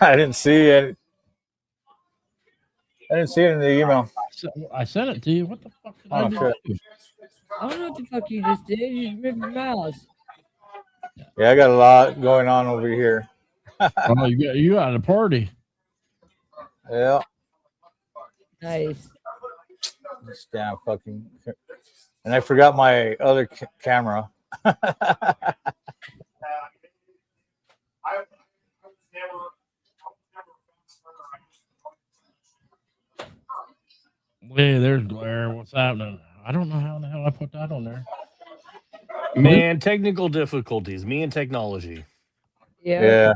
I didn't see it. I didn't see it in the email. I sent it to you. What the fuck did I do? I don't know what the fuck you just did. You just moved your mouse. Yeah, I got a lot going on over here. Oh, you got a party. Yeah. Nice. This damn fucking. And I forgot my other camera. Hey, there's glare. What's happening? I don't know how the hell I put that on there. Man, technical difficulties. Me and technology. Yeah.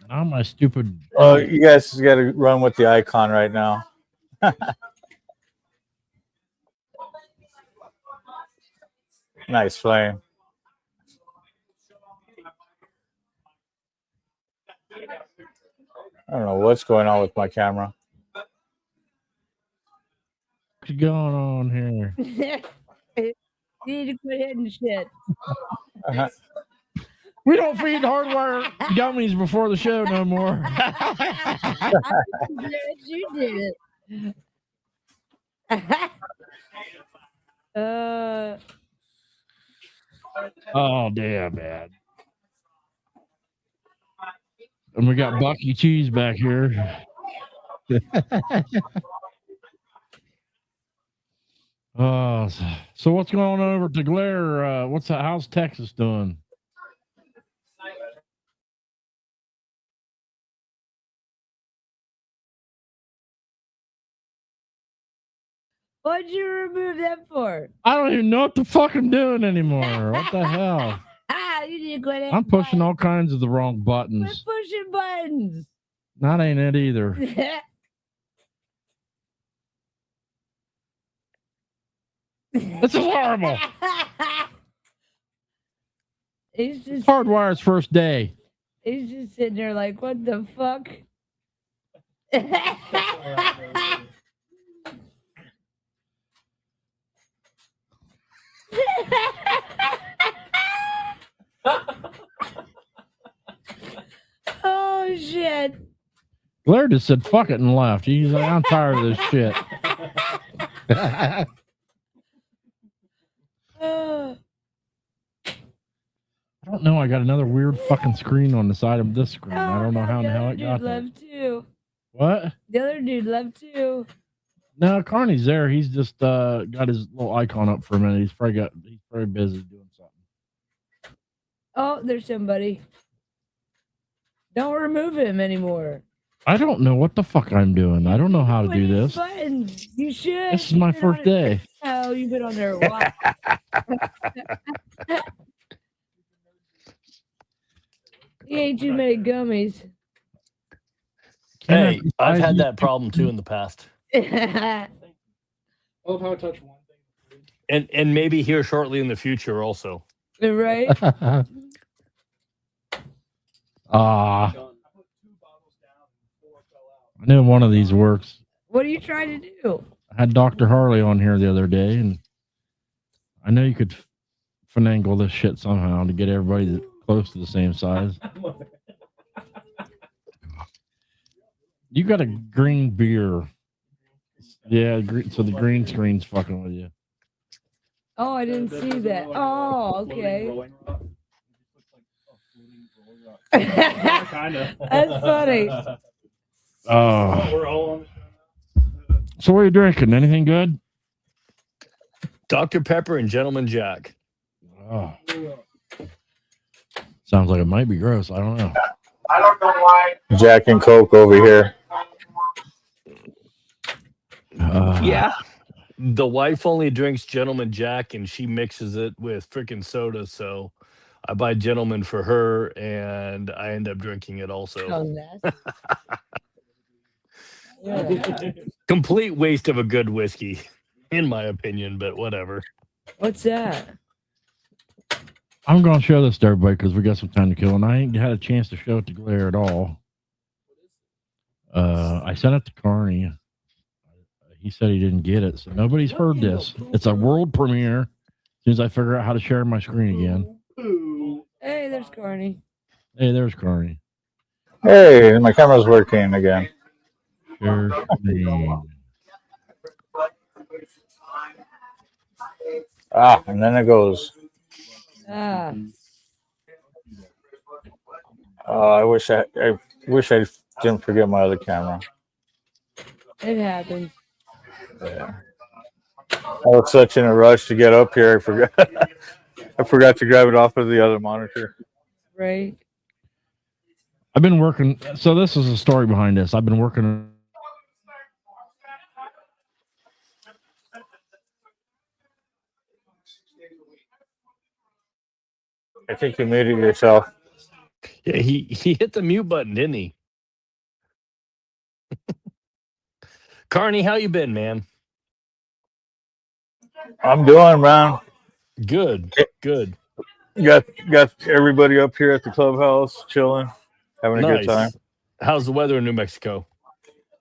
Now my stupid. Oh, you guys got to run with the icon right now. Nice flame. I don't know what's going on with my camera. What's going on here? You need to quit hitting shit. We don't feed hardwire gummies before the show no more. You did it. Oh, damn, man. And we got Bucky Cheese back here. So what's going on over at the glare? How's Texas doing? What'd you remove that for? I don't even know what the fuck I'm doing anymore. What the hell? You need to quit. I'm pushing all kinds of the wrong buttons. Quit pushing buttons. That ain't it either. This is horrible. He's just Hardwire's first day. He's just sitting there like, what the fuck? Oh shit. Blair just said fuck it and left. He's like, I'm tired of this shit. I don't know. I got another weird fucking screen on the side of this screen. I don't know how the hell it got there. Left too. What? The other dude left too. No, Carney's there. He's just got his little icon up for a minute. He's probably busy doing something. Oh, there's somebody. Don't remove him anymore. I don't know what the fuck I'm doing. I don't know how to do this. Buttons. You should. This is my first day. Oh, you've been on there a while. You ate too many gummies. Hey, I've had that problem too in the past. I love how I touch one thing. And maybe here shortly in the future also. Right? I know one of these works. What are you trying to do? I had Dr. Harley on here the other day, and I know you could finagle this shit somehow to get everybody close to the same size. You got a green beer. Yeah, so the green screen's fucking with you. Oh, I didn't see that. Oh, okay. That's funny. Oh. So what are you drinking? Anything good? Dr. Pepper and Gentleman Jack. Oh. Sounds like it might be gross. I don't know. I don't know why. Jack and Coke over here. Yeah. The wife only drinks Gentleman Jack and she mixes it with freaking soda. So I buy Gentleman for her and I end up drinking it also. Oh, yeah. Complete waste of a good whiskey, in my opinion, but whatever. What's that? I'm going to show this to everybody because we got some time to kill, and I ain't had a chance to show it to Glare at all. I sent it to Carney. He said he didn't get it, so nobody's heard this. It's a world premiere. As soon as I figure out how to share my screen again. Hey, there's Carney. Hey, there's Carney. Hey, my camera's working again. Share screen. Ah, and then it goes. Ah, I wish I didn't forget my other camera. it happens. Yeah. I was such in a rush to get up here. I forgot. I forgot to grab it off of the other monitor. Right. I've been working. So this is the story behind this. I've been working. I think you muted yourself. Yeah, he hit the mute button, didn't he? Carney, how you been, man? I'm doing, man. Good, good. Got everybody up here at the clubhouse, chilling, having a good time. Nice. How's the weather in New Mexico?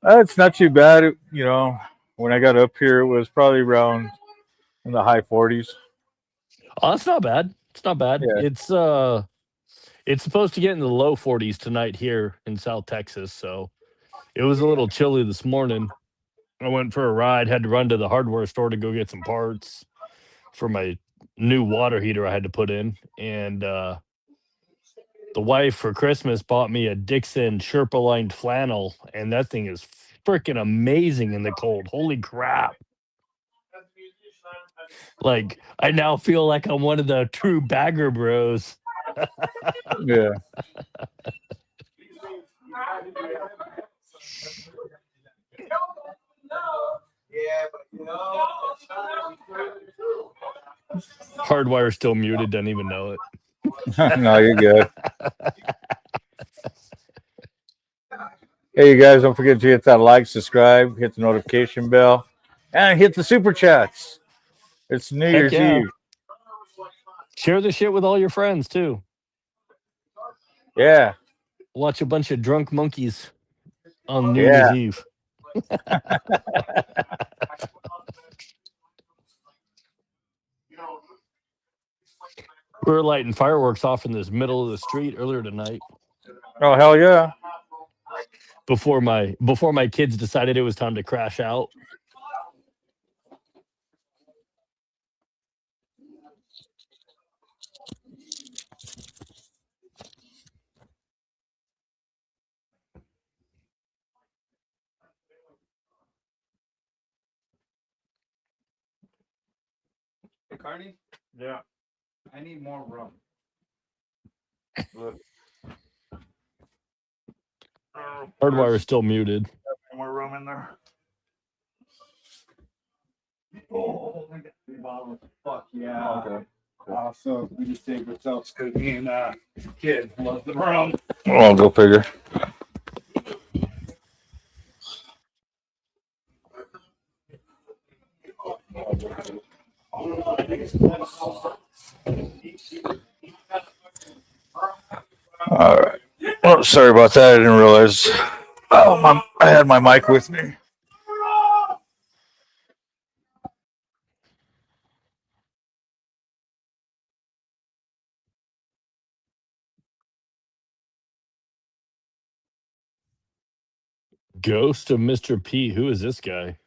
It's not too bad. You know, when I got up here, it was probably around in the high 40s. Oh, that's not bad. It's not bad. Yeah. It's supposed to get in the low 40s tonight here in South Texas. So it was a little chilly this morning. I went for a ride, had to run to the hardware store to go get some parts for my new water heater I had to put in. And the wife for Christmas bought me a Dixon Sherpa lined flannel, and that thing is freaking amazing in the cold. Holy crap. Like, I now feel like I'm one of the true bagger bros. Yeah. Hardwire still muted, doesn't even know it. No, you're good. Hey, you guys, don't forget to hit that like, subscribe, hit the notification bell, and hit the super chats. It's New Heck Year's yeah. Eve. Share the shit with all your friends too. Yeah. Watch a bunch of drunk monkeys on New Year's Yeah. Eve. We were lighting fireworks off in this middle of the street earlier tonight Oh, hell yeah. before my kids decided it was time to crash out. Hey, Carney, Yeah. I need more rum. Hardwire is still muted. More room in there. Oh, I got 3 bottles. Fuck yeah. Okay. So we just saved ourselves because me and kid love the rum. Well, go figure. All right. Oh, sorry about that. I didn't realize. Oh, I had my mic with me. Ghost of Mr. P. Who is this guy?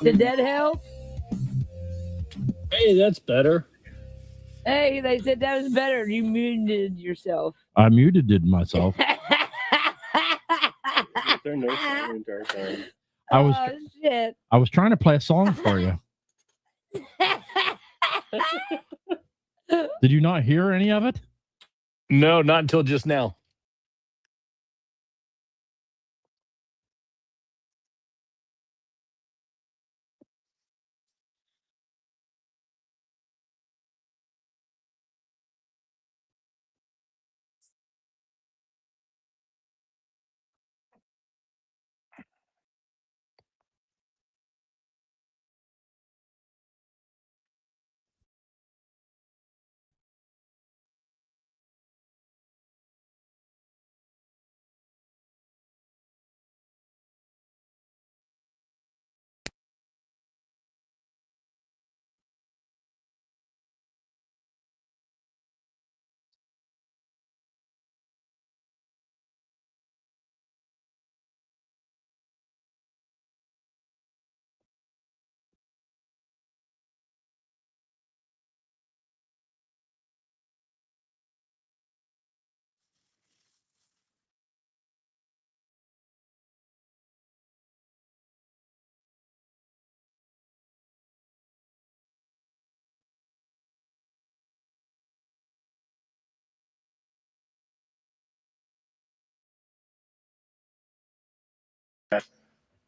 Did that help? Hey, that's better. Hey, they said that was better. You muted yourself. I muted myself. There no sound the entire time. Oh, shit. I was trying to play a song for you. Did you not hear any of it? No, not until just now.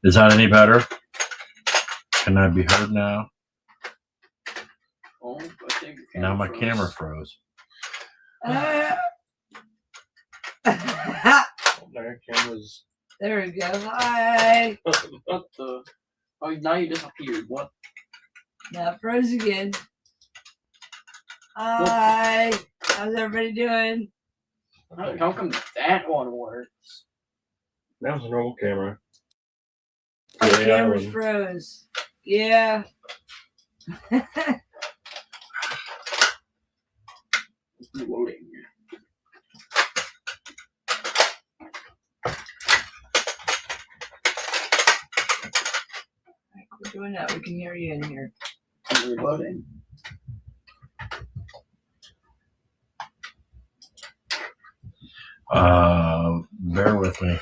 Is that any better? Can I be heard now? Oh, I think your Now my froze. camera froze. Oh, now your camera's. There we go. Hi. What the? Oh, now you disappeared. What? Now it froze again. Hi. How's everybody doing? How come that one works? That was a normal camera. The Yeah, camera's one. froze. Yeah. Loading. We're doing that. We can hear you in here. Reloading. Bear with me.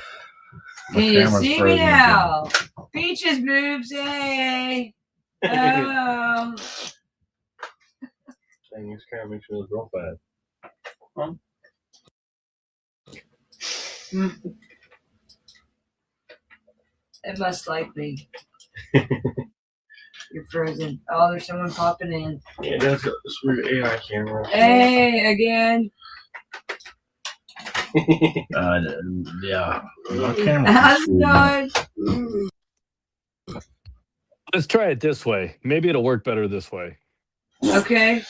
My Can you camera's see me frozen again. now? Peaches moves. Hey. Oh. Dang, this camera makes me look real bad. It must like me. You're frozen. Oh, there's someone popping in. Yeah, that's a weird AI camera. Hey, again. Yeah. My camera. How's it going? Let's try it this way. Maybe it'll work better this way. Okay.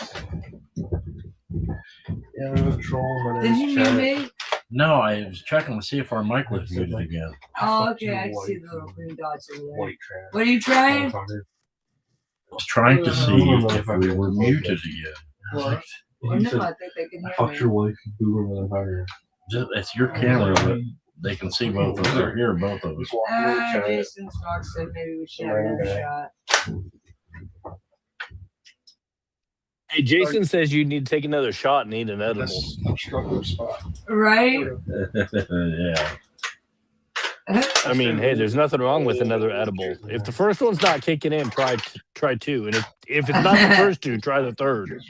Yeah, I'm gonna troll Did you mute me? No, I was checking to see if our mic was muted again. Oh, okay. I see the little green dots over there. White trash. What are you trying? I was trying to see if we were muted again. Well, no, I think they can hear me. wife, boomer motherfucker. It's your camera, but they can see both of us or hear both of us. Jason's box said maybe we should have another shot. Hey, Jason says you need to take another shot and eat an edible. That's a struggling spot. Right? Yeah. I mean, hey, there's nothing wrong with another edible. If the first one's not kicking in, try two, and if it's not the first two, try the third.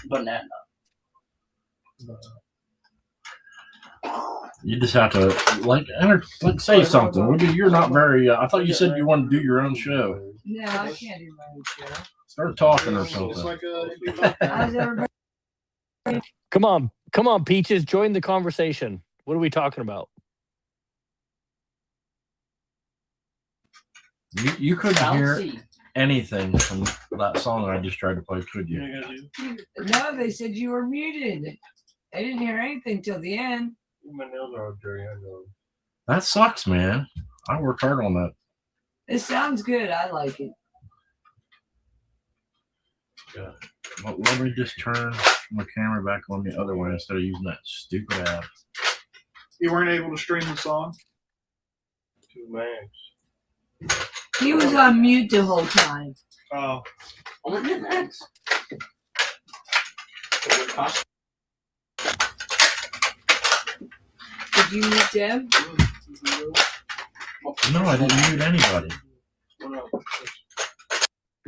Banana. You just have to like say something. You're not very. I thought you said you wanted to do your own show. No, I can't do my own show. Start talking or It's something. like How's everybody? Come on, Peaches, join the conversation. What are we talking about? You couldn't hear Bouncy. anything from that song I just tried to play, could you? No, they said you were muted. I didn't hear anything till the end. My nails are all dirty. I know. That sucks, man. I worked hard on that. It sounds good. I like it. Yeah. Well, let me just turn my camera back on the other one instead of using that stupid app. You weren't able to stream the song? Too bad. He was on mute the whole time. Oh. Did you mute Deb? No, I didn't mute anybody.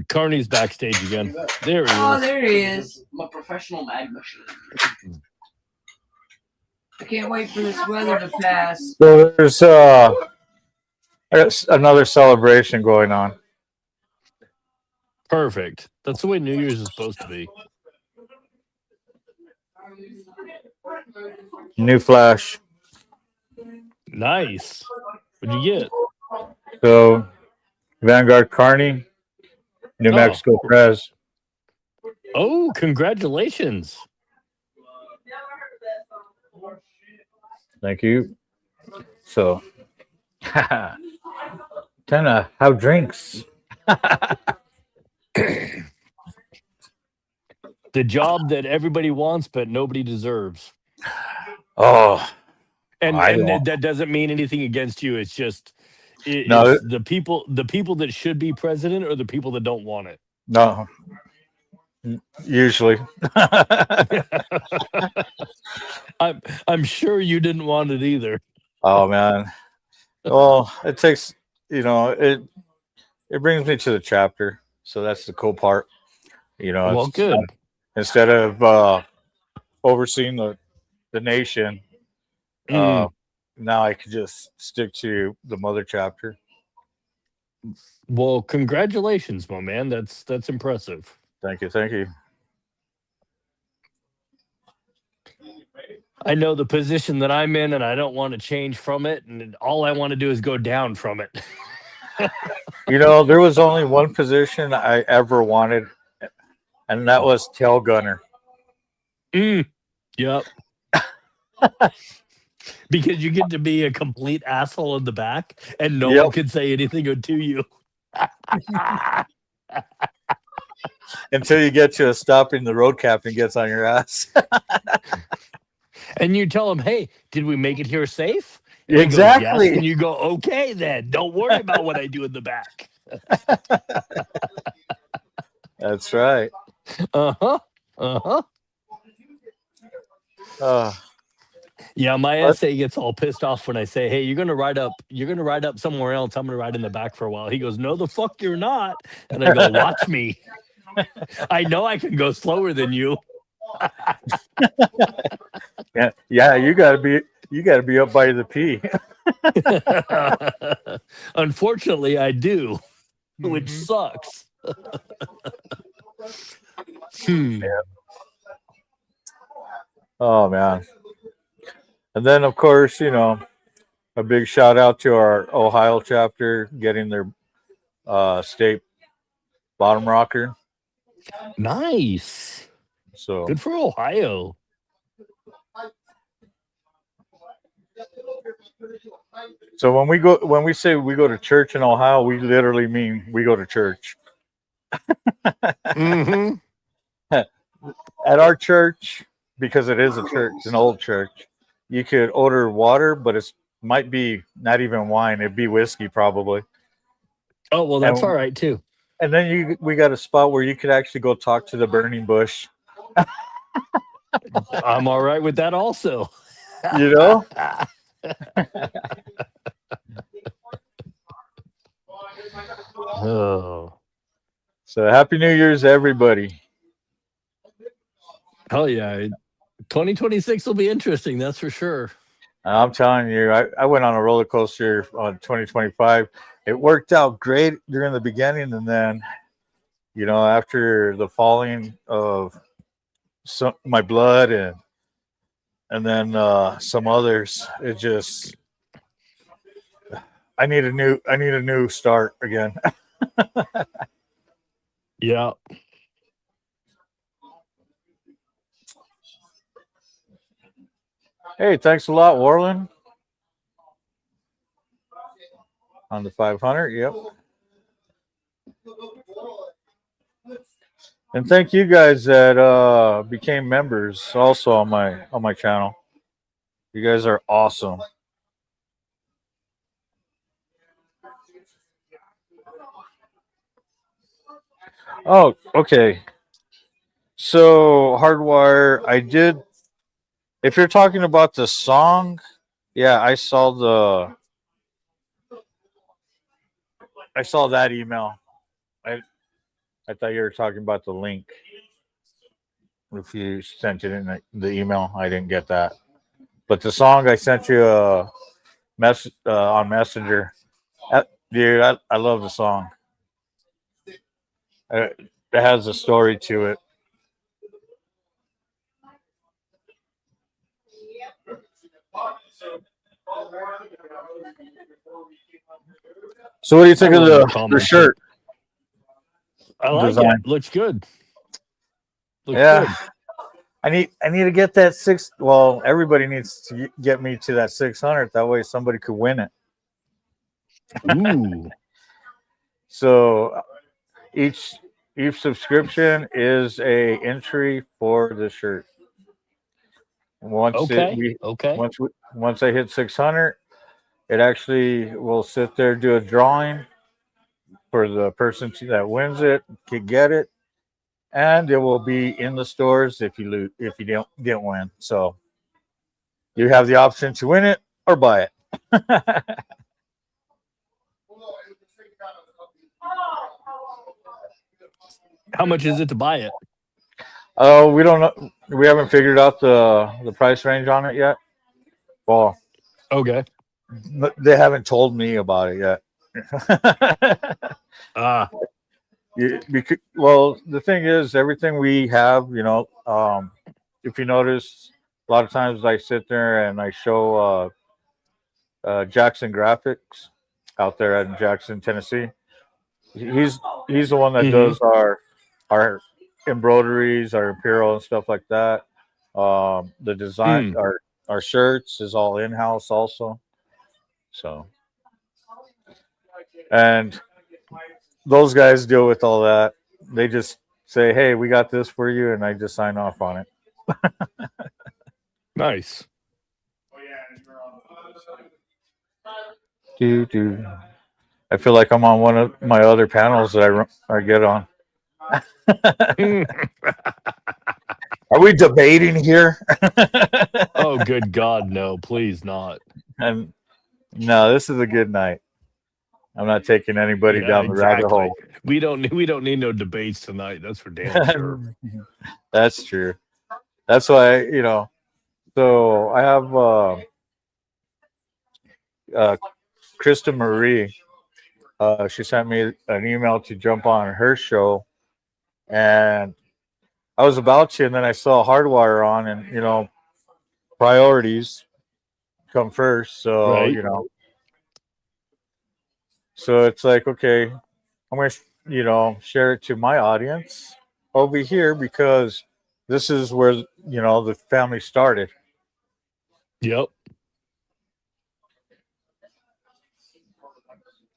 Carney's backstage again. There he Oh, is. there he is. I'm a professional mag machine. I can't wait for this weather to pass. So there's another celebration going on. Perfect. That's the way New Year's is supposed to be. New Flash. Nice. What'd you get? So Vanguard Carney, New Mexico Prez. Oh, congratulations. Thank you. So, time to have drinks. The job that everybody wants but nobody deserves. Oh, And I don't- that doesn't mean anything against you. It's just No. it's the people that should be president or the people that don't want it. no. Usually. I'm sure you didn't want it either. Oh man. Well, it takes, it brings me to the chapter. So that's the cool part. Well, it's- good. Instead of overseeing the nation, now I can just stick to the mother chapter. Well, congratulations, my man. That's impressive. Thank you. I know the position that I'm in, and I don't want to change from it. And all I want to do is go down from it. There was only one position I ever wanted, and that was tail gunner. Yep. Because you get to be a complete asshole in the back, and no one can say anything to you. Until you get to a stop and the road captain gets on your ass. And you tell him, "Hey, did we make it here safe?" And he goes, Exactly. "Yes." And you go, "Okay, then. Don't worry about what I do in the back." That's right. Yeah, my SA gets all pissed off when I say, "Hey, you're gonna ride up somewhere else. I'm gonna ride in the back for a while." He goes, "No, the fuck you're not." And I go, "Watch me. I know I can go slower than you." Yeah, you gotta be up by the P. Unfortunately, I do, which sucks. Yeah. Oh man. And then of course, a big shout out to our Ohio chapter getting their state bottom rocker. Nice. So Good for Ohio. So when we say we go to church in Ohio, we literally mean we go to church. Mm-hmm. At our church, because it is a church, an old church, you could order water, but it might be not even wine. It'd be whiskey probably. Oh, well, that's all right too. And then we got a spot where you could actually go talk to the burning bush. I'm all right with that also. Oh. So happy New Year's, everybody. Hell yeah. 2026 will be interesting, that's for sure. I'm telling you, I went on a roller coaster on 2025. It worked out great during the beginning, and then, after the falling of my blood and then some others, it just I need a new start again. Yeah. Hey, thanks a lot, Warland. On the 500, yep. And thank you guys that became members also on my channel. You guys are awesome. Oh, okay. So Hardwire, I did. If you're talking about the song, yeah, I saw that email. I thought you were talking about the link. If you sent it in the email, I didn't get that. But the song I sent you a message on Messenger. Dude, I love the song. It has a story to it. So what do you think of the shirt? I like design? it. Looks good. Looks Yeah. good. I need to get that six. Well, everybody needs to get me to that 600. That way, somebody could win it. Ooh. So each subscription is a entry for the shirt. Once once I hit 600, it actually will sit there, do a drawing for the person that wins it, can get it, and it will be in the stores if you didn't win. So you have the option to win it or buy it. How much is it to buy it? Oh, we don't know. We haven't figured out the price range on it yet. Well, okay. They haven't told me about it yet. Well, the thing is, everything we have, if you notice, a lot of times I sit there and I show Jackson Graphics out there in Jackson, Tennessee. He's the one that does our embroideries, our apparel and stuff like that. The design, our shirts is all in house also. So, and those guys deal with all that. They just say, "Hey, we got this for you," and I just sign off on it. Nice. I feel like I'm on one of my other panels that I get on. Are we debating here? Oh, good God, no! Please not. And no, this is a good night. I'm not taking anybody down the rabbit hole. We don't need no debates tonight. That's for damn sure. That's true. That's why So I have Krista Marie. She sent me an email to jump on her show, and I was about to, and then I saw Hardwire on, and priorities come first. So right. So it's like, okay, I'm going to share it to my audience over here because this is where the family started. Yep.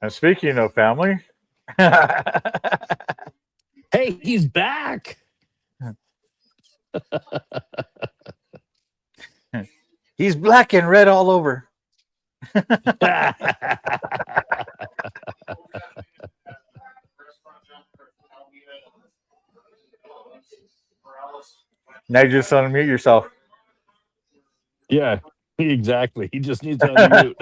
And speaking of family, hey, he's back. He's black and red all over. Now you just unmute yourself. Yeah, exactly. He just needs to unmute.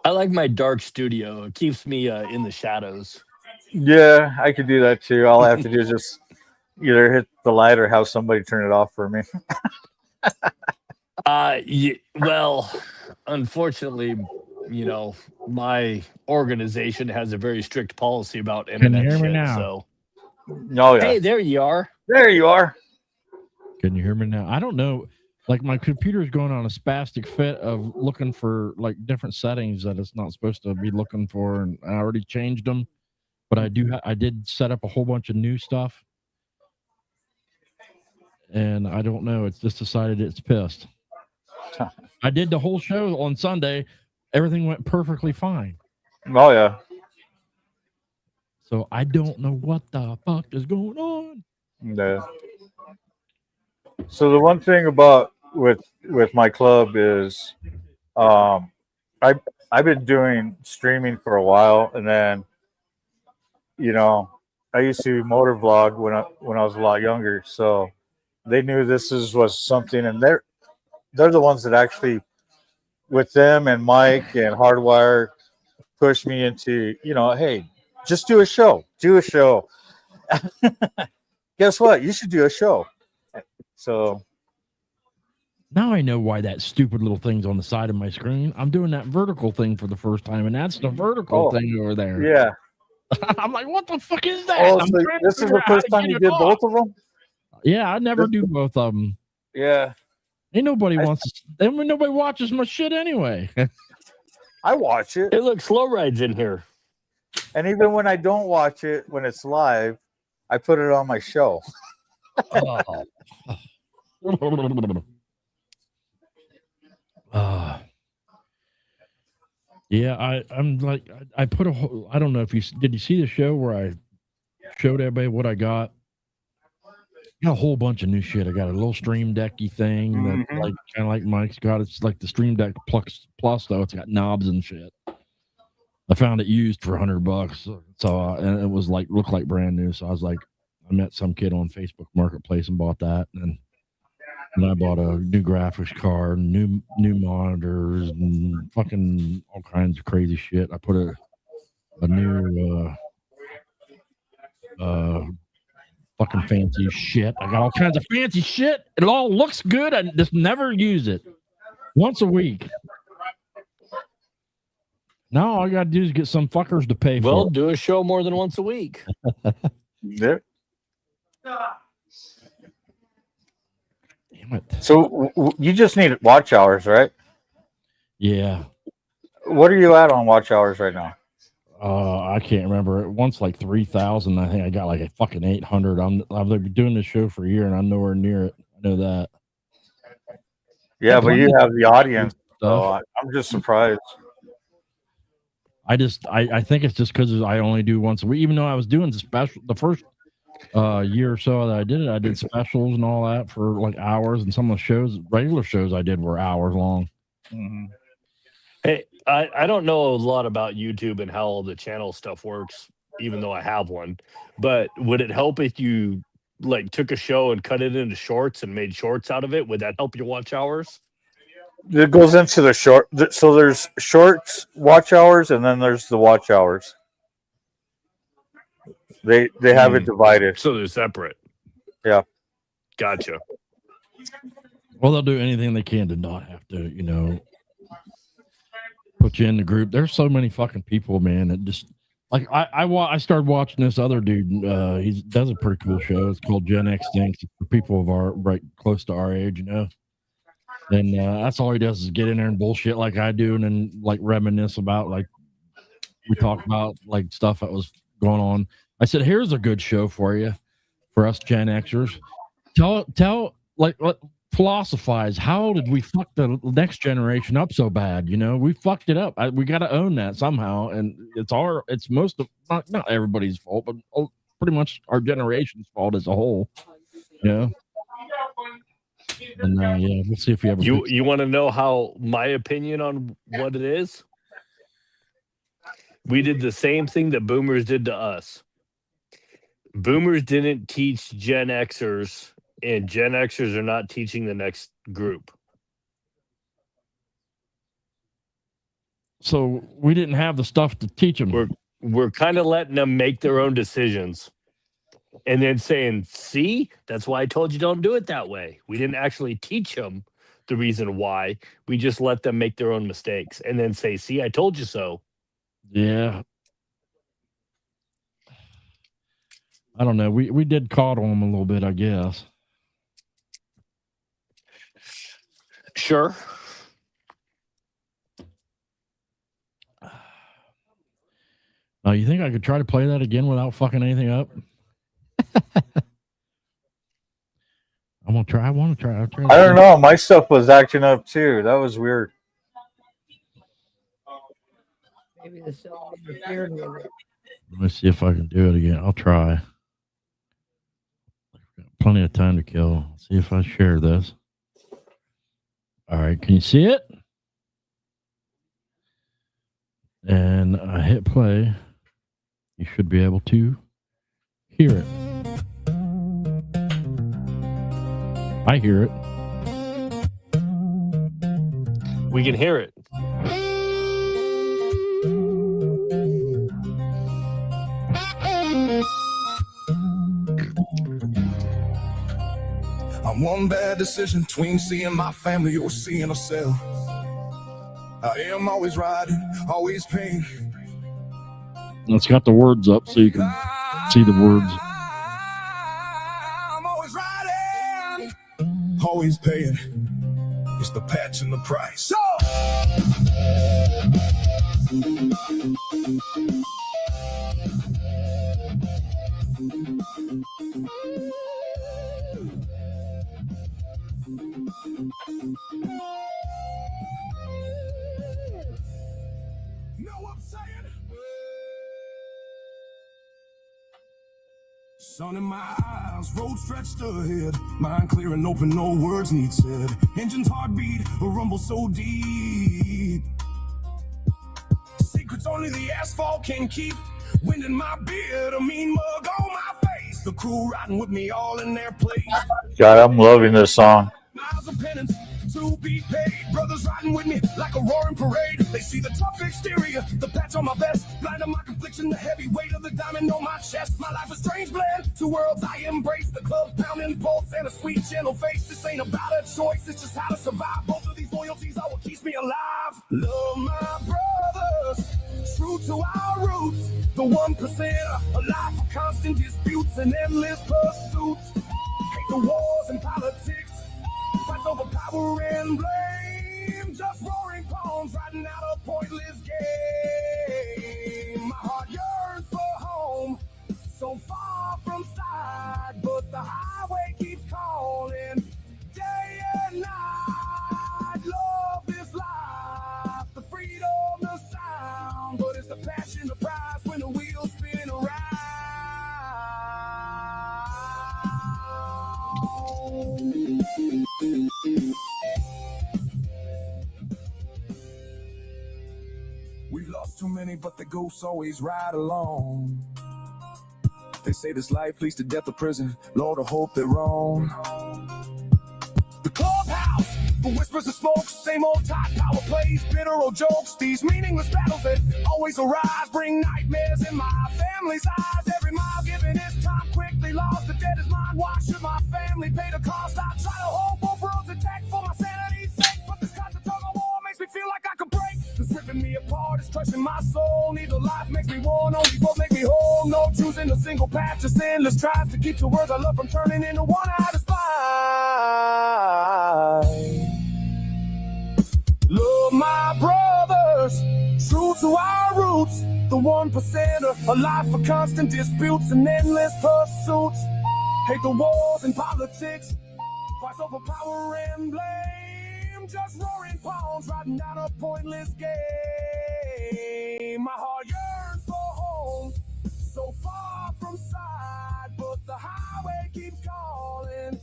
I like my dark studio. It keeps me in the shadows. Yeah, I could do that too. All I have to do is just either hit the light or have somebody turn it off for me. Well, unfortunately, my organization has a very strict policy about internet Can you hear me shit. now? So, Oh yeah. Hey, there you are. There you are. Can you hear me now? I don't know. Like my computer's going on a spastic fit of looking for like different settings that it's not supposed to be looking for, and I already changed them. But I did set up a whole bunch of new stuff, and I don't know. It's just decided it's pissed. I did the whole show on Sunday. Everything went perfectly fine. Oh yeah. So I don't know what the fuck is going on. Yeah. So the one thing about with my club is, I I've been doing streaming for a while, and then I used to motor vlog when I was a lot younger, so they knew was something, and they're the ones that actually, with them and Mike and Hardwire, pushed me into, hey, just do a show. Guess what? You should do a show. So now I know why that stupid little thing's on the side of my screen. I'm doing that vertical thing for the first time, and that's the vertical thing over there. yeah. I'm like, what the fuck is that? Oh, I'm so trying to this is figure the out how first to time get you it did off. both of them? Yeah, I never do both of them. Yeah. Ain't nobody wants to. Then nobody watches my shit anyway. I watch it. Hey, look, Slow Ride's in here. And even when I don't watch it when it's live, I put it on my show. Yeah, I'm like, I put a whole, I don't know if did you see the show where I showed everybody what I got? Got a whole bunch of new shit. I got a little Stream Decky thing that's like kind of like Mike's got. It's like the Stream Deck Plus though. It's got knobs and shit. I found it used for $100, so and it was like looked like brand new. So I was like, I met some kid on Facebook Marketplace and bought that, and I bought a new graphics card, new monitors, and fucking all kinds of crazy shit. I put a new fucking fancy shit. I got all kinds of fancy shit. It all looks good. I just never use it. Once a week. Now all I gotta do is get some fuckers to pay for it. Well, do a show more than once a week. Yeah. Damn it. So you just need watch hours, right? Yeah. What are you at on watch hours right now? I can't remember. Once like 3,000. I think I got like a fucking 800. I've been doing this show for a year and I'm nowhere near it. I know that. Yeah, but you have the audience. So I'm just surprised. I think it's just because I only do once a week. Even though I was doing the first year or so that I did specials and all that for like hours, and some of the regular shows I did were hours long. Mm-hmm. Hey, I don't know a lot about YouTube and how all the channel stuff works, even though I have one. But would it help if you like took a show and cut it into shorts and made shorts out of it? Would that help your watch hours? It goes into the short. So there's shorts, watch hours, and then there's the watch hours. They have it divided. So they're separate. Yeah. Gotcha. Well, they'll do anything they can to not have to, put you in the group. There's so many fucking people, man. It just like I started watching this other dude. He does a pretty cool show. It's called Gen X Thinks for people of our close to our age, And that's all he does is get in there and bullshit like I do, and then like reminisce about like we talk about like stuff that was going on. I said, "Here's a good show for you, for us Gen Xers. Tell philosophize. How did we fuck the next generation up so bad? We fucked it up. We got to own that somehow, and it's most of not everybody's fault, but pretty much our generation's fault as a whole. And we'll see if we ever. You want to know how my opinion on what it is? We did the same thing that boomers did to us. Boomers didn't teach Gen Xers, and Gen Xers are not teaching the next group. So we didn't have the stuff to teach them. We're kind of letting them make their own decisions. And then saying, see, that's why I told you don't do it that way. We didn't actually teach them the reason why. We just let them make their own mistakes and then say, see, I told you so. Yeah. I don't know. We did coddle them a little bit, I guess. Sure. Now, you think I could try to play that again without fucking anything up? I want to try. I don't know. My stuff was acting up too. That was weird. Maybe the cell interfered with it. Let me see if I can do it again. I'll try. Got plenty of time to kill. See if I share this. All right, can you see it? And I hit play. You should be able to hear it. I hear it. We can hear it. I'm one bad decision between seeing my family or seeing ourselves. I am always riding, always paying. It's got the words up so you can see the words. I'm always riding, always paying. It's the patch and the price. So sun in my eyes, road stretched ahead, mind clear and open, no words need said. Engine's heartbeat, a rumble so deep. Secrets only the asphalt can keep. Wind in my beard, a mean mug on my face. The crew riding with me all in their place. God, I'm loving this song. Miles of penance to be paid. Brothers riding with me like a roaring parade. They see the tough exterior, the patch on my vest, blind of my confliction, the heavy weight of the diamond on my chest. My life a strange blend, two worlds I embrace. The club's pounding pulse and a sweet gentle face. This ain't about a choice, it's just how to survive. Both of these loyalties are what keeps me alive. Love my brothers, true to our roots. The 1%, a life of constant disputes and endless pursuits. Hate the wars and politics, fights over power and blame. Just roaring pawns riding out a pointless game. My heart yearns for home, so far from side, but the highway keeps calling day and night. Love this life, the freedom, the sound, but it's the passion, the prize when the wheels spin around. We've lost too many, but the ghosts always ride along. They say this life leads to death or prison. Lord, I hope they're wrong. The clubhouse, the whispers of smoke, same old top power plays, bitter old jokes. These meaningless battles that always arise bring nightmares in my family's eyes. Every mile given is time quickly lost. The dead is mine. Why should my family pay the cost? I try to hold both roads intact for my sanity's sake, but this constant tug of war makes me feel like I could break. It's ripping me apart, it's crushing my soul. Neither life makes me one, only both make me whole. No choosing a single path, just endless tries to keep the words I love from turning into one I despise. Love my brothers, true to our roots. The 1%er, a life of constant disputes and endless pursuits. Hate the wars and politics, fights over power and blame. Just roaring pawns riding down a pointless game. My heart yearns for home, so far from side, but the highway keeps calling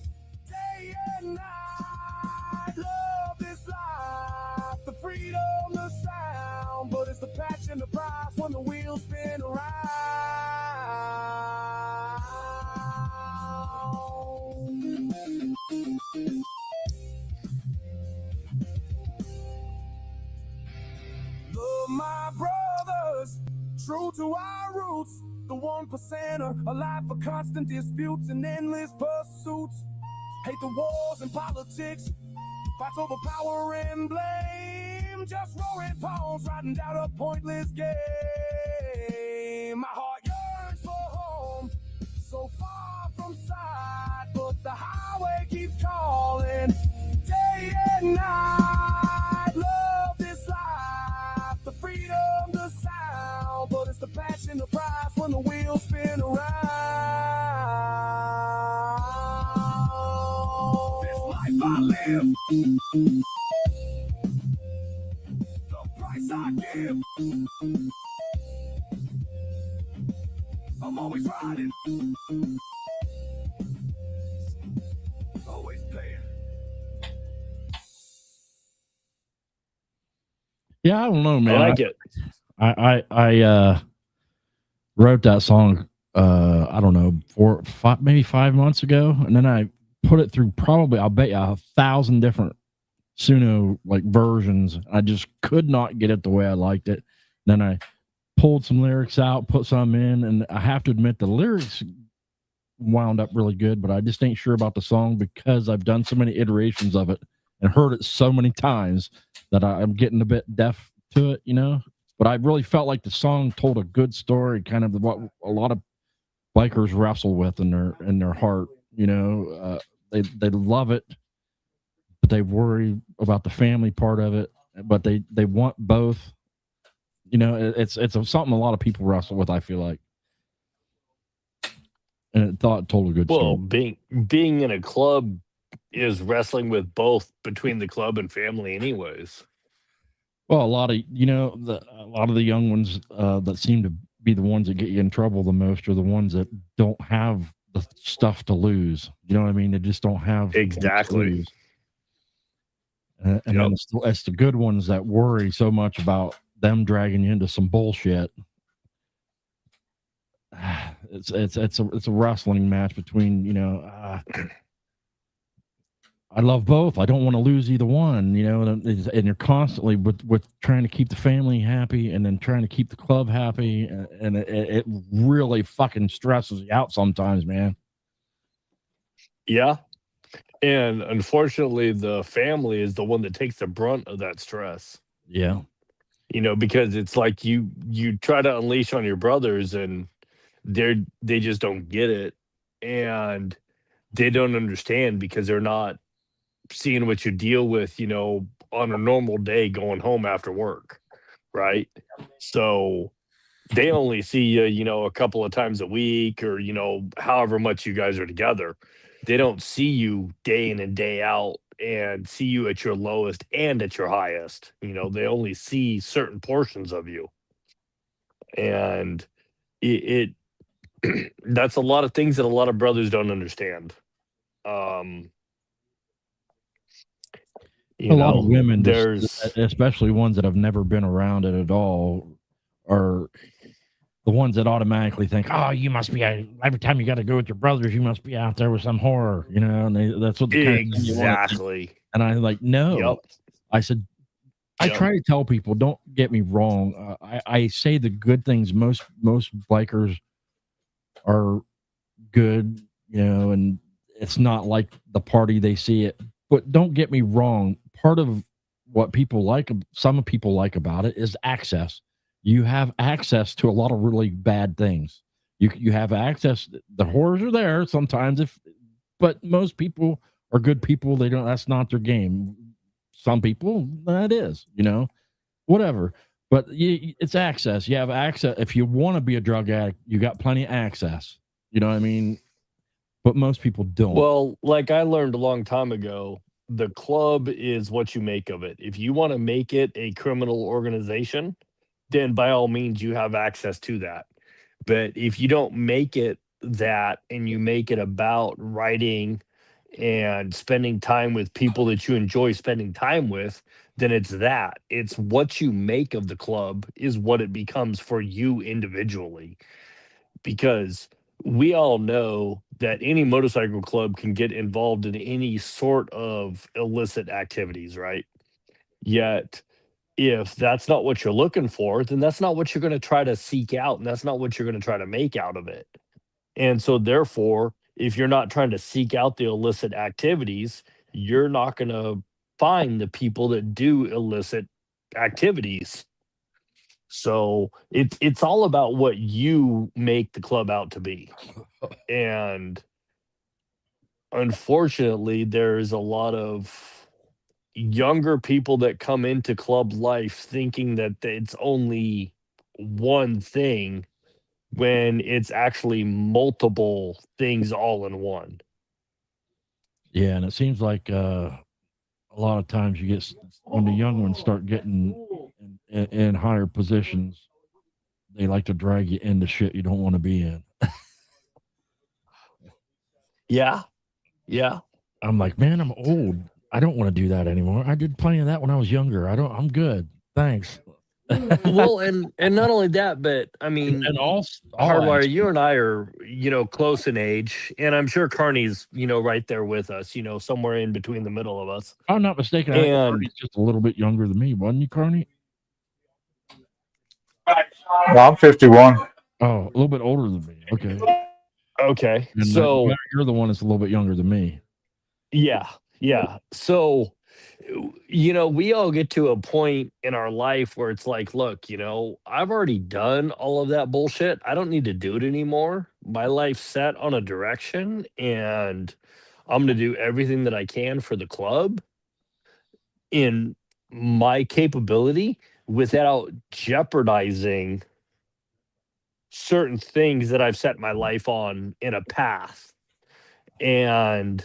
day and night. Love this life, the freedom, the sound, but it's the passion, the price when the wheels spin around. Love my brothers, true to our roots. The 1%er, a life of constant disputes and endless pursuits. Hate the wars and politics, fights over power and blame. Just roaring pawns riding down a pointless game. My heart yearns for home, so far from side, but the highway keeps calling day and night. Love this life, the freedom, the sound, but it's the passion, the price when the wheels spin around. This life I live, the price I give. I'm always riding. Always playing. Yeah, I don't know, man. I like it. I wrote that song I don't know, maybe 5 months ago, and then I put it through probably, I'll bet you, 1,000 different Suno like versions. I just could not get it the way I liked it. Then I pulled some lyrics out, put some in, and I have to admit the lyrics wound up really good, but I just ain't sure about the song because I've done so many iterations of it and heard it so many times that I'm getting a bit deaf to it, you know. But I really felt like the song told a good story, kind of what a lot of bikers wrestle with in their heart, you know. They love it, but they worry about the family part of it, but they want both. You know, it's something a lot of people wrestle with, I feel like. And it told a good Well, story. being in a club is wrestling with both between the club and family anyways. Well, a lot of the young ones that seem to be the ones that get you in trouble the most are the ones that don't have the stuff to lose. You know what I mean? They just don't have Exactly. And then it's the good ones that worry so much about them dragging you into some bullshit. It's a wrestling match between, you know, I love both. I don't want to lose either one, you know, and you're constantly with trying to keep the family happy and then trying to keep the club happy. And it really fucking stresses you out sometimes, man. Yeah. And unfortunately, the family is the one that takes the brunt of that stress. Yeah. You know, because it's like you try to unleash on your brothers and they just don't get it. And they don't understand because they're not seeing what you deal with, you know, on a normal day going home after work, right? So they only see you, you know, a couple of times a week or, you know, however much you guys are together. They don't see you day in and day out and see you at your lowest and at your highest. You know, they only see certain portions of you. And it that's a lot of things that a lot of brothers don't understand. A lot of women, there's especially ones that have never been around it at all, are the ones that automatically think, "Oh, you must be every time you got to go with your brothers, you must be out there with some horror," you know. And that's what the kind of thing you want to think. And I'm like, no. Yep. I said, I try to tell people, don't get me wrong. I say the good things. Most bikers are good, you know, and it's not like the party they see it. But don't get me wrong. Part of what people like, some people like about it, is access. You have access to a lot of really bad things. You have access. The horrors are there sometimes, but most people are good people. They don't. That's not their game. Some people, that is, you know, whatever. But it's access. You have access. If you want to be a drug addict, you got plenty of access. You know what I mean? But most people don't. Well, like I learned a long time ago, the club is what you make of it. If you want to make it a criminal organization, then by all means you have access to that. But if you don't make it that and you make it about writing and spending time with people that you enjoy spending time with, then it's that. It's what you make of the club is what it becomes for you individually. Because we all know that any motorcycle club can get involved in any sort of illicit activities, right? Yet, if that's not what you're looking for, then that's not what you're going to try to seek out, and that's not what you're going to try to make out of it. And so, therefore, if you're not trying to seek out the illicit activities, you're not going to find the people that do illicit activities. So it's all about what you make the club out to be. And unfortunately, there's a lot of younger people that come into club life thinking that it's only one thing when it's actually multiple things all in one. Yeah, and it seems like a lot of times you get, when the young ones start getting in higher positions, they like to drag you into shit you don't want to be in. Yeah. Yeah. I'm like, man, I'm old. I don't want to do that anymore. I did plenty of that when I was younger. I'm good. Thanks. Well, and not only that, but I mean, And all Hardwire, aspects. you and I are, close in age, and I'm sure Carney's, right there with us, somewhere in between the middle of us. If I'm not mistaken, I think And Carney's just a little bit younger than me, wasn't you, Carney? Well, I'm 51. Oh, a little bit older than me. Okay. okay, And so you're the one that's a little bit younger than me. yeah, so we all get to a point in our life where it's like, look, I've already done all of that bullshit. I don't need to do it anymore. My life's set on a direction, and I'm going to do everything that I can for the club in my capability without jeopardizing certain things that I've set my life on in a path. And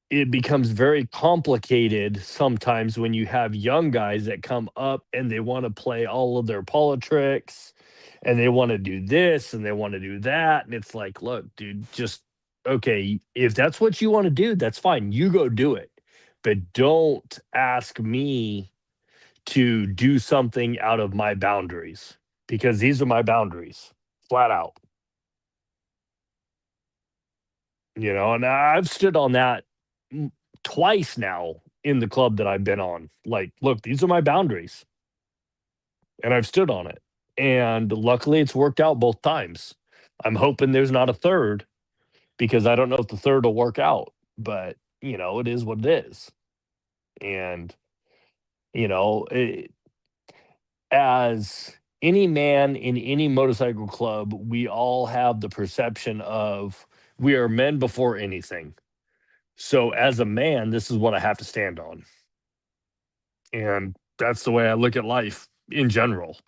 it becomes very complicated sometimes when you have young guys that come up and they want to play all of their politics and they want to do this and they want to do that. And it's like, look, dude, just okay, if that's what you want to do, that's fine. You go do it. But don't ask me to do something out of my boundaries, because these are my boundaries, flat out. And I've stood on that twice now in the club that I've been on. Like, look, these are my boundaries. And I've stood on it. And luckily it's worked out both times. I'm hoping there's not a third, because I don't know if the third will work out. But, it is what it is. And, as any man in any motorcycle club, we all have the perception of we are men before anything. So as a man, this is what I have to stand on. And that's the way I look at life in general.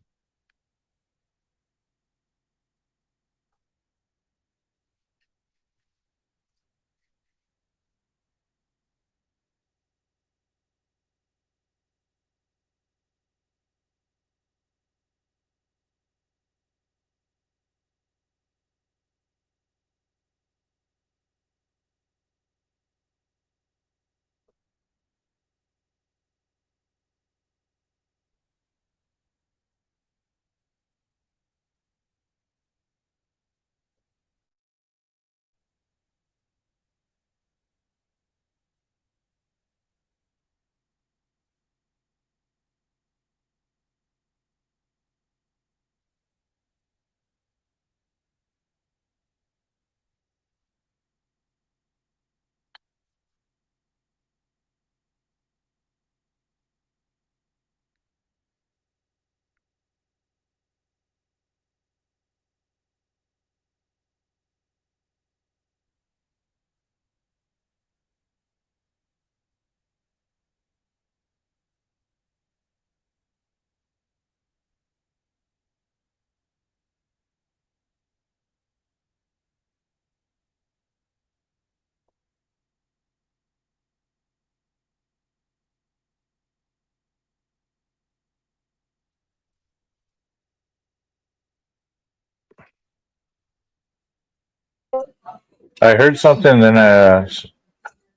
I heard something, then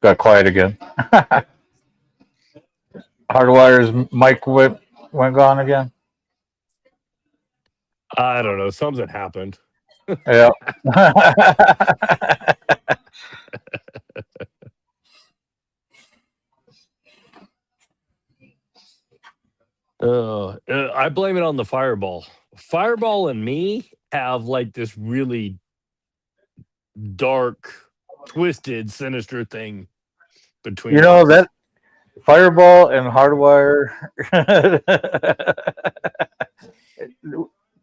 got quiet again. Hardwire's mic whip went gone again. I don't know. Something happened. Yeah. I blame it on the fireball. Fireball and me have like this really dark, twisted, sinister thing between us. That Fireball and Hardwire,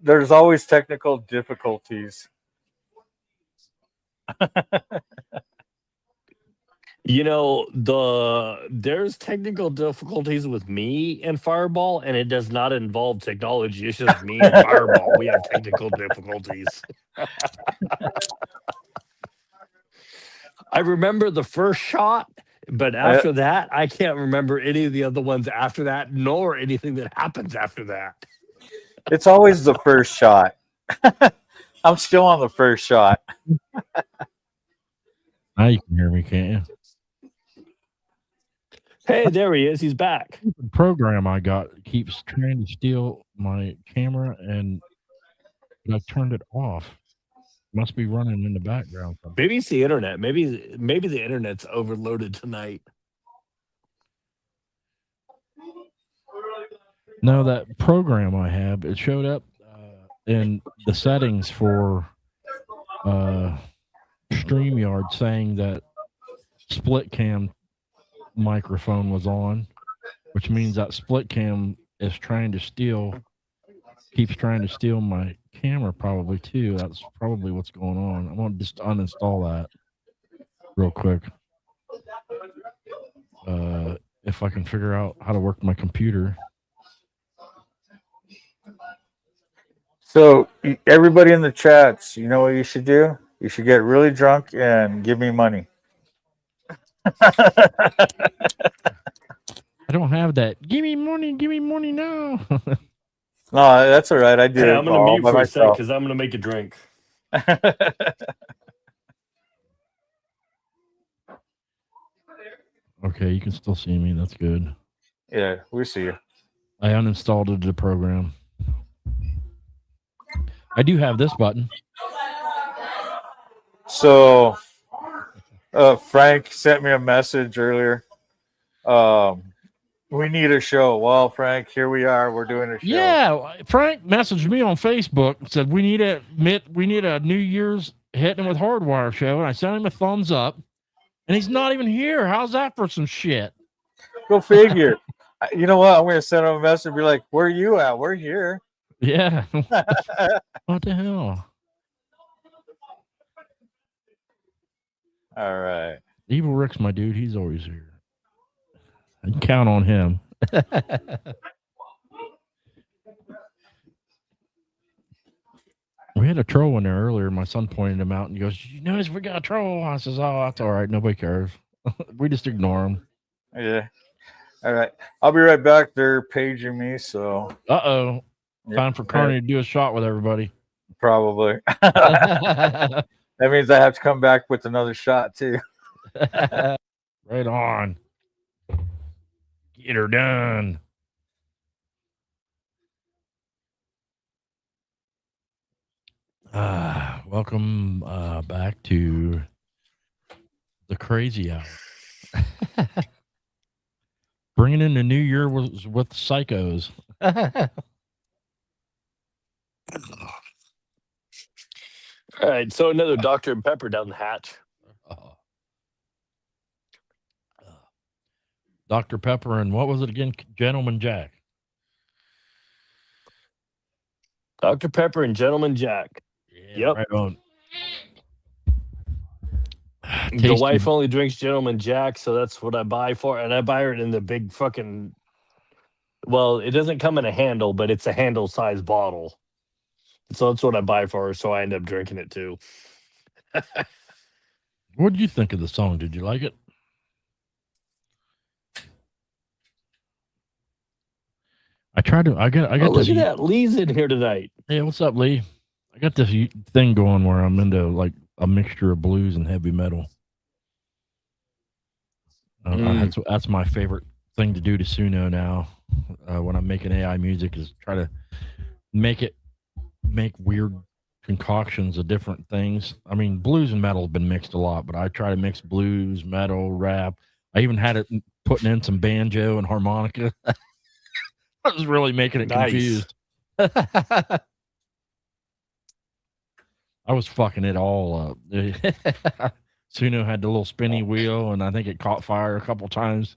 there's always technical difficulties. There's technical difficulties with me and Fireball, and it does not involve technology. It's just me and Fireball. We have technical difficulties. I remember the first shot, but after that, I can't remember any of the other ones after that, nor anything that happens after that. It's always the first shot. I'm still on the first shot. Now you can hear me, can't you? Hey, there he is. He's back. The program I got keeps trying to steal my camera, and I turned it off. Must be running in the background. Maybe it's the internet. Maybe the internet's overloaded tonight. No, that program I have, it showed up in the settings for StreamYard saying that split cam microphone was on, which means that split cam is keeps trying to steal my camera probably too. That's probably what's going on. I'm going to just uninstall that real quick. If I can figure out how to work my computer. So everybody in the chats, you know what you should do? You should get really drunk and give me money. I don't have that. Give me money now. No, that's all right. I do. Hey, it I'm going to all mute by for a sec myself. because I'm going to make a drink. Okay, you can still see me. That's good. Yeah, we see you. I uninstalled the program. I do have this button. So, Frank sent me a message earlier. We need a show. Well, Frank, here we are. We're doing a show. Yeah, Frank messaged me on Facebook and said we need a New Year's Hitting with Hardwire show, and I sent him a thumbs up. And he's not even here. How's that for some shit? Go figure. You know what? I'm going to send him a message and be like, where are you at? We're here. Yeah. What the hell? All right. Evil Rick's my dude. He's always here. I can count on him. We had a troll in there earlier. My son pointed him out and he goes, "You notice we got a troll?" I says, "Oh, that's all right. Nobody cares." We just ignore him. Yeah. All right. I'll be right back. They're paging me, so. Uh-oh. Yeah. Time for Carney to do a shot with everybody. Probably. That means I have to come back with another shot, too. Right on. Get her done. Welcome back to the crazy hour. Bringing in the new year with psychos. All right, so another Dr. Pepper down the hatch. Dr. Pepper and what was it again? Gentleman Jack. Dr. Pepper and Gentleman Jack. Yeah, Yep. right on. The wife only drinks Gentleman Jack, so that's what I buy for. And I buy it in the big fucking. Well, it doesn't come in a handle, but it's a handle size bottle. So that's what I buy for her. So I end up drinking it too. What did you think of the song? Did you like it? I got Look at that. Lee's in here tonight. Hey, what's up, Lee? I got this thing going where I'm into like a mixture of blues and heavy metal. That's my favorite thing to do to Suno now. When I'm making AI music, is try to make weird concoctions of different things. I mean, blues and metal have been mixed a lot, but I try to mix blues, metal, rap. I even had it putting in some banjo and harmonica. I was really making it confused. I was fucking it all up. Suno had the little spinny wheel, and I think it caught fire a couple times.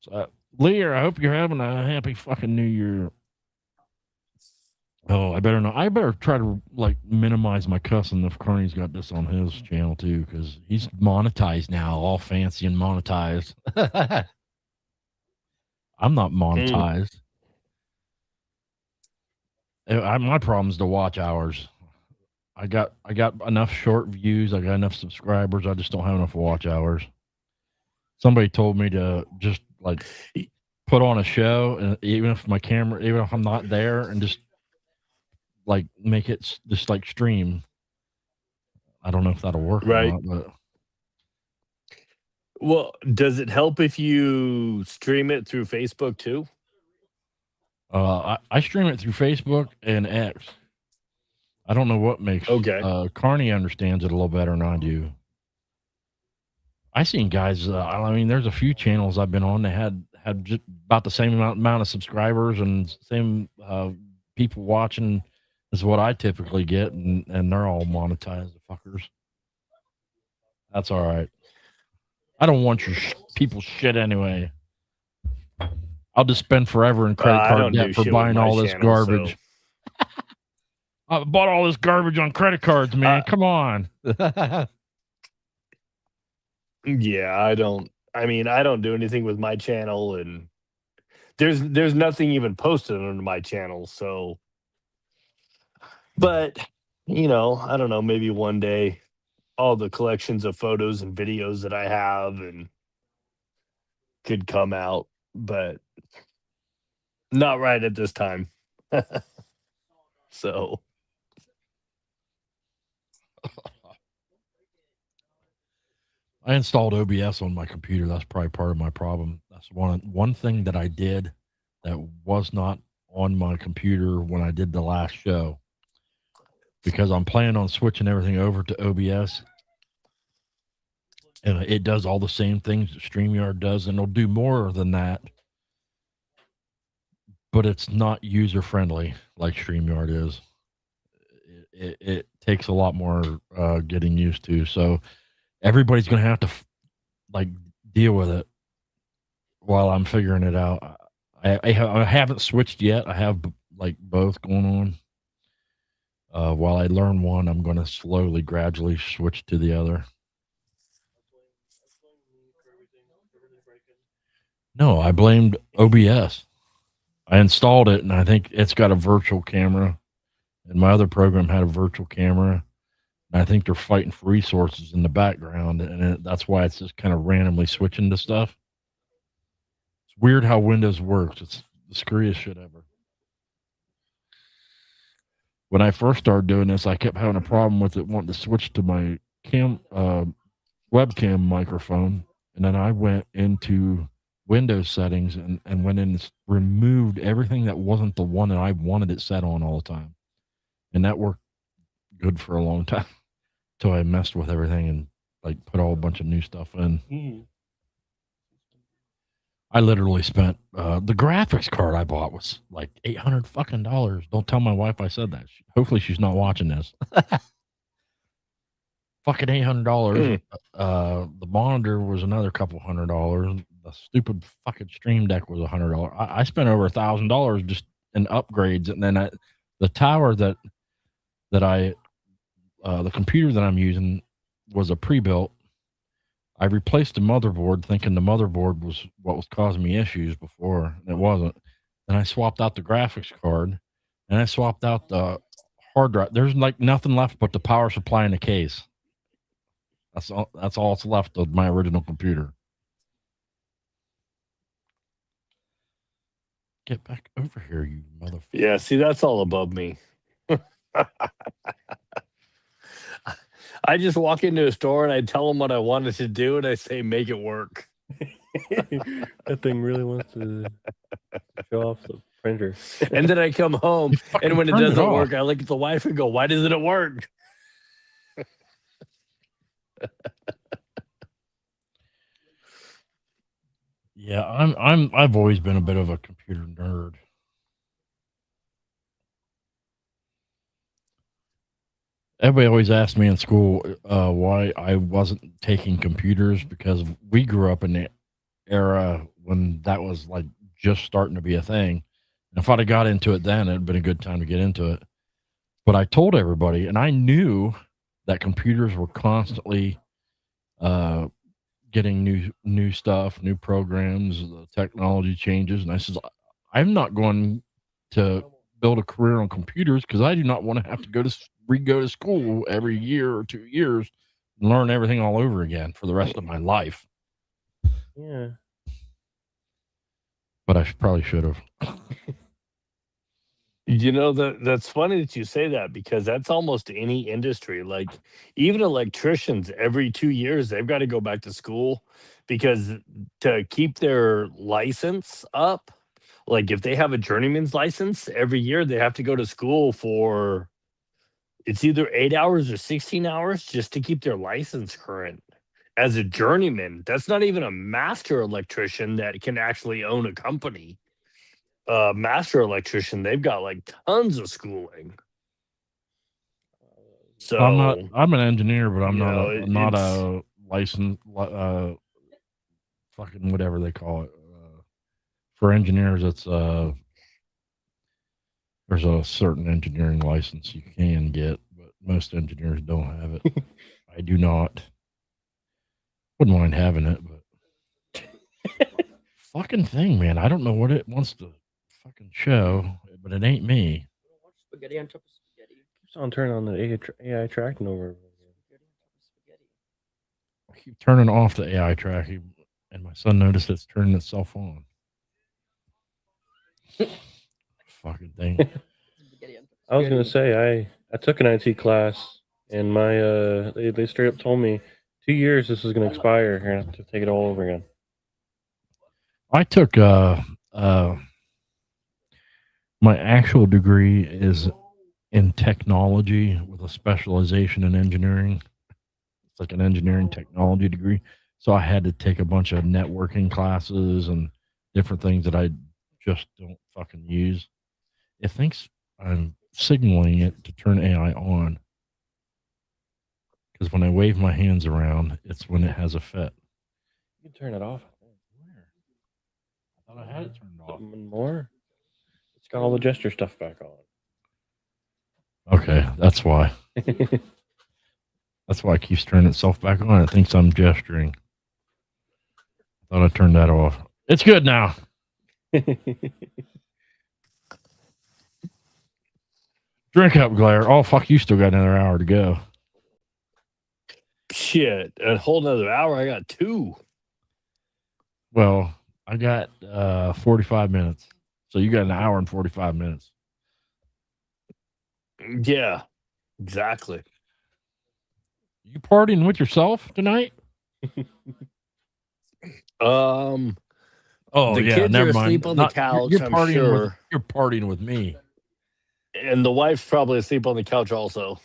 So, Lear, I hope you're having a happy fucking New Year. Oh, I better try to like minimize my cussing if Carney's got this on his channel too, because he's monetized now, all fancy and monetized. I'm not monetized. My problem is the watch hours. I got enough short views. I got enough subscribers. I just don't have enough watch hours. Somebody told me to just like put on a show, and even if my camera, even if I'm not there, and just like make it just like stream. I don't know if that'll work Right. or not, but Well, does it help if you stream it through Facebook too? I stream it through Facebook and X. I don't know what makes Carney understands it a little better than I do. I seen guys. I mean, there's a few channels I've been on that had just about the same amount of subscribers and same people watching as what I typically get, and they're all monetized, the fuckers. That's all right. I don't want your people's shit anyway. I'll just spend forever in credit card debt for buying all this garbage. So. I bought all this garbage on credit cards, man. Come on. Yeah, I don't do anything with my channel, and there's nothing even posted on my channel. So, but I don't know. Maybe one day, all the collections of photos and videos that I have and could come out, but not right at this time. So. I installed OBS on my computer. That's probably part of my problem. That's one thing that I did that was not on my computer when I did the last show, because I'm planning on switching everything over to OBS, and it does all the same things that StreamYard does, and it'll do more than that, but it's not user friendly like StreamYard is. It takes a lot more getting used to. So everybody's going to have to like deal with it while I'm figuring it out. I haven't switched yet. I have like both going on. While I learn one, I'm going to slowly, gradually switch to the other. No, I blamed OBS. I installed it, and I think it's got a virtual camera, and my other program had a virtual camera. And I think they're fighting for resources in the background, and that's why it's just kind of randomly switching to stuff. It's weird how Windows works. It's the screwiest shit ever. When I first started doing this, I kept having a problem with it wanting to switch to my webcam microphone, and then I went into Windows settings and went in and removed everything that wasn't the one that I wanted it set on all the time, and that worked good for a long time. Till I messed with everything and like put all a bunch of new stuff in. I literally spent the graphics card I bought was like $800 fucking. Don't tell my wife I said that. Hopefully she's not watching this. Fucking $800. The monitor was another couple $100. The stupid fucking stream deck was $100. I spent over $1,000 just in upgrades, and then the tower that I the computer that I'm using was a pre-built. I replaced the motherboard thinking the motherboard was what was causing me issues before, and it wasn't. Then I swapped out the graphics card, and I swapped out the hard drive. There's like nothing left but the power supply in the case. That's all that's left of my original computer. Get back over here, you motherfucker. Yeah, see, that's all above me. I just walk into a store and I tell them what I wanted to do, and I say, make it work. That thing really wants to show off the printer. And then I come home, and when it doesn't work, I look at the wife and go, why doesn't it work? Yeah, I've always been a bit of a computer nerd. Everybody always asked me in school why I wasn't taking computers, because we grew up in the era when that was like just starting to be a thing. And if I'd have got into it then, it'd been a good time to get into it. But I told everybody, and I knew that computers were constantly getting new stuff, new programs, the technology changes. And I said, I'm not going to build a career on computers because I do not want to have to go to school every year or 2 years and learn everything all over again for the rest of my life. Yeah. but I probably should have. You know, that's funny that you say that, because that's almost any industry. Like even electricians, every 2 years they've got to go back to school, because to keep their license up, like if they have a journeyman's license, every year they have to go to school for, it's either 8 hours or 16 hours just to keep their license current. As a journeyman, that's not even a master electrician that can actually own a company. Master electrician, they've got like tons of schooling. So I'm an engineer, but I'm you not know, I'm not it's- a licensed fucking whatever they call it. For engineers, it's there's a certain engineering license you can get, but most engineers don't have it. I do not. Wouldn't mind having it, but fucking thing, man. I don't know what it wants to fucking show, but it ain't me. Spaghetti on top of spaghetti. Keeps on turning on the AI tracking over. I keep turning off the AI tracking, and my son noticed it's turning itself on. Fucking thing. I was gonna say I took an IT class, and my they straight up told me 2 years this is gonna expire. You're gonna have to take it all over again. I took my actual degree is in technology with a specialization in engineering. It's like an engineering technology degree. So I had to take a bunch of networking classes and different things that I just don't fucking use. It thinks I'm signaling it to turn AI on. Because when I wave my hands around, it's when it has a fit. You can turn it off. Where? I thought I had it turned off. More. It's got all the gesture stuff back on. Okay, that's why. That's why it keeps turning itself back on. It thinks I'm gesturing. I thought I turned that off. It's good now. Drink up, Glare. Oh, fuck, you still got another hour to go. shit, a whole nother hour. I got 2. Well, I got 45 minutes. So you got an hour and 45 minutes. Yeah, exactly. You partying with yourself tonight? Um, Oh, the yeah, kids never are mind. asleep on the couch, You're I'm partying sure. with, you're partying with me. And the wife's probably asleep on the couch also.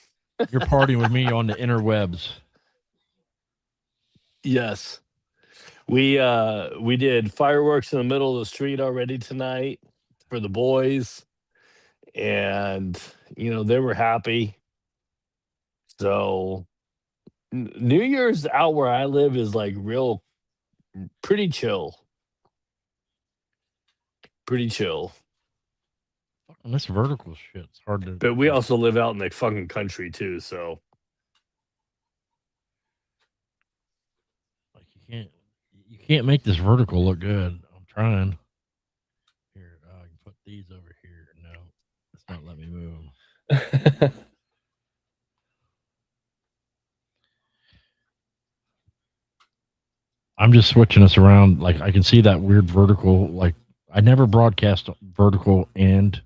You're partying with me on the interwebs. Yes. We did fireworks in the middle of the street already tonight for the boys. And they were happy. So New Year's out where I live is like pretty chill. Pretty chill. Fucking this vertical shit. It's hard to. But we also live out in the fucking country too, so Like you can't make this vertical look good. I'm trying. Here, I can put these over here. No, it's not letting me move. I'm just switching us around. Like I can see that weird vertical. Like I never broadcast vertical and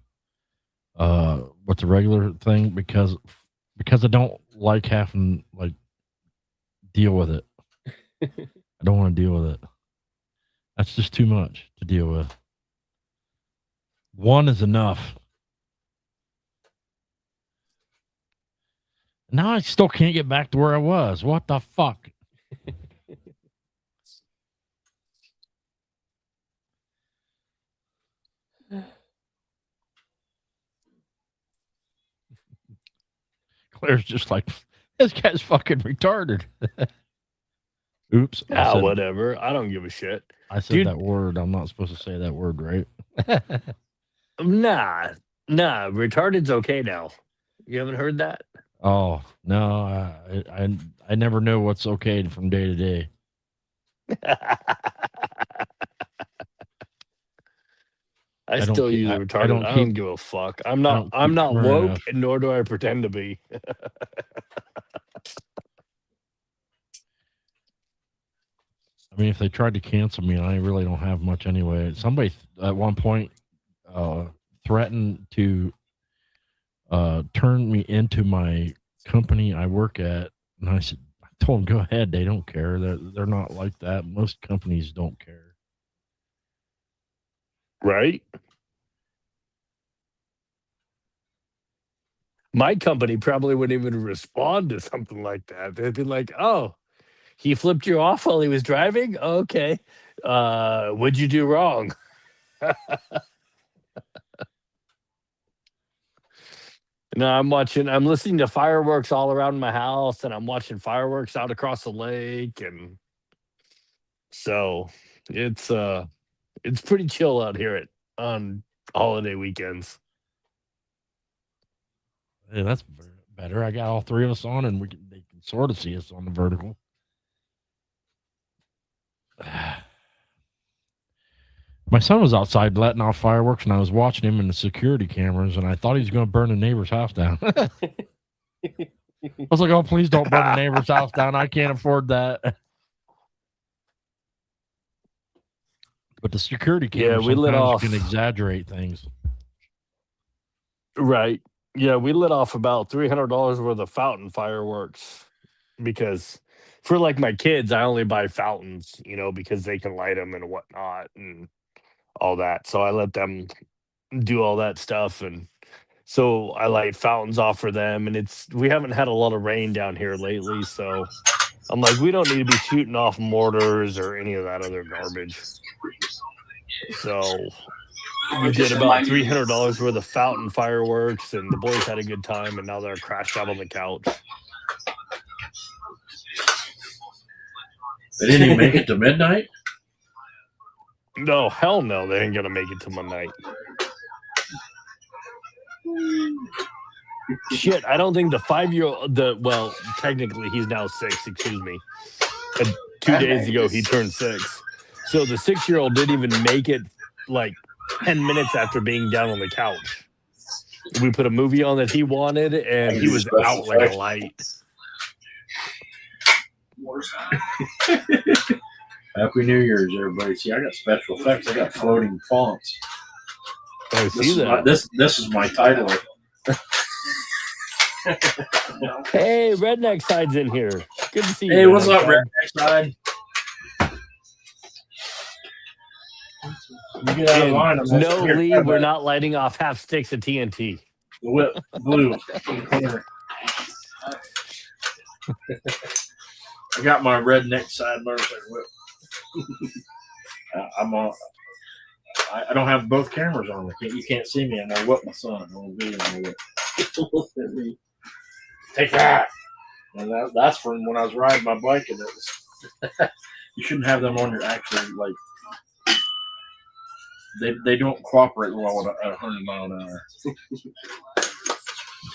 with the regular thing because I don't like having like deal with it. I don't want to deal with it. That's just too much to deal with. One is enough. Now I still can't get back to where I was. What the fuck? Claire's just like, this guy's fucking retarded. Oops. whatever. I don't give a shit. I said Dude. that word. I'm not supposed to say that word, right? Nah. Retarded's okay now. You haven't heard that? Oh, no. I never know what's okay from day to day. I don't still keep- use I retarded. don't I don't keep- give a fuck. I I'm don't not keep swearing woke, enough. and nor do I pretend to be. I mean, if they tried to cancel me, I really don't have much anyway. Somebody at one point threatened to turn me into my company I work at, and I told them, go ahead. They don't care. They're not like that. Most companies don't care. Right? My company probably wouldn't even respond to something like that. They'd be like, "Oh, he flipped you off while he was driving? Okay. What'd you do wrong?" No, I'm listening to fireworks all around my house, and I'm watching fireworks out across the lake, and so it's pretty chill out here on holiday weekends. Yeah, that's better. I got all three of us on, and they can sort of see us on the vertical. My son was outside letting off fireworks, and I was watching him in the security cameras, and I thought he was going to burn the neighbor's house down. I was like, "Oh, please don't burn the neighbor's house down. I can't afford that." But the security cameras we lit off. can exaggerate things. Right. Yeah, we lit off about $300 worth of fountain fireworks because for like my kids, I only buy fountains, because they can light them and whatnot and all that. So I let them do all that stuff. And so I light fountains off for them. And we haven't had a lot of rain down here lately. So I'm like, we don't need to be shooting off mortars or any of that other garbage. So we did about $300 worth of fountain fireworks, and the boys had a good time, and now they're crashed out on the couch. They didn't even make it to midnight? No, hell no, they ain't gonna make it to midnight. Shit, I don't think the 5-year-old, well, technically he's now 6, excuse me. 2 days ago he turned 6. So the 6-year-old didn't even make it like 10 minutes after being down on the couch. We put a movie on that he wanted, and he was out like a light. Happy New Year's, everybody. See, I got special effects. I got floating fonts. I see that. This is my title. Hey, Redneck Side's in here. Good to see you. Hey, what's up, Redneck Side? You get out of line. No, Lee, we're not lighting off half sticks of TNT. The whip, blue. I got my Redneck Side motorcycle whip. I don't have both cameras on. You can't see me. I'm gonna whip my son. I'm gonna video my whip. Take that. And that's from when I was riding my bike, and it was. You shouldn't have them on your actual like. They don't cooperate well at 100 miles an hour.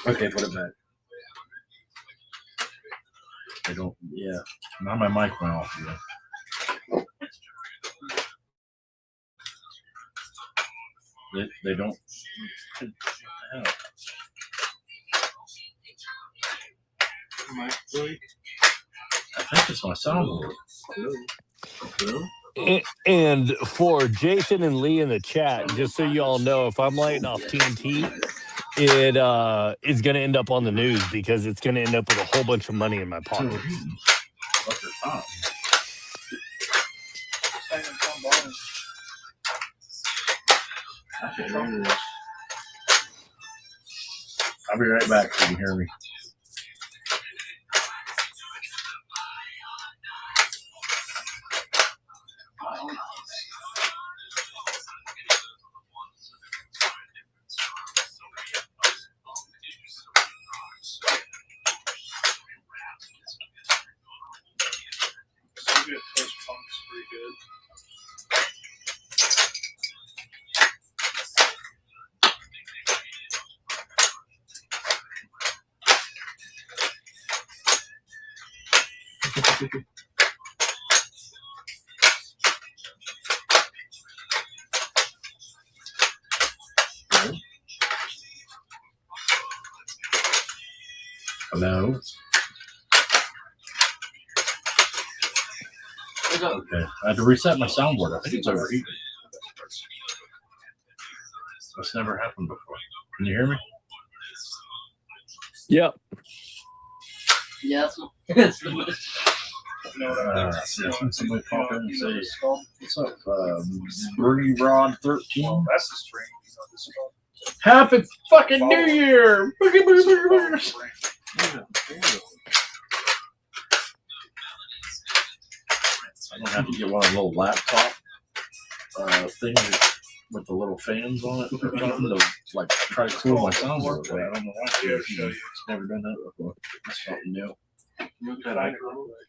Okay, put it back. They don't. Yeah. Now my mic went off. Yeah. They don't. I think it's my soundboard. And for Jason and Lee in the chat, just so you all know, if I'm lighting off TNT, it is going to end up on the news because it's going to end up with a whole bunch of money in my pocket. I'll be right back so you can hear me. Hello. Okay, I had to reset my soundboard. I think it's overheating. That's never happened before. Can you hear me? Yep. Yeah, that's the most. Somebody pop in and say, "What's up, Birdie Rod 13?" That's the string. Happy fucking New Year! That's I don't have to get one of the little laptop things with the little fans on it or something to like try to cool my soundboard. I don't know why. It's never done that before. That's something new.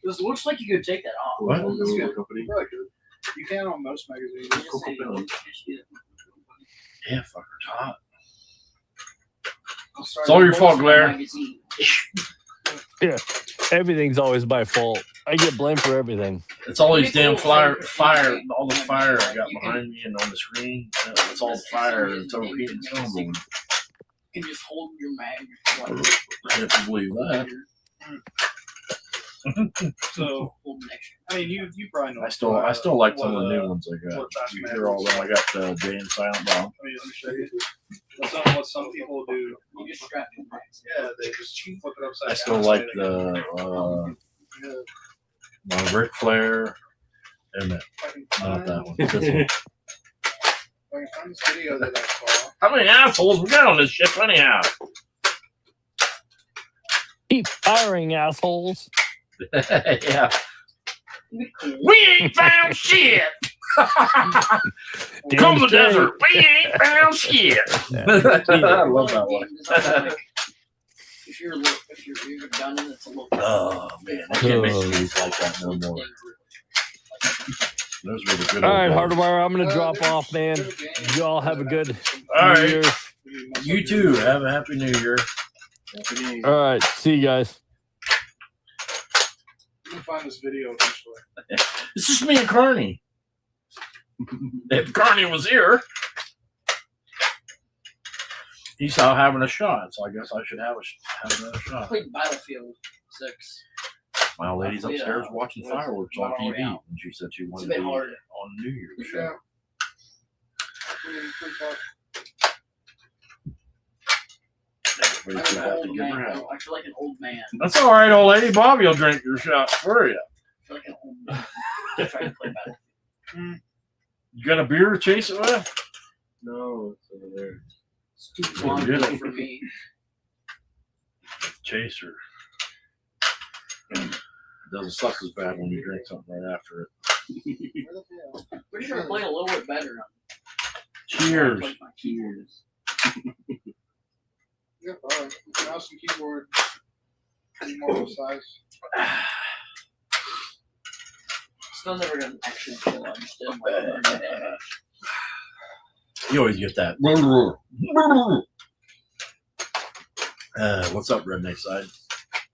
This looks like you could take that off. What? You can on most magazines. Yeah, fucker's hot. It's all your fault, Blair. Yeah. Everything's always my fault. I get blamed for everything. It's all these damn fire, all the fire I got behind me and on the screen. It's all fire and it's overheating soundboard. You can just hold your mag. I have to believe that. So, I mean, you probably know. I still like some of the new ones I got. You hear all them. I got Jay and Silent Bob. I mean, let me show you. What some people do. You just strap your mags. Yeah, they just flip it upside down. I still like the Ric Flair. And not that one. This one. I can find this video that I saw. How many assholes we got on this ship anyhow? Keep firing, assholes. Yeah. We ain't found shit. Come the desert. We ain't found shit. I love that one. If you're done and it's a little. Oh man, I can't make movies like that no more. Those were the good. All right, old days. Hardwire, I'm gonna drop off, man. Y'all have a good All New right. Year. You too. Have a happy New Year. All right, see you guys. You can find this video eventually. It's just me and Carney. If Carney was here, he's out having a shot, so I guess I should have another I shot. played Battlefield 6. My lady's upstairs watching It's fireworks on not TV, out. and she said she It's a wanted bit to be hard. on New Year's show. Yeah. Everybody's I'm gonna an have to old give her man. help. I feel like an old man. That's all right, old lady. Bobby will drink your shot for you. I feel like an old man. I'm trying to play Battlefield. You got a beer to chase it with? No, it's over there. It's too Oh, long really? for me. Chaser. It doesn't suck as bad when you drink something right after it. Pretty sure I played a little bit better. Cheers. I played my keyboards. Yep, alright. Mouse and keyboard. More size. Still never got an actual kill. I just didn't like it. You always get that. What's up, Redneck Side?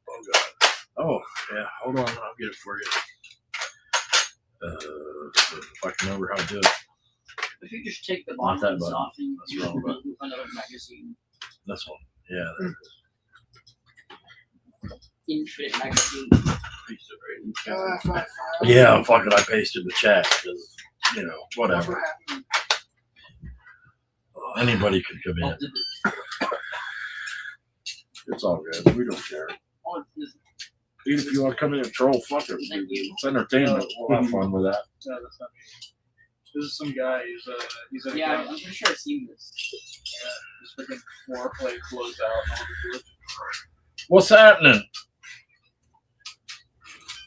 Oh, God. Oh, yeah. Hold on. I'll get it for you. If I can remember how to do it. If you just take the Not that bottoms button. off and That's use wrong button. another magazine, This one. Yeah, there it is. infinite magazine. Yeah, fuck it. I pasted the chat because, you know, whatever. Anybody could come in. It's all good. We don't care. Oh, it's- Even if you want to come in and troll, fuck it. It's entertainment. We'll have fun with that. No, that's not me. This is some guy. He's a Yeah, I'm pretty sure I've seen this. Yeah, this freaking floor plate blows out. What's happening?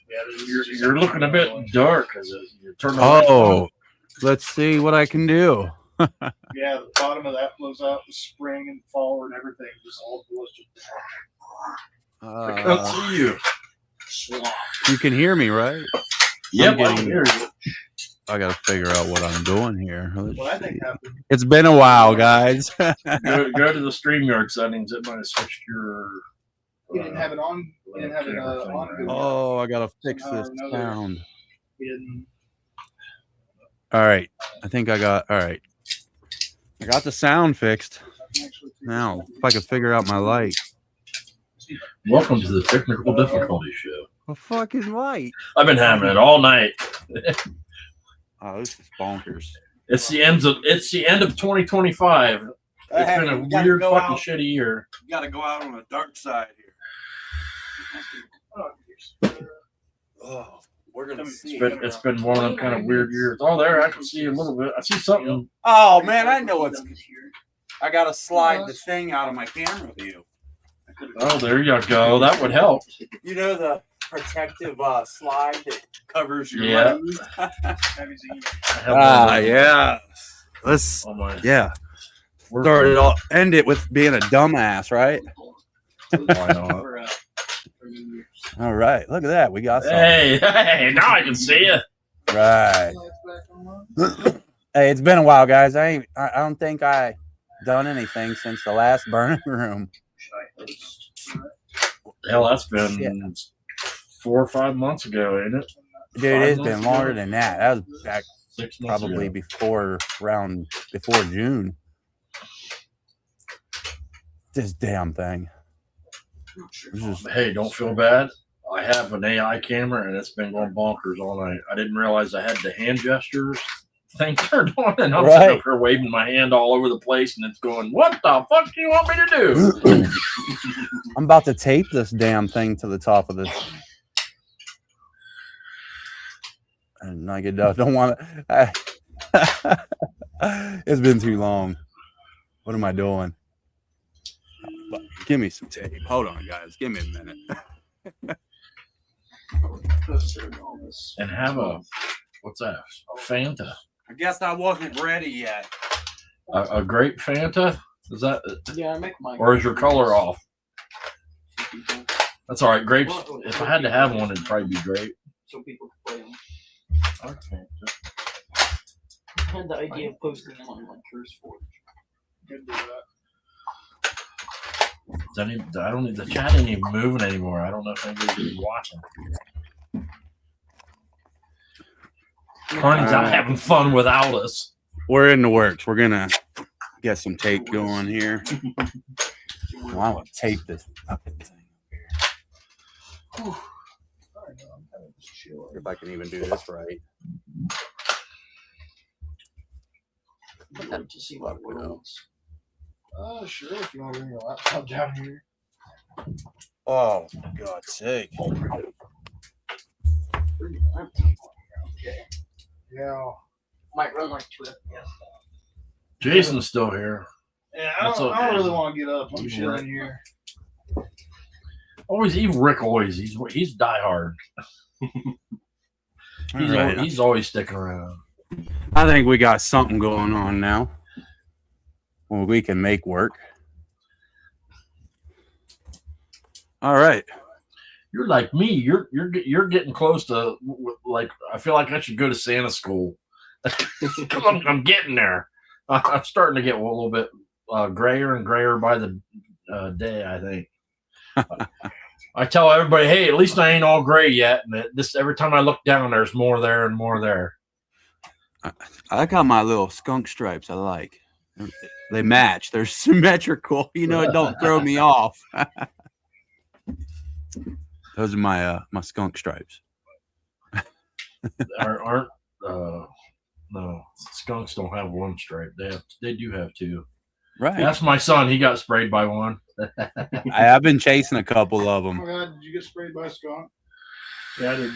Yeah, You're looking a bit dark as you turn on. Oh, let's see what I can do. Yeah, the bottom of that blows out. The spring and fall and everything just all blows. I can't see you. You can hear me, right? Yep, I'm I getting- can hear you. I got to figure out what I'm doing here. Let's What I see. think happened. It's been a while, guys. Go to the StreamYard settings. It might have switched your. He didn't have it on. He didn't have it camera thing, on. right? Good. Oh, I got to fix Somehow this or another. sound. He didn't. All right. I think I got, all right. I got the sound fixed. Now, if I could figure out my light. Welcome to the Technical Difficulty Show. A fucking light. I've been having it all night. Oh, this is bonkers. It's the end of 2025. It's been a weird fucking shitty year. You got to go out on the dark side here. Oh, we're gonna see. It's been one of them kind of weird years. Oh, there I can see a little bit. I see something. Oh man, I know what's. I gotta slide the thing out of my camera view. Oh, there you go. That would help. You know the protective slide that covers your lens. Yeah. Let's. Yeah. End it with being a dumbass, right? Why not? All right, look at that. We got something. Hey, now I can see you. Right. Hey, it's been a while, guys. I don't think I done anything since the last burning room. Hell, that's been 4 or 5 months ago, ain't it? Dude, it's been longer than that. That was back 6 months probably ago. before June. This damn thing. Hey, don't feel bad. I have an AI camera and it's been going bonkers all night. I didn't realize I had the hand gestures thing turned on, and I'm sitting up here waving my hand all over the place, and it's going, "What the fuck do you want me to do?" I'm about to tape this damn thing to the top of this. And I don't want to. It's been too long. What am I doing? Give me some tape. Hold on, guys. Give me a minute. And have what's that? A Fanta. I guess I wasn't ready yet. A grape Fanta? Is that? Yeah, I make mine. Or is your color off? That's all right. Grapes. If I had to have one, it'd probably be grape. So people can play them. Okay. I had the idea of posting them on like Curse Forge. Could do that. I don't need the chat ain't even moving anymore. I don't know if anybody's even watching. Carney's out having fun without us. We're in the works. We're gonna get some tape going here. Well, I want to tape this fucking thing here. If I can even do this right. I'd like to see what works. Sure, if you want to bring your laptop down here. Oh, for God's sake. Okay. Yeah. Might run like 2 FPS. Jason's still here. Yeah, I don't really want to get up. I'm chilling here. Always, even Rick always. He's diehard. He's always sticking around. I think we got something going on now. Well, we can make work. All right. You're like me. You're getting close to like. I feel like I should go to Santa school. I'm getting there. I'm starting to get a little bit grayer and grayer by the day. I think. I tell everybody, hey, at least I ain't all gray yet. And this every time I look down, there's more there and more there. I got my little skunk stripes. I like. They match. They're symmetrical. You know, it don't throw me off. Those are my my skunk stripes. Aren't no, skunks don't have one stripe. They do have two. Right. That's my son. He got sprayed by one. I've been chasing a couple of Oh them. my God, did you get sprayed by a skunk? Yeah, I did.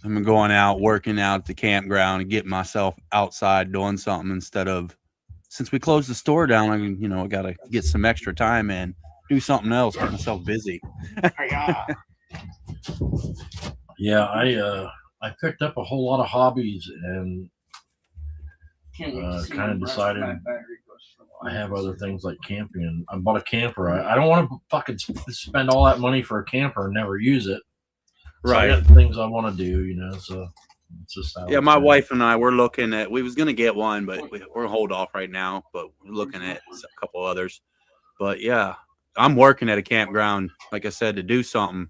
I've been going out, working out at the campground and getting myself outside doing something instead of, since we closed the store down, I got to get some extra time in, do something else, get myself busy. Yeah, I picked up a whole lot of hobbies and kind of decided I have other things like camping. I bought a camper. I don't want to fucking spend all that money for a camper and never use it. So Right. I got things I want to do, so it's just how Yeah, it's my been. wife and I, we're looking at, we was going to get one, but we're going to hold off right now, but we're looking at a couple others. But yeah, I'm working at a campground, like I said, to do something.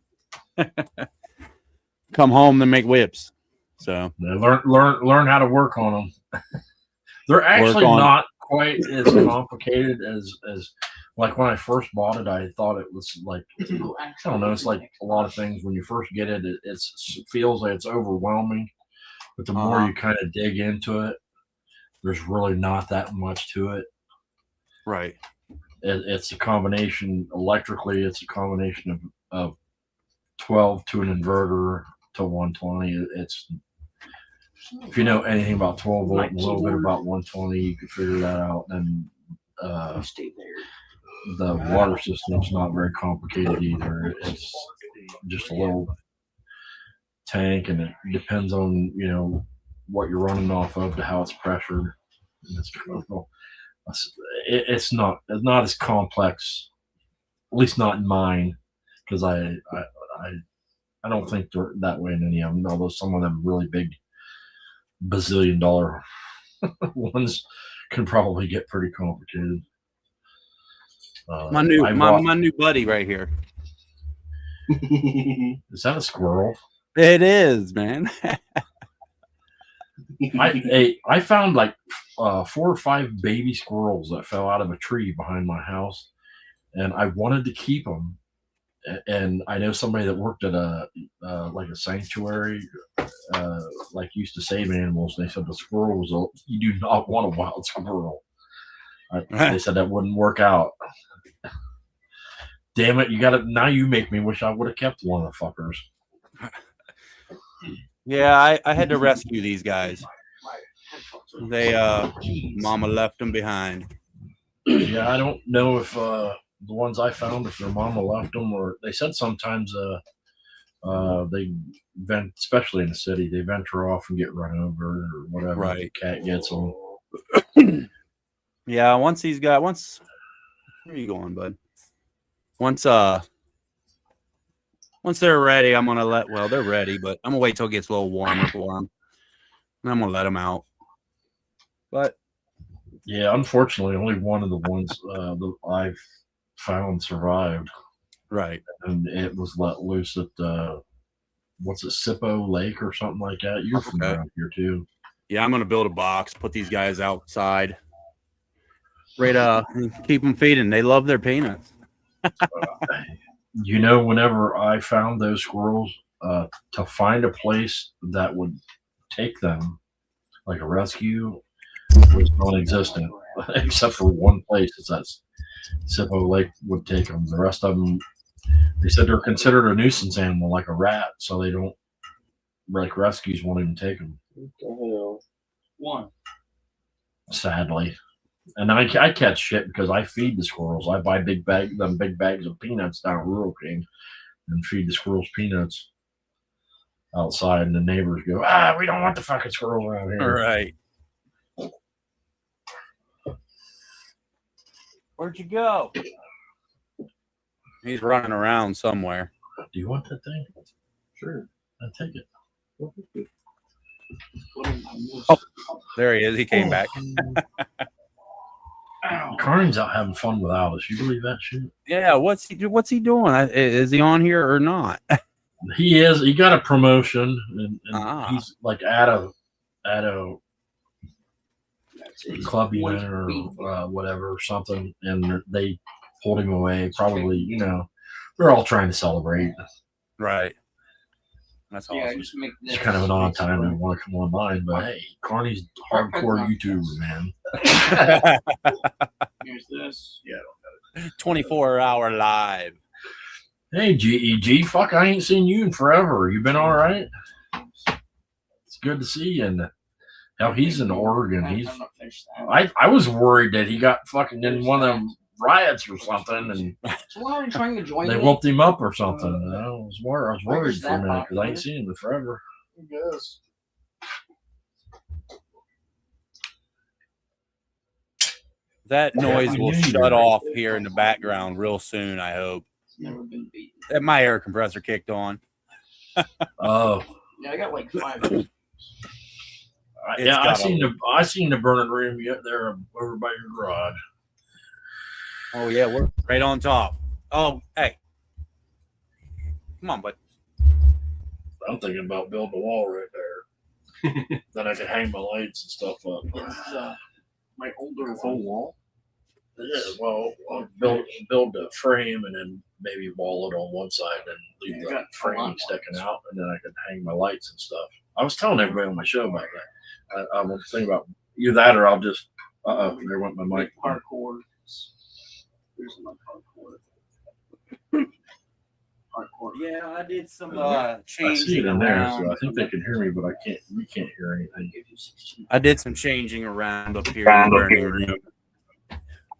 Come home and make whips. So Yeah, learn how to work on them. They're actually not quite as complicated as Like when I first bought it, I thought it was like, I don't know. It's like a lot of things when you first get it, it feels like it's overwhelming. But the more you kind of dig into it, there's really not that much to it. Right. It's a combination electrically. It's a combination of 12 to an inverter to 120. It's if you know anything about 12 volt and a little bit about 120, you can figure that out. And the water system's not very complicated either. It's just a little tank, and it depends on what you're running off of to how it's pressured. It's not as complex, at least not in mine, because I don't think they're that way in any of them. Although some of them really big bazillion-dollar ones can probably get pretty complicated. My new buddy right here. Is that a squirrel? It is, man. I found like 4 or 5 baby squirrels that fell out of a tree behind my house, and I wanted to keep them. And I know somebody that worked at a sanctuary, like used to save animals. And they said the squirrel you do not want a wild squirrel. They said that wouldn't work out. Damn it! Now you make me wish I would have kept one of the fuckers. Yeah, I had to rescue these guys. They mama left them behind. Yeah, I don't know if the ones I found, if their mama left them, or they said sometimes they especially in the city, they venture off and get run over or whatever. Right. The cat gets them. Yeah, where are you going, bud? Once they're ready, I'm gonna they're ready, but I'm gonna wait till it gets a little warmer for them, and I'm gonna let them out. But yeah, unfortunately, only one of the ones that I've found survived. Right, and it was let loose at what's it, Sippo Lake or something like that. You're from around here too. Yeah, I'm gonna build a box, put these guys outside, keep them feeding. They love their peanuts. Whenever I found those squirrels, to find a place that would take them, like a rescue, was non-existent, except for one place. It's that Sippo Lake would take them. The rest of them, they said they're considered a nuisance animal, like a rat, so they don't, like rescues won't even take them. What the hell? One. Sadly. And I catch shit because I feed the squirrels. I buy big bags of peanuts down at Rural King and feed the squirrels peanuts outside, and the neighbors go, we don't want the fucking squirrels around here. All right. Where'd you go? He's running around somewhere. Do you want that thing? Sure. I'll take it. Oh, there he is. He came back. CARNY'S out having fun without us. You believe that shit? Yeah. What's he doing? Is he on here or not? He is. He got a promotion, and he's like at a club event or whatever or something, and they pulled him away. Probably, we're all trying to celebrate. Right. That's awesome. Yeah, it's kind of an odd time to want to come online, but hey, CARNY'S hardcore YouTuber, man. Here's this. Yeah. 24-hour live. Hey, GEG. Fuck, I ain't seen you in forever. You been all right? It's good to see you. And hell, he's in Oregon. I was worried that he got fucking in one of them riots or something, and So why are you trying to join they me? whooped him up or something. I was worried for a minute because I ain't seen him in forever. Yes. That noise will shut off here in the background real soon, I hope. Never been beaten. That my air compressor kicked on. Oh. Yeah, I got like 5. Yeah, I seen the burning room there over by your garage. Oh yeah, we're right on top. Oh, hey. Come on, bud. I'm thinking about building a wall right there. Then I can hang my lights and stuff up. My older full wall. Yeah, well, I'll build the frame and then maybe wall it on one side and leave the framing sticking out, and then I could hang my lights and stuff. I was telling everybody on my show about that. I was thinking about either that or I'll just. There went my mic. Hardcore. There's my hardcore. Yeah, I did some I changing see it in there, around. so I think they can hear me, but I can't. We can't hear anything. I did some changing around up here in the burning room.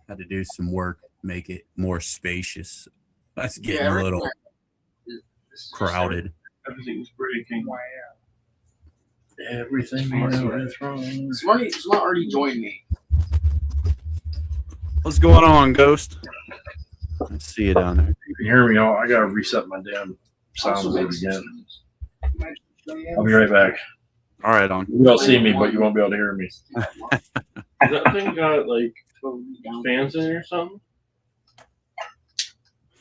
Had to do some work, make it more spacious. That's getting a little crowded. Everything's breaking. Everything is wrong. Smarty already joined me. What's going on, Ghost? I see you down there. You can hear me. I gotta reset my damn soundboard again. I'll be right back. All right, on. You'll see me, but you won't be able to hear me. Does that thing got like fans in it or something?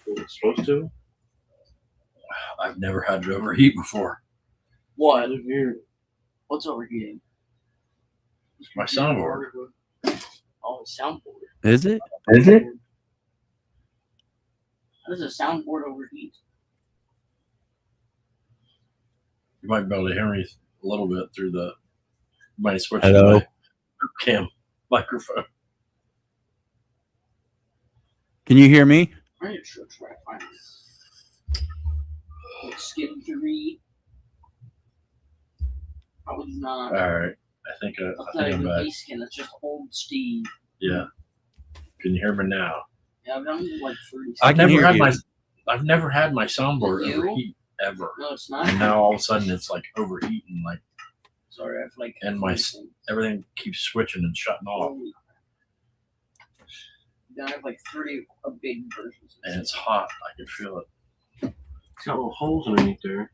It's supposed to. I've never had it overheat before. What? What's overheating? My soundboard. Oh, a soundboard. Is it? How does a soundboard overheat? You might be able to hear me a little bit through the. You might switch Hello? to my cam microphone. Can you hear me? I'm not sure try to find it. Like skim to read. I was not. All right. I think That's I not think I'm even back. skin. That's just old Steve. Yeah. Can you hear me now? Yeah, I've done like 30 I can hear you. I've never had my soundboard You? overheat ever. No, it's not. And now all of a sudden it's like overheating, like, Sorry, I have like. and everything keeps switching and shutting off, Then I have like 30 big versions. and it's hot. I can feel it. It's got little holes underneath there.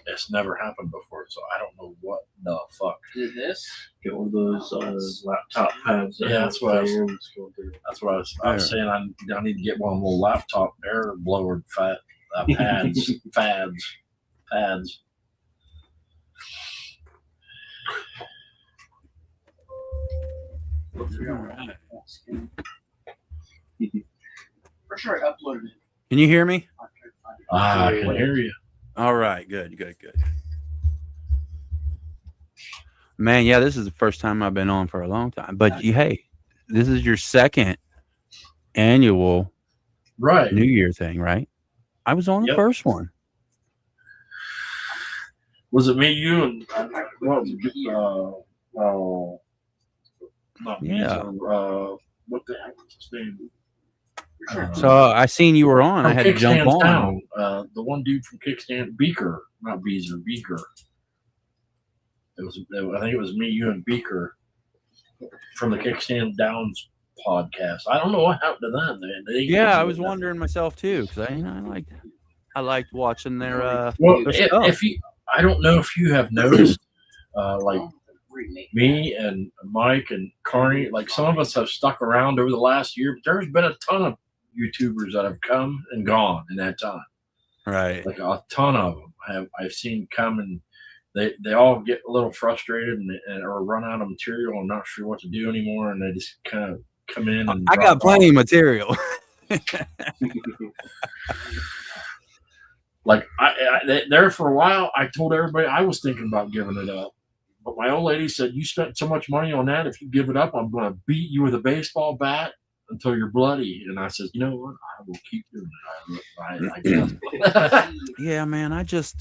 It's never happened before, so I don't know what the fuck. Is it this? Get one of those laptop pads. That Yeah, have that's what I was- fans going through. That's what I was saying. I need to get one of the little laptop air blower pads, pads. For sure, I uploaded it. Can you hear me? I can hear you. All right, good. Man, yeah, this is the first time I've been on for a long time. But hey, this is your second annual Right. New Year thing, right? I was on the Yep. first one. Was it me, you, and what? Not me. Yeah. What the heck was his name? So I seen you were on. I had to jump Kickstands on. Down. The one dude from Kickstand, Beaker, not Beezer, Beaker. I think it was me, you, and Beaker from the Kickstand Downs podcast. I don't know what happened to them. Yeah, I was wondering myself too, because I liked watching their Well, their stuff. if you, I don't know if you have noticed, like me and Mike and Carney, like some of us have stuck around over the last year, but there's been a ton of YouTubers that have come and gone in that time. Right. Like a ton of them I've seen come, and they all get a little frustrated and or run out of material and not sure what to do anymore, and they just kind of come in and I got plenty of material. Like there for a while, I told everybody I was thinking about giving it up, but my old lady said, "You spent so much money on that. If you give it up, I'm going to beat you with a baseball bat until you're bloody." And I said, "You know what? I will keep doing it." I guess. Yeah, man. It's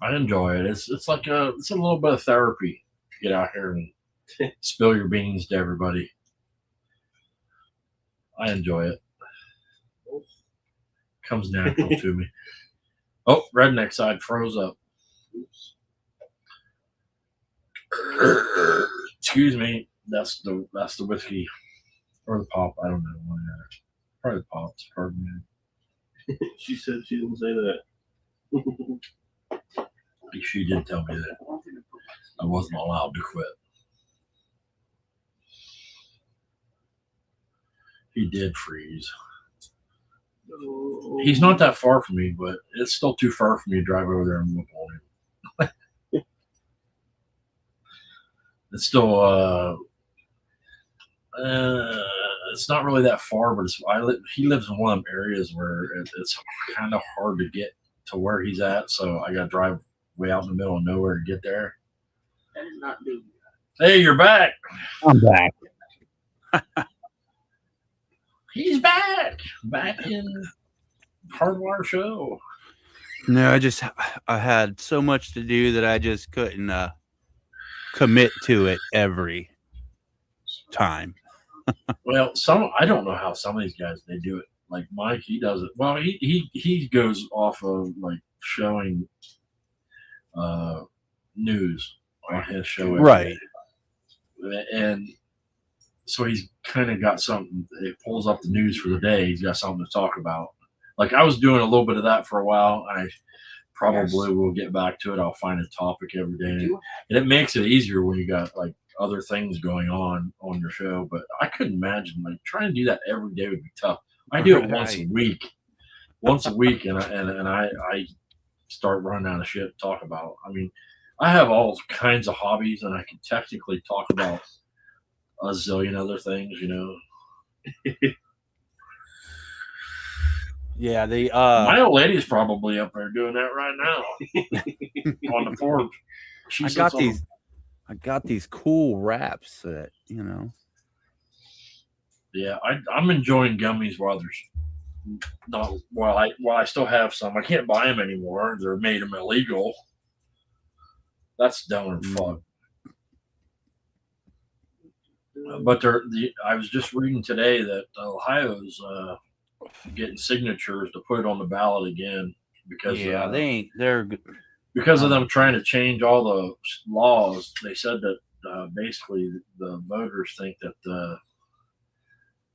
I enjoy it. It's like it's a little bit of therapy to get out here and spill your beans to everybody. I enjoy it. Comes natural to me. Oh, redneck side froze up. Excuse me. That's the whiskey or the pop. I don't know. One of that. Probably the pops. Pardon me. She said she didn't say that. She did tell me that I wasn't allowed to quit. He did freeze. He's not that far from me, but it's still too far for me to drive over there and whoop on him. It's still it's not really that far, but he lives in one of them areas where it's kind of hard to get to where he's at, so I got to drive way out in the middle of nowhere to get there. That is not doing Hey, you're back. I'm back. He's back in Hardwire Show. No, I had so much to do that I just couldn't commit to it every time. Well, I don't know how some of these guys they do it. Like Mike, he does it. Well, he goes off of like showing news on his show, Right? And so he's kind of got something. It pulls up the news for the day. He's got something to talk about. Like I was doing a little bit of that for a while. I probably will get back to it. I'll find a topic every day, and it makes it easier when you got like other things going on your show. But I couldn't imagine like trying to do that every day would be tough. I do it once a week, and I start running out of shit to talk about. I mean, I have all kinds of hobbies, and I can technically talk about a zillion other things, you know. Yeah, my old lady's probably up there doing that right now on the porch. I got these cool wraps that, you know. Yeah, I'm enjoying gummies while there's not while I still have some. I can't buy them anymore. They're made them illegal. That's dumb and fuck. But I was just reading today that Ohio's getting signatures to put it on the ballot again because because of them trying to change all the laws. They said that basically the voters think that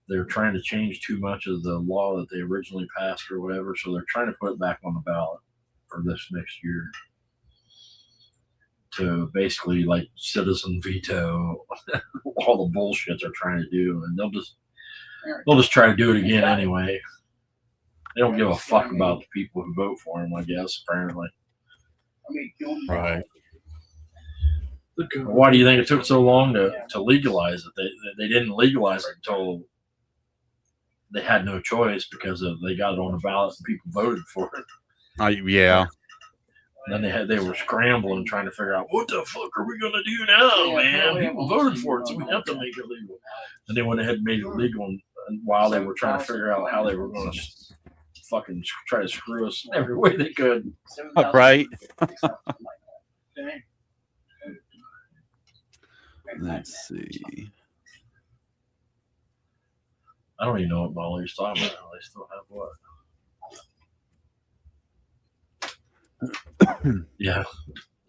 they're trying to change too much of the law that they originally passed or whatever, so they're trying to put it back on the ballot for this next year to basically like citizen veto all the bullshit they're trying to do, and they'll just try to do it again anyway. They don't give a fuck about the people who vote for them, I guess, apparently. Right. Why do you think it took so long to legalize it? They didn't legalize it until they had no choice because they got it on the ballot and people voted for it. Yeah. And then they were scrambling trying to figure out what the fuck are we gonna do now, man? People voted for it, so we have to make it legal. And they went ahead and made it legal, and while they were trying to figure out how they were going to fucking try to screw us every way they could. Right. Let's see. I don't even know what Molly's talking about. They still have what? Yeah,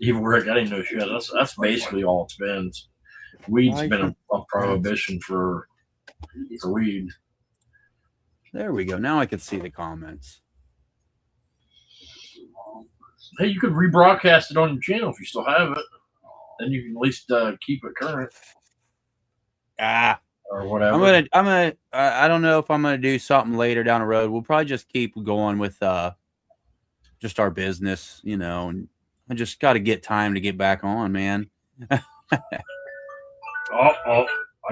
even Rick, I didn't know shit. That's basically all it's been. Weed's been a prohibition for weed. There we go. Now I can see the comments. Hey, you could rebroadcast it on your channel if you still have it. Then you can at least keep it current. Or whatever. I don't know if I'm gonna do something later down the road. We'll probably just keep going with just our business, you know, and I just got to get time to get back on, man. I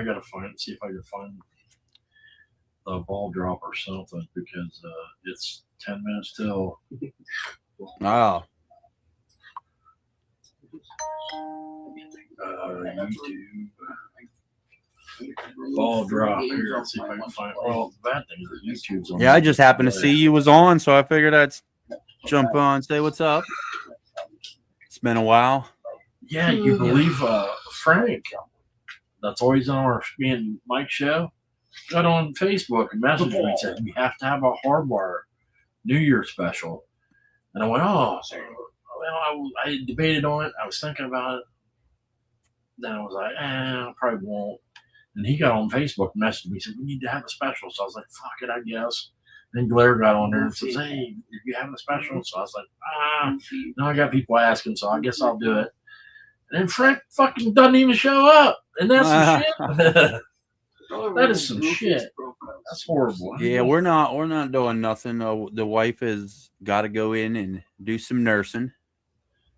gotta see if I can find the ball drop or something because it's 10 minutes till. Oh. YouTube. Ball drop here. Let's see if I can find. Well, the bad thing is that YouTube's on. Yeah, I just happened to see you was on, so I figured I'd jump on, say what's up. It's been a while. Yeah, you believe Frank? That's always on me and Mike's show. Got on Facebook and messaged me and said we have to have a Hardwire New Year special, and I went, oh, well, I debated on it. I was thinking about it. Then I was like, I probably won't. And he got on Facebook and messaged me. He said we need to have a special. So I was like, fuck it, I guess. Then Blair got on there and says, hey, if you having a special? So I was like, no, I got people asking, so I guess I'll do it. And then Frank fucking doesn't even show up. And that's some shit. That is some shit. That's horrible. Yeah, we're not doing nothing. The wife has got to go in and do some nursing.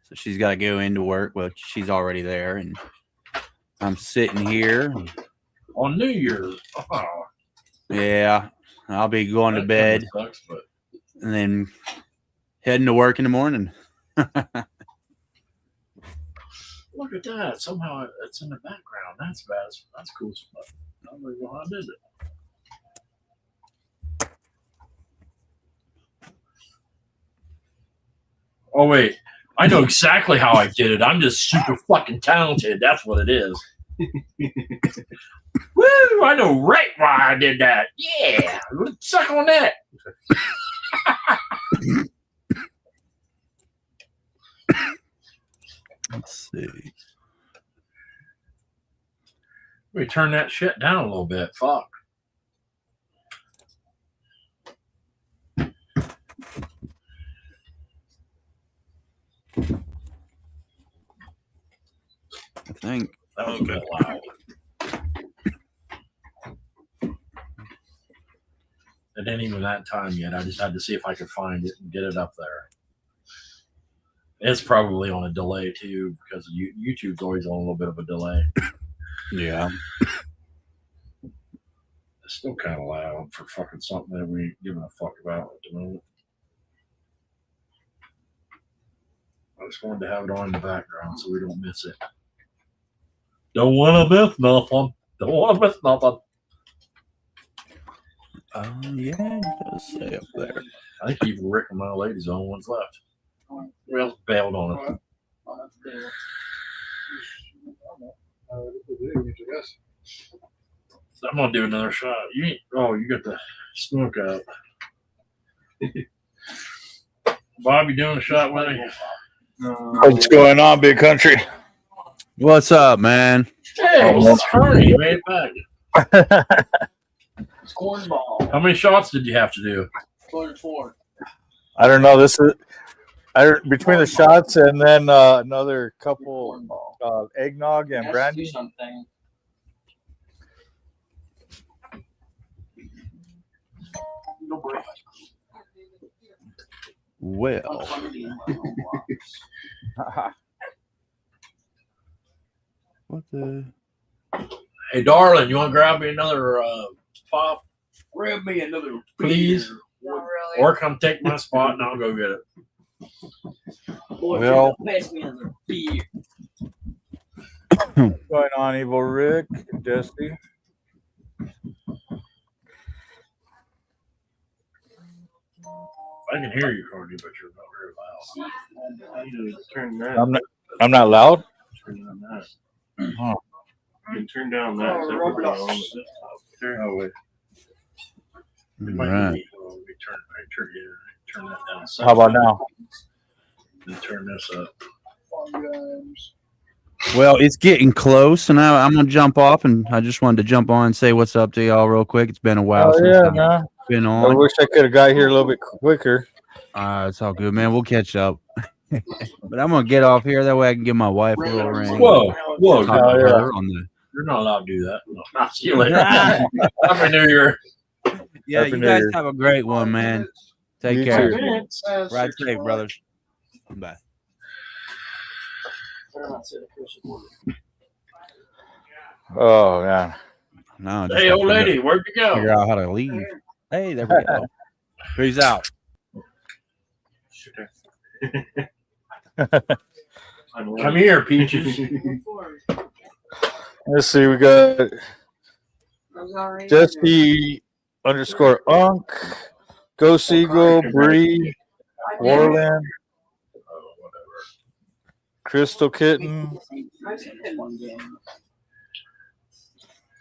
So she's got to go into work. Well, she's already there. And I'm sitting here. On New Year's. Oh, Yeah, I'll be going to that bed kinda sucks, but and then heading to work in the morning. look at that. Somehow it's in the background. That's bad. That's cool stuff. I don't know how I did it. Oh, wait. I know exactly how I did it. I'm just super fucking talented. That's what it is. Woo! I know right why I did that. Yeah. Suck on that. Let's see. Let me turn that shit down a little bit. Fuck. I think. That was a bit loud. It ain't even that time yet. I just had to see if I could find it and get it up there. It's probably on a delay too, because YouTube's always on a little bit of a delay. Yeah. It's still kind of loud for fucking something that we giving a fuck about at the moment. I just wanted to have it on in the background so we don't miss it. Don't want to miss nothing. Don't want to miss nothing. Yeah, it does say up there. I think even Rick and my lady's the only ones left. Who else bailed on it? I'm gonna do another shot. You got the smoke out. Bob, you doing a shot with me? What's going on, big country? What's up, man? Hey, it's Carney. You made it back. Cornball. How many shots did you have to do? 4. I don't know. This is between the shots and then another couple eggnog and Let's brandy. do something. No break. Well. What the? Hey, darling, you want to grab me another pop, Grab me another please? beer. Not really. Or come take my spot and I'll go get it. Boy, Well- pass me another beer. What's going on, Evil Rick, Jesse? I can hear you, Carney, but you're not very loud. You need to turn that. I'm not loud. Turn down that. Huh. You can turn down that separately on the desktop. Oh, wait. All right. Turn that down. How about now? And turn this up. Well, it's getting close, and I'm gonna jump off, and I just wanted to jump on and say what's up to y'all real quick. It's been a while since I've been I on. wish I could have got here a little bit quicker. It's all good, man. We'll catch up. But I'm gonna get off here. That way I can give my wife a little ring. Whoa. Talk to yeah. her on the. You're not allowed to do that. No, I'll see you later. Happy New Year. Yeah, Happy you New guys Year. have a great one, man. Take You care. too. Ride safe, brothers. Bye. Oh man. No, Hey, old lady, where'd you go? Figure out how to leave. Hey, there we go. Peace out. Come here, Peaches. Let's see. We got Jesse _Unk, Go Seagull, Bree, Warland, Crystal Kitten.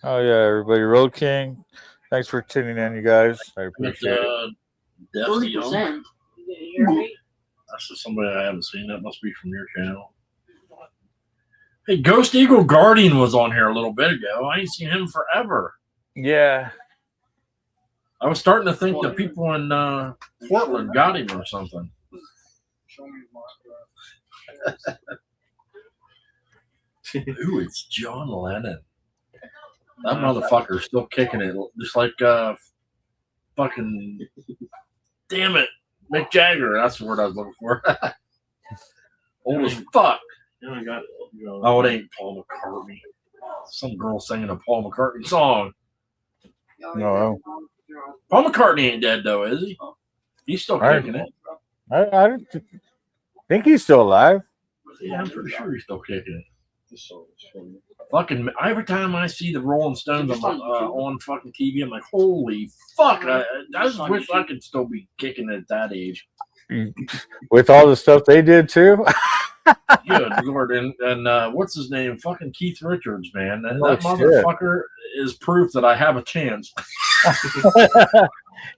Oh yeah, everybody. Road King. Thanks for tuning in, you guys. I appreciate it. Dusty Young. 30%. You didn't hear me? That's just somebody I haven't seen. That must be from your channel. Hey, Ghost Eagle Guardian was on here a little bit ago. I ain't seen him forever. Yeah. I was starting to think that people in Portland got him or something. Ooh, it's John Lennon. That motherfucker's still kicking it, just like fucking. Damn it, Mick Jagger. That's the word I was looking for. Old as fuck. You only got, Oh, it ain't Paul McCartney. some girl singing a Paul McCartney song. No, Paul McCartney ain't dead though, is he? He's still kicking it. I don't think he's still alive. Yeah, I'm pretty sure he's still kicking it. Fucking every time I see the Rolling Stones on fucking TV, I'm like, holy fuck! I just wish I could still be kicking it at that age. With all the stuff they did too. Good Lord, and what's his name? Fucking Keith Richards, man. That Oh, motherfucker is proof that I have a chance.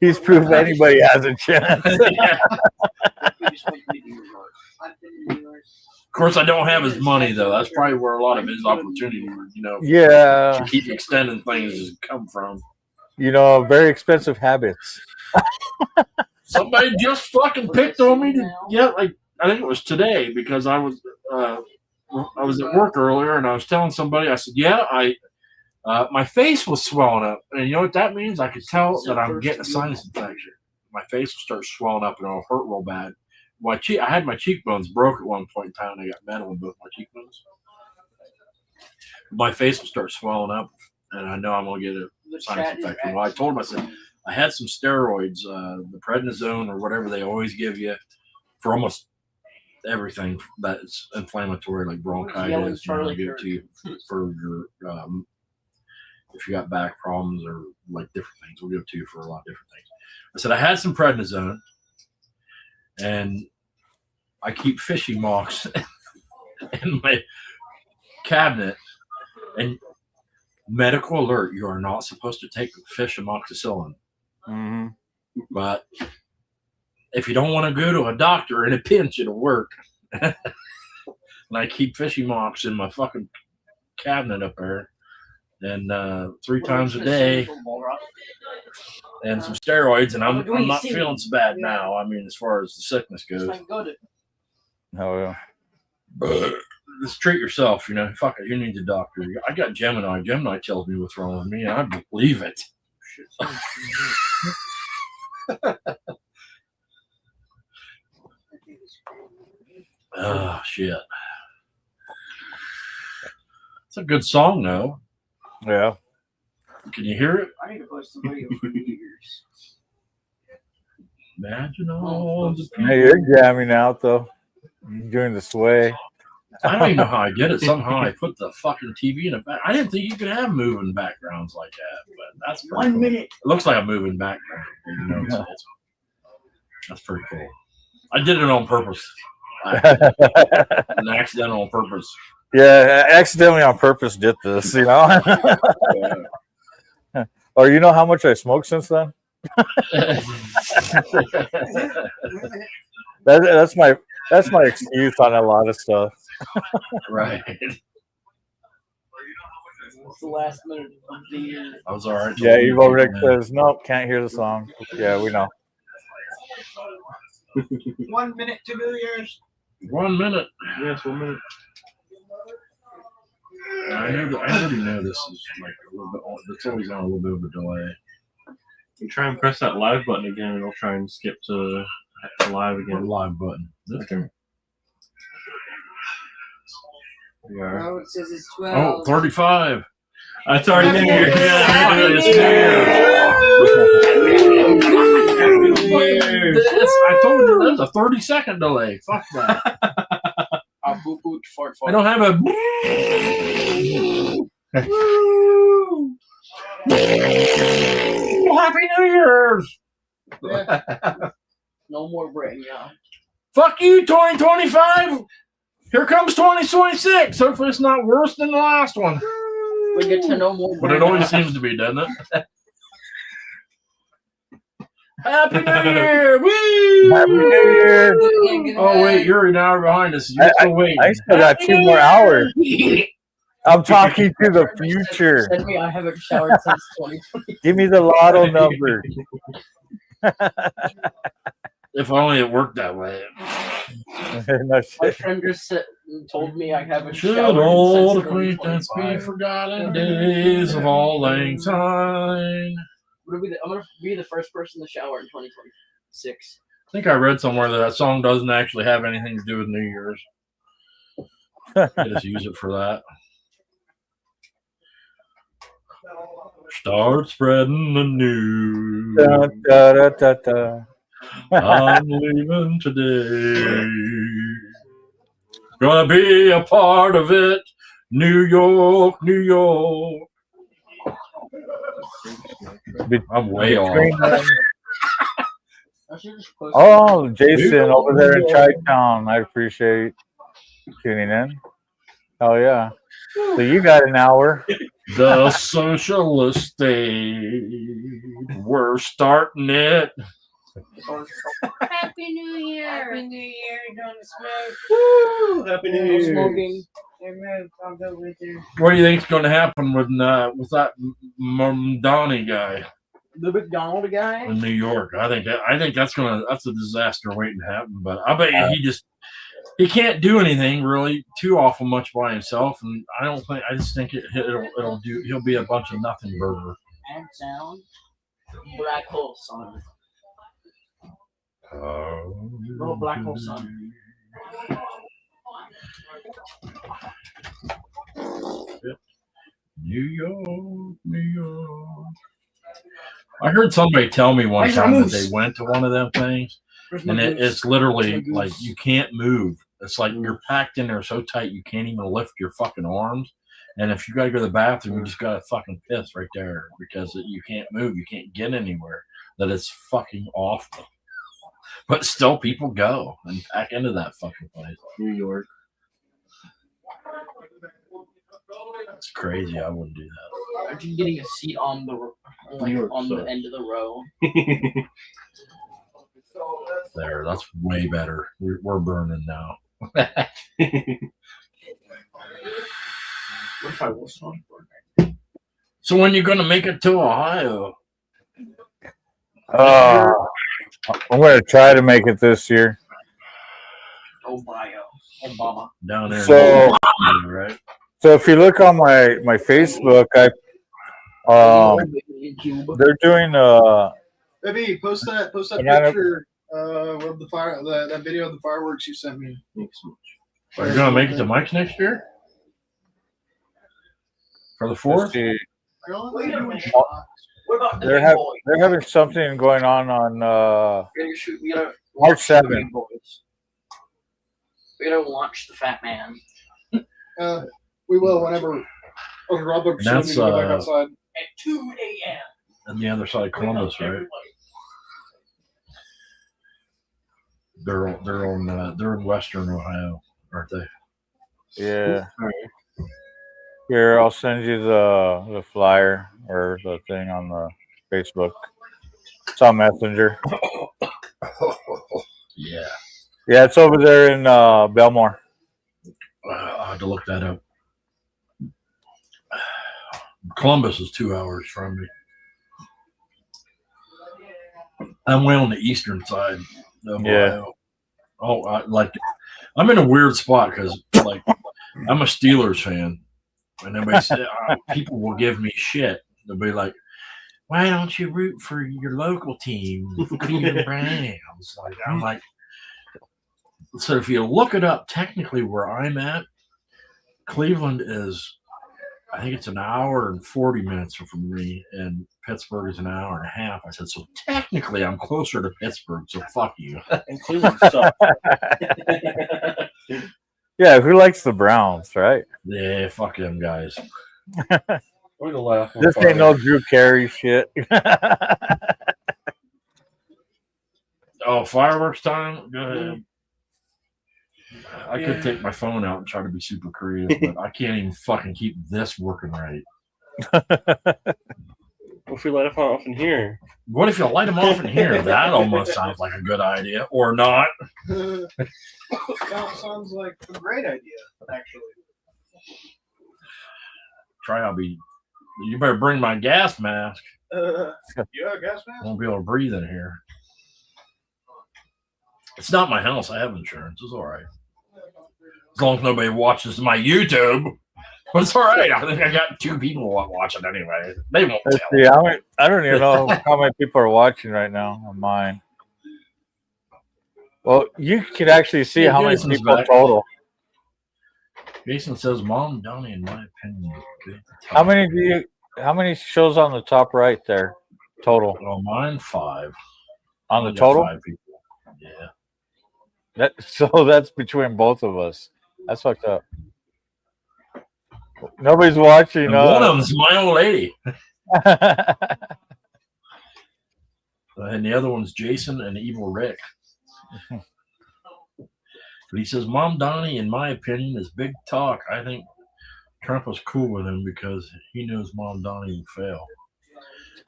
He's proof anybody has a chance. Yeah. Of course, I don't have his money though. That's probably where a lot of his opportunity, Yeah. to keep extending things has come from. Very expensive habits. Somebody just fucking picked on me to like I think it was today because I was at work earlier and I was telling somebody, I said, my face was swelling up, and you know what that means? I could tell that I'm getting a sinus infection. My face will start swelling up and it'll hurt real bad. I had my cheekbones broke at one point in time. I got metal in both my cheekbones. My face will start swelling up, and I know I'm gonna get a sinus infection. Well, I told him, I said, I had some steroids, the prednisone or whatever they always give you for almost everything that's inflammatory, like bronchitis. I'll give it to you for your if you got back problems or like different things. We'll give it to you for a lot of different things. I said I had some prednisone, and I keep fishing marks in my cabinet. And medical alert: you are not supposed to take fish amoxicillin. Mm-hmm. But if you don't want to go to a doctor in a pinch, it'll work. And I keep fishing mops in my fucking cabinet up there, and 3 times a day, and some steroids, and I'm not feeling so bad now. I mean, as far as the sickness goes. Oh yeah. But just treat yourself, Fuck it, you need a doctor. I got Gemini. Gemini tells me what's wrong with me, and I believe it. Oh shit! It's a good song, though. Yeah. Can you hear it? I need to post some video for New Year's. Imagine all the people. Hey, you're jamming out though. You're doing the sway. I don't even know how I did it. Somehow I put the fucking TV in the back. I didn't think you could have moving backgrounds like that, but that's pretty 1 cool. minute. It looks like a moving background. That's pretty cool. I did it on purpose. An accidental on purpose. Yeah, I accidentally on purpose did this, Or you know how much I smoked since then? That's my excuse on a lot of stuff. Right. It's the last minute of the year. I was all right. Yeah, Eve Rick says, nope, can't hear the song. Yeah, we know. 1 minute to New Year's. 1 minute. Yes, 1 minute. I already know this is like a little bit. It's always on a little bit of a delay. You try and press that live button again, and it'll try and skip to live again. Live button. Okay. Yeah. Oh, it says it's 12. Oh, 35. That's already New Year's. I told you there's a 30-second delay. Fuck that. I'll boot fart. I don't have a. Happy New Year's. No more brain, y'all. Fuck you, 2025. Here comes 2026. Hopefully it's not worse than the last one. We get to no more But brain. it always seems to be, doesn't it? Happy New Year! Woo! Happy New Year! Oh wait, you're an hour behind us. You're still waiting. I still got 2 more hours. I'm talking to the future. Send me, I haven't showered since 2020. Give me the lotto number. If only it worked that way. No shit. My friend just told me I haven't Should showered old since acquaintance be 2025. forgotten days of all lang syne? I'm gonna be the first person to shower in 2026. I think I read somewhere that song doesn't actually have anything to do with New Year's. I just use it for that. Start spreading the news. Da, da, da, da, da. I'm leaving today. Gonna be a part of it. New York, New York. I'm way Between off. them. Oh, Jason over there in Chi-Town. I appreciate tuning in. Oh yeah. So you got an hour. The socialist state. We're starting it. Happy New Year. Happy New Year. Don't smoke. Woo! Happy New No Year. smoking. Amen. I'll go with you. What do you think's going to happen with that Donnie guy The McDonald guy? in New York? I think that's a disaster waiting to happen. But I bet you he can't do anything really too awful much by himself, and I just think he'll be a bunch of nothing burger. And sound. Black hole sun. Little black hole sun. New York, New York. I heard somebody tell me one time that they went to one of them things, and it's literally like you can't move. It's like you're packed in there so tight you can't even lift your fucking arms. And if you gotta go to the bathroom, you just gotta fucking piss right there because you can't move, you can't get anywhere. That it's fucking awful. But still, people go and pack into that fucking place. New York. It's crazy. I wouldn't do that. Imagine getting a seat on the the end of the row. There, that's way better. We're burning now. What if I was on? So when you gonna make it to Ohio? I'm going to try to make it this year. Obama. Down there. So, right? So if you look on my Facebook, they're doing Maybe post that banana- picture of the fire that video of the fireworks you sent me. Are you gonna make it to Mike's next year? For the 4th? What about the They're having something going on March 7th. We're gonna launch the Fat Man. We will whenever Uncle Rob looks And that's, go back outside. At 2 a.m. On the other side of Columbus, right? They're in Western Ohio, aren't they? Yeah. Here, I'll send you the flyer or the thing on the Facebook. It's on Messenger. Yeah. Yeah, it's over there in Belmore. I'll have to look that up. Columbus is 2 hours from me. I'm way on the eastern side of Ohio. Oh, I'm in a weird spot because I'm a Steelers fan, and everybody said people will give me shit. They'll be like, "Why don't you root for your local team, the Cleveland Browns?" I'm like, so if you look it up, technically where I'm at, Cleveland is, I think it's an hour and 40 minutes from me, and Pittsburgh is an hour and a half. I said, so technically I'm closer to Pittsburgh, so fuck you. And Cleveland sucks. Yeah, who likes the Browns, right? Yeah, fuck them guys. We're the last one. This ain't no Drew Carey shit. Oh, fireworks time? Go ahead. I could take my phone out and try to be super creative, but I can't even fucking keep this working right. What if we light them off in here? What if you light them off in here? That almost sounds like a good idea. Or not. That sounds like a great idea, actually. You better bring my gas mask. You have a gas mask? Won't be able to breathe in here. It's not my house. I have insurance. It's all right. As long as nobody watches my YouTube. But it's all right. I think I got 2 people watching anyway. They won't Let's tell. see, I don't even know how many people are watching right now on mine. Well, you can actually see how many Jason's people back. total. Jason says, Mom, Donnie, in my opinion. How many do How many shows on the top right there total? Well, mine 5. On the I got total? 5 people. Yeah. So that's between both of us. That's fucked up. Nobody's watching. And one of them's my old lady. And the other one's Jason and Evil Rick. But he says, Mom Donnie, in my opinion, is big talk. I think Trump was cool with him because he knows Mom Donnie would fail.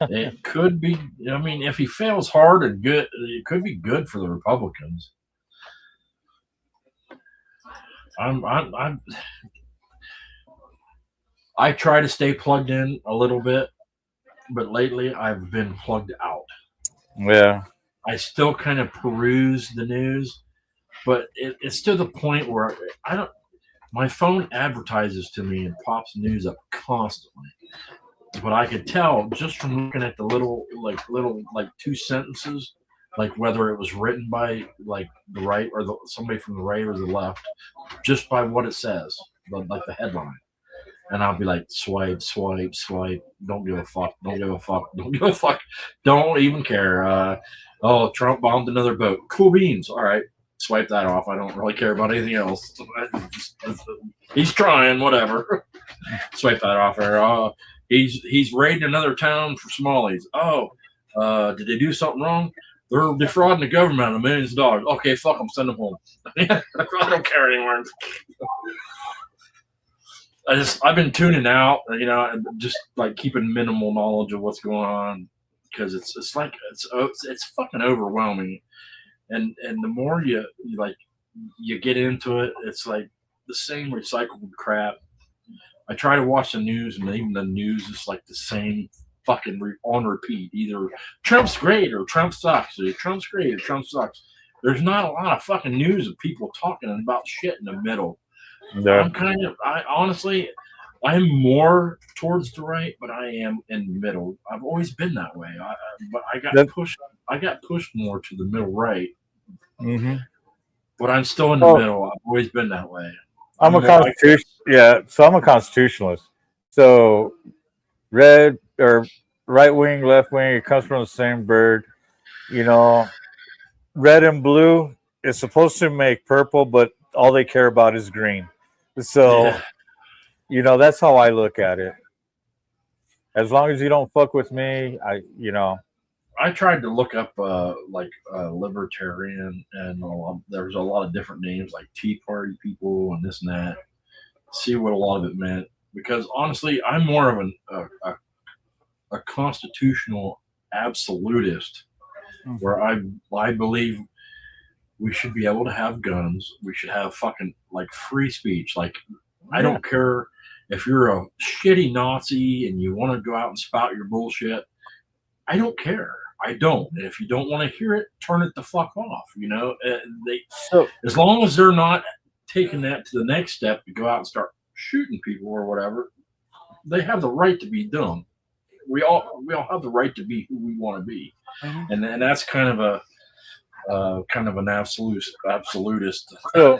It could be, I mean, if he fails hard and good, it could be good for the Republicans. I try to stay plugged in a little bit, but lately I've been plugged out. Yeah. I still kind of peruse the news, but it's to the point where my phone advertises to me and pops news up constantly. But I could tell just from looking at the little 2 sentences, like whether it was written by like the right or somebody from the right or the left, just by what it says, like the headline. And I'll be like, swipe, swipe, swipe. Don't give a fuck. Don't give a fuck. Don't give a fuck. Don't even care. Oh, Trump bombed another boat. Cool beans. All right. Swipe that off. I don't really care about anything else. He's trying, whatever. Swipe that off there. He's raiding another town for Somalis. Oh, did they do something wrong? They're defrauding the government of millions of dollars. Okay, fuck them. Send them home. I don't care anymore. I've been tuning out, just like keeping minimal knowledge of what's going on because it's fucking overwhelming, and the more you get into it, it's like the same recycled crap. I try to watch the news, and even the news is like the same fucking on repeat. Either Trump's great or Trump sucks, or Trump's great or Trump sucks. There's not a lot of fucking news of people talking about shit in the middle. Yeah. Honestly, I'm more towards the right, but I am in the middle. I've always been that way. But I got pushed more to the middle right. Mm-hmm. But I'm still in the middle. I've always been that way. I'm a constitutionalist. So red or right wing, left wing, it comes from the same bird. Red and blue is supposed to make purple, but all they care about is green. So, that's how I look at it. As long as you don't fuck with me, I tried to look up libertarian, and there's a lot of different names like Tea Party people and this and that. See what a lot of it meant, because honestly, I'm more of a constitutional absolutist, where I believe we should be able to have guns. We should have fucking free speech. I don't care if you're a shitty Nazi and you want to go out and spout your bullshit. I don't care. I don't. And if you don't want to hear it, turn it the fuck off. As long as they're not taking that to the next step to go out and start shooting people or whatever, they have the right to be dumb. We all have the right to be who we want to be, and that's kind of an absolutist. So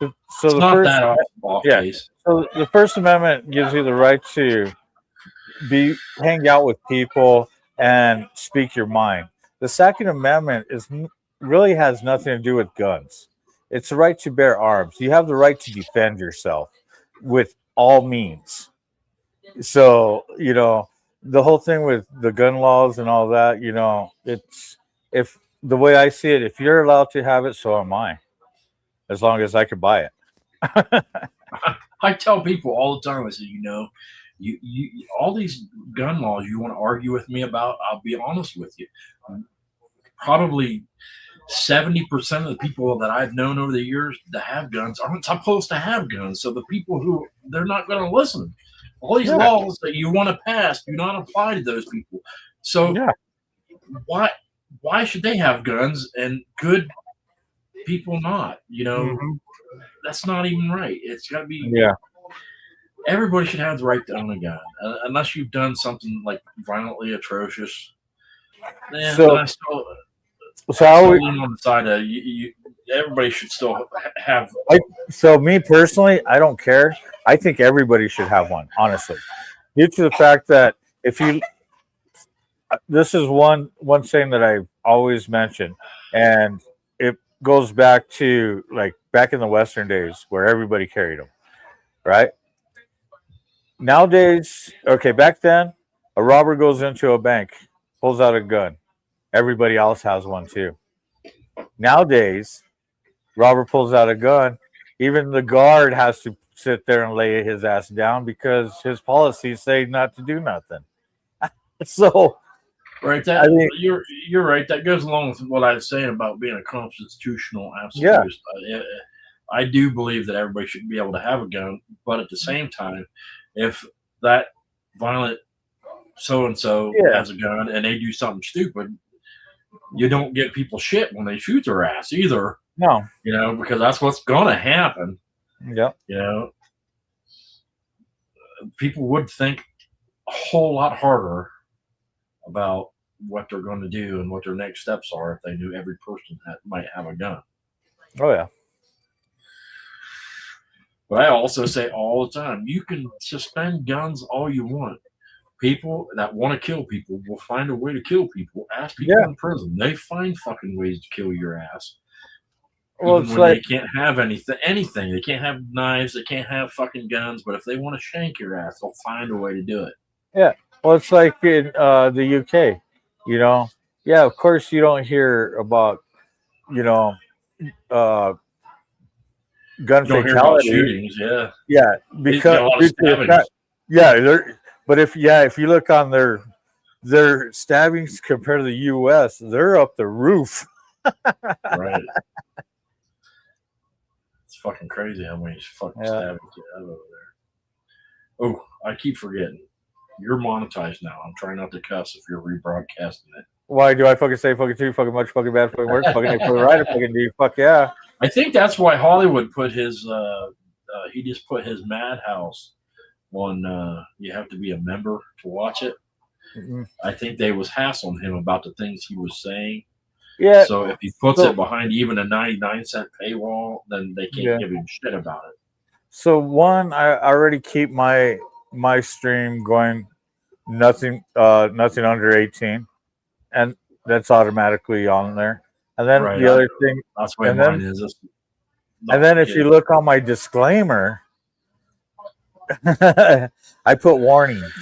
it's not that off base. So the First Amendment gives you the right to hang out with people and speak your mind. The Second Amendment really has nothing to do with guns. It's the right to bear arms. You have the right to defend yourself with all means. So, the whole thing with the gun laws and all that, if the way I see it, if you're allowed to have it, so am I, as long as I could buy it. I tell people all the time, I say, you all these gun laws you want to argue with me about, I'll be honest with you. Probably 70% of the people that I've known over the years that have guns aren't supposed to have guns. So the people who, they're not going to listen. All these laws that you want to pass do not apply to those people. So why should they have guns and good people not? That's not even right. It's got to be. Everybody should have the right to own a gun, unless you've done something violently atrocious. On the side of everybody should still have. So me personally, I don't care. I think everybody should have one, honestly. due to the fact that if you, this is one thing that I've always mentioned, and it goes back to like back in the Western days where everybody carried them, right? Nowadays, okay, back then, a robber goes into a bank, pulls out a gun. Everybody else has one too. Nowadays, robber pulls out a gun. Even the guard has to sit there and lay his ass down because his policies say not to do nothing. So, right, that I mean, you're right. That goes along with what I was saying about being a constitutional absolutist. I do believe that everybody should be able to have a gun, but at the same time, if that violent so and so has a gun and they do something stupid, you don't give people shit when they shoot their ass either. No, because that's what's gonna happen. Yeah. People would think a whole lot harder about what they're going to do and what their next steps are if they knew every person might have a gun. Oh yeah. But I also say all the time, you can suspend guns all you want. People that want to kill people will find a way to kill people. Ask people in prison. They find fucking ways to kill your ass. Well, Even it's when like, they can't have anything. They can't have knives. They can't have fucking guns. But if they want to shank your ass, they'll find a way to do it. yeah. Well, it's like in the UK, Yeah, of course you don't hear about, gun Don't hear about fatality. shootings, yeah. Yeah, He's got a lot of due to the stabbings. fact- yeah, but if you look on their stabbings compared to the U.S., they're up the roof. Right. It's fucking crazy how many fucking stabbings you have over there. Oh, I keep forgetting. You're monetized now. I'm trying not to cuss if you're rebroadcasting it. Why do I fucking say fucking too, fucking much, fucking bad, fucking worse, fucking fucking right, fucking do, fuck yeah. I think that's why Hollywood put his he just put his Madhouse on you have to be a member to watch it. Mm-hmm. I think they was hassling him about the things he was saying. Yeah. So if he puts it behind even a 99-cent paywall, then they can't give him shit about it. So one, I already keep my stream going nothing under 18, and that's automatically on there. And then the other thing, that's why and mine then, is. And then if you look on my disclaimer, I put warnings.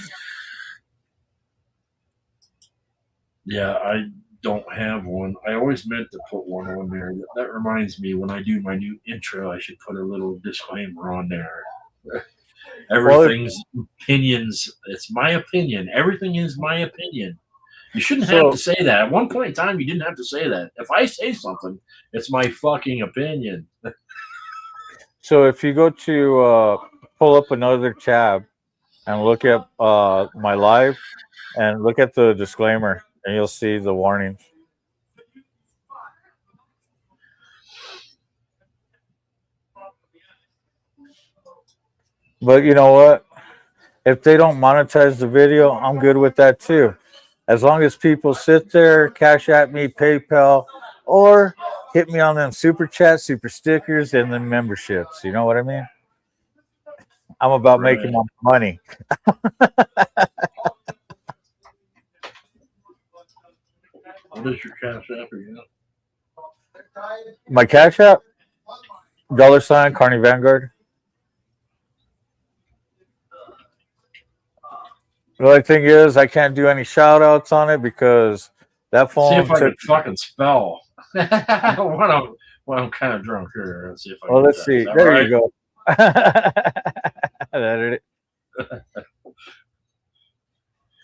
Yeah, I don't have one. I always meant to put one on there. That reminds me, when I do my new intro, I should put a little disclaimer on there. Everything's opinions. It's my opinion. Everything is my opinion. You shouldn't have to say that. At one point in time, you didn't have to say that. If I say something, it's my fucking opinion. So if you go to pull up another tab and look at my live and look at the disclaimer, and you'll see the warnings. But you know what? If they don't monetize the video, I'm good with that too. As long as people sit there, cash at me, PayPal, or hit me on them super chats, super stickers, and then memberships. You know what I mean? I'm about making my money. What is your cash app again? My cash app? $ Carney Vanguard. The only thing is, I can't do any shout outs on it because that phone. See if I can fucking spell. when I'm kind of drunk here. Let's see if I can. Well, let's see. There right? You go.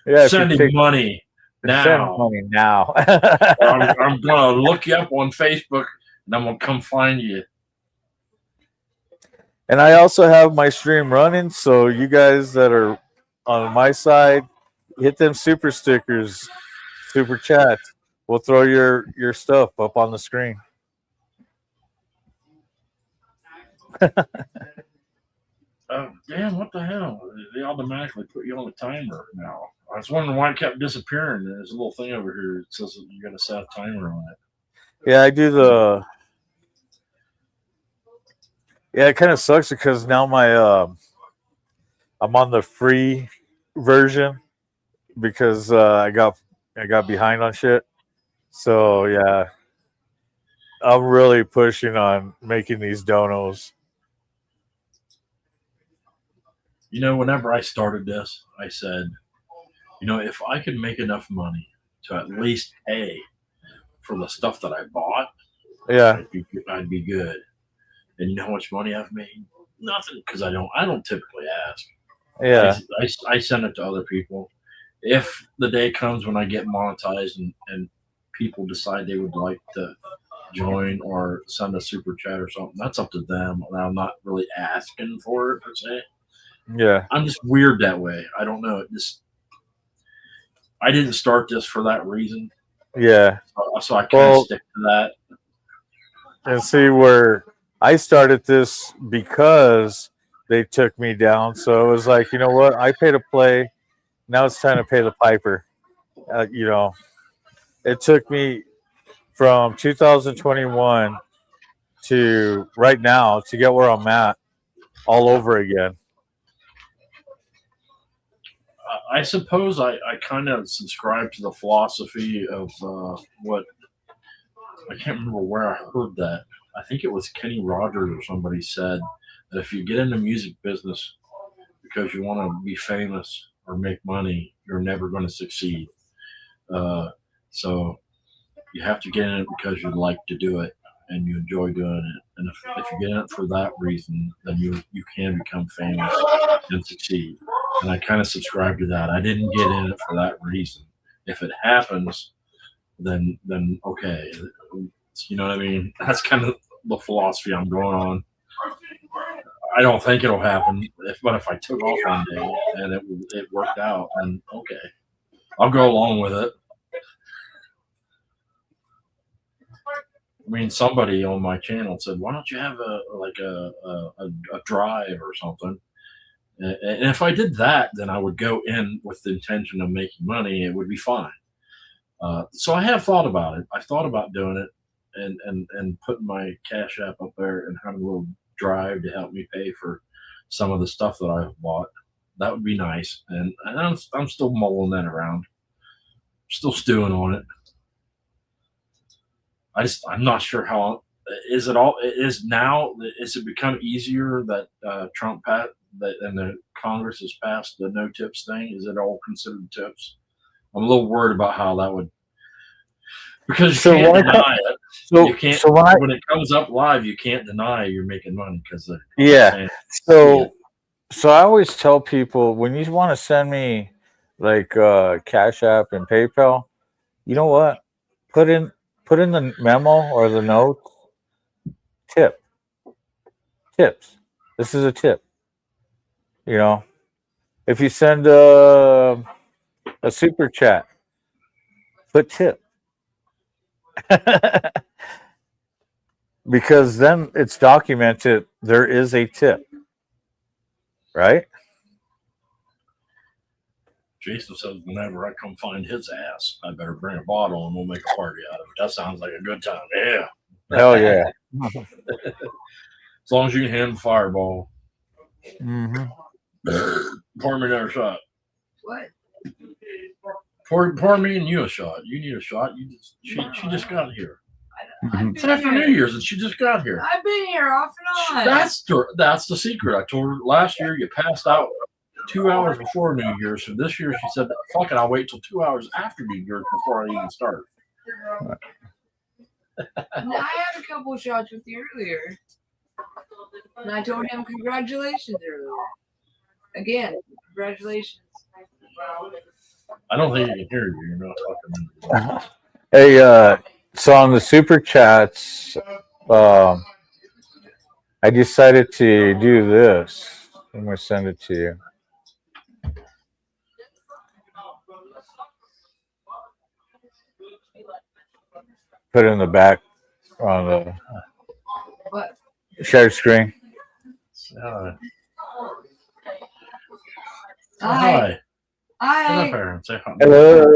Yeah, sending money now. Send money now. I'm gonna look you up on Facebook and I'm gonna come find you. And I also have my stream running, so you guys that are on my side, hit them super stickers, super chats. We'll throw your stuff up on the screen. Damn, what the hell? They automatically put you on the timer now. I was wondering why it kept disappearing. There's a little thing over here that says that you got to set a timer on it. Yeah, I do the. Yeah, it kind of sucks because now my I'm on the free version because I got behind on shit. So yeah, I'm really pushing on making these donos. You know, whenever I started this, I said, you know, if I could make enough money to at least pay for the stuff that I bought, Yeah, I'd be good. And you know how much money I've made? Nothing, because I don't typically ask. yeah, I send it to other people. If the day comes when I get monetized and people decide they would like to join or send a super chat or something, that's up to them. And I'm not really asking for it per se. yeah. I'm just weird that way. I don't know. I didn't start this for that reason. Yeah. So I kind of stick to that. And see where I started this because they took me down. So it was like, you know what? I pay to play. Now it's time to pay the piper. You know, it took me from 2021 to right now to get where I'm at all over again. I suppose I kind of subscribe to the philosophy of what I can't remember where I heard that. I think it was Kenny Rogers or somebody said that if you get in the music business because you want to be famous or make money, you're never going to succeed. So you have to get in it because you like to do it and you enjoy doing it. And if you get in it for that reason, then you can become famous and succeed. And I kind of subscribe to that. I didn't get in it for that reason. If it happens, then okay. You know what I mean? That's kind of the philosophy I'm going on. I don't think it'll happen, but if I took off one day and it worked out, then okay, I'll go along with it. I mean, somebody on my channel said, "Why don't you have a drive or something?" And if I did that, then I would go in with the intention of making money. It would be fine. So I have thought about it. I've thought about doing it and putting my Cash App up there and having a little drive to help me pay for some of the stuff that I've bought. That would be nice. And I'm still mulling that around. Still stewing on it. I'm not sure how is it become easier that Trump and the Congress has passed the no tips thing? Is it all considered tips? I'm a little worried about how that would, because you can't deny it. You can't, when it comes up live, you can't deny you're making money because So I always tell people, when you want to send me like Cash App and PayPal, you know what? Put in the memo or the note tips. This is a tip. You know, if you send a super chat, put tip. Because then it's documented there is a tip. Right? Jason says, whenever I come find his ass, I better bring a bottle and we'll make a party out of it. That sounds like a good time. Yeah. Hell yeah. As long as you can handle Fireball. Mm-hmm. Pour me another shot. What? Pour me and you a shot. You need a shot. She just got here. It's after New Year's and she just got here. I've been here off and on. That's the secret. I told her last year you passed out 2 hours before New Year's. So this year she said, fuck it, I'll wait till 2 hours after New Year's before I even start. I had a couple shots with you earlier. And I told him congratulations earlier. Again, congratulations. I don't think you can hear you. You're not talking. Hey, so on the super chats, I decided to do this. I'm going to send it to you. Put it in the back on the share screen. Hi. Hi. Say hi. Hello.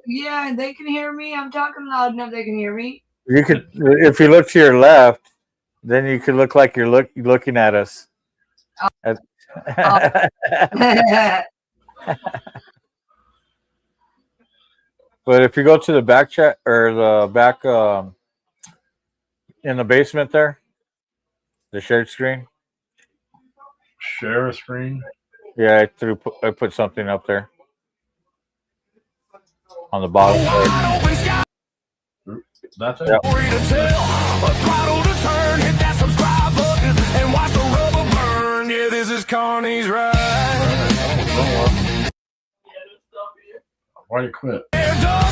Yeah, they can hear me. I'm talking loud enough they can hear me. You could, if you look to your left, then you could look like you're looking at us. But if you go to the back chat or the back in the basement there, the shared screen. Share a screen. Yeah, I put something up there on the bottom. That's it. Yep. Yeah, this is Carney's ride. Why you quit? He's got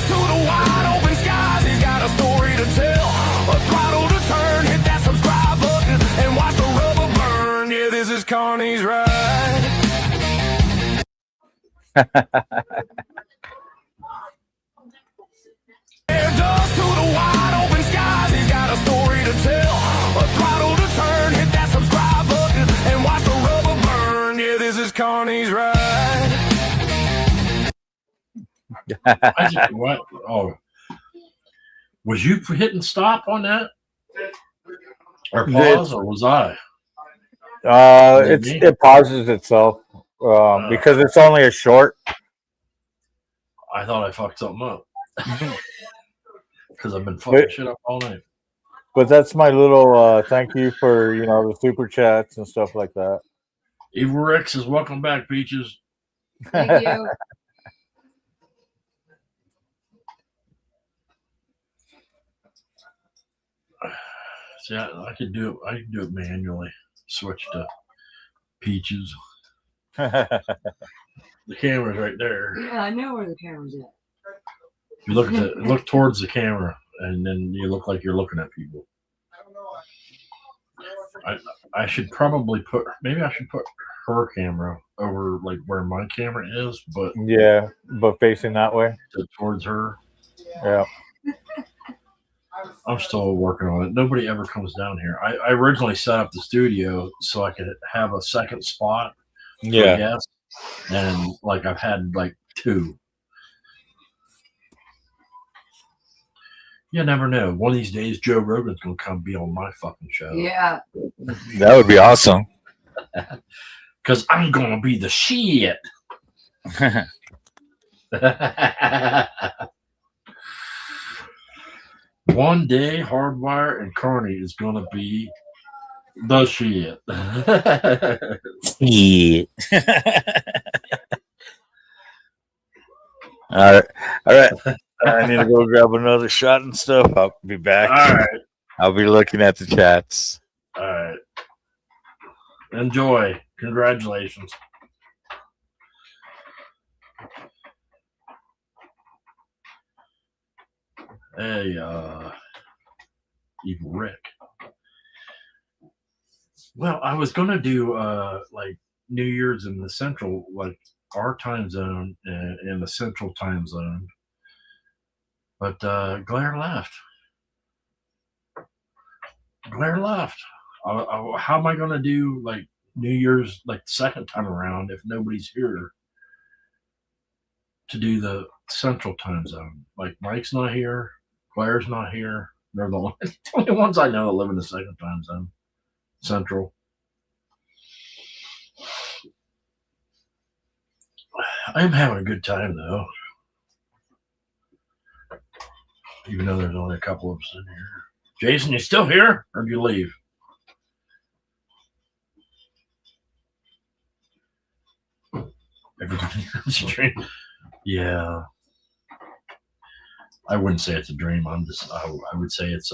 a story to tell. A throttle to turn, hit that subscribe button, and watch the rubber burn. Yeah, this is Carney's ride. Air dust to the wide open skies. He's got a story to tell. A throttle to turn, hit that subscribe button, and watch the rubber burn. Yeah, this is Carney's ride. I just, what? Oh, was you hitting stop on that, or pause, or was I? It pauses itself because it's only a short. I thought I fucked something up because I've been fucking shit up all night. But that's my little thank you for the super chats and stuff like that. Evil Rex says, "Welcome back, Peaches." Thank you. See, I could do it. I can do it manually. Switch to Peaches. The camera's right there. Yeah, I know where the camera's at. You look towards the camera, and then you look like you're looking at people. I should probably put her camera over like where my camera is, but yeah, but facing that way towards her. Yeah. I'm still working on it. Nobody ever comes down here. I originally set up the studio so I could have a second spot for guests, and like I've had like 2. You never know. One of these days, Joe Rogan's gonna come be on my fucking show. Yeah, that would be awesome. Because I'm gonna be the shit. One day, Hardwire and Carney is gonna be the shit. Yeah. All right. I need to go grab another shot and stuff. I'll be back. All right. I'll be looking at the chats. All right. Enjoy. Congratulations. Hey, Evil Rick. Well, I was gonna do like New Year's in the central, like our time zone in the central time zone, but Glare left. How am I gonna do like New Year's like second time around if nobody's here to do the central time zone? Like Mike's not here, Glare's not here. They're the only ones I know that live in the second time zone, central. I'm having a good time though, even though there's only a couple of us in here. Jason, you still here, or did you leave? Everybody has a dream. Yeah, I wouldn't say it's a dream. I would say it's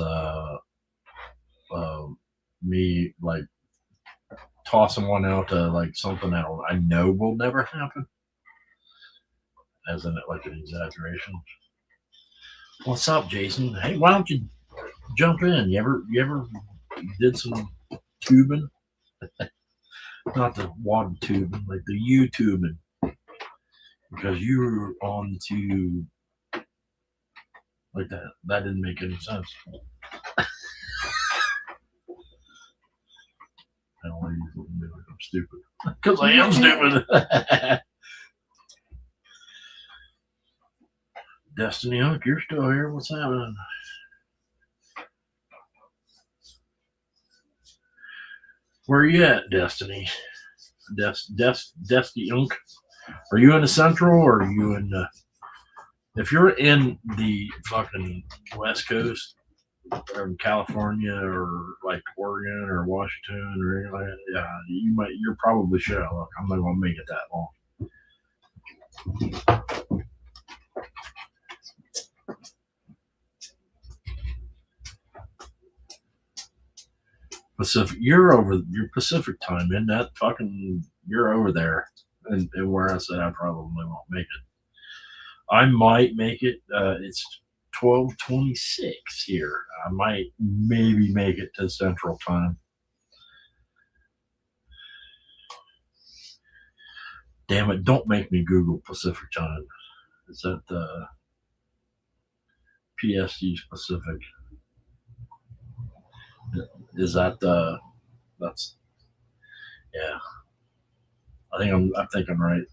me like tossing one out to like something that I know will never happen, as in like an exaggeration. What's up, Jason? Hey, why don't you jump in? You ever did some tubing? Not the water tubing, like the U-tubing. Because you were on to like that. That didn't make any sense. I don't want you to be like I'm stupid. Because I am stupid. Destiny Hook, you're still here. What's happening? Where you at, Destiny? Destiny Hook. Are you in the Central or are you in the? If you're in the fucking West Coast, or in California, or like Oregon or Washington or anything like that, yeah, you're probably sure. Look, I'm not gonna make it that long. Pacific, you're over your Pacific time, in that fucking you're over there, and where I said I probably won't make it. I might make it. It's 12:26 here. I might maybe make it to Central Time. Damn it! Don't make me Google Pacific Time. Is that PST's Pacific? Is that that's yeah. I think I'm right.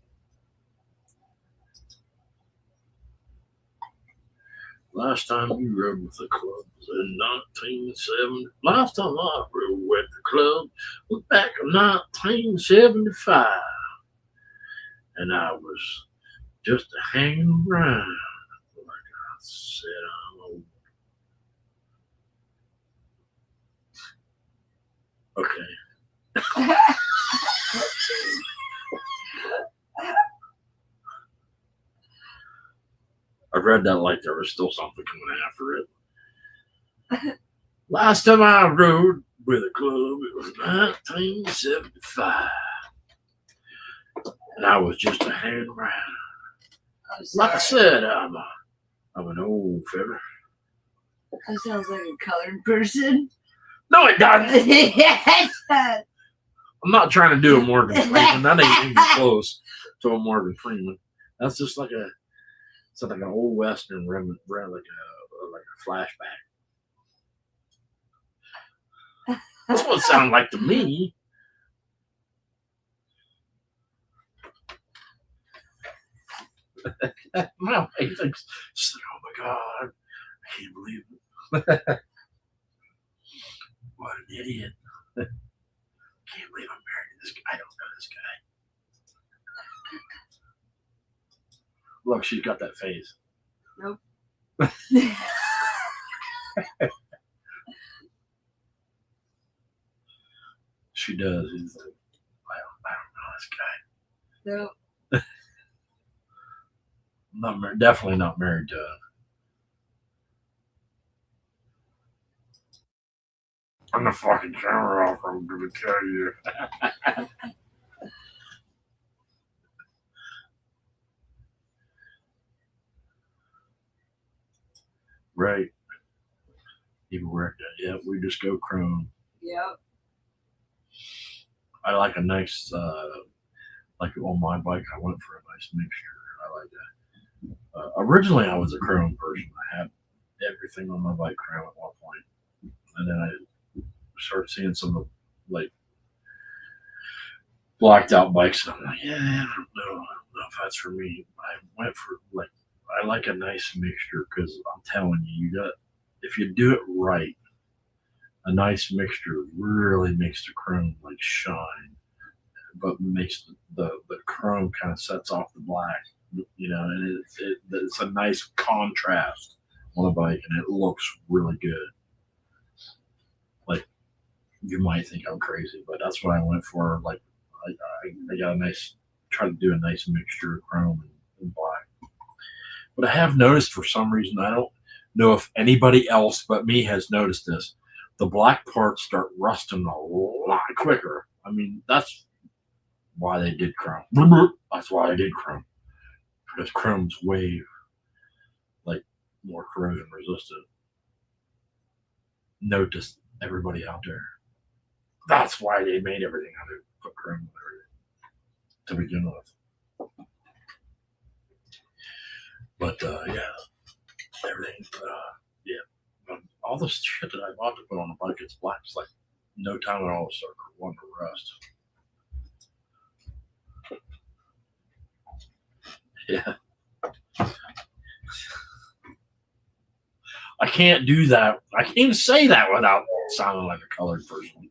Last time you rode with the club was in 1970. Last time I rode with the club was back in 1975. And I was just hanging around. Like I said, I'm old. Okay. I read that like there was still something coming after it. Last time I rode with a club, it was 1975. And I was just a hanging around. Like I said, I'm an old fella. That sounds like a colored person. No, it doesn't. Yes. I'm not trying to do a Morgan Freeman. That ain't even close to a Morgan Freeman. That's just like an old Western remnant, like a flashback. That's what it sounded like to me. My wife thinks, she's like, oh my God, I can't believe it. What an idiot. Can't believe I'm married to this guy. I don't know this guy. Look, she's got that face. Nope. She does. He's like, I don't know this guy. Nope. Definitely not married to her. I'm the fucking camera off, I'm gonna tell you. Right. Even work that. Yeah, we just go chrome. Yep. I like a nice, like on my bike, I went for a nice mixture. I like that. Originally, I was a chrome person. I had everything on my bike chrome at one point. And then I started seeing some of like blacked out bikes. And I'm like, yeah, I don't know if that's for me. I went for like, I like a nice mixture because I'm telling you, if you do it right, a nice mixture really makes the chrome like shine, but makes the chrome kind of sets off the black, and it's a nice contrast on a bike, and it looks really good. Like, you might think I'm crazy, but that's what I went for. Like, I got try to do a nice mixture of chrome and black. But I have noticed for some reason, I don't know if anybody else but me has noticed this, the black parts start rusting a lot quicker. I mean, that's why they did chrome. That's why I did chrome. Because chrome's way like more corrosion resistant. Notice everybody out there. That's why they made everything how to put chrome in everything to begin with. But yeah, everything. Yeah, all the shit that I bought to put on the bike, it's black. It's like no time at all to start wanting to rust. Yeah. I can't do that. I can't even say that without sounding like a colored person.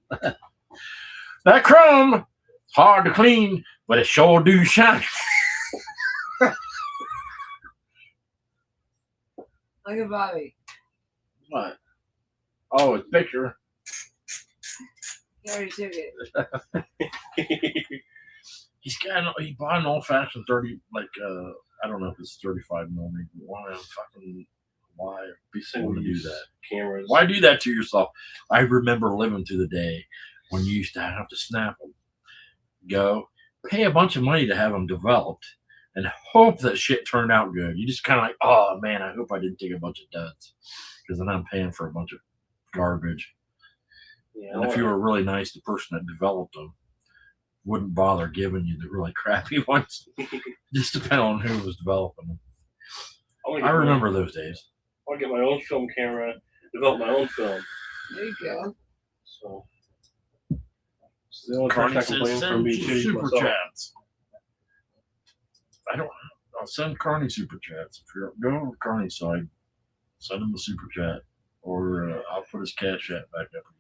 That chrome, it's hard to clean, but it sure do shine. Look at Bobby. What? Oh, it's picture. He already took it. He bought an old fashioned 30, like I don't know if it's 35 millimeter. Why be single to do that? Cameras. Why do that to yourself? I remember living through the day when you used to have to snap them, go pay a bunch of money to have them developed, and hope that shit turned out good. You just kind of like, oh man, I hope I didn't take a bunch of duds, because then I'm paying for a bunch of garbage. Yeah, and if you were really nice, the person that developed them wouldn't bother giving you the really crappy ones. Just depending on who was developing them. I remember those days. I'll get my own film camera, develop my own film. There you go. So it's the only Carney person I complain says from being send shitty super myself. chats. I'll send Carney super chats. If you're going to Carney's side, send him a super chat, or I'll put his cash app back up again.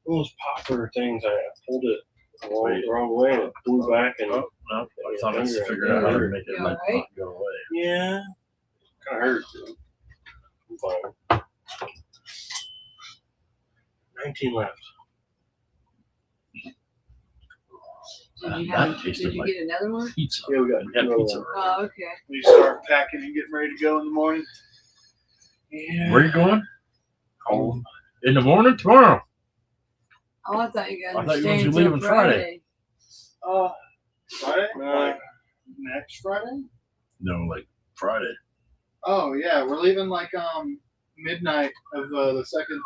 Those popper things, I pulled it the wrong way and it blew back and no, I thought I figured out how to make it like not go away. Yeah, kind of hurt. I'm fine. 19 left. Did you get another one? Pizza. Yeah, we got pizza. Oh, okay. We start packing and getting ready to go in the morning. Yeah. Where are you going? Home. In the morning tomorrow. Oh, I thought you guys I were thought you staying were until leaving Friday. Friday? Like next Friday? No, like Friday. Oh yeah, we're leaving like midnight of the second.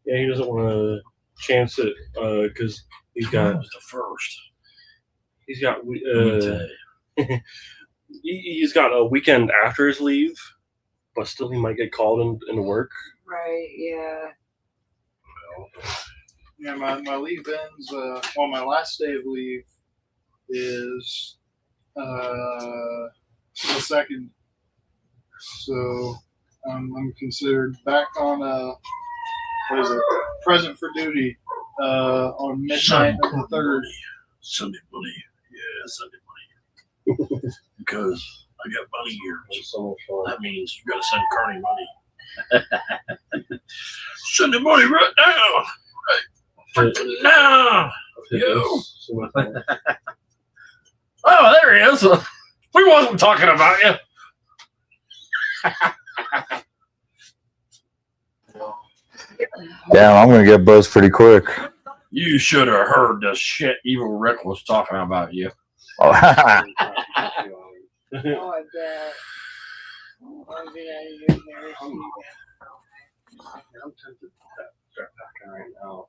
Yeah, he doesn't want to chance it because he's got the first. He's got he's got a weekend after his leave, but still he might get called into work. Right. Yeah. Yeah, my leave ends. Well, my last day of leave is the second. So I'm considered back on what is it? Present for duty on midnight of the third. Sunday money. Yeah, Sunday money. Because I got money here. So that means you got to send Carney money. Sunday money right now. Right now. Yo. Oh, there he is. We wasn't talking about you. Damn, I'm gonna get buzzed pretty quick. You should have heard the shit Evil Rick was talking about you. Oh, I bet. I'm getting out of your hair. I'm tempted to start packing right now.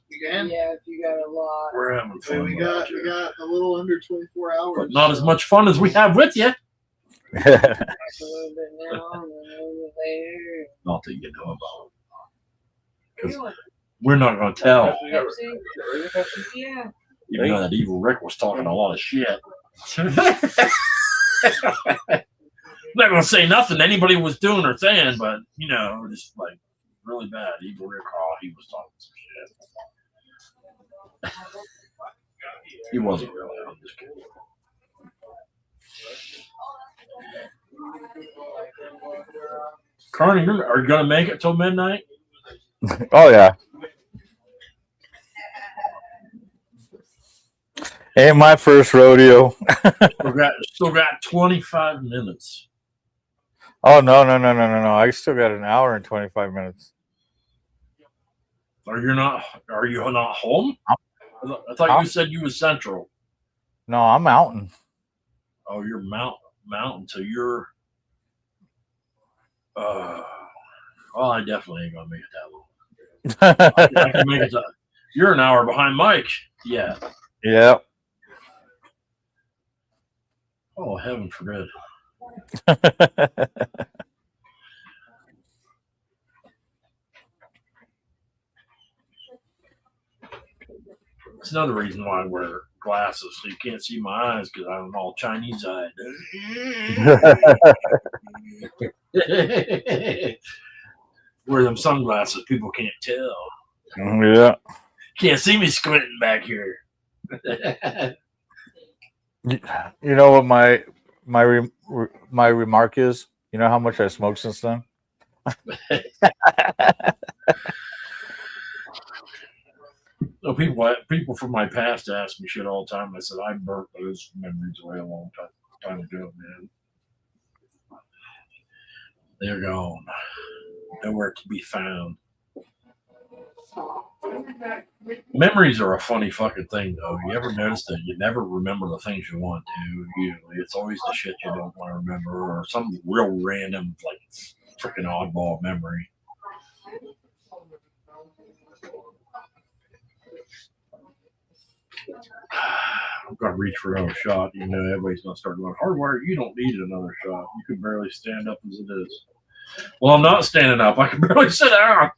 Yeah, if you got a lot. We're having fun. We got a little under 24 hours. But not as much fun as we have with you. A little bit now, and a little bit later. Not that you know about it. 'Cause we're not going to tell. Pepsi? Yeah. Even though that Evil Rick was talking a lot of shit. I'm not going to say nothing anybody was doing or saying, but, you know, just like really bad. Evil Rick, he was talking some shit. He wasn't really. I'm just kidding. Carney, are you going to make it till midnight? Oh yeah. Ain't my first rodeo. Still got 25 minutes. Oh no. I still got an hour and 25 minutes. Are you not home? I thought you said you was central. No, I'm mountain. Oh, you're mountain. So you're well, I definitely ain't gonna make it that long. I can make it to, you're an hour behind Mike. Yeah. Yep. Oh, heaven forbid. That's another reason why I wear glasses, so you can't see my eyes because I'm all Chinese eyed. Wear them sunglasses, people can't tell. Yeah. Can't see me squinting back here. You know what my remark is? You know how much I smoked since then? No, people from my past ask me shit all the time. I said I burnt those memories away a long time ago, man. They're gone, nowhere to be found. Memories are a funny fucking thing, though. You ever notice that you never remember the things you want to? Usually, it's always the shit you don't want to remember, or some real random, like freaking oddball memory. I'm gonna reach for another shot. You know, everybody's gonna start going, Hardwire, you don't need another shot. You can barely stand up as it is. Well, I'm not standing up. I can barely sit down.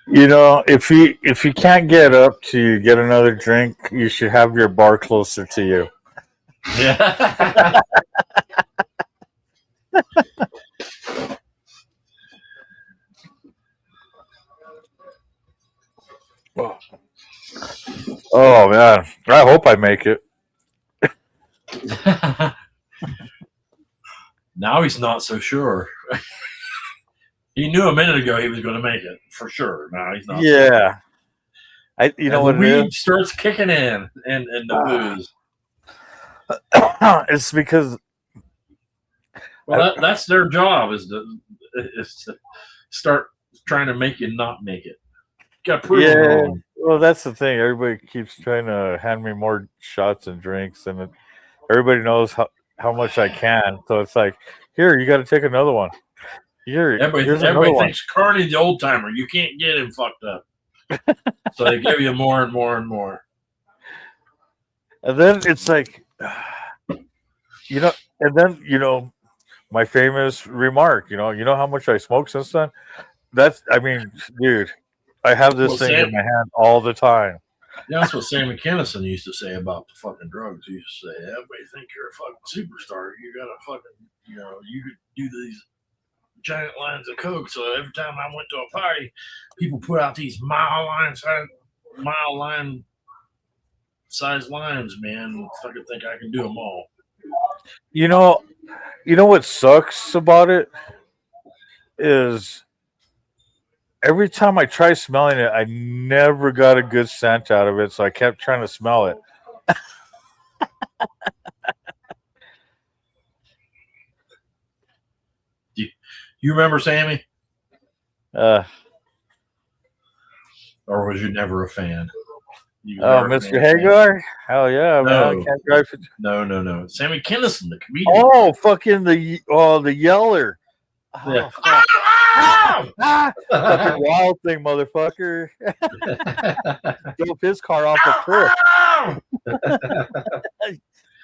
You know, if you can't get up to get another drink, you should have your bar closer to you. Yeah. Oh man, I hope I make it. Now he's not so sure. He knew a minute ago he was going to make it for sure. Now he's not. Yeah, you know what the it weed is? starts kicking in, and the booze. It's because that's their job is to start trying to make you not make it. You got to prove them wrong. Well, that's the thing. Everybody keeps trying to hand me more shots and drinks, and everybody knows how much I can. So it's like, here, you got to take another one. Here's Everybody thinks Carney the old timer. You can't get him fucked up. So they give you more and more and more. And then it's like, my famous remark, you know how much I smoked since then? Dude, I have this thing in my hand all the time. Yeah, that's what Sammy Kennison used to say about the fucking drugs. He used to say, everybody think you're a fucking superstar. You got to fucking, you could do these giant lines of coke. So every time I went to a party, people put out these mile line size lines, man. Fucking think I can do them all. You know what sucks about it is every time I try smelling it, I never got a good scent out of it, so I kept trying to smell it. You remember Sammy? Or was you never a fan? Mr. Hagar? Hell yeah, man. I can't drive. No. Sammy Kennison, the comedian. Oh, fucking the yeller. Yeah. Fucking wild thing, motherfucker. Drove his car off a cliff.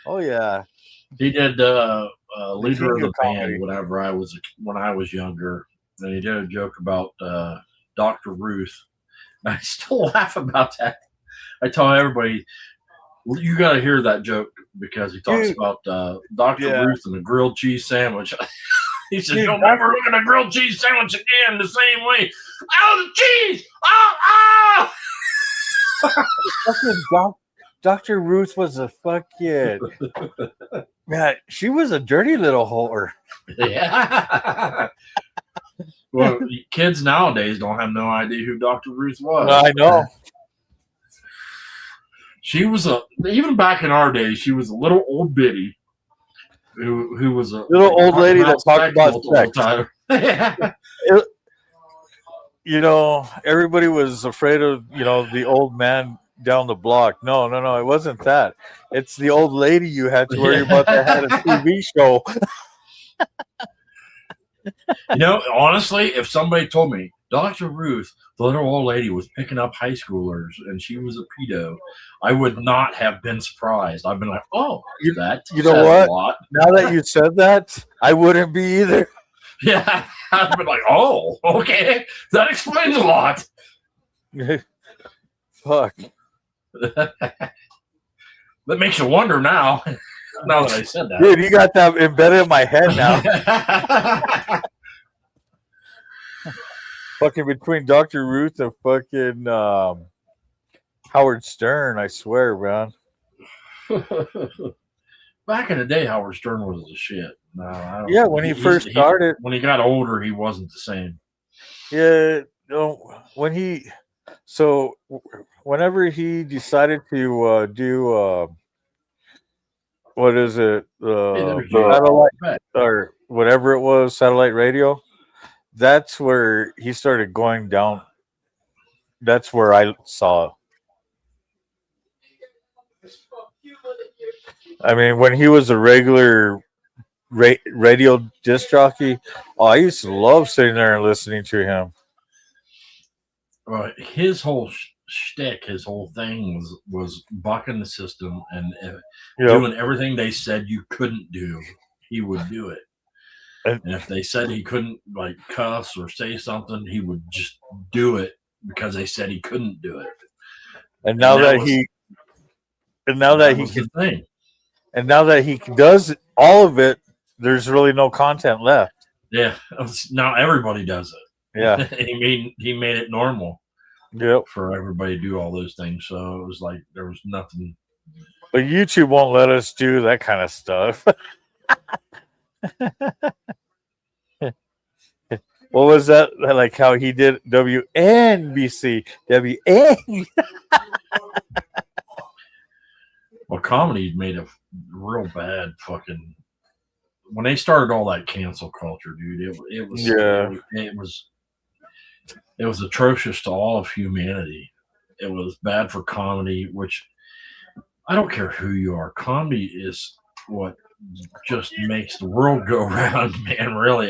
Oh yeah. He did leader of the band when I was younger, and he did a joke about Dr. Ruth. And I still laugh about that. I tell everybody, you got to hear that joke because he talks about Dr. Ruth and the grilled cheese sandwich. He said, "You'll never look at a grilled cheese sandwich again the same way." Oh, the cheese! Oh! Fucking Dr. Ruth was a fucking man. She was a dirty little whore. Yeah. Well, kids nowadays don't have no idea who Dr. Ruth was. I know. She was even back in our days, she was a little old biddy who was a little old lady that talked about sex. Everybody was afraid of the old man down the block. No, it wasn't that. It's the old lady you had to worry about that had a TV show. Honestly, if somebody told me Dr. Ruth, the little old lady, was picking up high schoolers and she was a pedo, I would not have been surprised. I've been like, oh, that you know what? A lot. Now that you said that, I wouldn't be either. Yeah, I've been like, oh, okay, that explains a lot. Fuck. That makes you wonder now. Now that I said that, dude, you got that embedded in my head now. Fucking between Dr. Ruth and fucking Howard Stern, I swear, man. back in the day, Howard Stern was the shit. No, I don't. Yeah, when he first started. When he got older, he wasn't the same. Yeah, no, whenever he decided to do what is it, satellite or whatever it was, satellite radio, that's where he started going down. That's where I saw it. I mean, when he was a regular radio disc jockey, I used to love sitting there and listening to him. His whole shtick, his whole thing was bucking the system and doing everything they said you couldn't do. He would do it, and if they said he couldn't, like, cuss or say something, he would just do it because they said he couldn't do it. And now that he does all of it, there's really no content left. Yeah, now everybody does it. Yeah, he made it normal. Yep, for everybody to do all those things. So it was like there was nothing. But YouTube won't let us do that kind of stuff. What was that? Like how he did WNBC, WN. Well, comedy made a real bad fucking. When they started all that cancel culture, dude, it was atrocious to all of humanity. It was bad for comedy, which I don't care who you are. Comedy is what just makes the world go round, man. Really,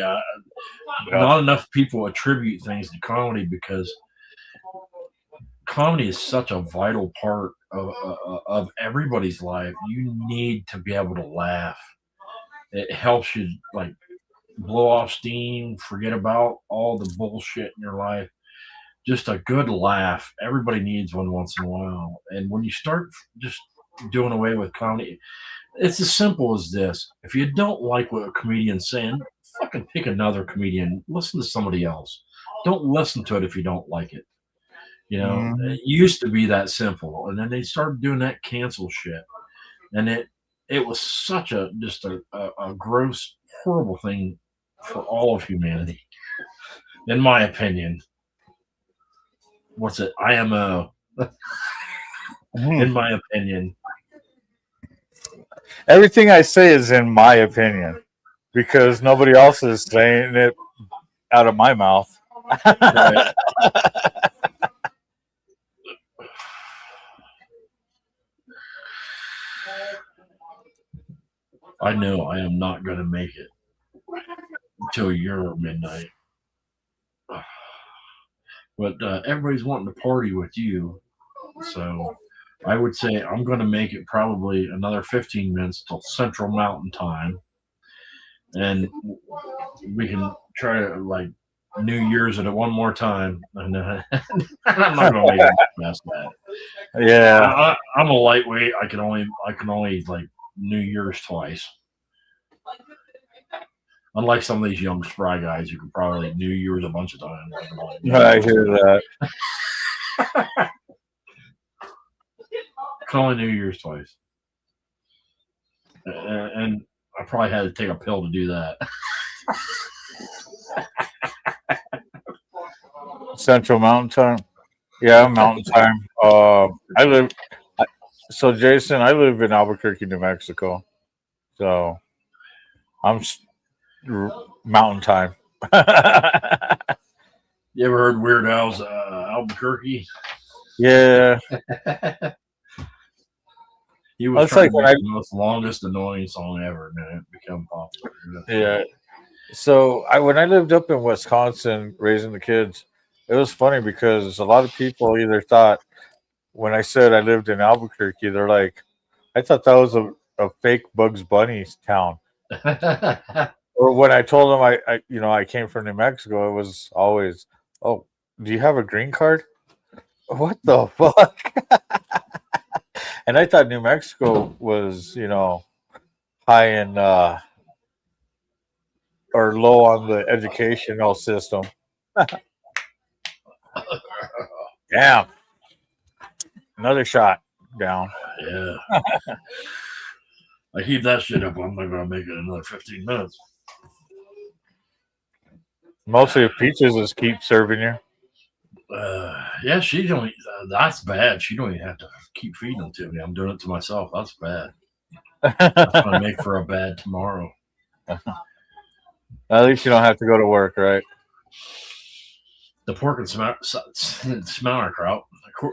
not enough people attribute things to comedy because comedy is such a vital part of everybody's life. You need to be able to laugh. It helps you, like, blow off steam, forget about all the bullshit in your life. Just a good laugh. Everybody needs one once in a while. And when you start just doing away with comedy, it's as simple as this. If you don't like what a comedian's saying, fucking pick another comedian. Listen to somebody else. Don't listen to it if you don't like it. You know, It used to be that simple. And then they started doing that cancel shit. And it was such a gross, horrible thing for all of humanity, in my opinion. What's it? IMO. In my opinion. Everything I say is in my opinion because nobody else is saying it out of my mouth. Right. I know I am not going to make it until your midnight. But everybody's wanting to party with you. So I would say I'm going to make it probably another 15 minutes till Central Mountain Time. And we can try to, like, New Year's it one more time. And I'm not going to make it past that. Yeah. I'm a lightweight. I can only like New Year's twice. Unlike some of these young spry guys who can probably New Year's a bunch of times. I hear that. Can only New Year's twice. And I probably had to take a pill to do that. Central Mountain Time. Yeah, Mountain Time. So Jason, I live in Albuquerque, New Mexico. So I'm Mountain Time. You ever heard Weird Al's Albuquerque? Yeah. He was trying to make the most longest annoying song ever, and it became popular. Yeah. So when I lived up in Wisconsin raising the kids, it was funny because a lot of people either thought when I said I lived in Albuquerque, they're like, I thought that was a fake Bugs Bunny town. Or when I told them I came from New Mexico, it was always, oh, do you have a green card? What the fuck? And I thought New Mexico was, high in or low on the educational system. Damn. Another shot down. Yeah. I heat that shit up. I'm not gonna make it another 15 minutes. Mostly if Peaches just keep serving you. Yeah, she don't. That's bad. She don't even have to keep feeding them to me. I'm doing it to myself. That's bad. That's gonna make for a bad tomorrow. At least you don't have to go to work, right? The pork and sauerkraut.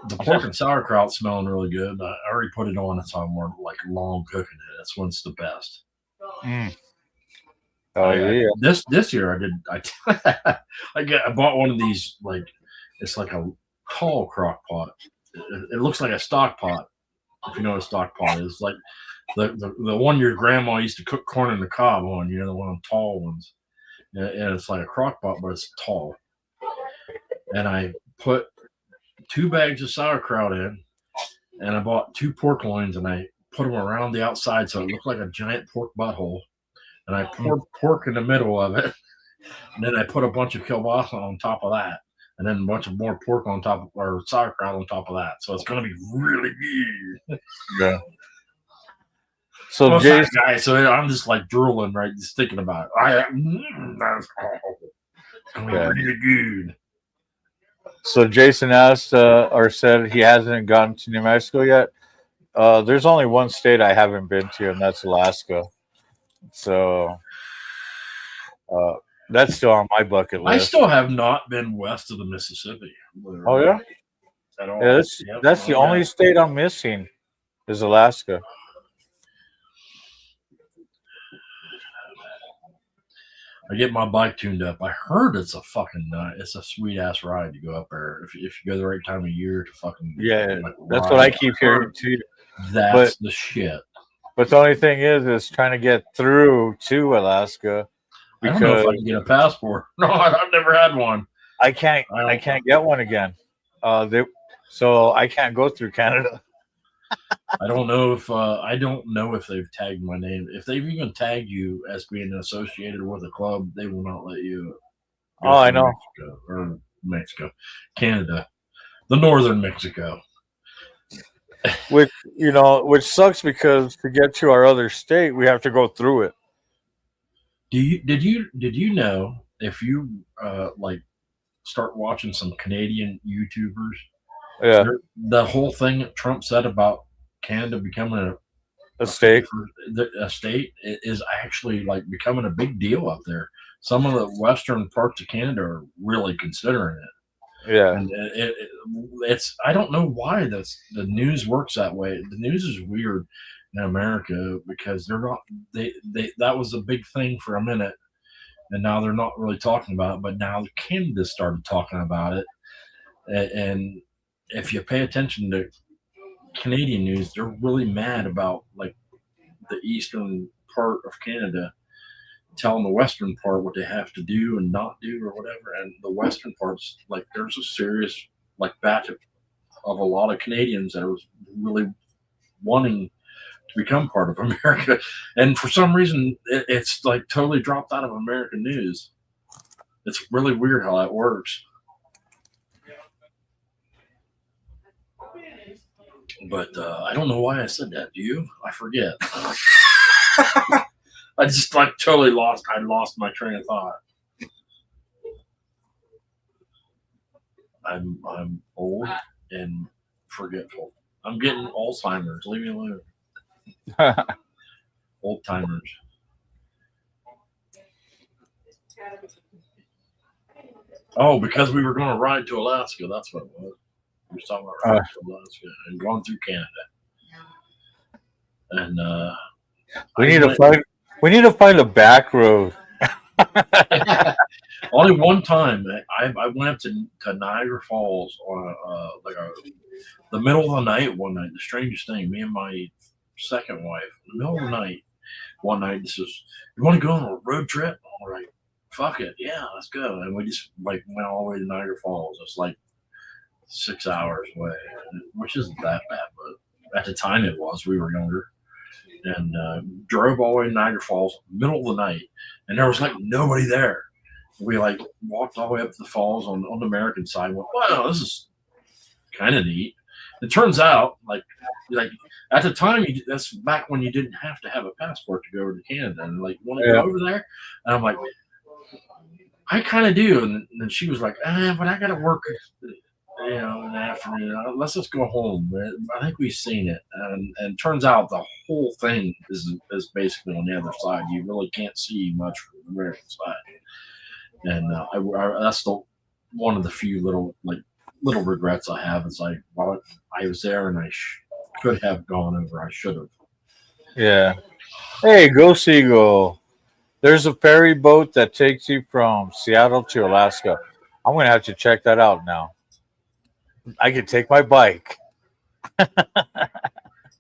The pork and sauerkraut smelling really good. I already put it on. It's on more like long cooking it. That's when it's the best. Mm. Oh yeah. This year I did. I bought one of these, like, it's like a tall crock pot. It looks like a stock pot. If you know what a stock pot is, like the one your grandma used to cook corn in the cob on. You know, the one of the tall ones. And it's like a crock pot, but it's tall. And I put 2 bags of sauerkraut in, and I bought 2 pork loins, and I put them around the outside so it looked like a giant pork butthole. And I poured pork in the middle of it, and then I put a bunch of kielbasa on top of that, and then a bunch of more pork on top, or sauerkraut on top of that. So it's going to be really good. Yeah. So well, Jason, guys, so I'm just like drooling, right? Just thinking about it. That's going to be really good. So Jason asked or said he hasn't gotten to New Mexico yet. There's only one state I haven't been to, and that's Alaska. So that's still on my bucket list. I still have not been west of the Mississippi. Oh yeah, at all. Yeah, that's the only right. state I'm missing is Alaska. I get my bike tuned up. I heard it's a fucking it's a sweet ass ride to go up there if you go the right time of year to fucking That's what I keep hearing too. That's the shit. But the only thing is trying to get through to Alaska. I don't know if I can get a passport. No, I've never had one. I can't get one again. So I can't go through Canada. I don't know if they've tagged my name. If they've even tagged you as being associated with a club, they will not let you. Oh, I know. Canada, the northern Mexico. Which sucks because to get to our other state, we have to go through it. Did you know if you like start watching some Canadian YouTubers? Yeah. The whole thing that Trump said about Canada becoming a state is actually like becoming a big deal up there. Some of the western parts of Canada are really considering it. Yeah. And it's I don't know why the news works that way. The news is weird in America because they're not they that was a big thing for a minute, and now they're not really talking about it. But now Canada started talking about it, and if you pay attention to Canadian news, they're really mad about like the eastern part of Canada telling the western part what they have to do and not do or whatever. And the western parts, like there's a serious like batch of a lot of Canadians that are really wanting to become part of America. And for some reason, it's like totally dropped out of American news. It's really weird how that works. But I don't know why I said that. Do you? I forget. I just like totally lost my train of thought. I'm old and forgetful. I'm getting Alzheimer's. Leave me alone. Old timers. Oh, because we were going to ride to Alaska. That's what it was. We were talking about riding to Alaska and going through Canada. And we need to find a back road. Only one time I went up to Niagara Falls on the middle of the night one night. The strangest thing, me and my second wife, in the middle of the night, one night, this is, you want to go on a road trip? I'm like, fuck it, yeah, let's go. And we just like went all the way to Niagara Falls. It's like 6 hours away, which isn't that bad, but at the time it was. We were younger. And drove all the way to Niagara Falls, middle of the night, and there was like nobody there. We like walked all the way up to the falls on the American side. Went, wow, this is kind of neat. It turns out, like at the time, that's back when you didn't have to have a passport to go over to Canada. And like, want to go over there? And I'm like, I kind of do. And then she was like, but I got to work, in the afternoon. Let's just go home. I think we've seen it. And turns out the whole thing is basically on the other side. You really can't see much from the American side. And that's one of the few little regrets I have. Is like, well, I was there and I could have gone over. I should have. Yeah. Hey, go Seagull. There's a ferry boat that takes you from Seattle to Alaska. I'm going to have to check that out now. I can take my bike.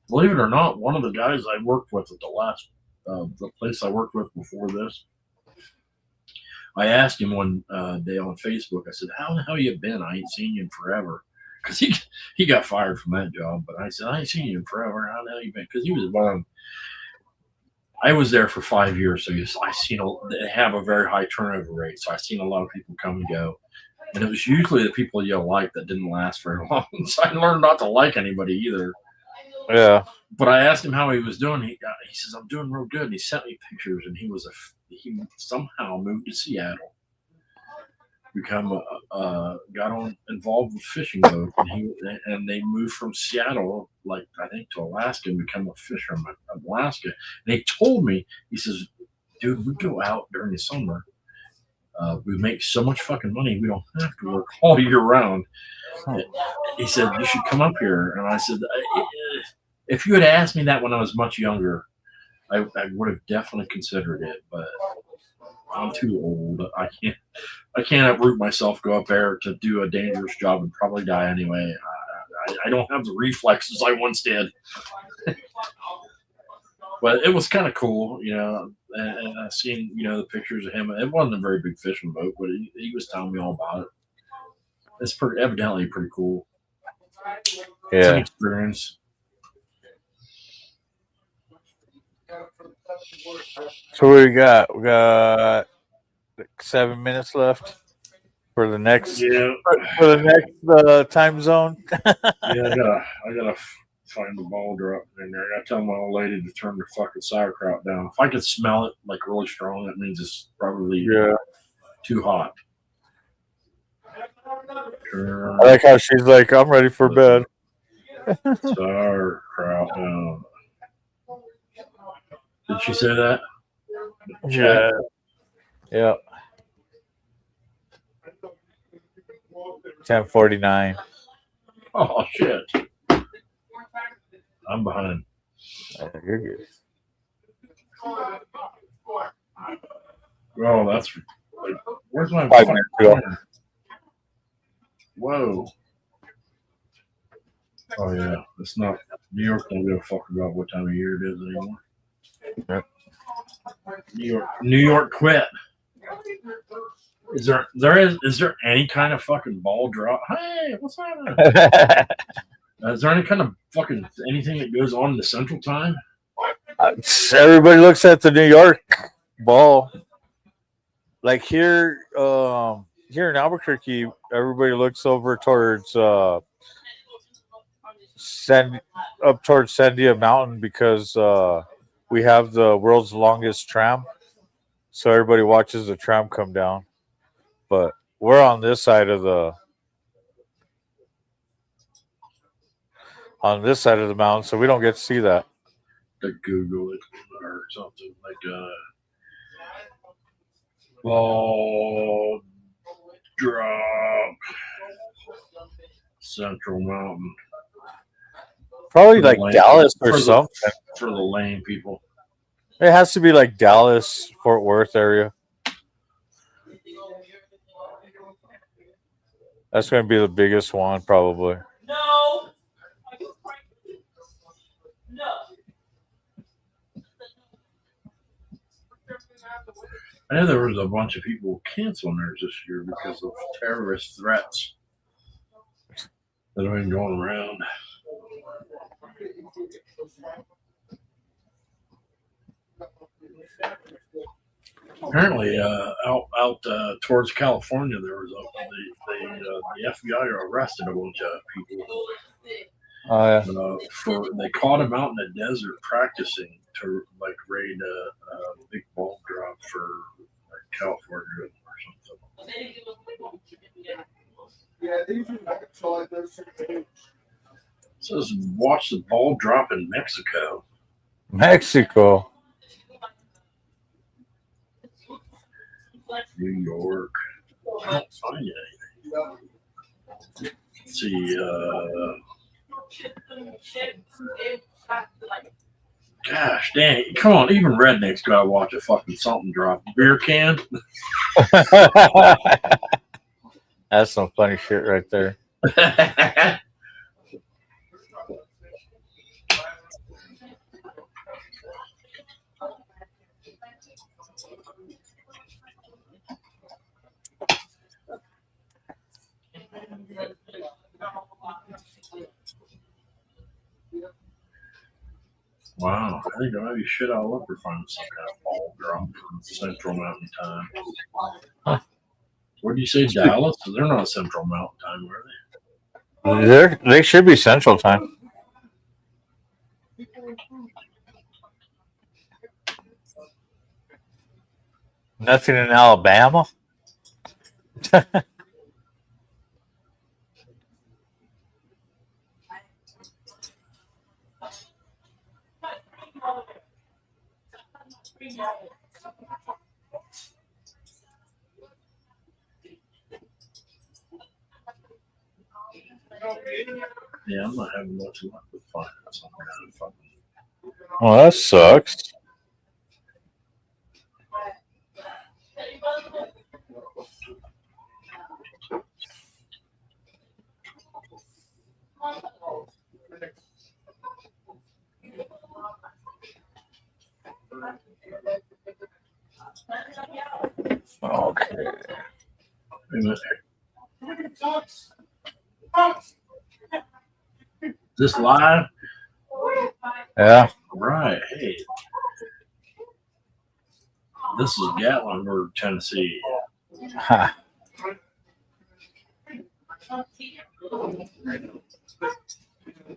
Believe it or not, one of the guys I worked with at the place I worked with before this, I asked him one day on Facebook, I said, how the hell you been? I ain't seen you in forever. Because he got fired from that job. But I said, I ain't seen you in forever. How the hell you been? Because he was one. I was there for 5 years, so they have a very high turnover rate. So I've seen a lot of people come and go. And it was usually the people you like that didn't last very long. So I learned not to like anybody either. Yeah. But I asked him how he was doing. He says, I'm doing real good. And he sent me pictures, and he somehow moved to Seattle, got involved with fishing boat, and they moved from Seattle, like I think, to Alaska and become a fisherman of Alaska. And he told me, he says, dude, we go out during the summer. We make so much fucking money, we don't have to work all year round. He said, you should come up here. And I said, if you had asked me that when I was much younger, I would have definitely considered it, but I'm too old. I can't uproot myself, go up there to do a dangerous job and probably die anyway. I don't have the reflexes I once did. But it was kind of cool, and I seen, the pictures of him. It wasn't a very big fishing boat, but he was telling me all about it. It's evidently pretty cool. Yeah. It's an experience. So what we got? We got 7 minutes left for the next time zone. Yeah, I gotta find the ball drop in there. I gotta tell my old lady to turn the fucking sauerkraut down. If I could smell it like really strong, that means it's probably too hot. I like how she's like, I'm ready for bed. Sauerkraut down. Did she say that? Yeah. Yeah. 10:49. Oh shit! I'm behind. You're good. Oh, that's like, where's my 5 minutes ago. Whoa. Oh yeah, it's not New York. Don't give a fuck about what time of year it is anymore. Yep. New York quit. Is there any kind of fucking ball drop? Hey, what's happening? Is there any kind of fucking anything that goes on in the Central Time? Everybody looks at the New York ball. Like here in Albuquerque, everybody looks over towards up towards Sandia Mountain because we have the world's longest tram. So everybody watches the tram come down. But we're on this side of the mountain, so we don't get to see that. To Google it or something like ball drop Central Mountain. Probably like Dallas or something. For the lame people. It has to be like Dallas, Fort Worth area. That's going to be the biggest one, probably. No. I know there was a bunch of people canceling theirs this year because of terrorist threats that have been going around. Apparently, out towards California, there was the FBI arrested a bunch of people Oh yeah. They caught him out in the desert practicing to like raid a big ball drop for like California or something. Yeah, these are like those certain age. Says watch the ball drop in Mexico. Mexico. New York. I don't find anything. Let's see, gosh dang, come on, even rednecks gotta watch a fucking something drop. Beer can. That's some funny shit right there. Wow, I think I might be shit all over finding some kind of ball drop from Central Mountain Time. Huh. What did you say, Dallas? They're not Central Mountain Time, are they? They should be Central Time. Nothing in Alabama. Yeah, I'm not having much luck with finding some kind of fucking. Well, that sucks. Okay. Is this live? Yeah. Right. Hey. This is Gatlinburg, Tennessee. Ha.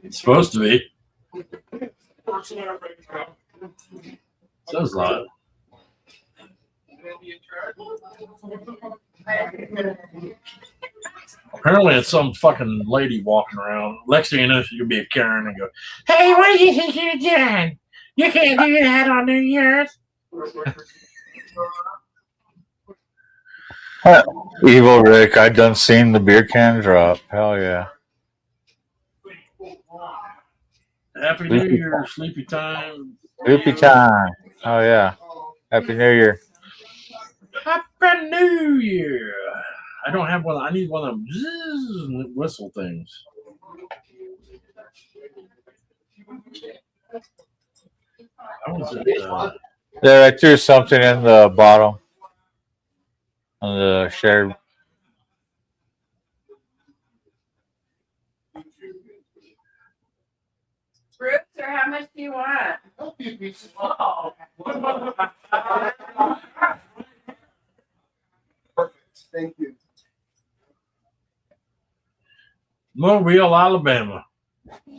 It's supposed to be. Sounds live. Apparently, it's some fucking lady walking around. Next thing you know, she's gonna be a Karen and go, "Hey, what do you think you're doing? You can't do that on New Year's." Evil Rick, I done seen the beer can drop. Hell yeah. Happy New Year, sleepy time. Sleepy time. Oh yeah. Happy New Year. Happy New Year. I don't have one. I need one of them zzz, whistle things. There, I threw something in the bottom on the share. Brooks, or how much do you want? Thank you. Mobile, Alabama.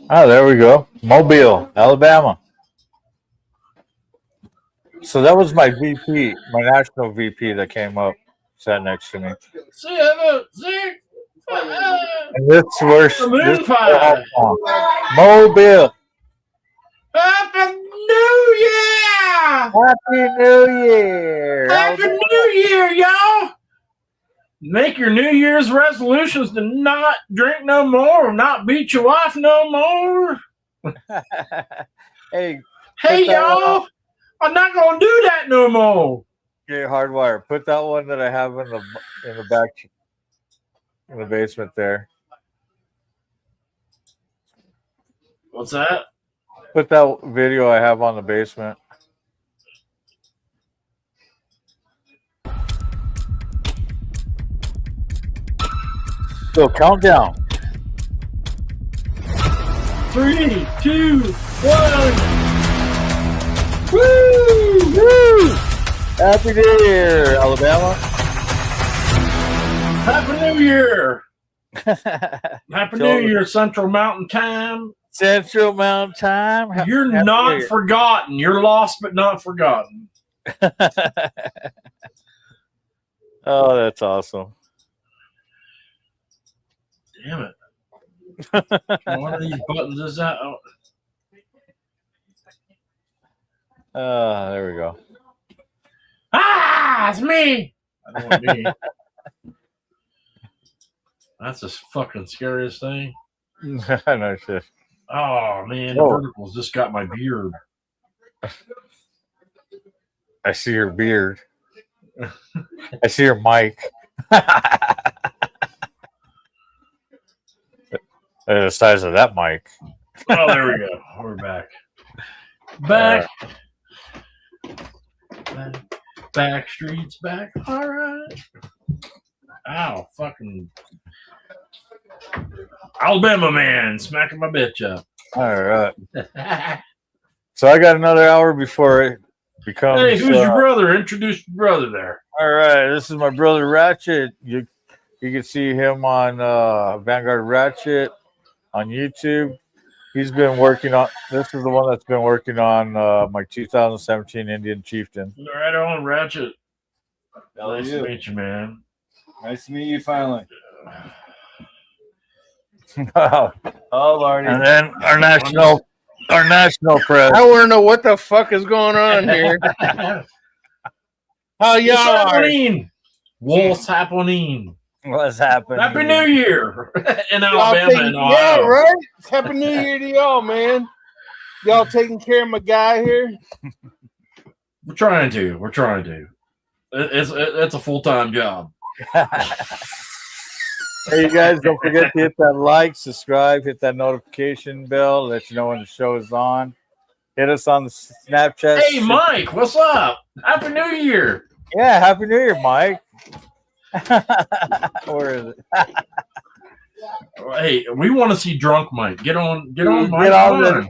Oh, there we go. Mobile, Alabama. So that was my VP, my national VP that came up, sat next to me. See, And this verse, moon pie. Mobile. Happy New Year! Happy New Year! Happy New Year, y'all! Make your New Year's resolutions to not drink no more or not beat your wife no more. Hey, y'all! I'm not gonna do that no more. Okay, Hardwire. Put that one that I have in the back, in the basement there. What's that? Put that video I have on the basement. So countdown. 3, 2, 1. Woo! Woo! Happy New Year, Alabama. Happy New Year. Happy New Year, Central Mountain Time. Central Mountain Time. You're not forgotten. You're lost but not forgotten. Oh, that's awesome. Damn it. One of these buttons is that. Oh. There we go. Ah, it's me. I don't want me. That's the fucking scariest thing. No shit. Oh man, the verticals just got my beard. I see your beard. I see your mic. The size of that mic. Oh, there we go. We're back. Back streets back. All right. Ow, fucking Alabama man smacking my bitch up. All right. So I got another hour before it becomes. Hey, who's your brother? Introduce your brother there. All right, this is my brother Ratchet. You can see him on Vanguard Ratchet on YouTube. He's been working on. This is the one that's been working on my 2017 Indian Chieftain. Right on, Ratchet. Nice to meet you, man. Nice to meet you finally. Oh, Lordy. and then our national press. I want to know what the fuck is going on here. How y'all are? happening? What's happening? What's happening? Happy New Year in Alabama and Ohio. Yeah, right? Happy New Year to y'all, man. Y'all taking care of my guy here? We're trying to. It's a full-time job. Hey, you guys, don't forget to hit that like, subscribe, hit that notification bell, let you know when the show is on. Hit us on the Snapchat. Hey, Mike, what's up? Happy New Year. Yeah, Happy New Year, Mike. Where is it? Hey, we want to see drunk Mike. Get on, Mike. Get on.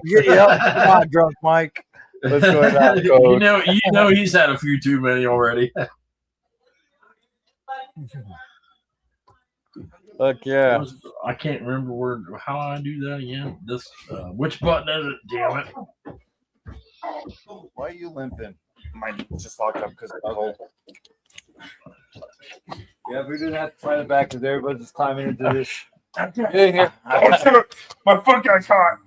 Come on, drunk Mike. Let's go with that code. You know he's had a few too many already. Look, yeah. I can't remember how I do that again. This which button is it? Damn it! Why are you limping? Mine just locked up because of the cold. Yeah, we didn't have to try the back because everybody's just climbing into this. Yeah. Oh, shit. My foot got caught.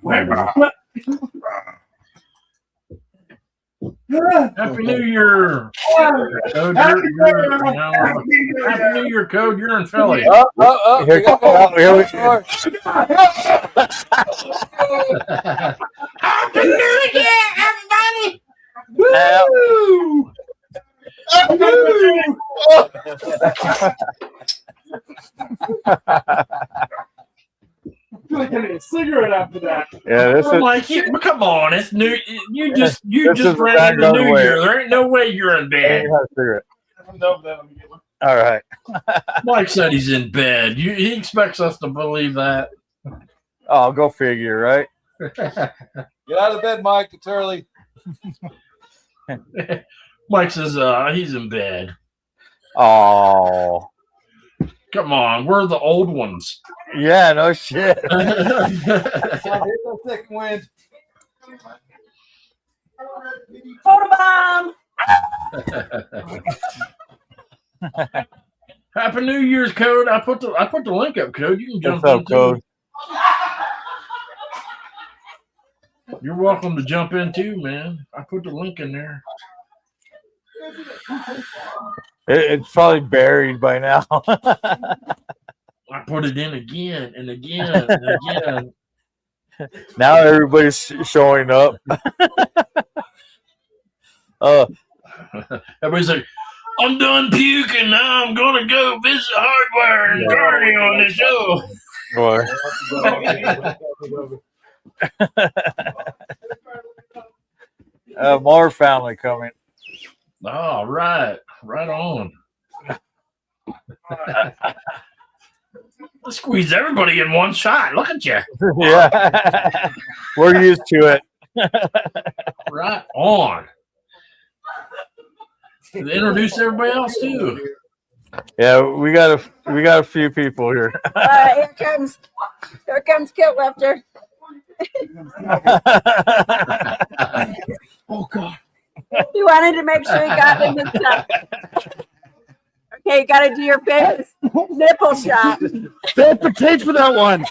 Happy New Year! Code, Happy New Year, Code. You're in Philly. Here we go. Happy New Year, everybody! Woo! I can get a cigarette after that. Yeah, this is like, come on, it's new. You just is ran into New way. Year. There ain't no way you're in bed. All right. Mike said he's in bed. He expects us to believe that. Oh, go figure, right? Get out of bed, Mike. It's early. Mike says he's in bed. Oh. Come on, we're the old ones. Yeah, no shit. Here's the second wind. Photobomb! Happy New Year's, Code. I put the link up, Code. You can jump What's up, in Code? too. You're welcome to jump in too, man. I put the link in there. It's probably buried by now. I put it in again and again and again. Now everybody's showing up. Everybody's like, I'm done puking. Now I'm going to go visit Hardware and Carney on the show. More family coming. All right. Right on. Squeeze everybody in one shot. Look at you. Yeah. We're used to it. Right on. Introduce everybody else too. Yeah, we got a few people here. Here comes Kit Lifter. Oh God. He wanted to make sure he got in the shot. Okay, you got to do your famous nipple shot. Don't pay for that one.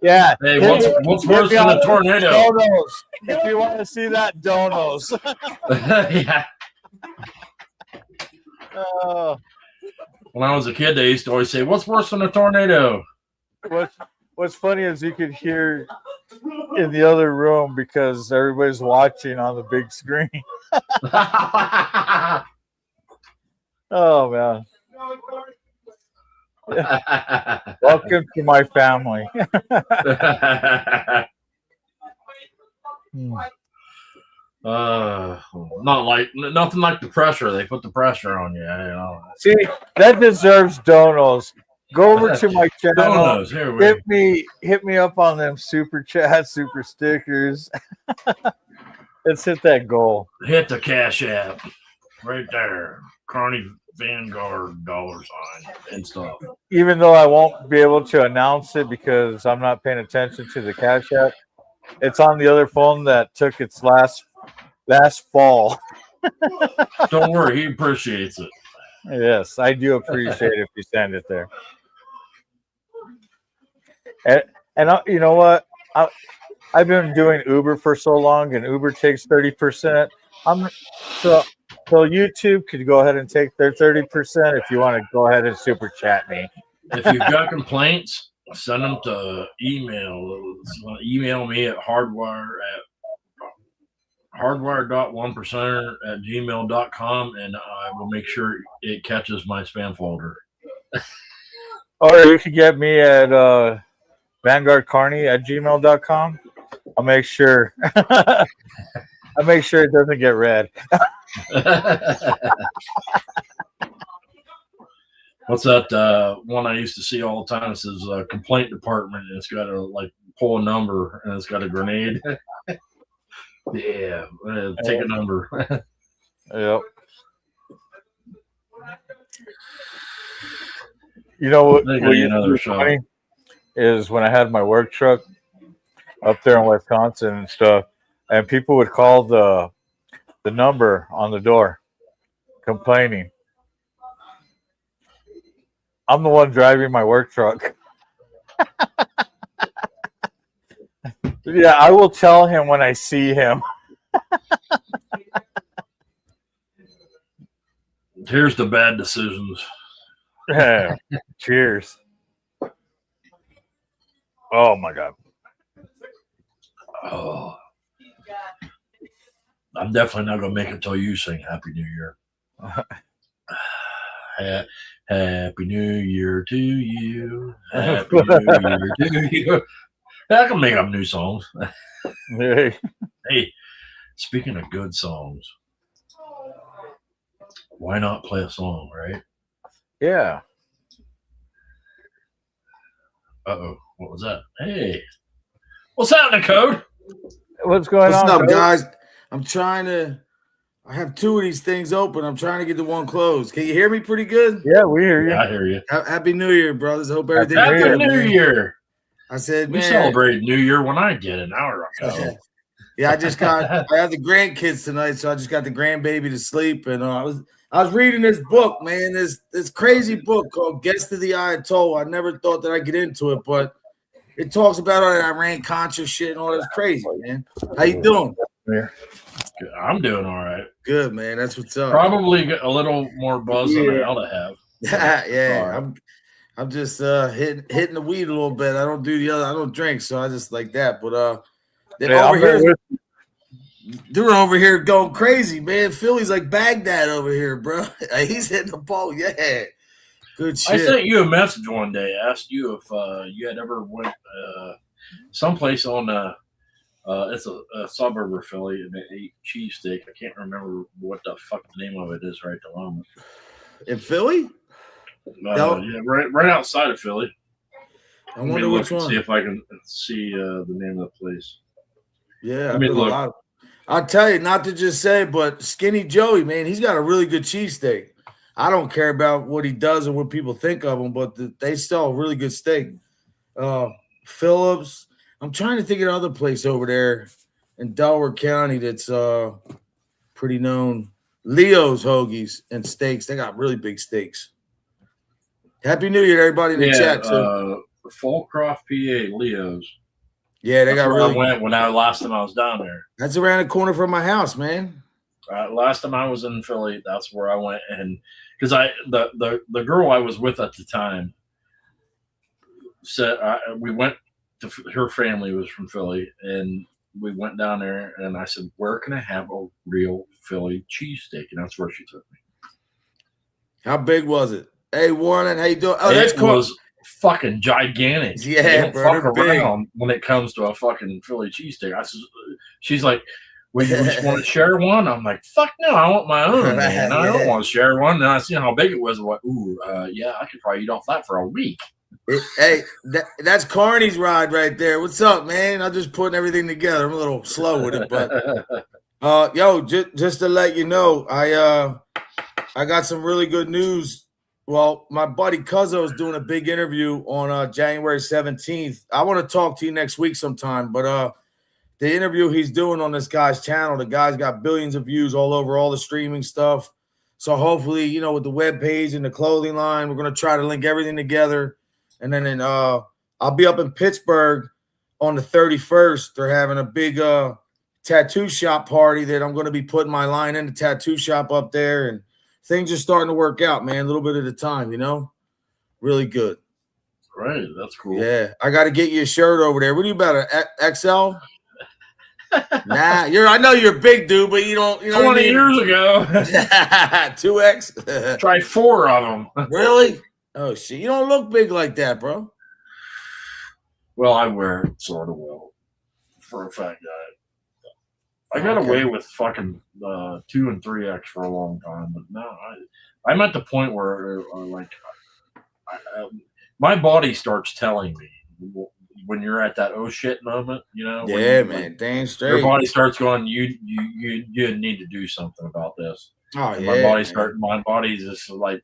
Yeah. Hey, what's worse than a tornado? Donos. If you want to see that, donos. Yeah. When I was a kid, they used to always say, "What's worse than a tornado?" What's funny is you could hear in the other room because everybody's watching on the big screen. Oh man. Welcome to my family. Nothing like the pressure. They put the pressure on you. You know. See, that deserves donos. Go over to my channel. Donos, here we Hit me up on them super chats, super stickers. Let's hit that goal. Hit the Cash App right there. Carney Vanguard $sign and stuff. Even though I won't be able to announce it because I'm not paying attention to the Cash App, it's on the other phone that took its last fall. Don't worry, he appreciates it. Yes, I do appreciate it if you send it there. And you know what? I've been doing Uber for so long, and Uber takes 30%. So YouTube could go ahead and take their 30% if you want to go ahead and super chat me. If you've got complaints, send them to email. Email me at hardwire.1percenter@gmail.com, and I will make sure it catches my spam folder. Or you can get me at vanguardcarney@gmail.com. I'll make sure it doesn't get read. What's that one I used to see all the time? It says complaint department, and it's got to pull a number, and it's got a grenade. Yeah, take a number. Yep. You know what? Another funny is when I had my work truck up there in Wisconsin and stuff, and people would call the number on the door complaining. I'm the one driving my work truck. Yeah, I will tell him when I see him. Here's the bad decisions. Cheers. Oh my God. Oh, I'm definitely not gonna make it till you sing Happy New Year. Happy New Year to you. Happy New Year to you. I can make up new songs. Hey, speaking of good songs, why not play a song, right? Yeah. Uh-oh. What was that? Hey. What's happening, Code? What's going on? What's up, Code? guys? I have two of these things open. I'm trying to get the one closed. Can you hear me pretty good? Yeah, we hear you. Yeah, I hear you. Happy New Year, brothers. Hope everything's Happy good. New Year. I said, we man. celebrated New Year when I did an hour ago. Yeah, I have the grandkids tonight, so I just got the grandbaby to sleep, and I was reading this book, man. This crazy book called Guest of the Ayatollah. I never thought that I'd get into it, but it talks about all that Iran Contra shit and all that's crazy, man. How you doing? I'm doing all right. Good, man. That's what's up. Probably a little more buzz than I ought to have. Yeah, right. I'm just hitting the weed a little bit. I don't do the other. I don't drink, so I just like that. But they're over here going crazy, man. Philly's like Baghdad over here, bro. He's hitting the ball. Yeah, good shit. I sent you a message one day. I asked you if you had ever went someplace on it's a suburb of Philly and they ate cheesesteak. I can't remember what the fuck the name of it is right at the moment. In Philly? Yeah, right outside of Philly. I wonder which one. See if I can see the name of the place. Yeah, I'll tell you, not to just say, but Skinny Joey, man, he's got a really good cheesesteak. I don't care about what he does or what people think of him, but they sell a really good steak. Phillips, I'm trying to think of another place over there in Delaware County that's pretty known. Leo's Hoagies and Steaks. They got really big steaks. Happy New Year, everybody in the chat too. Fallcroft, PA, Leo's. Yeah, they That's got where really. I went when last time I was down there. That's around the corner from my house, man. Last time I was in Philly, that's where I went, and because the girl I was with at the time said we went to her family was from Philly, and we went down there, and I said, "Where can I have a real Philly cheesesteak?" And that's where she took me. How big was it? Hey, Warren, how you doing? Oh, that's cool. It was fucking gigantic. Yeah, they don't bro, fuck they're big. around when it comes to a fucking Philly cheesesteak. I said, she's like, "Well, you just want to share one?" I'm like, "Fuck no, I want my own, man. I don't want to share one." And I seen how big it was. I'm like, "Ooh, yeah, I could probably eat off that for a week." Hey, that's Carney's ride right there. What's up, man? I'm just putting everything together. I'm a little slow with it, but yo, just to let you know, I got some really good news. Well, my buddy Cuzzo is doing a big interview on January 17th. I want to talk to you next week sometime, but the interview he's doing on this guy's channel, the guy's got billions of views all over all the streaming stuff. So hopefully, you know, with the web page and the clothing line, we're going to try to link everything together. And then I'll be up in Pittsburgh on the 31st. They're having a big tattoo shop party that I'm going to be putting my line in the tattoo shop up there. And things are starting to work out, man, a little bit at a time, you know? Really good. Right, that's cool. Yeah, I got to get you a shirt over there. What are you about, an XL? Nah, I know you're a big dude, but you don't. You know 20 years ago. 2X. Try 4 of them. Really? Oh shit! You don't look big like that, bro. Well, I wear it sort of well for a fat guy. I got away with fucking 2 and 3X for a long time, but now I'm at the point where my body starts telling me when you're at that oh shit moment, you know. Yeah, man, dang straight. Your body starts going, you need to do something about this. Oh and yeah. my body's just like,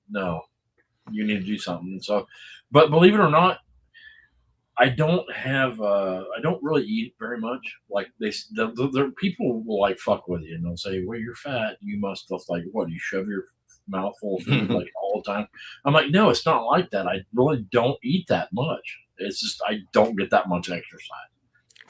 no, you need to do something. And so, but believe it or not, I don't really eat very much. Like the people will like fuck with you and they'll say, well, you're fat. You must look like what? You shove your mouth full of food like all the time. I'm like, no, it's not like that. I really don't eat that much. It's just I don't get that much exercise.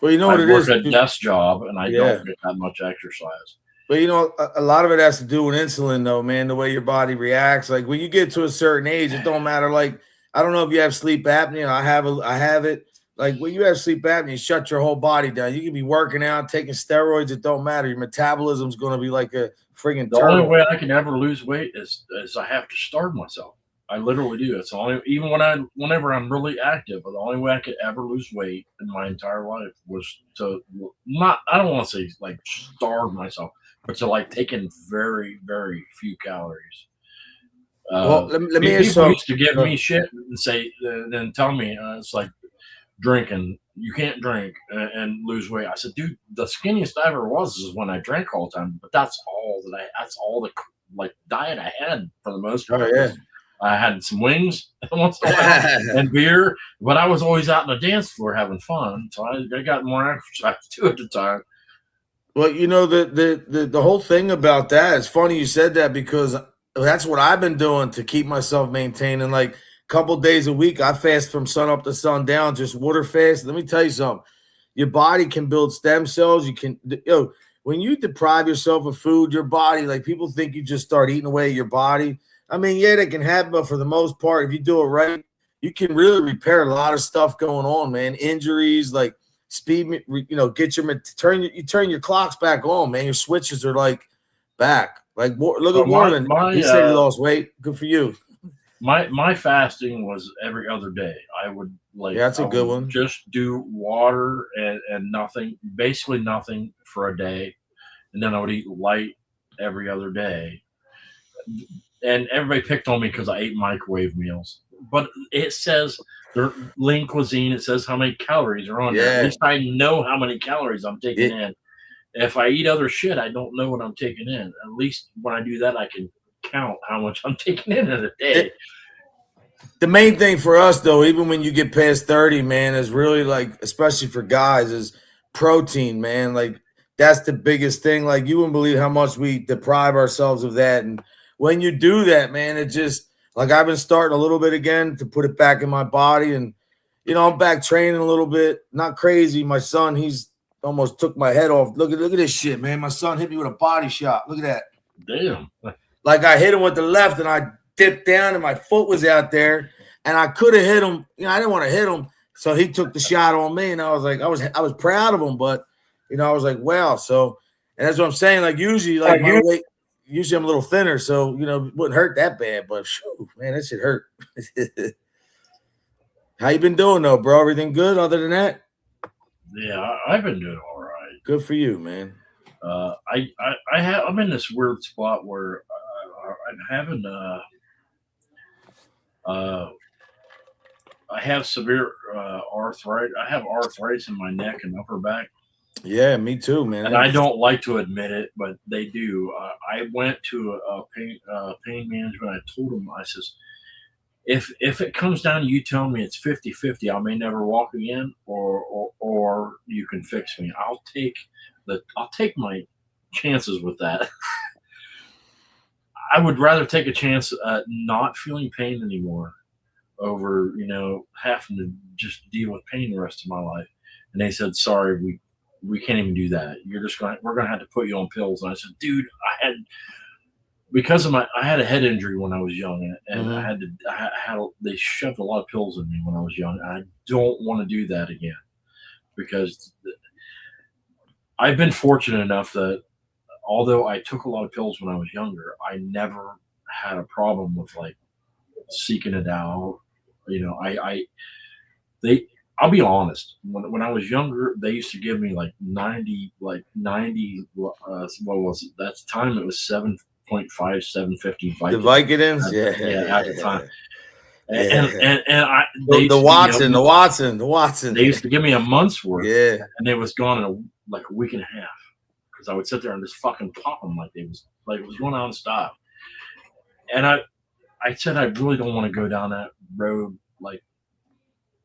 Well, you know what it is. I work a desk job and I don't get that much exercise. But you know, a lot of it has to do with insulin, though, man. The way your body reacts. Like when you get to a certain age, it don't matter. Like I don't know if you have sleep apnea. I have it. Like when you have sleep apnea, you shut your whole body down. You can be working out, taking steroids. It don't matter. Your metabolism's going to be like a friggin' The only way I can ever lose weight is I have to starve myself. I literally do. It's the only, even whenever I'm really active, the only way I could ever lose weight in my entire life was to not, I don't want to say like starve myself, but to like take in very, very few calories. Well, let me people used to give me shit and say, then tell me it's like drinking. You can't drink and lose weight. I said, dude, the skinniest I ever was is when I drank all the time. But that's all the like diet I had for the most part. Oh yeah. I had some wings once in a while and beer, but I was always out on the dance floor having fun. So I got more exercise too at the time. Well, you know, the whole thing about that, it's funny you said that because that's what I've been doing to keep myself maintaining. Like a couple days a week, I fast from sun up to sundown, just water fast. Let me tell you something. Your body can build stem cells. You can, when you deprive yourself of food, your body, like people think you just start eating away at your body. I mean, yeah, that can happen, but for the most part, if you do it right, you can really repair a lot of stuff going on, man. Injuries, like speed, you turn your clocks back on, man. Your switches are like back. Like look at Warren. He said he lost weight. Good for you. My fasting was every other day. I would that's a good one. Just do water and nothing, basically nothing for a day, and then I would eat light every other day. And everybody picked on me because I ate microwave meals. But it says they're lean cuisine. It says how many calories are on there. At least I know how many calories I'm taking in. If I eat other shit, I don't know what I'm taking in. At least when I do that, I can count how much I'm taking in a day. The main thing for us, though, even when you get past 30, man, is really like, especially for guys, is protein, man. Like, that's the biggest thing. Like, you wouldn't believe how much we deprive ourselves of that. And when you do that, man, it just, like, I've been starting a little bit again to put it back in my body. And, you know, I'm back training a little bit. Not crazy. My son, he's almost took my head off. Look at this shit, man. My son hit me with a body shot. Look at that. Damn. Like, I hit him with the left, and I dipped down, and my foot was out there, and I could have hit him. You know, I didn't want to hit him, so he took the shot on me, and I was like, I was proud of him, but you know, I was like, wow. So, and that's what I'm saying. Like, usually, like my weight, usually I'm a little thinner, so you know, it wouldn't hurt that bad. But shoo, man, that shit hurt. How you been doing though, bro? Everything good other than that? Yeah, I've been doing all right. Good for you, man. I'm in this weird spot where I'm having I have severe arthritis. I have arthritis in my neck and upper back. Yeah, me too, man. And I don't like to admit it, but they do. I went to a pain management. I told them, I says, if it comes down to you telling me it's 50-50, I may never walk again, or you can fix me. I'll take my chances with that. I would rather take a chance at not feeling pain anymore over, you know, having to just deal with pain the rest of my life. And they said, sorry, we can't even do that. We're gonna have to put you on pills. And I said, dude, I had a head injury when I was young, and they shoved a lot of pills in me when I was young. I don't want to do that again, because I've been fortunate enough that although I took a lot of pills when I was younger, I never had a problem with like seeking it out. You know, I'll be honest. When I was younger, they used to give me like 90. What was it? That's time. It was 7.5, 750. The Vicodins, yeah, at the time. Yeah. And the Watson. They used to give me a month's worth. Yeah, and it was gone in like a week and a half, because I would sit there and just fucking pop them like it was going nonstop. And I said I really don't want to go down that road. Like,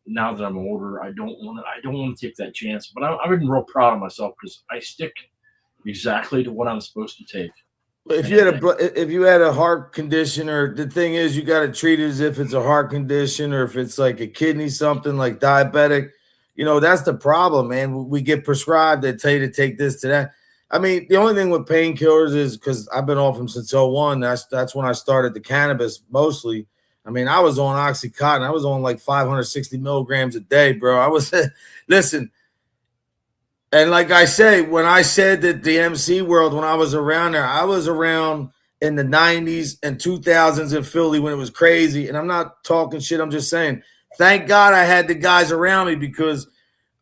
now that I'm older, I don't want to take that chance. But I've been real proud of myself because I stick exactly to what I'm supposed to take. If you had a heart condition, or the thing is, you got to treat it as if it's a heart condition, or if it's like a kidney, something like diabetic, you know, that's the problem, man. We get prescribed, they tell you to take this, to that. I mean, the only thing with painkillers is, because I've been off them since 01. That's when I started the cannabis mostly. I mean, I was on Oxycontin. I was on like 560 milligrams a day, bro. I was, listen. And like I say, when I said that the MC world, when I was around there, I was around in the 90s and 2000s in Philly when it was crazy. And I'm not talking shit. I'm just saying, thank God I had the guys around me, because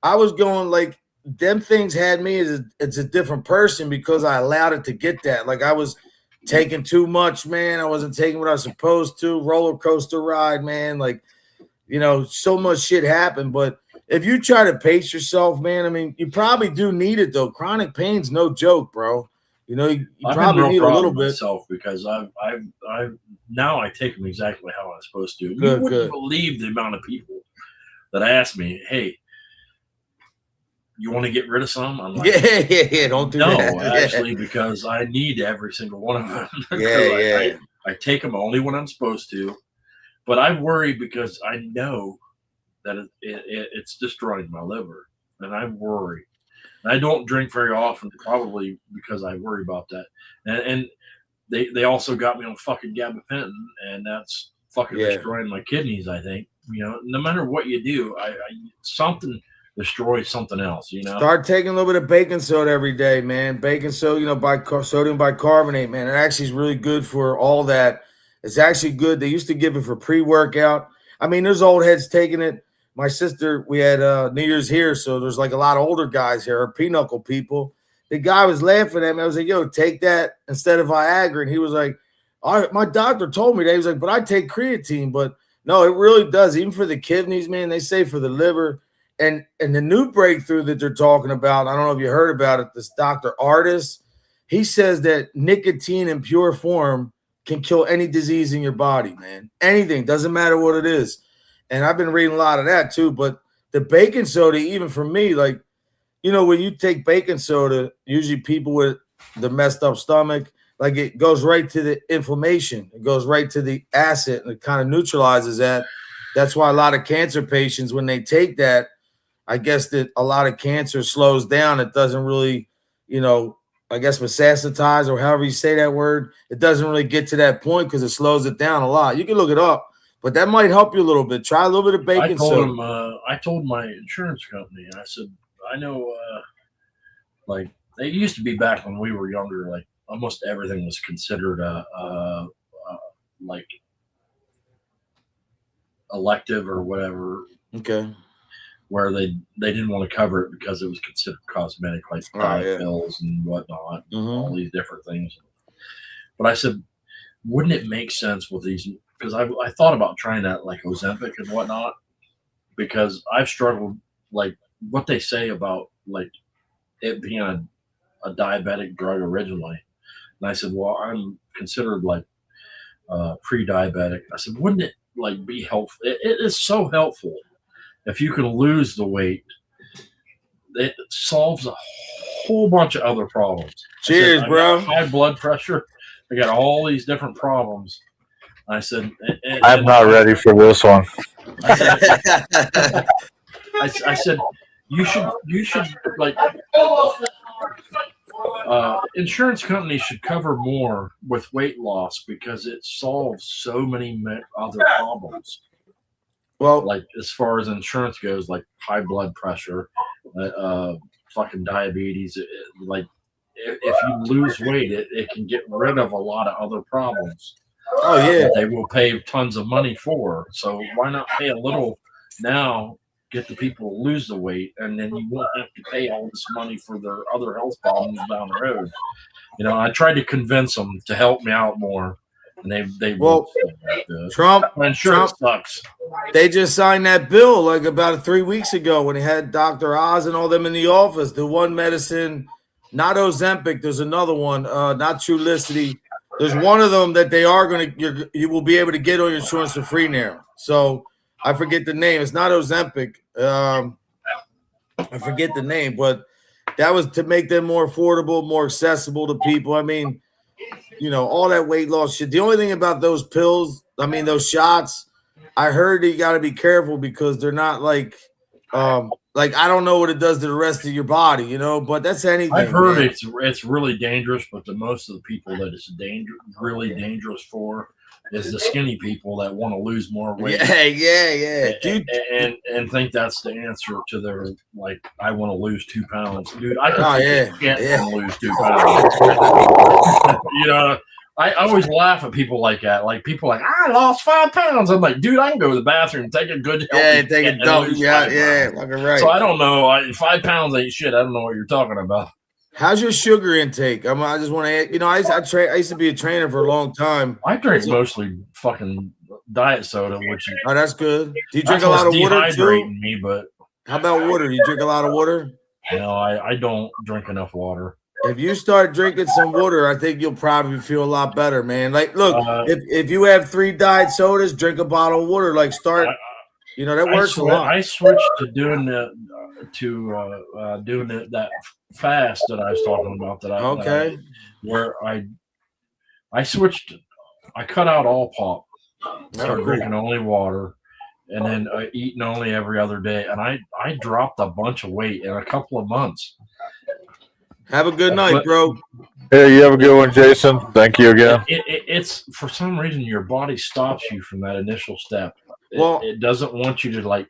I was going like, them things had me as a different person, because I allowed it to get that. Like, I was taking too much, man. I wasn't taking what I was supposed to. Roller coaster ride, man. Like, you know, so much shit happened. But if you try to pace yourself, man, I mean, you probably do need it though. Chronic pain's no joke, bro. You know, you probably need a little bit. Myself, because I've now I take them exactly how I'm supposed to. Good, you wouldn't believe the amount of people that ask me, "Hey, you want to get rid of some?" I'm like, yeah, don't do that. No, actually, because I need every single one of them. I take them only when I'm supposed to, but I worry because I know that it's destroying my liver, and I worry. And I don't drink very often, probably because I worry about that. And they also got me on fucking gabapentin, and that's fucking destroying my kidneys. I think, you know, no matter what you do, something destroys something else. You know, start taking a little bit of baking soda every day, man. Baking soda, you know, sodium bicarbonate, man. It actually is really good for all that. It's actually good. They used to give it for pre-workout. I mean, there's old heads taking it. My sister, we had New Year's here, so there's like a lot of older guys here, pinochle people. The guy was laughing at me. I was like, yo, take that instead of Viagra. And he was like, my doctor told me that. He was like, but I take creatine. But no, it really does. Even for the kidneys, man, they say for the liver. And the new breakthrough that they're talking about, I don't know if you heard about it, this Dr. Artis, he says that nicotine in pure form can kill any disease in your body, man. Anything, doesn't matter what it is. And I've been reading a lot of that too. But the baking soda, even for me, like, you know, when you take baking soda, usually people with the messed up stomach, like it goes right to the inflammation. It goes right to the acid and it kind of neutralizes that. That's why a lot of cancer patients, when they take that, I guess that a lot of cancer slows down. It doesn't really, you know, I guess metastasize or however you say that word. It doesn't really get to that point because it slows it down a lot. You can look it up, but that might help you a little bit. Try a little bit of baking soda. I told my insurance company, I said, I know, like they used to be back when we were younger, like almost everything was considered like elective or whatever. Okay. Where they didn't want to cover it because it was considered cosmetic, like diet pills and whatnot, all these different things. But I said, wouldn't it make sense with these? Because I thought about trying that, like Ozempic and whatnot, because I've struggled, like what they say about like it being a diabetic drug originally. And I said, well, I'm considered like pre-diabetic. I said, wouldn't it like be helpful? It is so helpful. If you can lose the weight, it solves a whole bunch of other problems. Cheers, bro. High blood pressure. I got all these different problems. I said, I'm not ready for this one. I said, you should like insurance companies should cover more with weight loss because it solves so many other problems. Well, like as far as insurance goes, like high blood pressure, fucking diabetes. Like if you lose weight, it can get rid of a lot of other problems. Oh yeah, they will pay tons of money for. So why not pay a little now? Get the people to lose the weight, and then you won't have to pay all this money for their other health problems down the road. You know, I tried to convince them to help me out more. And they Trump sucks. They just signed that bill like about 3 weeks ago when he had Dr. Oz and all them in the office. The one medicine, not Ozempic, there's another one, not Trulicity. There's one of them that they are you will be able to get on your insurance for free now. So I forget the name. It's not Ozempic. I forget the name, but that was to make them more affordable, more accessible to people. I mean, you know, all that weight loss shit. The only thing about those pills, I mean, those shots, I heard you got to be careful because they're not like I don't know what it does to the rest of your body, you know, but that's anything. I've heard man. it's really dangerous, but the most of the people that it's really dangerous for is the skinny people that want to lose more weight. Yeah. Dude. And think that's the answer to their, like, I want to lose 2 pounds. Dude, I can lose 2 pounds. You know, I always laugh at people like that. Like, people like, I lost 5 pounds. I'm like, dude, I can go to the bathroom, take a good take a dump. Yeah, fucking right. So I don't know. 5 pounds ain't shit. I don't know what you're talking about. How's your sugar intake? I just want to, you know, I used to be a trainer for a long time. I drink mostly fucking diet soda, which is that's good. Do you drink a lot of water too? Me, but how about water? Do you drink a lot of water? No, I don't drink enough water. If you start drinking some water, I think you'll probably feel a lot better, man. Like, look, if you have 3 diet sodas, drink a bottle of water. Like, start. You know, that works a lot. I switched to doing that fast that I was talking about. Where I switched. I cut out all pop. Started drinking only water, and then eating only every other day. And I dropped a bunch of weight in a couple of months. Have a good night, bro. Hey, you have a good one, Jason. Thank you again. It's for some reason your body stops you from that initial step. It doesn't want you to like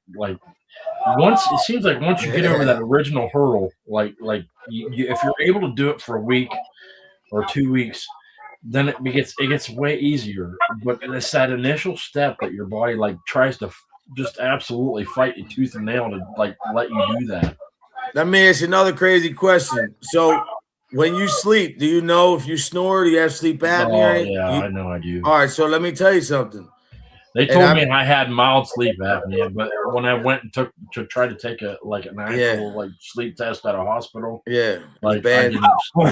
once it seems like once you get over that original hurdle, like if you're able to do it for a week or 2 weeks, then it gets way easier. But it's that initial step that your body like tries to just absolutely fight you tooth and nail to like let you do that. Let me ask you another crazy question. So when you sleep, do you know if you snore? Do you have sleep apnea? Yeah, I know I do. All right, so let me tell you something. They told me I had mild sleep apnea, but when I went and try to take an actual like sleep test at a hospital, bad. I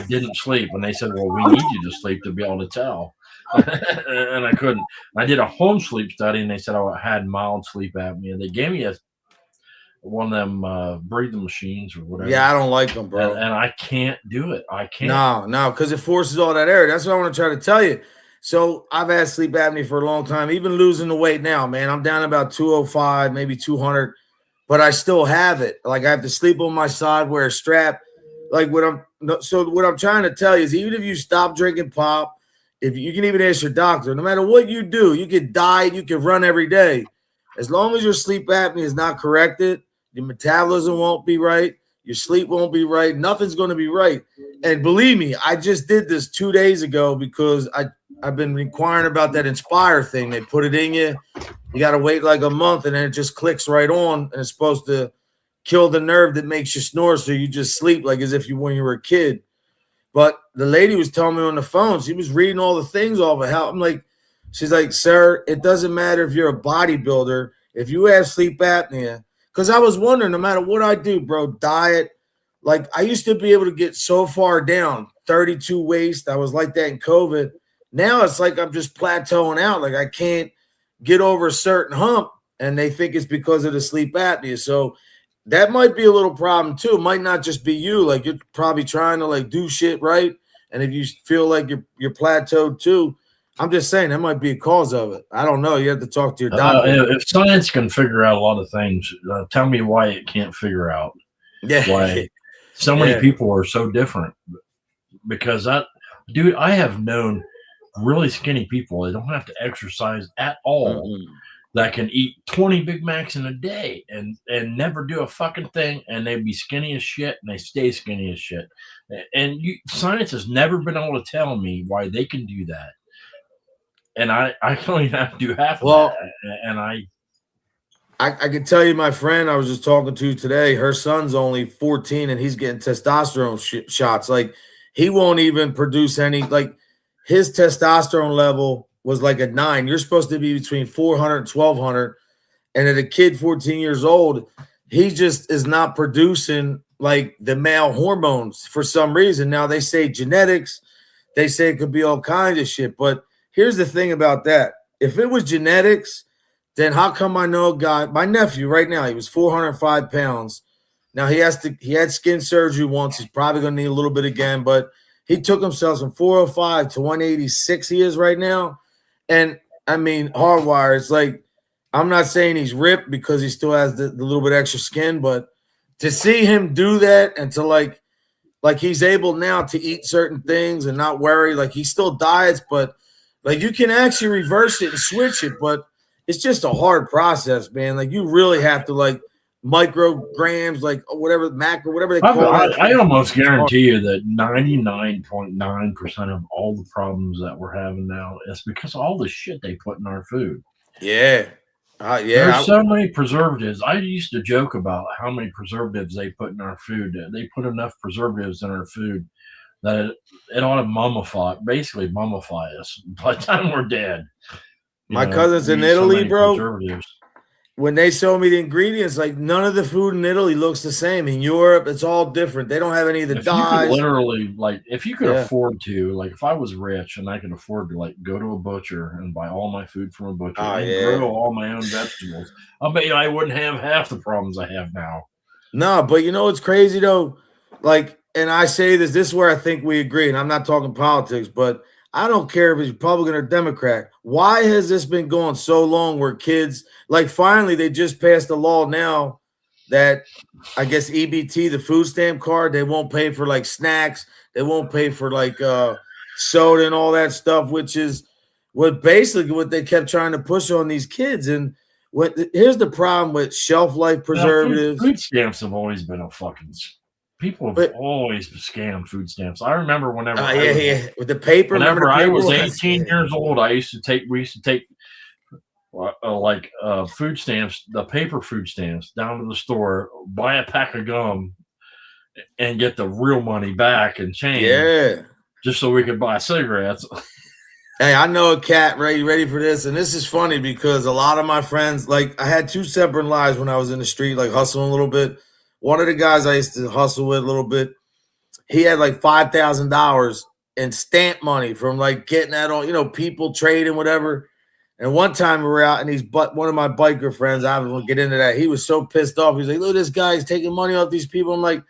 didn't sleep, and they said, "Well, we need you to sleep to be able to tell." and I couldn't. I did a home sleep study, and they said I had mild sleep apnea. They gave me one of them breathing machines or whatever. Yeah, I don't like them, bro. And I can't do it. I can't. No, because it forces all that air. That's what I want to try to tell you. So I've had sleep apnea for a long time, even losing the weight now, man. I'm down about 205, maybe 200, but I still have it. Like I have to sleep on my side, wear a strap. Like what I'm trying to tell you is even if you stop drinking pop, if you can even ask your doctor, no matter what you do, you can diet, you can run every day. As long as your sleep apnea is not corrected, your metabolism won't be right, your sleep won't be right, nothing's going to be right. And believe me, I just did this 2 days ago because I've been inquiring about that Inspire thing. They put it in you. You got to wait like a month, and then it just clicks right on, and it's supposed to kill the nerve that makes you snore, so you just sleep like as if when you were a kid. But the lady was telling me on the phone, she was reading all the things off of how I'm like, she's like, sir, it doesn't matter if you're a bodybuilder, if you have sleep apnea. Because I was wondering, no matter what I do, bro, diet, like I used to be able to get so far down, 32 waist. I was like that in COVID. Now it's like I'm just plateauing out. Like I can't get over a certain hump, and they think it's because of the sleep apnea. So that might be a little problem too. It might not just be you. Like you're probably trying to like do shit right, and if you feel like you're plateaued too, I'm just saying that might be a cause of it. I don't know. You have to talk to your doctor. If science can figure out a lot of things, tell me why it can't figure out. Yeah. Why so many people are so different. Because I have known really skinny people that don't have to exercise at all that can eat 20 Big Macs in a day and never do a fucking thing, and they'd be skinny as shit, and they stay skinny as shit. And science has never been able to tell me why they can do that. And I don't even have to do half of that. And I can tell you, my friend I was just talking to today, her son's only 14 and he's getting testosterone shots. Like he won't even produce any, like his testosterone level was like a 9. You're supposed to be between 400 and 1200. And at a kid 14 years old, he just is not producing like the male hormones for some reason. Now they say genetics, they say it could be all kinds of shit. But here's the thing about that. If it was genetics, then how come I know a guy, my nephew right now, he was 405 pounds. Now he had skin surgery once. He's probably going to need a little bit again, but he took himself from 405 to 186 he is right now. And I mean, hardwire, it's like, I'm not saying he's ripped because he still has the little bit extra skin, but to see him do that and to like he's able now to eat certain things and not worry, like he still diets, but like you can actually reverse it and switch it, but it's just a hard process, man. Like you really have to like micrograms, like whatever macro, whatever they call it. I almost guarantee you that 99.9% of all the problems that we're having now is because of all the shit they put in our food. Yeah. There's so many preservatives. I used to joke about how many preservatives they put in our food. They put enough preservatives in our food that it ought to basically mummify us by the time we're dead. My cousin's in Italy, bro. When they show me the ingredients, like none of the food in Italy looks the same. In Europe, it's all different. They don't have any of the dyes. Literally, like if you could afford to, like if I was rich and I could afford to like go to a butcher and buy all my food from a butcher and grow all my own vegetables, I bet you I wouldn't have half the problems I have now. No, but you know what's crazy though? Like, and I say this is where I think we agree, and I'm not talking politics, but I don't care if it's Republican or Democrat. Why has this been going so long where kids, like finally they just passed a law now that I guess EBT, the food stamp card, they won't pay for like snacks. They won't pay for like soda and all that stuff, which is what they kept trying to push on these kids. And here's the problem with shelf life preservatives. Food stamps have always been a fucking... People have always scammed food stamps. I remember whenever with the paper. Whenever I was 18 years old, we used to take food stamps, the paper food stamps, down to the store, buy a pack of gum, and get the real money back and change. Yeah, just so we could buy cigarettes. Hey, I know a cat ready for this, and this is funny because a lot of my friends, like I had 2 separate lives when I was in the street, like hustling a little bit. One of the guys I used to hustle with a little bit, he had like $5,000 and stamp money from like getting that on, you know, people trading, whatever. And one time we were out and one of my biker friends, I won't get into that. He was so pissed off. He's like, look, this guy's taking money off these people. I'm like,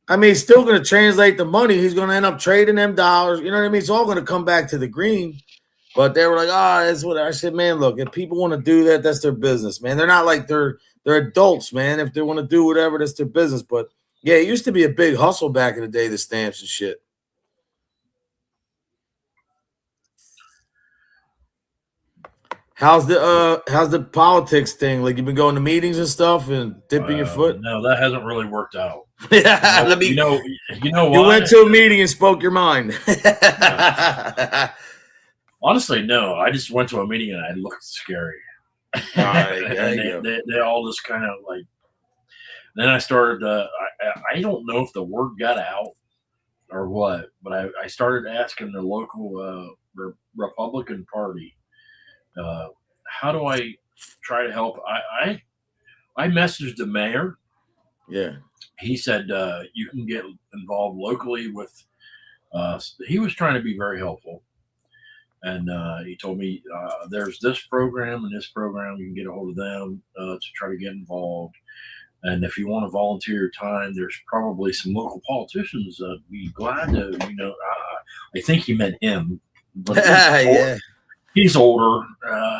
I mean, he's still going to translate the money. He's going to end up trading them dollars. You know what I mean? It's all going to come back to the green. But they were like, that's what I said, man, look, if people want to do that, that's their business, man. They're not like they're adults, man. If they want to do whatever, that's their business. But yeah, it used to be a big hustle back in the day, the stamps and shit. How's the politics thing? Like, you've been going to meetings and stuff and dipping your foot? No, that hasn't really worked out. Yeah, you know you what? went to a meeting and spoke your mind. Honestly, no. I just went to a meeting and I looked scary. And they all just kind of like. Then I started. I don't know if the word got out or what, but I started asking the local Republican Party. How do I try to help? I messaged the mayor. Yeah. He said you can get involved locally with. He was trying to be very helpful, and he told me there's this program and this program. You can get a hold of them to try to get involved. And if you want to volunteer your time, there's probably some local politicians that'd be glad to. You know, I think he meant him. But yeah. He's older.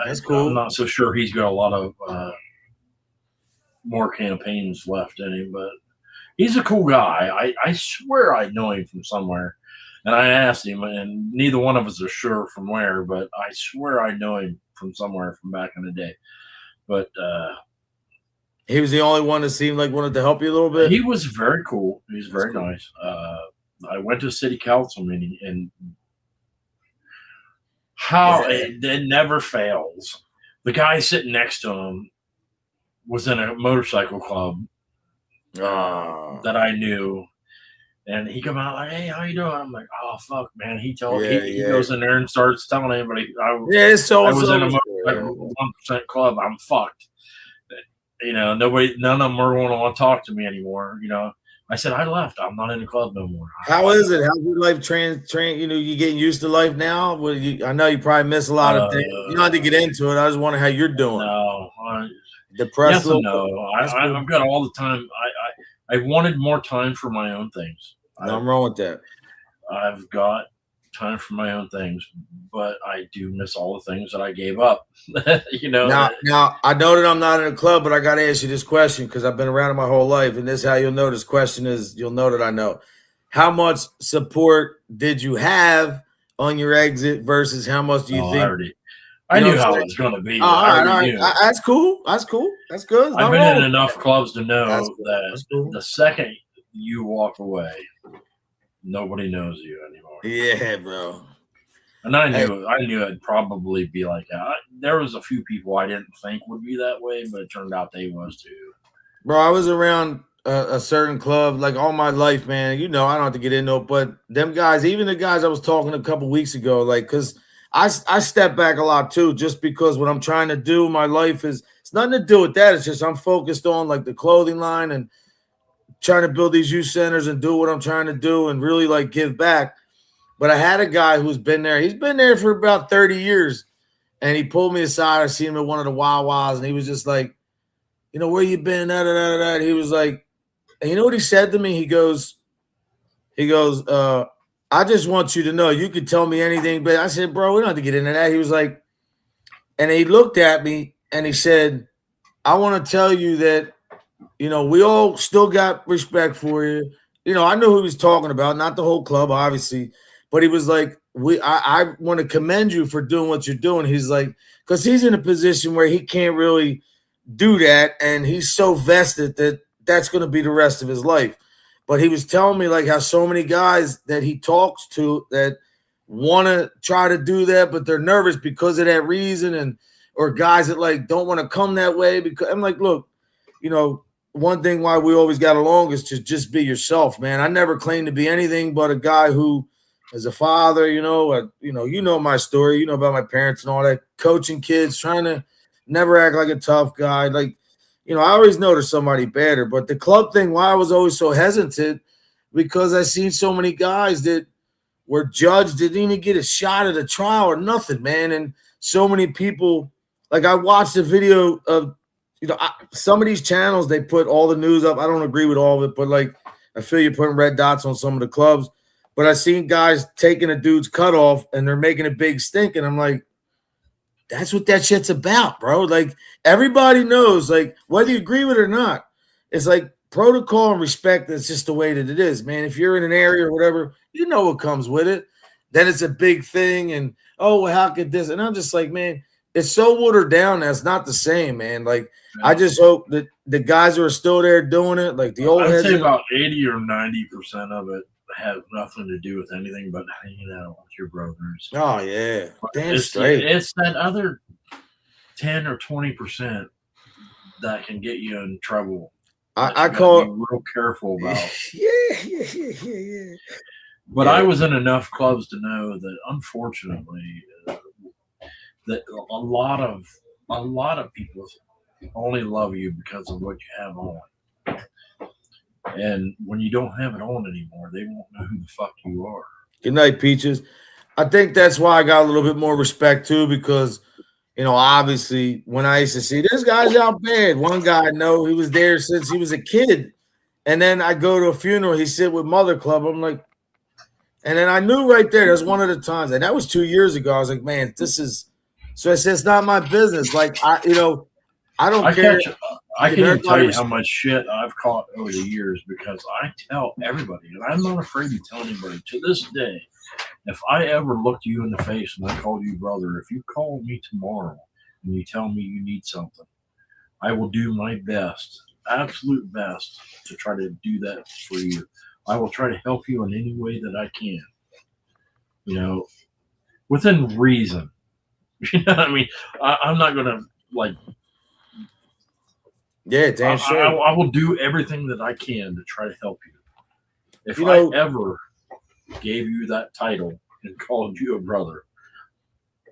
That's cool. I'm not so sure he's got a lot of more campaigns left in him, but he's a cool guy. I swear I know him from somewhere. And I asked him, and neither one of us are sure from where, but I swear I know him from somewhere from back in the day. But he was the only one that seemed like wanted to help you a little bit? He was very cool. He was very nice. I went to a city council meeting, and it never fails. The guy sitting next to him was in a motorcycle club that I knew, and he come out like, "Hey, how you doing?" I'm like, "Oh fuck, man." He goes in there and starts telling everybody, "I was in a motorcycle 1% club. I'm fucked." You know, none of them are going to want to talk to me anymore. You know, I said I left. I'm not in the club no more. How is it? How's your life train? You know, you getting used to life now? I know you probably miss a lot of things. You don't have to get into it. I just wonder how you're doing. No, depressed. Yes and no. I've got all the time. I wanted more time for my own things. Nothing wrong with that. I've got time for my own things, but I do miss all the things that I gave up. You know. Now I know that I'm not in a club, but I got to ask you this question because I've been around it my whole life, and this is how you'll know this question is. You'll know that I know. How much support did you have on your exit versus how much do you think? I knew how it was going to be. All right. That's cool. That's cool. That's good. I've been in enough clubs to know that the second you walk away, nobody knows you anymore. Yeah, bro. And I knew it'd probably be like that. There was a few people I didn't think would be that way, but it turned out they was too. Bro, I was around a certain club like all my life, man. You know, I don't have to get into it, but them guys, even the guys I was talking a couple weeks ago, like, because I step back a lot too, just because what I'm trying to do in my life it's nothing to do with that. It's just I'm focused on like the clothing line and trying to build these youth centers and do what I'm trying to do and really like give back. But I had a guy who's been there. He's been there for about 30 years. And he pulled me aside. I seen him at one of the Wawas, and he was just like, you know, where you been? He was like, and you know what he said to me? He goes, I just want you to know you could tell me anything. But I said, bro, we don't have to get into that. He was like, and he looked at me and he said, I want to tell you that, you know, we all still got respect for you. You know, I knew who he was talking about, not the whole club, obviously. But he was like, I want to commend you for doing what you're doing. He's like, because he's in a position where he can't really do that. And he's so vested that that's going to be the rest of his life. But he was telling me like how so many guys that he talks to that want to try to do that, but they're nervous because of that reason. Or guys that like don't want to come that way. Because I'm like, look, you know, one thing why we always got along is to just be yourself, man. I never claimed to be anything but a guy who, as a father, you know my story, you know about my parents and all that, coaching kids, trying to never act like a tough guy. Like, you know, I always know there's somebody better, but the club thing, why I was always so hesitant, because I seen so many guys that where judge didn't even get a shot at a trial or nothing, man. And so many people, like I watched a video of, some of these channels, they put all the news up. I don't agree with all of it, but like I feel you're putting red dots on some of the clubs. But I've seen guys taking a dude's cut off and they're making a big stink. And I'm like, that's what that shit's about, bro. Like everybody knows, like whether you agree with it or not, it's like protocol and respect. That's just the way that it is, man. If you're in an area or whatever, you know what comes with it. Then it's a big thing. And, oh, well, how could this? And I'm just like, man, it's so watered down that it's not the same, man. Like, I just hope that the guys who are still there doing it, like the old I'd heads. say about 80 or 90% of it has nothing to do with anything but hanging out with your brothers. Oh, yeah. Damn It's, straight. it's that other 10 or 20% that can get you in trouble. I call it real careful about. Yeah. But I was in enough clubs to know that, unfortunately, that a lot of people only love you because of what you have on. And when you don't have it on anymore, they won't know who the fuck you are. Good night, Peaches. I think that's why I got a little bit more respect too, because obviously when I used to see this guy's out bad, one guy I know, he was there since he was a kid. And then I go to a funeral, he sit with Mother Club. I'm like, and then I knew right there, that's one of the times, and that was 2 years ago. I was like, man, this is so I said it's not my business. Like I don't care. I can't even tell you how much shit I've caught over the years because I tell everybody, and I'm not afraid to tell anybody to this day, if I ever looked you in the face and I called you brother, if you call me tomorrow and you tell me you need something, I will do my best, absolute best, to try to do that for you. I will try to help you in any way that I can, within reason. You know what I mean? I'm not going to, like, yeah, damn sure. I will do everything that I can to try to help you. If I ever gave you that title and called you a brother,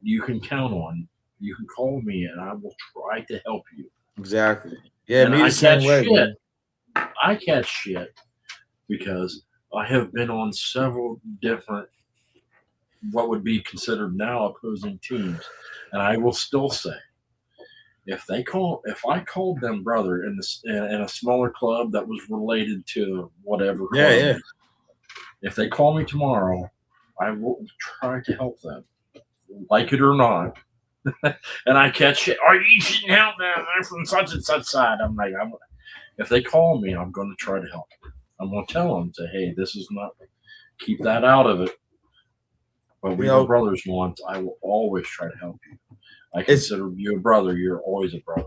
you can count on, you can call me and I will try to help you. Exactly. Yeah, and me the same way. Shit. I catch shit because I have been on several different, what would be considered now opposing teams. And I will still say, if I called them brother in a smaller club that was related to whatever club, yeah. If they call me tomorrow, I will try to help them, like it or not. And I catch it. Oh, you shouldn't help them. They're from such and such side. I'm like, if they call me, I'm going to try to help them. I'm going to tell them, say, hey, this is not. Keep that out of it. But we are brothers once. I will always try to help you. I consider you a brother. You're always a brother.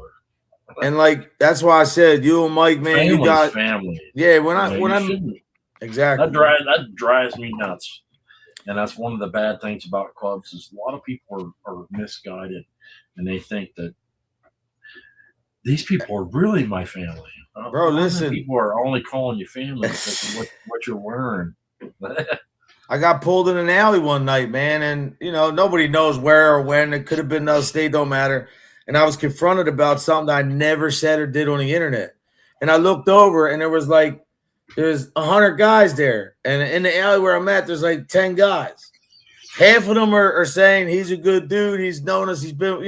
And like that's why I said you and Mike, man, Family's you got family. Yeah, when I'm exactly that drives me nuts. And that's one of the bad things about clubs is a lot of people are misguided and they think that these people are really my family. Bro, listen, people are only calling you family because of what you're wearing. I got pulled in an alley one night, man, and nobody knows where or when. It could have been another state, don't matter. And I was confronted about something that I never said or did on the internet. And I looked over, and there's 100 guys there, and in the alley where I'm at, there's like 10 guys. Half of them are saying he's a good dude. He's known us. He's been,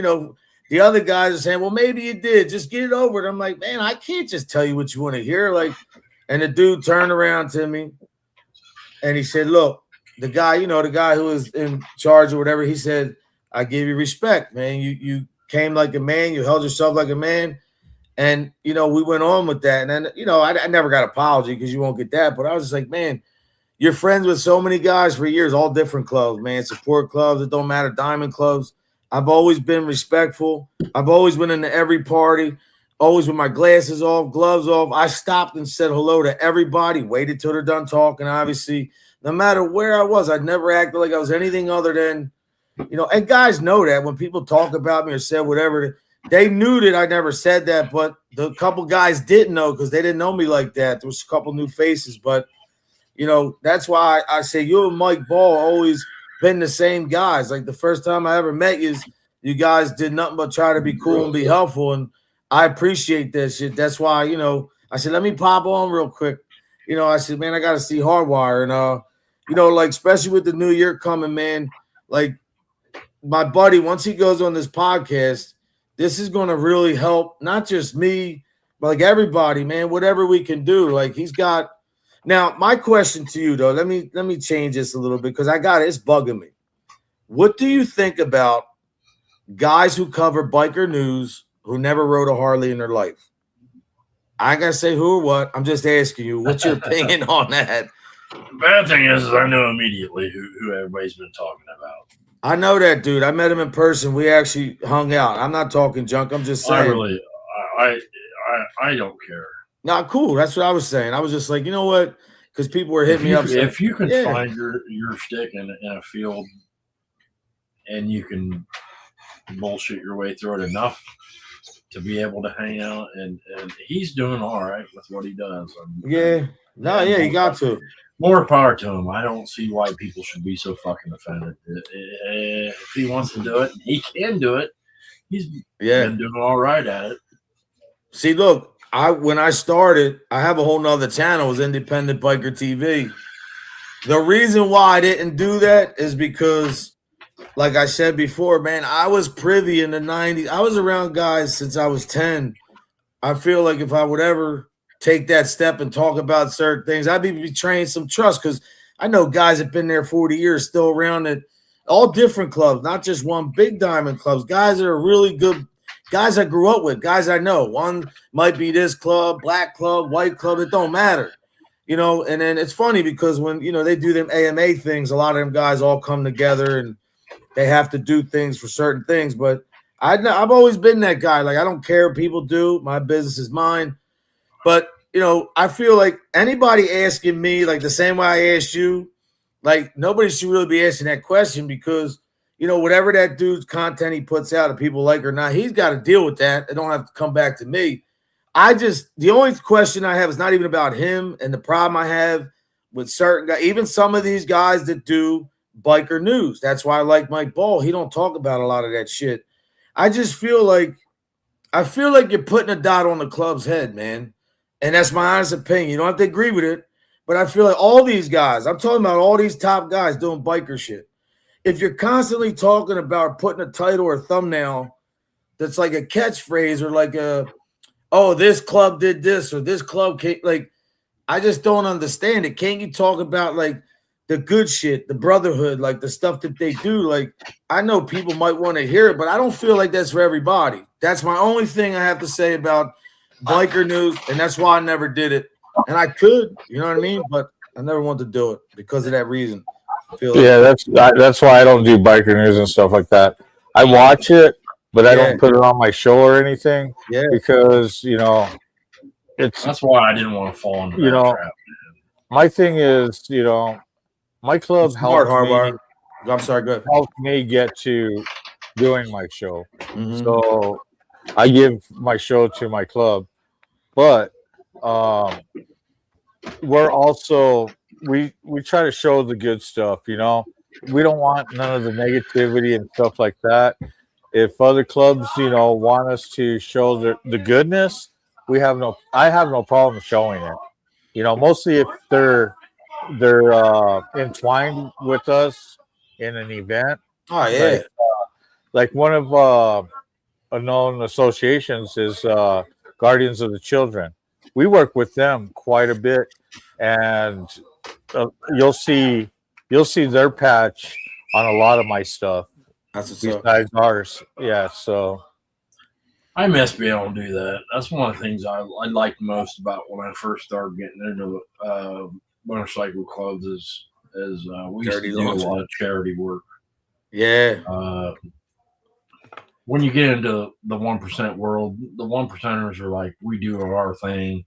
the other guys are saying, well, maybe you did. Just get it over it. I'm like, man, I can't just tell you what you want to hear. Like, and the dude turned around to me, and he said, look. The guy, the guy who was in charge or whatever, he said, I give you respect, man. You came like a man. You held yourself like a man. And, we went on with that. And then, I never got an apology because you won't get that. But I was just like, man, you're friends with so many guys for years, all different clubs, man. Support clubs. It don't matter. Diamond clubs. I've always been respectful. I've always been into every party, always with my glasses off, gloves off. I stopped and said hello to everybody, waited till they're done talking, obviously. No matter where I was, I never acted like I was anything other than, and guys know that when people talk about me or said whatever, they knew that I never said that, but the couple guys didn't know because they didn't know me like that. There was a couple new faces, but, that's why I say you and Mike Ball always been the same guys. Like the first time I ever met you guys did nothing but try to be cool and be helpful, and I appreciate that shit. That's why, I said, let me pop on real quick. I said, man, I got to see Hardwire, and you know, like especially with the new year coming, man. Like my buddy, once he goes on this podcast, this is going to really help not just me, but like everybody, man. Whatever we can do, like he's got. Now, my question to you though, let me change this a little bit because it's bugging me. What do you think about guys who cover biker news who never rode a Harley in their life? I ain't gotta say who or what. I'm just asking you. What's your opinion on that? The bad thing is I know immediately who everybody's been talking about. I know that dude. I met him in person. We actually hung out. I'm not talking junk. I'm just saying. I don't care. Nah, cool. That's what I was saying. I was just like, you know what? Because people were hitting me up. If you can find your stick in a field and you can bullshit your way through it enough to be able to hang out, and he's doing all right with what he does. You got to. More power to him. I don't see why people should be so fucking offended. If he wants to do it, he can do it. He's been doing all right at it. See, look, when I started, I have a whole nother channel. It was Independent Biker TV. The reason why I didn't do that is because, like I said before, man, I was privy in the 90s. I was around guys since I was 10. I feel like if I would ever take that step and talk about certain things, I'd be betraying some trust because I know guys that have been there 40 years still around at all different clubs, not just one big diamond clubs, guys that are really good, guys I grew up with, guys I know. One might be this club, black club, white club, it don't matter. You know, and then it's funny because when, you know, they do them AMA things, a lot of them guys all come together and they have to do things for certain things. But I've always been that guy. Like, I don't care what people do. My business is mine. But, you know, I feel like anybody asking me, like the same way I asked you, like nobody should really be asking that question because, you know, whatever that dude's content he puts out, if people like it or not, he's got to deal with that. They don't have to come back to me. The only question I have is not even about him and the problem I have with certain guys, even some of these guys that do biker news. That's why I like Mike Ball. He don't talk about a lot of that shit. I just feel like you're putting a dot on the club's head, man. And that's my honest opinion. You don't have to agree with it, but I feel like all these guys, I'm talking about all these top guys doing biker shit. If you're constantly talking about putting a title or a thumbnail that's like a catchphrase or like this club did this or this club came, like, I just don't understand it. Can't you talk about like the good shit, the brotherhood, like the stuff that they do? Like, I know people might want to hear it, but I don't feel like that's for everybody. That's my only thing I have to say about biker news, and that's why I never did it. And I could, you know what I mean? But I never wanted to do it because of that reason. That's why I don't do biker news and stuff like that. I watch it, but I don't put it on my show or anything. Yeah, because you know, that's why I didn't want to fall into that trap. My thing is, you know, my club helped me get to doing my show. Mm-hmm. So I give my show to my club, but we're also we try to show the good stuff. You know, we don't want none of the negativity and stuff like that. If other clubs, you know, want us to show the goodness, I have no problem showing it. You know, mostly if they're entwined with us in an event. Oh yeah, like one of known associations is Guardians of the Children. We work with them quite a bit, and you'll see their patch on a lot of my stuff. That's besides ours. Yeah, so I miss being able to do that. That's one of the things I liked most about when I first started getting into motorcycle clubs is we used to do a lot of charity work. Yeah. When you get into the 1% world, the 1%ers are like, we do our thing,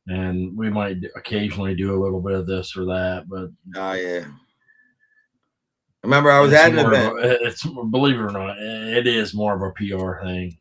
and we might occasionally do a little bit of this or that, but remember, I was at an event. Believe it or not, it is more of a PR thing.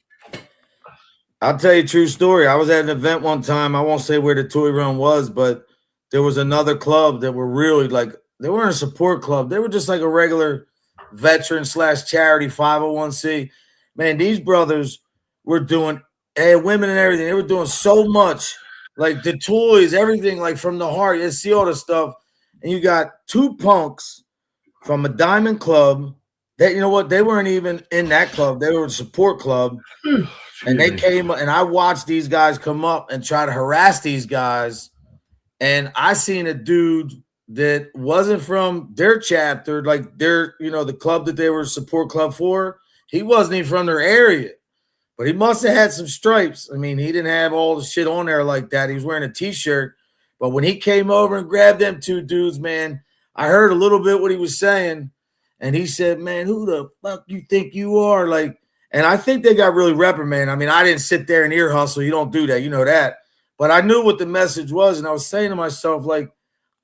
I'll tell you a true story. I was at an event one time. I won't say where the toy run was, but there was another club that were really like, they weren't a support club. They were just like a regular veteran / charity 501c. Man, these brothers were doing, women and everything. They were doing so much, like the toys, everything, like from the heart. You see all the stuff. and you got two punks from a diamond club. That, you know what? They weren't even in that club. They were a support club. And they came, and I watched these guys come up and try to harass these guys. And I seen a dude that wasn't from their chapter, like their, you know, the club that they were a support club for. He wasn't even from their area, but he must have had some stripes. I mean, he didn't have all the shit on there like that. He was wearing a t-shirt. But when he came over and grabbed them two dudes, man, I heard a little bit what he was saying. And he said, man, who the fuck you think you are? Like, and I think they got really reprimanded. I mean, I didn't sit there and ear hustle. You don't do that. You know that. But I knew what the message was. And I was saying to myself, like,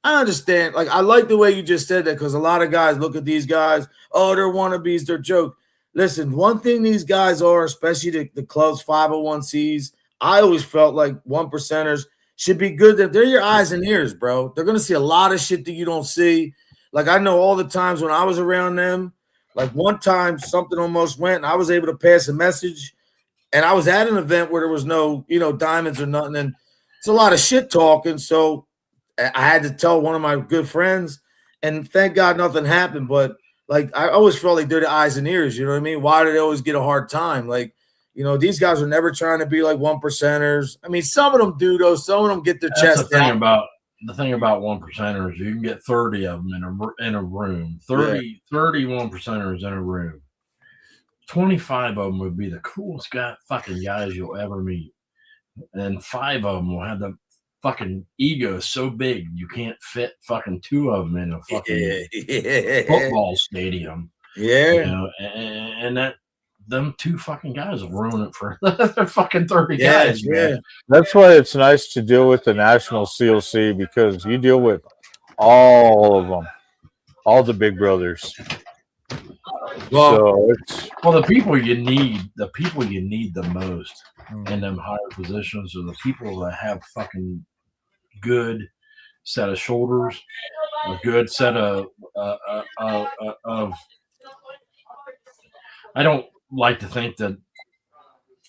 I understand. Like, I like the way you just said that, because a lot of guys look at these guys, oh, they're wannabes, they're joke. Listen, one thing these guys are, especially the club's 501Cs, I always felt like 1%ers should be good. That they're your eyes and ears, bro. They're going to see a lot of shit that you don't see. Like, I know all the times when I was around them, like one time something almost went and I was able to pass a message, and I was at an event where there was no, you know, diamonds or nothing. And it's a lot of shit talking. So I had to tell one of my good friends, and thank God nothing happened. But like, I always felt like they're the eyes and ears. You know what I mean? Why do they always get a hard time? Like, you know, these guys are never trying to be like 1%ers. I mean, some of them do, though. Some of them get their chest out. The thing about 1%ers, you can get 30 of them in a room. 30 1%ers in a room. 25 of them would be the coolest fucking guys you'll ever meet. And 5 of them will have the fucking ego so big you can't fit fucking 2 of them in a fucking football stadium. Yeah. You know, and that them 2 fucking guys will ruin it for the fucking 30 guys. Man. That's why it's nice to deal with the national COC, because you deal with all of them, all the big brothers. Well, the people you need the most in them higher positions are the people that have fucking good set of shoulders, a good set of I don't like to think that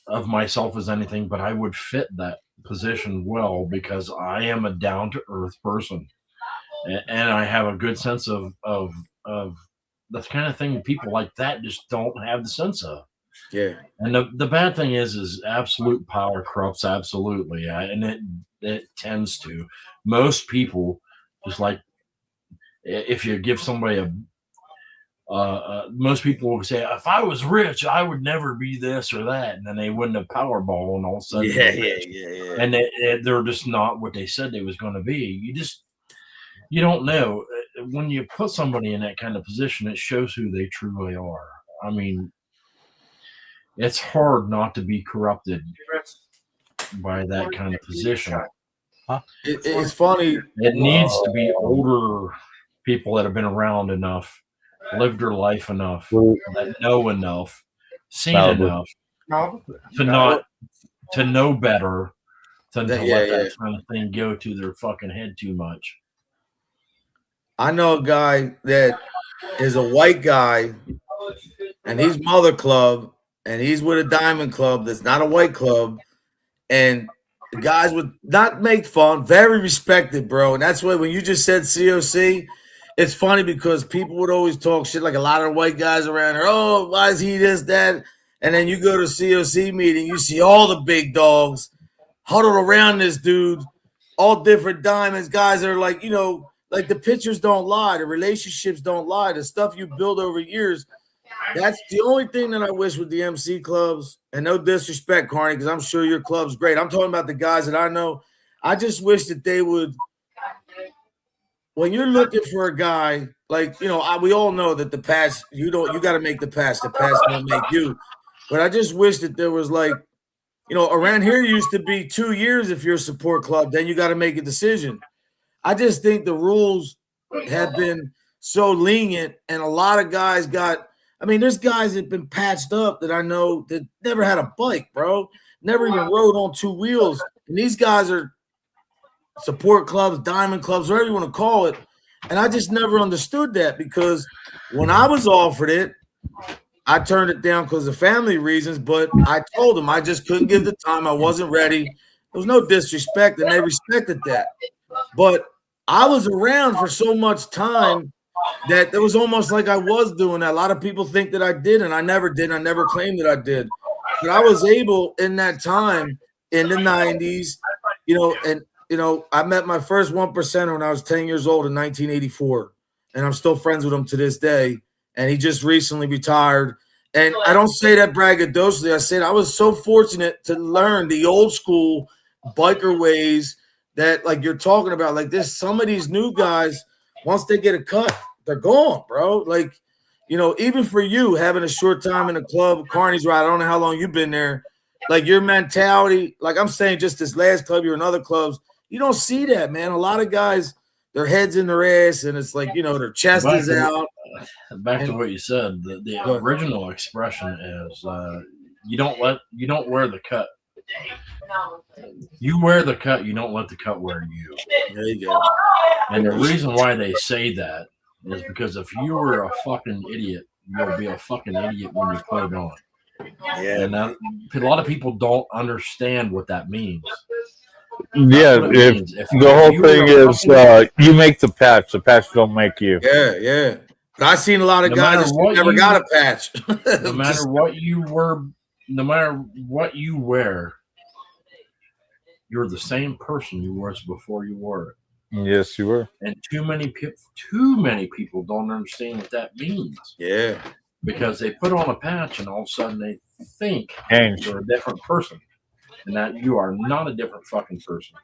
of myself as anything, but I would fit that position well because I am a down to earth person, and I have a good sense of the kind of thing people like that just don't have the sense of. Yeah. And the bad thing is absolute power corrupts absolutely, and it tends to. Most people, just like if you give somebody most people will say, if I was rich, I would never be this or that, and then they wouldn't have Powerball, and all of a sudden, yeah. And they're just not what they said they was going to be. You don't know. When you put somebody in that kind of position, it shows who they truly are. I mean, it's hard not to be corrupted by that kind of position. It's funny. It needs to be older people that have been around enough, lived their life enough, that know enough, seen enough to know better than to let that kind of thing go to their fucking head too much. I know a guy that is a white guy, and he's Mother Club, and he's with a diamond club that's not a white club, and the guys would not make fun, very respected, bro. And that's why when you just said COC, it's funny because people would always talk shit, like a lot of white guys around here. Oh, why is he this, that? And then you go to a COC meeting, you see all the big dogs huddled around this dude, all different diamonds. Guys are like, you know, like the pictures don't lie, the relationships don't lie, the stuff you build over years. That's the only thing that I wish with the MC clubs. And no disrespect, Carney, because I'm sure your club's great. I'm talking about the guys that I know. I just wish that they would. When you're looking for a guy, like, you know, we all know that the pass, you got to make the pass don't make you. But I just wish that there was, like, you know, around here used to be 2 years if you're a support club, then you got to make a decision. I just think the rules have been so lenient, and a lot of guys there's guys that have been patched up that I know that never had a bike, bro, never even rode on 2 wheels. And these guys are support clubs, diamond clubs, whatever you want to call it. And I just never understood that, because when I was offered it, I turned it down because of family reasons, but I told them I just couldn't give the time. I wasn't ready. There was no disrespect, and they respected that. But I was around for so much time that it was almost like I was doing that. A lot of people think that I did, and I never did. I never claimed that I did. But I was able in that time in the 90s, I met my first 1% when I was 10 years old in 1984, and I'm still friends with him to this day. And he just recently retired. And I don't say that braggadociously. I said I was so fortunate to learn the old school biker ways that, like you're talking about, like this. Some of these new guys, once they get a cut, they're gone, bro. Like, even for you having a short time in the club, CARNY'S, right? I don't know how long you've been there. Like your mentality, like I'm saying, just this last club, you're in other clubs. You don't see that, man. A lot of guys, their heads in their ass, and it's like, their chest is out. Back to what you said, the original expression is you don't wear the cut. You wear the cut, you don't let the cut wear you. There you go. And the reason why they say that is because if you were a fucking idiot, you'll be a fucking idiot when you put it on. Yeah. And a lot of people don't understand what that means. Yeah, the whole thing is you make the patch don't make you. Yeah. But I've seen a lot of guys that never got a patch. No matter what you wear, you're the same person you were before you wore it. Yes, you were. And too many people don't understand what that means. Yeah. Because they put on a patch and all of a sudden they think you're a different person. And that you are not a different fucking person.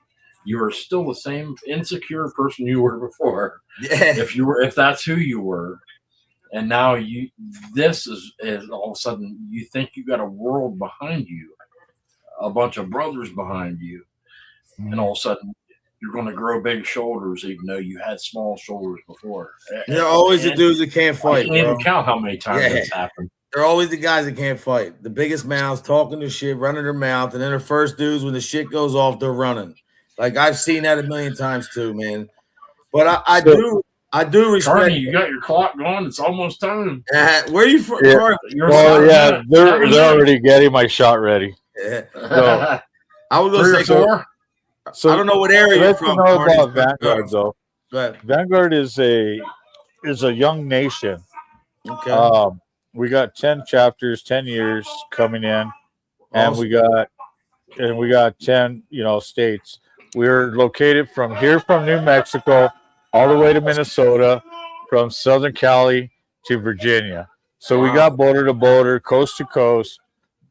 You are still the same insecure person you were before. Yeah. If that's who you were. And now this is all of a sudden you think you got a world behind you, a bunch of brothers behind you, and all of a sudden you're going to grow big shoulders even though you had small shoulders before. They're always the dudes that can't fight. I can't even count how many times that's happened. They're always the guys that can't fight. The biggest mouths, talking their shit, running their mouth, and then the first dudes, when the shit goes off, they're running. Like I've seen that a million times too, man. But I do respect. Carney, you got your clock going. It's almost time. Where are you from? Yeah. Carney? They're already getting my shot ready. Yeah. So, I was gonna say 4. So I don't know what area you're from. Know about Vanguard though. But Vanguard is a young nation. Okay. We got 10 chapters, 10 years coming in, and we got 10, states. We're located from New Mexico, all the way to Minnesota, from Southern Cali to Virginia. So we got border to border, coast to coast,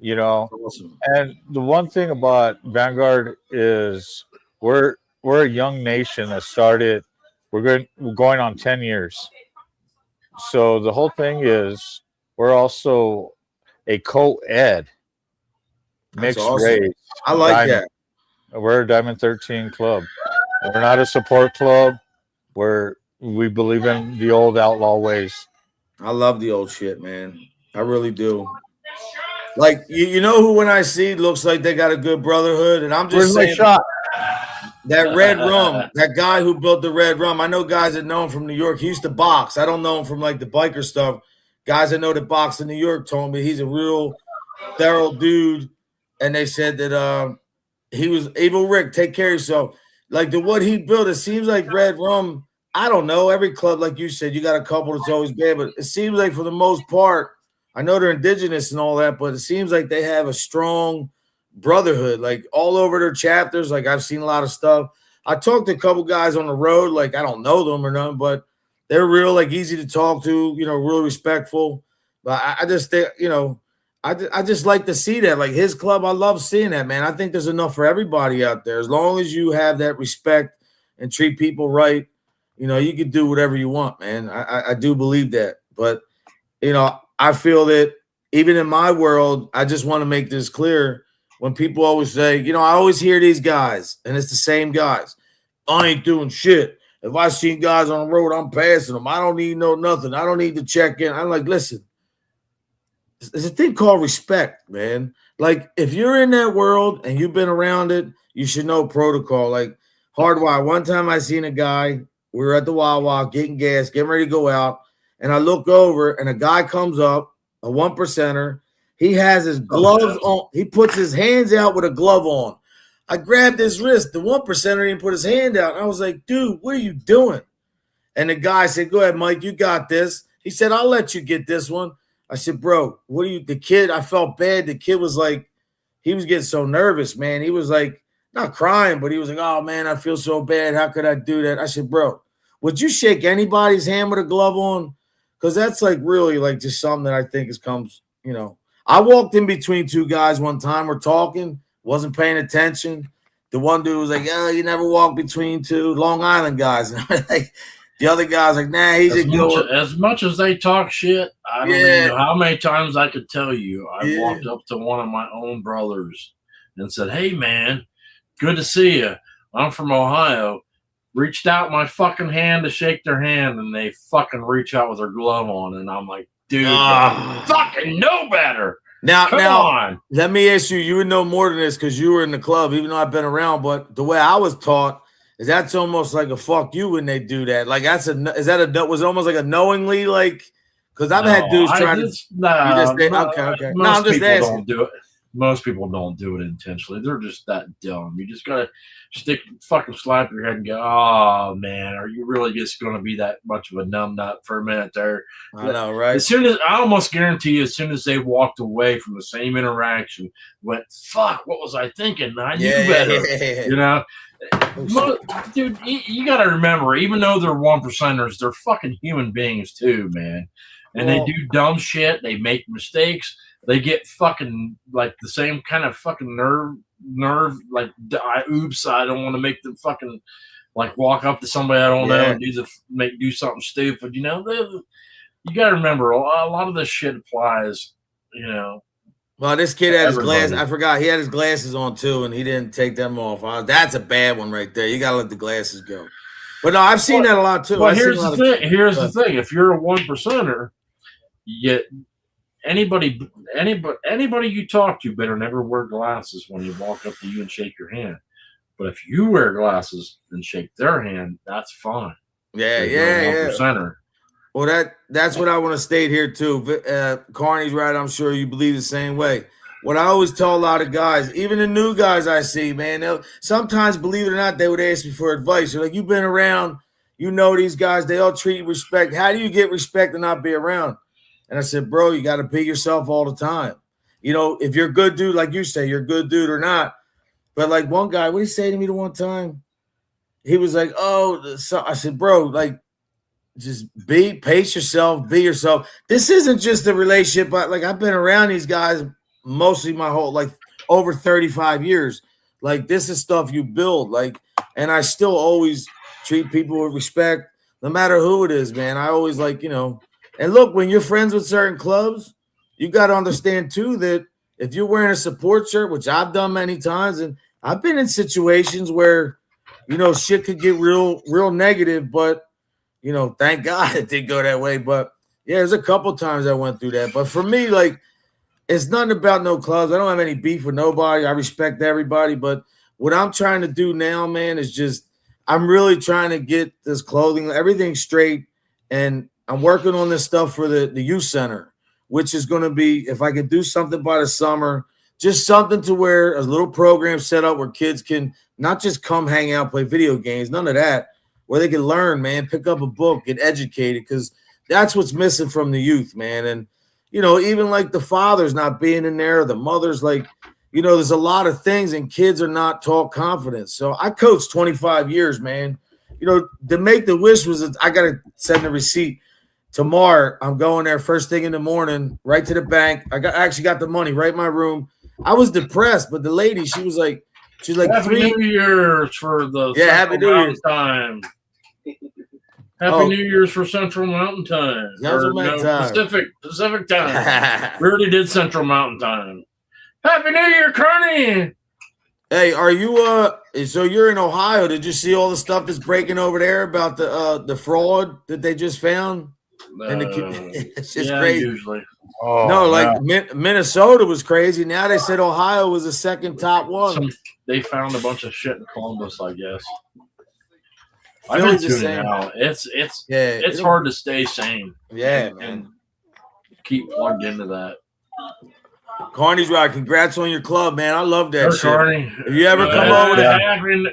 Awesome. And the one thing about Vanguard is we're a young nation that started. We're going on 10 years. So the whole thing is we're also a co-ed mixed awesome. race. I like Diamond. We're a Diamond 13 club. We're not a support club. We believe in the old outlaw ways. I love the old shit, man. I really do. Like you know who when I see looks like they got a good brotherhood, and I'm just saying that Red Rum, that guy who built the Red Rum. I know guys that know him from New York. He used to box. I don't know him from like the biker stuff. Guys that know that box in New York told me he's a real thorough dude, and they said that he was Evil Rick. Take care of yourself. Like what he built, it seems like Red Rum. I don't know. Every club, like you said, you got a couple that's always bad, but it seems like for the most part, I know they're indigenous and all that, but it seems like they have a strong brotherhood, like all over their chapters. Like I've seen a lot of stuff. I talked to a couple guys on the road, like I don't know them or nothing, but they're real, like easy to talk to, real respectful. But I just think, I just like to see that. Like his club, I love seeing that, man. I think there's enough for everybody out there. As long as you have that respect and treat people right, you can do whatever you want, man. I do believe that. But, I feel that even in my world, I just want to make this clear. When people always say, I always hear these guys, and it's the same guys. I ain't doing shit. If I see guys on the road, I'm passing them. I don't need nothing. I don't need to check in. I'm like, listen, there's a thing called respect, man. Like, if you're in that world and you've been around it, you should know protocol. Like, Hardwire. One time I seen a guy, we were at the Wawa getting gas, getting ready to go out, and I look over, and a guy comes up, a 1%er. He has his gloves on. He puts his hands out with a glove on. I grabbed his wrist. The 1%er didn't put his hand out. I was like, dude, what are you doing? And the guy said, go ahead, Mike, you got this. He said, I'll let you get this one. I said, bro, what are you, the kid, I felt bad. The kid was like, he was getting so nervous, man. He was like, not crying, but he was like, oh, man, I feel so bad. How could I do that? I said, bro, would you shake anybody's hand with a glove on? Because that's like really like just something that I think comes, you know. I walked in between two guys one time. We're talking, wasn't paying attention. The one dude was like, oh, you never walk between two Long Island guys. And I'm like, the other guy's like, nah, he's as much as they talk shit, I don't even know how many times I could tell you. I walked up to one of my own brothers and said, hey, man, good to see you. I'm from Ohio. Reached out my fucking hand to shake their hand, and they fucking reach out with their glove on. And I'm like, dude, you fucking know better. Now, Come on. Let me ask you, you would know more than this because you were in the club, even though I've been around. But the way I was taught is that's almost like a fuck you when they do that. Like was it almost like a knowingly, like, because I've had dudes trying to. Okay. No, I'm just asking. Don't do it. Most people don't do it intentionally. They're just that dumb. You just gotta fucking slap your head and go, oh man, are you really just gonna be that much of a numb nut for a minute there? I know, right? As soon as I almost guarantee you, as soon as they walked away from the same interaction, went, fuck, what was I thinking? I knew better. You know? Dude, you gotta remember, even though they're 1%ers, they're fucking human beings too, man. And they do dumb shit, they make mistakes. They get fucking like the same kind of fucking nerve. Like, oops, I don't want to make them fucking like walk up to somebody I don't know and do something stupid. You know, you got to remember a lot of this shit applies. You know. Well, this kid had his glasses. I forgot he had his glasses on too, and he didn't take them off. That's a bad one right there. You got to let the glasses go. But no, I've seen that a lot too. Well, here's the thing. Here's the thing. If you're a 1%er, anybody you talk to better never wear glasses when you walk up to you and shake your hand. But if you wear glasses and shake their hand, that's fine. Yeah. 1%er. Well, that's what I want to state here too. Carney's right. I'm sure you believe the same way. What I always tell a lot of guys, even the new guys I see, man, they'll sometimes, believe it or not, they would ask me for advice. They're like, you've been around, you know these guys, they all treat you with respect. How do you get respect and not be around? And I said, bro, you got to be yourself all the time. You know, if you're a good dude, like you say, you're a good dude or not. But like one guy, what did he say to me the one time? He was like, oh, so I said, bro, like, just pace yourself, be yourself. This isn't just a relationship. But like, I've been around these guys mostly my whole, like, over 35 years. Like, this is stuff you build. Like, and I still always treat people with respect, no matter who it is, man. I always like, you know. And look, when you're friends with certain clubs, you got to understand, too, that if you're wearing a support shirt, which I've done many times, and I've been in situations where, you know, shit could get real negative, but, you know, thank God it didn't go that way. But, yeah, there's a couple times I went through that. But for me, like, it's nothing about no clubs. I don't have any beef with nobody. I respect everybody. But what I'm trying to do now, man, is just I'm really trying to get this clothing, everything straight, and I'm working on this stuff for the youth center, which is going to be, if I could do something by the summer, just something to where a little program set up where kids can not just come hang out, play video games, none of that, where they can learn, man, pick up a book, get educated, because that's what's missing from the youth, man. And, you know, even like the fathers not being in there, the mothers, like, you know, there's a lot of things and kids are not taught confidence. So I coached 25 years, man. You know, the Make-A-Wish was, I got to send a receipt. Tomorrow, I'm going there first thing in the morning, right to the bank. I actually got the money right in my room. I was depressed, but the lady, she's like, Happy New Year's for the Happy New Year's time. Happy New Year's for Central Mountain Time. Pacific Time. We already did Central Mountain Time. Happy New Year, Carney. Hey, are you so you're in Ohio? Did you see all the stuff that's breaking over there about the fraud that they just found? It's just crazy. Usually. Minnesota was crazy. Now they said Ohio was the second top one. They found a bunch of shit in Columbus, I guess. I've been tuning out. It's hard to stay sane. Yeah, and keep plugged into that. Carney's Ride, congrats on your club, man. I love that shit. Carney. If you ever come over to Happy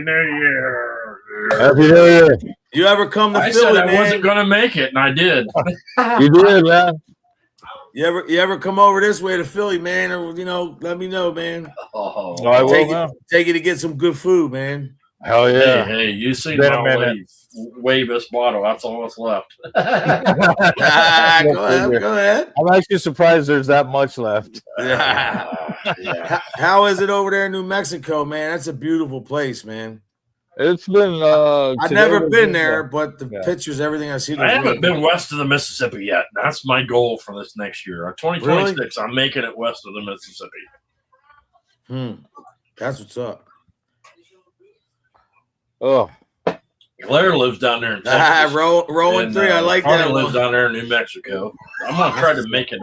New Year. Happy New Year. You ever come to I Philly, said I man? wasn't gonna make it, and I did. You did, man. You ever come over this way to Philly, man? Or let me know, man. Oh, I will, take you to get some good food, man. Hell yeah. Hey, you see Been a my minute. Wavis bottle. That's all that's left. Go ahead. I'm actually surprised there's that much left. How is it over there in New Mexico, man? That's a beautiful place, man. It's been I've never been there, but the pictures, everything I see. I haven't been west of the Mississippi yet. That's my goal for this next year. 2026, I'm making it west of the Mississippi. That's what's up. Oh, Claire lives down there in Texas. Rolling 3. I like Carter that. Lives down there in New Mexico. I'm gonna try to make it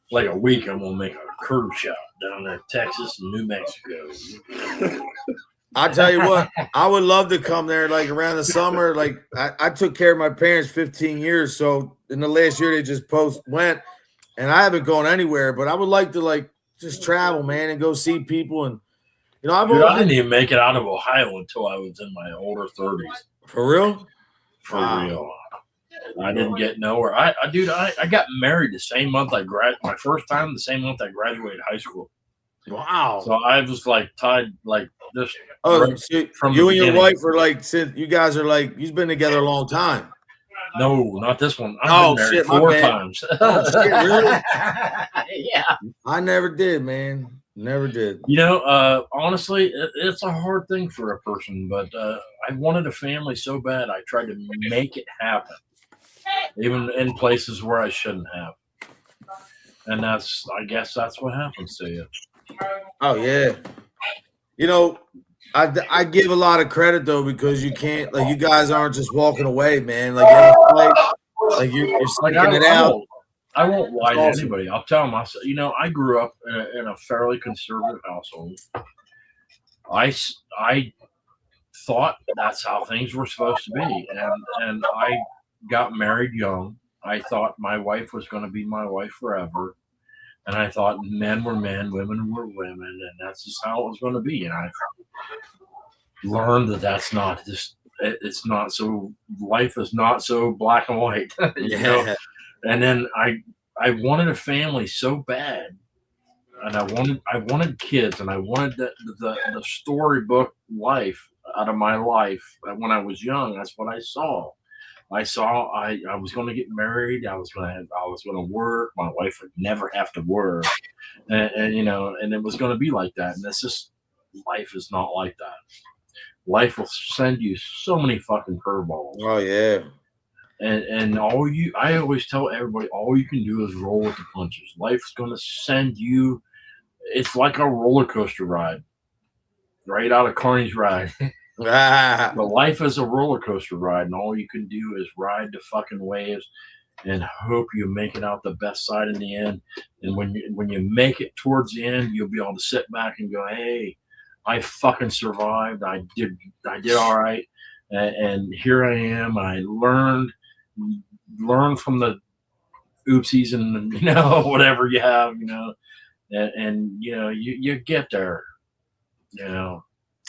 like a week. I'm gonna make a cruise shop down there in Texas and New Mexico. I tell you what, I would love to come there like around the summer. Like I took care of my parents 15 years, so in the last year they just went, and I haven't gone anywhere. But I would like to just travel, man, and go see people. And I didn't even make it out of Ohio until I was in my older 30s. For real? For real. I didn't get nowhere. I got married the same month my first time, the same month I graduated high school. Wow. So I was tied this. Oh, so from you the and your beginning. wife are since you guys are you've been together a long time. No, not this one. I've been married 4 times. Oh, shit, really? Yeah. I never did, man. Never did. Honestly, it's a hard thing for a person, but I wanted a family so bad. I tried to make it happen, even in places where I shouldn't have. And I guess that's what happens to you. Oh yeah. I give a lot of credit though, because you can't you guys aren't just walking away, man. You're sticking it out. I won't lie to anybody. I'll tell them. I grew up in a fairly conservative household. I thought that's how things were supposed to be, and I got married young. I thought my wife was going to be my wife forever, and I thought men were men, women were women, and that's just how it was going to be. And I've learned that that's not just. It's not so. Life is not so black and white. And then I wanted a family so bad, and I wanted kids, and I wanted the storybook life out of my life. When I was young, that's what I saw. I was going to get married. I was going to work. My wife would never have to work, and it was going to be like that. And that's just life is not like that. Life will send you so many fucking curveballs. Oh yeah. And I always tell everybody, all you can do is roll with the punches. Life's going to send you. It's like a roller coaster ride, right out of Carney's Ride. But life is a roller coaster ride, and all you can do is ride the fucking waves and hope you make it out the best side in the end. And when you make it towards the end, you'll be able to sit back and go, "Hey, I fucking survived. I did all right, and here I am. I learn from the oopsies and whatever you have, and you get there,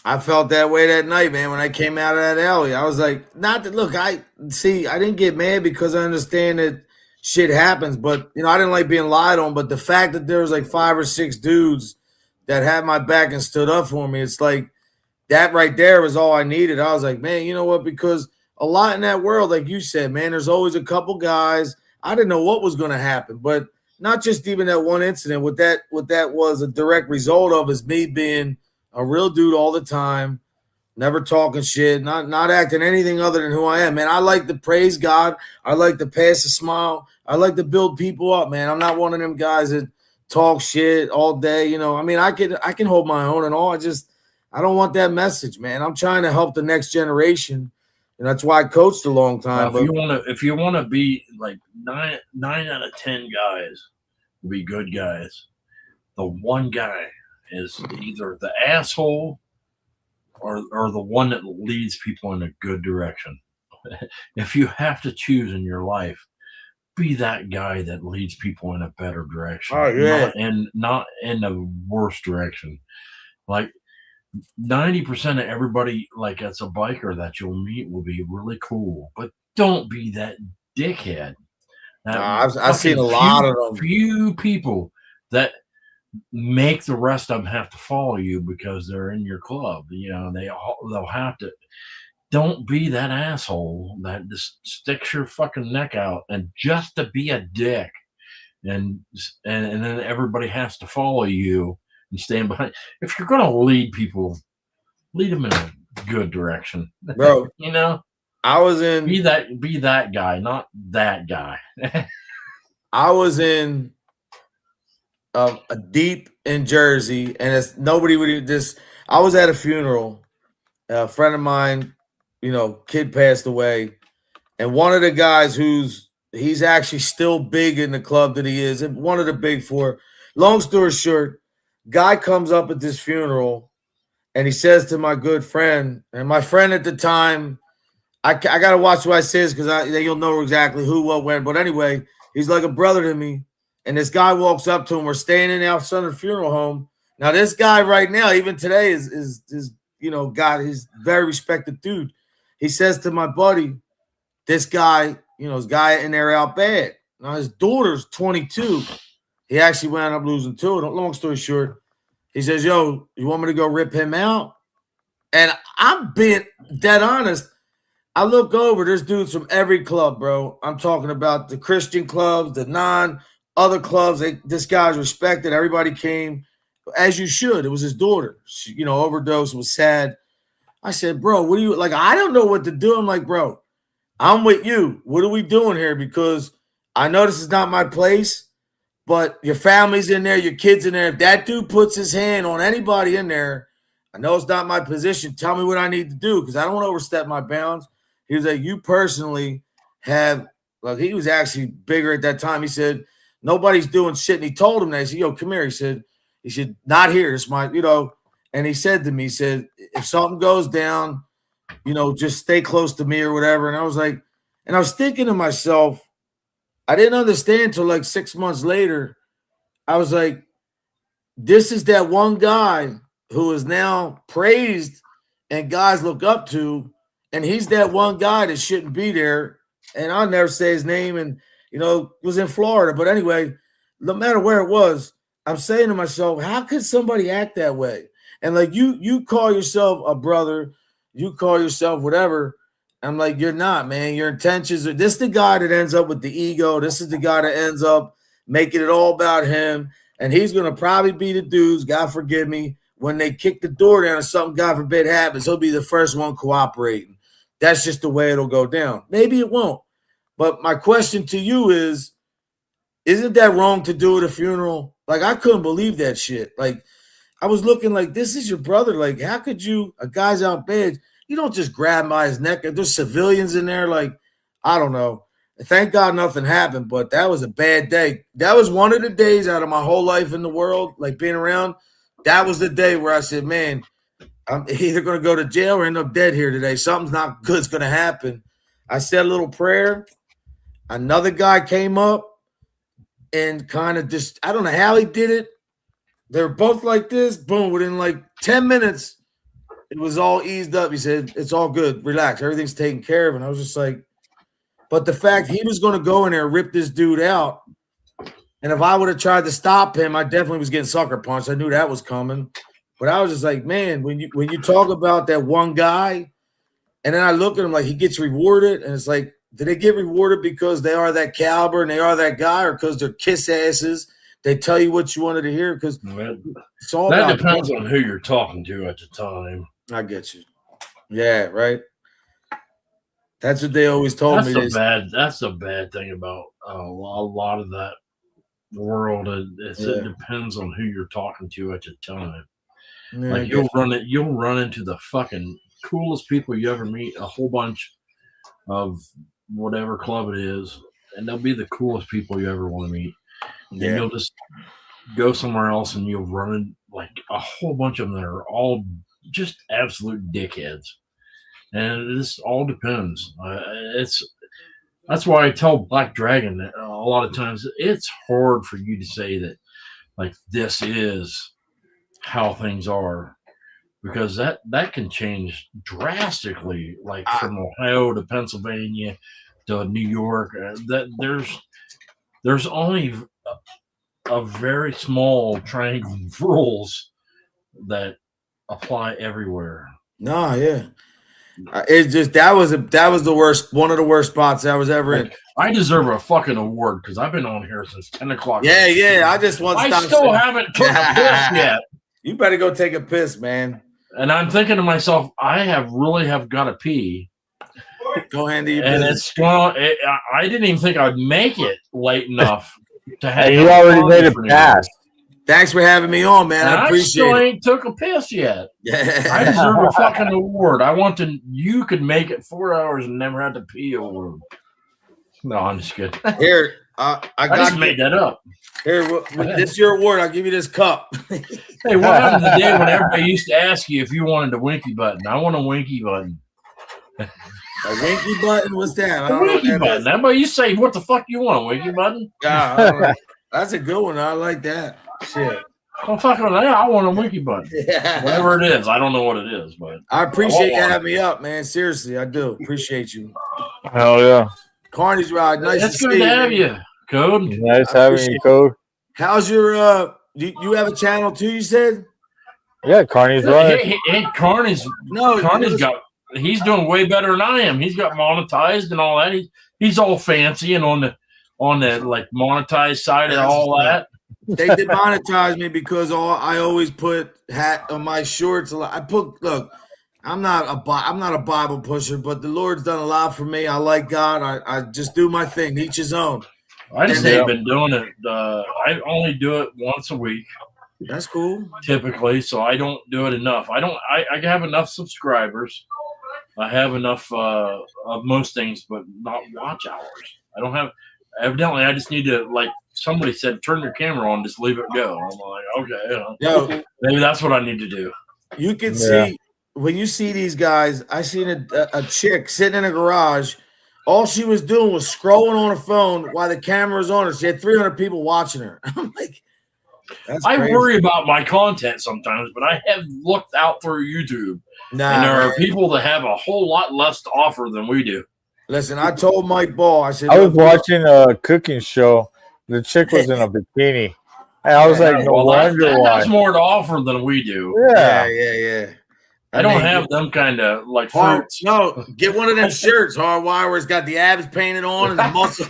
I felt that way that night, man. When I came out of that alley, I was like, I didn't get mad because I understand that shit happens, but I didn't like being lied on. But the fact that there was 5 or 6 dudes that had my back and stood up for me, it's like that right there was all I needed. I was like, man, you know what? Because a lot in that world, like you said, man, there's always a couple guys. I didn't know what was going to happen, but not just even that one incident. What that was a direct result of is me being a real dude all the time, never talking shit, not acting anything other than who I am, man. I like to praise God. I like to pass a smile. I like to build people up, man. I'm not one of them guys that talk shit all day. I can hold my own and all. I don't want that message, man. I'm trying to help the next generation. And that's why I coached a long time. If you want to be like 9 out of 10 guys will be good guys. The one guy is either the asshole or the one that leads people in a good direction. If you have to choose in your life, be that guy that leads people in a better direction. Oh, yeah. Not in the worst direction. Like 90% of everybody, like that's a biker that you'll meet, will be really cool, but don't be that dickhead. I've seen a lot of them. Few people that make the rest of them have to follow you because they're in your club. You know, they'll have to. Don't be that asshole that just sticks your fucking neck out and just to be a dick, and then everybody has to follow you and stand behind. If you're gonna lead people, lead them in a good direction, bro. You know, I was in be that guy, not that guy. I was in a deep in Jersey, and it's nobody would this. I was at a funeral. A friend of mine, you know, kid passed away, and one of the guys he's actually still big in the club that he is, and one of the big four. Long story short, guy comes up at this funeral, and he says to my good friend, and my friend at the time, I gotta watch what I says because you'll know exactly who, what, when. But anyway, he's like a brother to me. And this guy walks up to him. We're staying in outside the funeral home. Now, this guy right now, even today, is you know, God, he's a very respected dude. He says to my buddy, this guy, you know, his guy in there out bad. Now, his daughter's 22. He actually wound up losing two. Long story short, he says, yo, you want me to go rip him out? And I'm being dead honest. I look over, there's dudes from every club, bro. I'm talking about the Christian clubs, the other clubs. This guy's respected. Everybody came, as you should. It was his daughter. She, you know, overdosed. It was sad. I said, bro, what are you like? I don't know what to do. I'm like, bro, I'm with you. What are we doing here? Because I know this is not my place, but your family's in there, your kids in there. If that dude puts his hand on anybody in there, I know it's not my position. Tell me what I need to do because I don't want to overstep my bounds. He was like, you personally have, like, he was actually bigger at that time. He said, nobody's doing shit. And he told him that. He said, yo, come here. He said, not here. It's my, you know, and he said to me, he said, if something goes down, you know, just stay close to me or whatever. And I was like, and I was thinking to myself, I didn't understand until like 6 months later. I was like, this is that one guy who is now praised and guys look up to. And he's that one guy that shouldn't be there. And I'll never say his name. And, you know, was in Florida. But anyway, no matter where it was, I'm saying to myself, how could somebody act that way? And like you call yourself a brother, you call yourself whatever. I'm like, you're not, man. Your intentions are this is the guy that ends up with the ego. This is the guy that ends up making it all about him. And he's gonna probably be the dudes, God forgive me, when they kick the door down and something, God forbid, happens, he'll be the first one cooperating. That's just the way it'll go down. Maybe it won't. But my question to you is, isn't that wrong to do at a funeral? Like, I couldn't believe that shit. Like, I was looking like, this is your brother. Like, how could you, a guy's out bad, you don't just grab by his neck. There's civilians in there. Like, I don't know. Thank God nothing happened, but that was a bad day. That was one of the days out of my whole life in the world, like being around. That was the day where I said, man, I'm either going to go to jail or end up dead here today. Something's not good's going to happen. I said a little prayer. Another guy came up and kind of just, I don't know how he did it. They were both like this. Boom. Within like 10 minutes, it was all eased up. He said, it's all good. Relax. Everything's taken care of. And I was just like, but the fact he was going to go in there and rip this dude out. And if I would have tried to stop him, I definitely was getting sucker punched. I knew that was coming. But I was just like, man, when you talk about that one guy, and then I look at him like he gets rewarded, and it's like, did they get rewarded because they are that caliber and they are that guy, or because they're kiss asses? They tell you what you wanted to hear? Because it's all that about depends on who you're talking to at the time. I get you. Yeah, right. That's what they always told me. That's the bad thing about a lot of that world. It depends on who you're talking to at the time. Yeah, like you'll run into the fucking coolest people you ever meet, a whole bunch of whatever club it is, and they'll be the coolest people you ever want to meet. And you'll just go somewhere else and you'll run in like a whole bunch of them that are all just absolute dickheads. And this all depends. That's why I tell Black Dragon that lot of times it's hard for you to say that, like, this is how things are, because that can change drastically, like from Ohio to Pennsylvania to New York. That there's only a very small triangle of rules that apply everywhere. No, yeah. It's just that was the worst, one of the worst spots I was ever in. I deserve a fucking award because I've been on here since 10 o'clock. Yeah. I just want to I still haven't took a piss yet. You better go take a piss, man. And I'm thinking to myself, I really have got to pee. Go handle your and business. it's going. I didn't even think I'd make it late enough to have. And you already made it past. Thanks for having me on, man. And I appreciate still it. ain't took a piss yet. Yeah. I deserve a fucking award. I want to. You could make it 4 hours and never had to pee award. No, I'm just kidding. Here, I just made that up. Here, this is your award. I'll give you this cup. Hey, what happened to the day when everybody used to ask you if you wanted a winky button? I want a winky button. A winky button? What's that? I A don't know what winky that button. is. Everybody, you say, what the fuck you want? A winky button? Yeah, I don't know. That's a good one. I like that. Shit. Well, fucking, I want a winky button. Yeah. Whatever it is. I don't know what it is, but I appreciate you want having me up, man. Seriously, I do. Appreciate you. Hell yeah. Carney's ride. Nice It's to good see to you. have you, Code. Nice having you, Code. How's your you have a channel too, you said? Yeah, Carney's right. Hey, Carney's he's doing way better than I am. He's got monetized and all that. He's all fancy and on the like monetized side of all that. They demonetized me because I always put hat on my shorts. Look, I'm not a Bible pusher, but the Lord's done a lot for me. I like God. I just do my thing. Each his own. I just ain't been doing it. I only do it once a week. That's cool. Typically, so I don't do it enough. I have enough subscribers. I have enough of most things, but not watch hours. I don't have. Evidently, I just need to, like somebody said, turn your camera on, just leave it go. I'm like, okay, maybe that's what I need to do. You can see when you see these guys. I seen a chick sitting in a garage. All she was doing was scrolling on her phone while the camera was on her. She had 300 people watching her. I'm like, that's I crazy. worry about my content sometimes, but I have looked out through YouTube, and there man. are people that have a whole lot less to offer than we do. Listen, I told Mike Ball, I said, I was watching a cooking show. The chick was in a bikini. And I was like, no wonder that why. has more to offer than we do. Yeah. I don't have them kind of like Hard, fruits. no, get one of them shirts, Hardwire, where it's got the abs painted on and the muscles.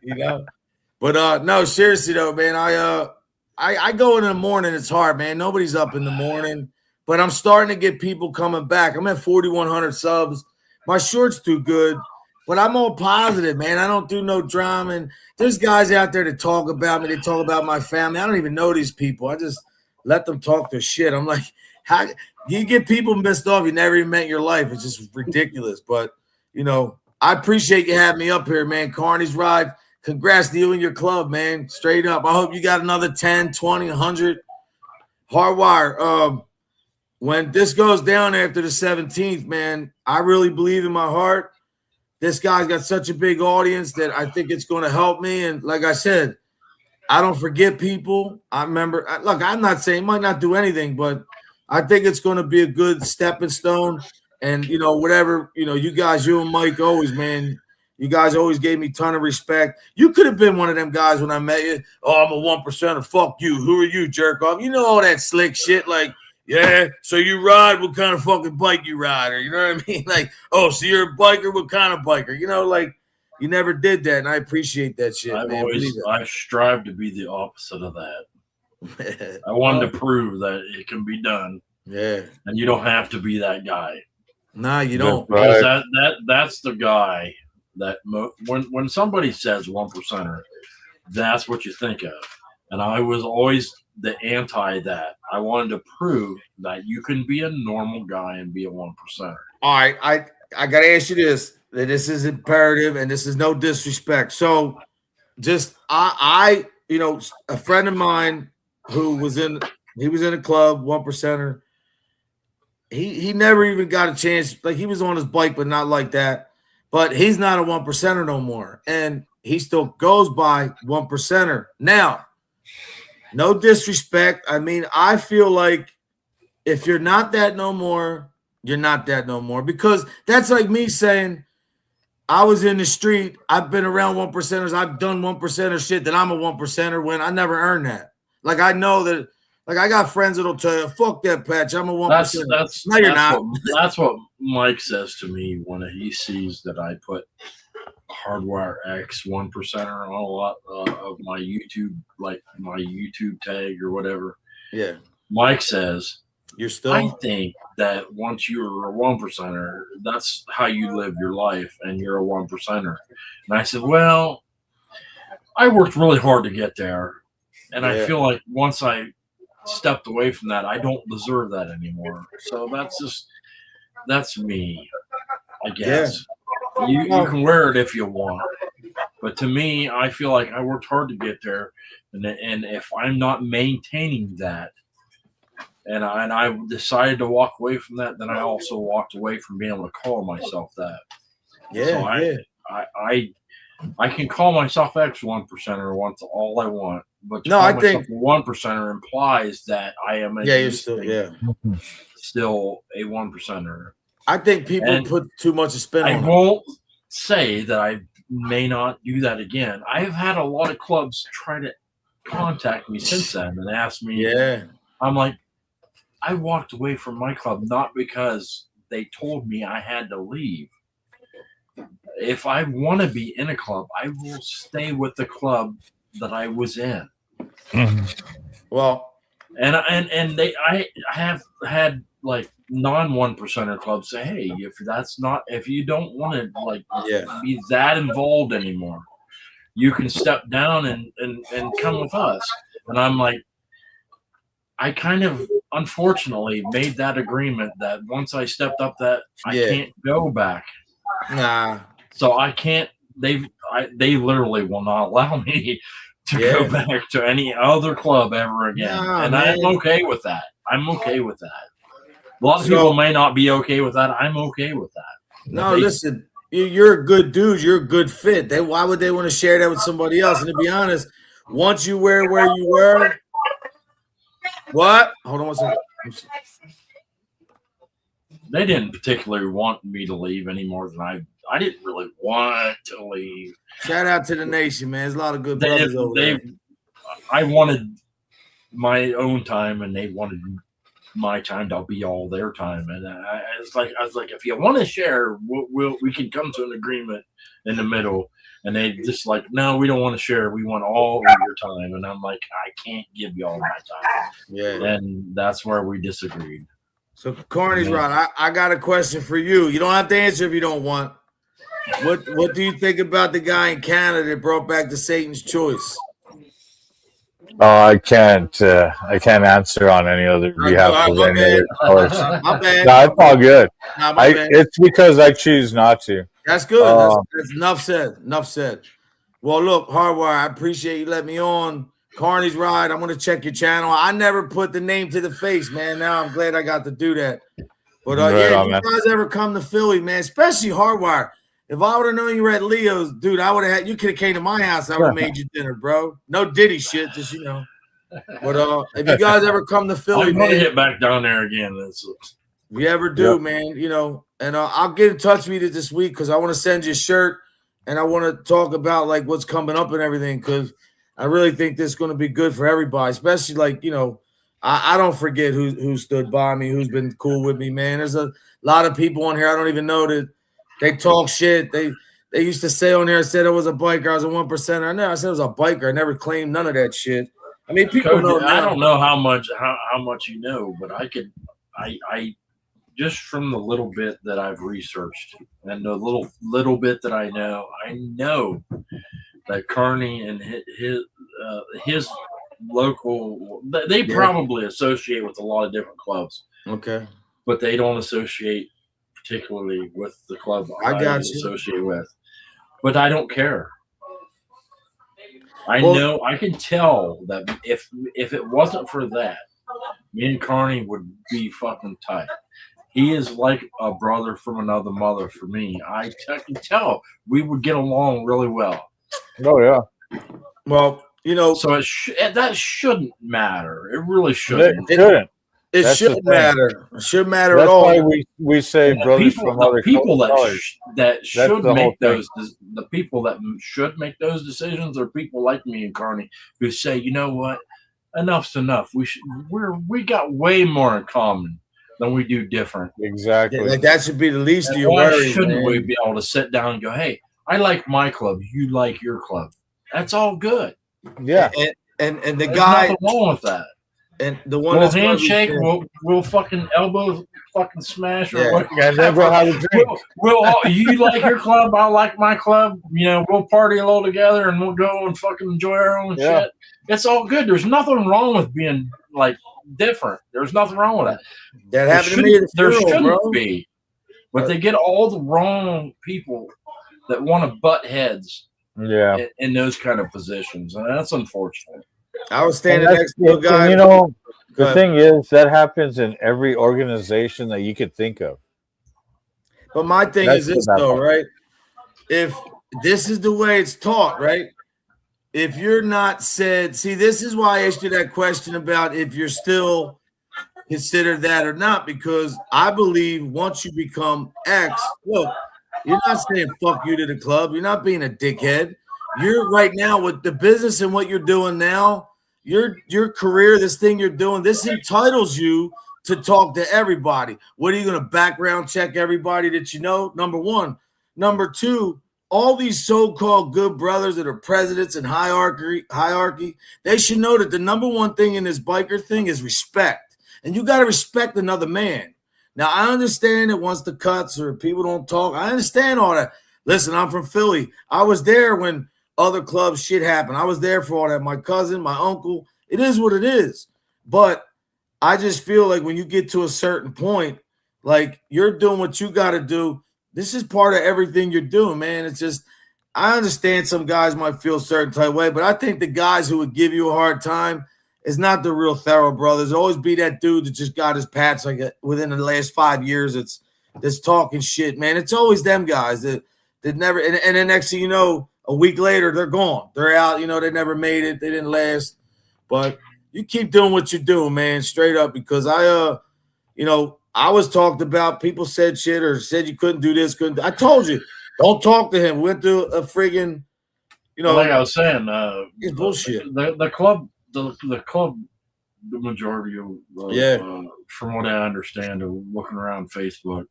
You know, but no, seriously though, man, I go in the morning. It's hard, man. Nobody's up in the morning, but I'm starting to get people coming back. I'm at 4,100 subs. My shorts do good, but I'm all positive, man. I don't do no drama. And there's guys out there that talk about me. They talk about my family. I don't even know these people. I just let them talk their shit. I'm like, how you get people pissed off you never even met in your life? It's just ridiculous. But, you know, I appreciate you having me up here, man. Carney's Ride. Congrats to you and your club, man. Straight up. I hope you got another 10, 20, 100. Hardwire. When this goes down after the 17th, man, I really believe in my heart. This guy's got such a big audience that I think it's going to help me. And like I said, I don't forget people. I remember, look, I'm not saying might not do anything, but I think it's going to be a good stepping stone. And, you know, whatever, you know, you guys, you and Mike always, man, you guys always gave me a ton of respect. You could have been one of them guys when I met you. Oh, I'm a 1%er. Fuck you. Who are you, jerk off? You know all that slick shit like, yeah, so you ride, what kind of fucking bike you ride? Or you know what I mean? Like, oh, so you're a biker, what kind of biker? You know, like, you never did that, and I appreciate that shit, man. I strive to be the opposite of that. I wanted to prove that it can be done. Yeah. And you don't have to be that guy. Nah, you don't. Because that's the guy that when somebody says 1%er, that's what you think of. And I was always the anti that. I wanted to prove that you can be a normal guy and be a 1%er. All right, I got to ask you this. That this is imperative, and this is no disrespect. So, just I you know, a friend of mine who was in a club, 1%er. He never even got a chance. Like he was on his bike, but not like that. but he's not a 1%er no more, and he still goes by 1%er. Now, no disrespect. I mean, I feel like if you're not that no more, you're not that no more, because that's like me saying I was in the street, I've been around 1%ers, I've done 1%er shit, that I'm a 1%er when I never earned that. Like, I know that, like, I got friends that'll tell you, fuck that, Patch, I'm a 1%er. No, you're not. That's what Mike says to me when he sees that I put Hardwire X 1%er on a lot of my YouTube, like my YouTube tag or whatever. Yeah. Mike says, you're still. I think that once you're a 1%er, that's how you live your life, and you're a 1%er. And I said, well, I worked really hard to get there, and I feel like once I stepped away from that, I don't deserve that anymore. So that's me, I guess. Yeah. You can wear it if you want, but to me, I feel like I worked hard to get there, and if I'm not maintaining that, and I decided to walk away from that, then I also walked away from being able to call myself that. Yeah, so I can call myself X 1%er once all I want, but to no, call I myself think a 1%er implies that I am still a 1%er. I think people put too much spin on it. I won't say that I may not do that again. I have had a lot of clubs try to contact me since then and ask me. Yeah. I'm like, I walked away from my club not because they told me I had to leave. If I want to be in a club, I will stay with the club that I was in. Well, and I have had like non-1%er clubs say, hey, if you don't want to be that involved anymore, you can step down and come with us. And I'm like, I kind of unfortunately made that agreement that once I stepped up that I can't go back. Nah. So I can't. They literally will not allow me to go back to any other club ever again. Nah, and man. I'm okay with that. I'm okay with that. A lot of people may not be okay with that. I'm okay with that. No, listen, you're a good dude. You're a good fit. Why would they want to share that with somebody else? And to be honest, once you were where you were, what? Hold on one second. They didn't particularly want me to leave any more than I didn't really want to leave. Shout out to the nation, man. There's a lot of good brothers over there. I wanted my own time, and they wanted my time to be all their time. And I was like, if you want to share, we can come to an agreement in the middle. And they just like, no, we don't want to share. We want all of your time. And I'm like, I can't give you all my time. Yeah. And that's where we disagreed. So Carney's right. I got a question for you. You don't have to answer if you don't want. What do you think about the guy in Canada that brought back the Satan's Choice? Oh, I can't answer on any other behalf of any other colors. My bad. No, it's all good. Nah, my bad. It's because I choose not to. That's good. That's enough said. Enough said. Well, look, Hardwire, I appreciate you letting me on. Carney's Ride. I'm going to check your channel. I never put the name to the face, man. Now I'm glad I got to do that. But if you guys ever come to Philly, man, especially Hardwire, if I would have known you were at Leo's, dude, I would have had you could have came to my house. I would have made you dinner, bro. No Diddy shit, just you know. But if you guys ever come to Philly, I'm going to get back down there again. If you ever do, man, you know, and I'll get in touch with you this week because I want to send you a shirt and I want to talk about like what's coming up and everything because I really think this is going to be good for everybody, especially like, you know, I don't forget who stood by me, who's been cool with me, man. There's a lot of people on here I don't even know that they talk shit. They used to say on there, I said I was a biker, I was a 1%er. I said I was a biker. I never claimed none of that shit. I mean, people Cody, know. I don't know how much you know, but I just from the little bit that I've researched and the little bit that I know that Carney and his local, they probably associate with a lot of different clubs. Okay. But they don't associate particularly with the club I associate with. But I don't care. I know I can tell that if it wasn't for that, me and Carney would be fucking tight. He is like a brother from another mother for me. I can tell we would get along really well. Oh yeah. Well, you know, so that shouldn't matter. It really shouldn't. It shouldn't. It That's the shouldn't thing. matter. It shouldn't matter That's at all. why we say And brothers people, from the other people colors. that should the whole make thing. the people that should make those decisions are people like me and Carney who say, you know what, enough's enough. We got way more in common than we do different. Exactly. Like that should be the least And of your why worries, shouldn't man. we be able to sit down and go, hey, I like my club, you like your club. That's all good. Yeah. And the There's guy nothing wrong with that. and the one We'll that's handshake, we'll fucking elbow fucking smash or Yeah. whatever. And then we'll have a drink. We'll all, you like your club, I like my club. You know, we'll party a little together and we'll go and fucking enjoy our own Yeah. shit. It's all good. There's nothing wrong with being like different. There's nothing wrong with that. That happened to me at the There funeral, shouldn't bro. be. But they get all the wrong people that want to butt heads Yeah. in those kind of positions. And that's unfortunate. I was standing And next to a guy. and, you know, the thing is that happens in every organization that you could think of. But my thing That's is this the bad though, part. right? If this is the way it's taught, right? If you're not said, see, this is why I asked you that question about if you're still considered that or not, because I believe once you become X, look, you're not saying fuck you to the club. You're not being a dickhead. You're right now with the business and what you're doing now, your career, this thing you're doing, this entitles you to talk to everybody. What are you going to background check everybody that you know? Number one. Number two, all these so-called good brothers that are presidents and hierarchy, they should know that the number one thing in this biker thing is respect. And you got to respect another man. Now, I understand that once the cuts or people don't talk, I understand all that. Listen, I'm from Philly. I was there when other clubs shit happened. I was there for all that. My cousin, my uncle, it is what it is. But I just feel like when you get to a certain point, like you're doing what you got to do. This is part of everything you're doing, man. It's just, I understand some guys might feel a certain type of way, but I think the guys who would give you a hard time is not the real thorough brothers. Always be that dude that just got his patch like within the last 5 years. That's talking shit, man. It's always them guys that never, and then next thing you know, a week later, they're gone. They're out. You know, they never made it. They didn't last. But you keep doing what you're doing, man, straight up, because I was talked about. People said shit or said you couldn't do this. I told you, don't talk to him. We went through a friggin', like I was saying, it's bullshit. The club, the majority of, from what I understand, of looking around Facebook,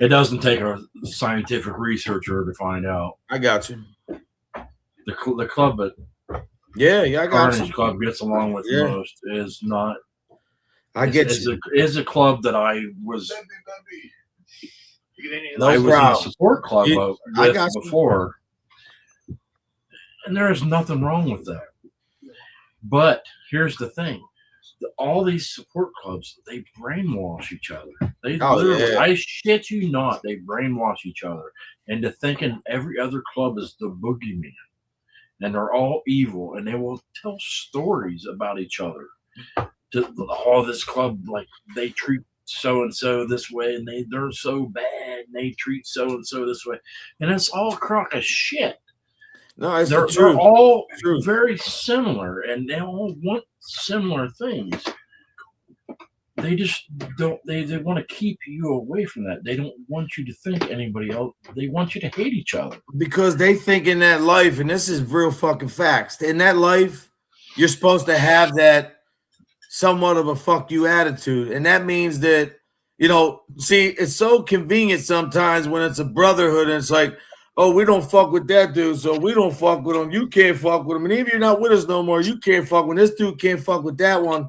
it doesn't take a scientific researcher to find out. I got you. The club that I got CARNY'S you. club gets along with most is not. I get you. Is a club that I was. No I was in a problem. support club I with got you. before, and there is nothing wrong with that. But here's the thing: all these support clubs, they brainwash each other. They literally, I shit you not, they brainwash each other into thinking every other club is the boogeyman, and they're all evil, and they will tell stories about each other. This club, like they treat so and so this way, and they're so bad, and they treat so and so this way, and it's all a crock of shit. No, it's they're all very similar, and they all want similar things. They just don't. They want to keep you away from that. They don't want you to think anybody else. They want you to hate each other because they think in that life, and this is real fucking facts. In that life, you're supposed to have that somewhat of a fuck you attitude, and that means that see, it's so convenient sometimes when it's a brotherhood, and it's like, oh, we don't fuck with that dude, so we don't fuck with him. You can't fuck with him, and even if you're not with us no more, you can't fuck with this dude. Can't fuck with that one.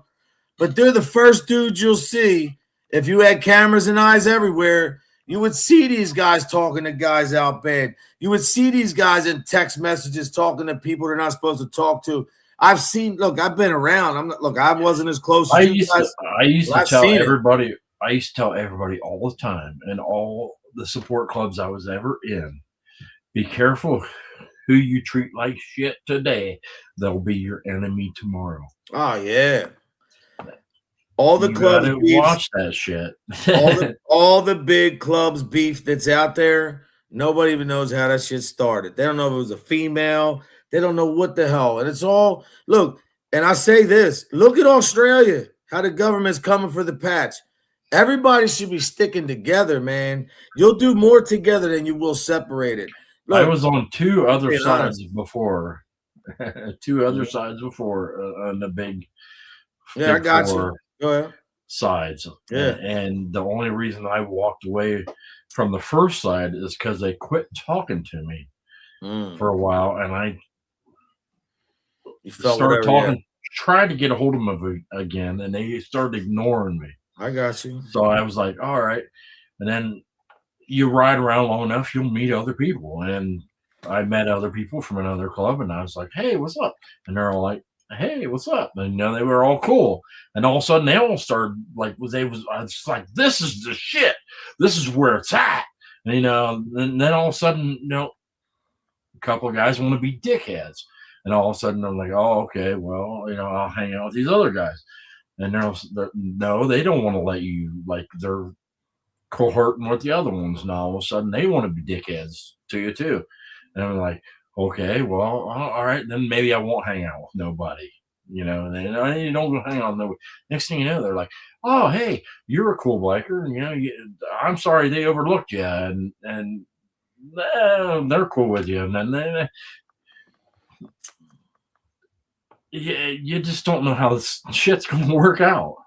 But they're the first dudes you'll see. If you had cameras and eyes everywhere, you would see these guys talking to guys out bad. You would see these guys in text messages talking to people they're not supposed to talk to. I've seen. Look, I've been around. I wasn't as close. I as you used guys. I used I've to tell seen it. everybody. I used to tell everybody all the time, in all the support clubs I was ever in, be careful who you treat like shit today. They'll be your enemy tomorrow. Oh yeah. All the You clubs gotta beefs, watch that shit. all the big clubs beef that's out there. Nobody even knows how that shit started. They don't know if it was a female. They don't know what the hell. And it's all look. And I say this: look at Australia. How the government's coming for the patch. Everybody should be sticking together, man. You'll do more together than you will separated. I was on two other being sides honest. before. Two other sides before on the big, Yeah, I big got you. four Go ahead. sides. Yeah. And the only reason I walked away from the first side is because they quit talking to me for a while, and I felt started whatever, talking, tried to get a hold of them again, and they started ignoring me. I got you. So I was like, all right. And then you ride around long enough, you'll meet other people. And I met other people from another club, and I was like, hey, what's up? And they're all like, hey, what's up? And they were all cool. And all of a sudden they all started like, I was like, this is the shit. This is where it's at. And, and then all of a sudden, a couple of guys want to be dickheads. And all of a sudden I'm like, oh, okay, well, I'll hang out with these other guys. And no, they don't want to let you, like, they're cohorting with the other ones. Now all of a sudden they want to be dickheads to you too. And I'm like, okay, well, all right, then maybe I won't hang out with nobody, and you don't go hang out with nobody. Next thing you know, they're like, oh, hey, you're a cool biker, and I'm sorry they overlooked you, and they're cool with you, and then you just don't know how this shit's gonna work out.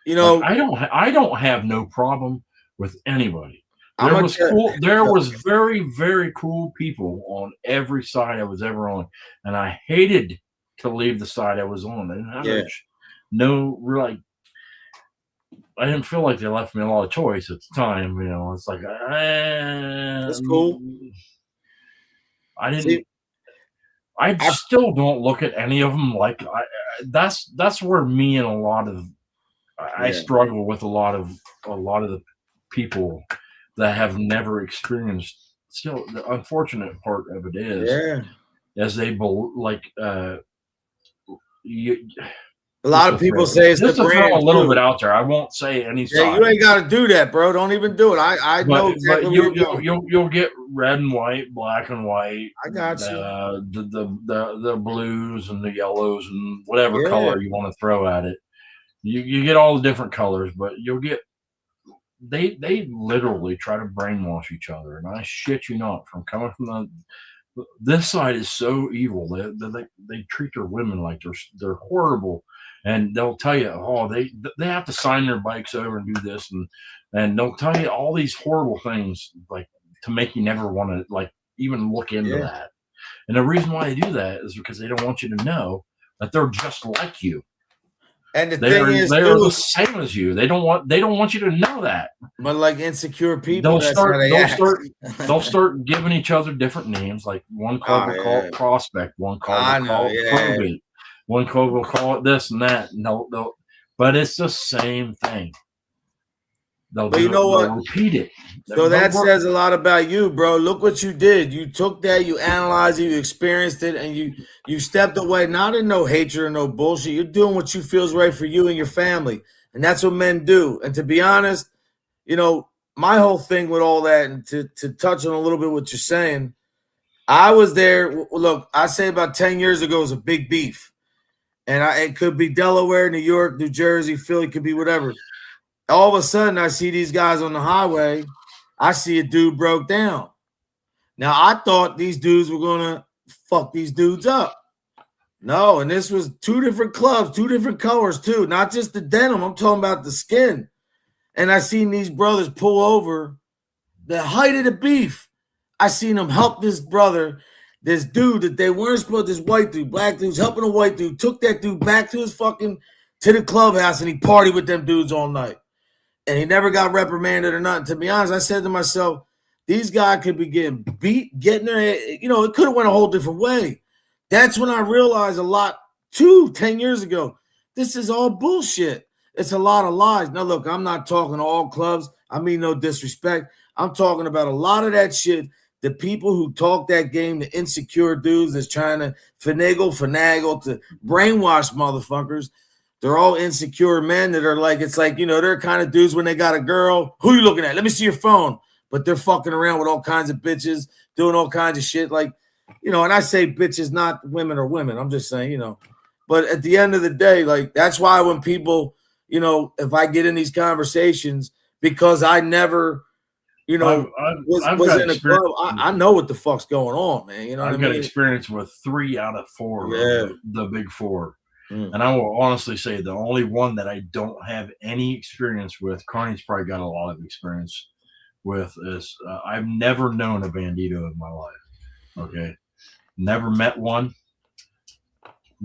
I don't have no problem with anybody. There was very, very cool people on every side I was ever on, and I hated to leave the side I was on. And I didn't feel like they left me a lot of choice at the time. It's like that's cool. I didn't. I still don't look at any of them like that's where me and I struggle with a lot of the people that have never experienced. Still, the unfortunate part of it is, as they a lot of people say it's just the to brand throw a little too. bit out there. I won't say any. Yeah, you ain't got to do that, bro. Don't even do it. I know exactly where you're going. You'll get red and white, black and white. I got you. The blues and the yellows and whatever color you want to throw at it. You get all the different colors, but you'll get. They literally try to brainwash each other, and I shit you not. From coming from this side is so evil. They treat their women like they're horrible, and they'll tell you, oh, they have to sign their bikes over and do this, and they'll tell you all these horrible things like to make you never want to like even look into that. And the reason why they do that is because they don't want you to know that they're just like you. And the they're thing is, the same as you. They don't want you to know that. But like insecure people, they'll start giving each other different names. Like one club will call it Prospect, one club will call it Probate, one club will call it this and that. But it's the same thing. They'll repeat it. So that says a lot about you, bro. Look what you did. You took that, you analyzed it, you experienced it, and you stepped away, not in no hatred or no bullshit. You're doing what you feel is right for you and your family. And that's what men do. And to be honest, my whole thing with all that, and to touch on a little bit what you're saying, I was there. Look, I say about 10 years ago was a big beef. And it could be Delaware, New York, New Jersey, Philly, could be whatever. All of a sudden, I see these guys on the highway. I see a dude broke down. Now, I thought these dudes were going to fuck these dudes up. No, and this was two different clubs, two different colors, too. Not just the denim. I'm talking about the skin. And I seen these brothers pull over the height of the beef. I seen them help this brother, this dude that they weren't supposed to, this white dude, black dude's helping a white dude, took that dude back to to the clubhouse, and he partied with them dudes all night. And he never got reprimanded or nothing. To be honest, I said to myself, these guys could be getting beat, getting their head. It could have went a whole different way. That's when I realized 10 years ago, this is all bullshit. It's a lot of lies. Now, look, I'm not talking to all clubs. I mean no disrespect. I'm talking about a lot of that shit. The people who talk that game, the insecure dudes that's trying to finagle to brainwash motherfuckers. they're all insecure men that are like, it's like, you know, they're kind of dudes when they got a girl. Who you looking at? Let me see your phone. But they're fucking around with all kinds of bitches, doing all kinds of shit. Like, you know, and I say bitches, not women or women. I'm just saying, you know. But at the end of the day, like, that's why when people, you know, if I get in these conversations, because I never, you know, was in a club, I know what the fuck's going on, man. You know what I mean? I've got experience with 3 out of 4 of the big 4. And I will honestly say the only one that I don't have any experience with, Carney's probably got a lot of experience with, is I've never known a bandito in my life. Okay. Never met one.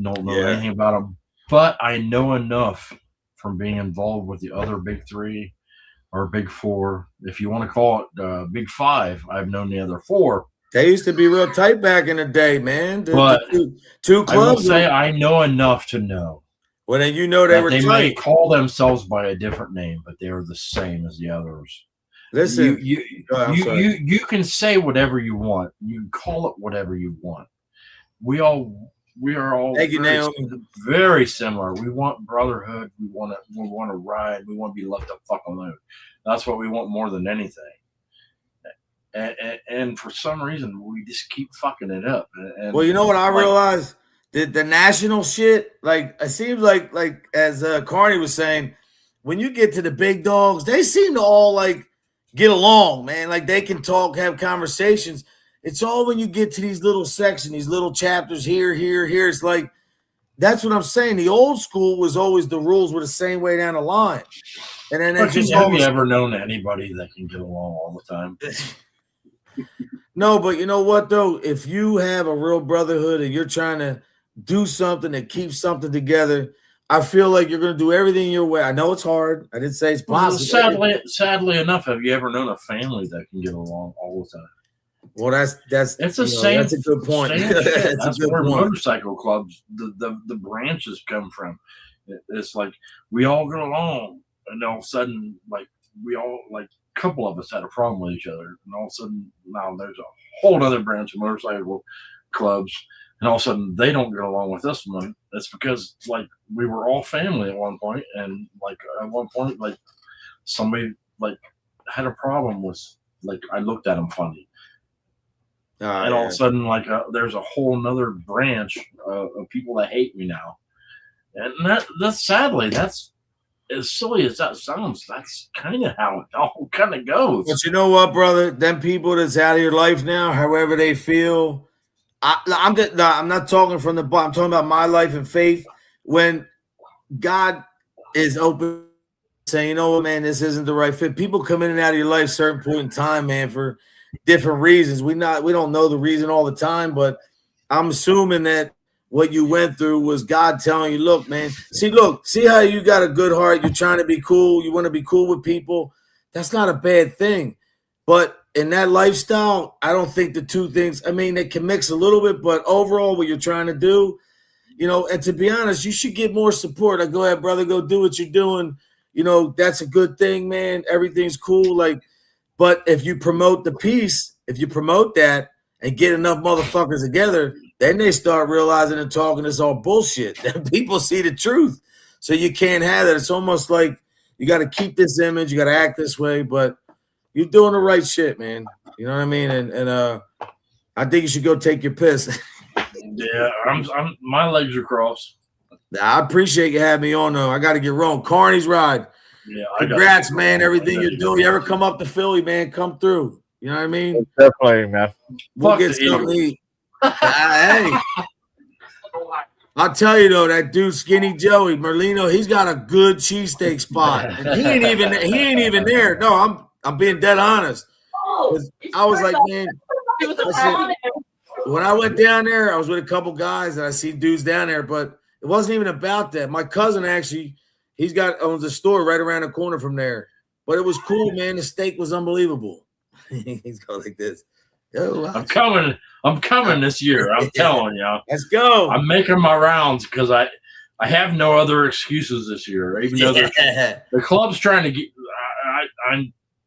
Don't know anything about them. But I know enough from being involved with the other big 3 or big 4. If you want to call it big 5, I've known the other 4. They used to be real tight back in the day, man. But two clubs. I will say I know enough to know. Well, then you know they were tight. They may call themselves by a different name, but they are the same as the others. Listen, you can say whatever you want. You can call it whatever you want. We are all very similar. We want brotherhood. We want to ride. We want to be left the fuck alone. That's what we want more than anything. And for some reason, we just keep fucking it up. And well, you know what I realized? The national shit, like, it seems like as Carney was saying, when you get to the big dogs, they seem to all, like, get along, man. Like, they can talk, have conversations. It's all when you get to these little sections, these little chapters here. It's like, that's what I'm saying. The old school was always, the rules were the same way down the line. And then have you ever known anybody that can get along all the time? No, but you know what, though? If you have a real brotherhood and you're trying to do something that keeps something together, I feel like you're going to do everything your way. I know it's hard. I didn't say it's possible. Well, sadly enough, have you ever known a family that can get along all the time? Well, it's the same. That's a good point. That's where motorcycle clubs, the branches come from. It's like we all get along, and all of a sudden, like we all like. Couple of us had a problem with each other, and all of a sudden now there's a whole other branch of motorcycle clubs, and all of a sudden they don't get along with this one. That's because like we were all family at one point, and like at one point like somebody like had a problem with like I looked at them funny, and all of a sudden like there's a whole nother branch of people that hate me now, and that's sadly that's. As silly as that sounds, that's kind of how it all kind of goes. But you know what, brother? Them people that's out of your life now, however they feel, I'm not talking from the bottom. I'm talking about my life and faith. When God is open, saying, you know what, man, this isn't the right fit. People come in and out of your life at a certain point in time, man, for different reasons. We don't know the reason all the time, but I'm assuming that what you went through was God telling you, look, man, see how you got a good heart. You're trying to be cool. You want to be cool with people. That's not a bad thing. But in that lifestyle, I don't think the two things, I mean, they can mix a little bit, but overall what you're trying to do, you know, and to be honest, you should get more support. Like, go ahead, brother, go do what you're doing. You know, that's a good thing, man. Everything's cool. Like, but if you promote the peace, if you promote that and get enough motherfuckers together, then they start realizing and talking it's all bullshit. Then people see the truth. So you can't have that. It's almost like you got to keep this image. You got to act this way, but you're doing the right shit, man. You know what I mean? And I think you should go take your piss. Yeah, my legs are crossed. I appreciate you having me on, though. I got to get rolling. Carney's ride. Yeah, congrats, man. Everything you're doing. You ever come up to Philly, man? Come through. You know what I mean? Definitely, man. We'll get something to eat. Hey, I'll tell you though, that dude Skinny Joey Merlino, he's got a good cheesesteak spot. And he ain't even there. No, I'm being dead honest. I was like, man, when I went down there, I was with a couple guys and I see dudes down there, but it wasn't even about that. My cousin actually, owns a store right around the corner from there. But it was cool, man. The steak was unbelievable. He's going like this. Yo, I'm coming this year. I'm telling you. Let's go. I'm making my rounds because I have no other excuses this year. Even though the club's trying to get,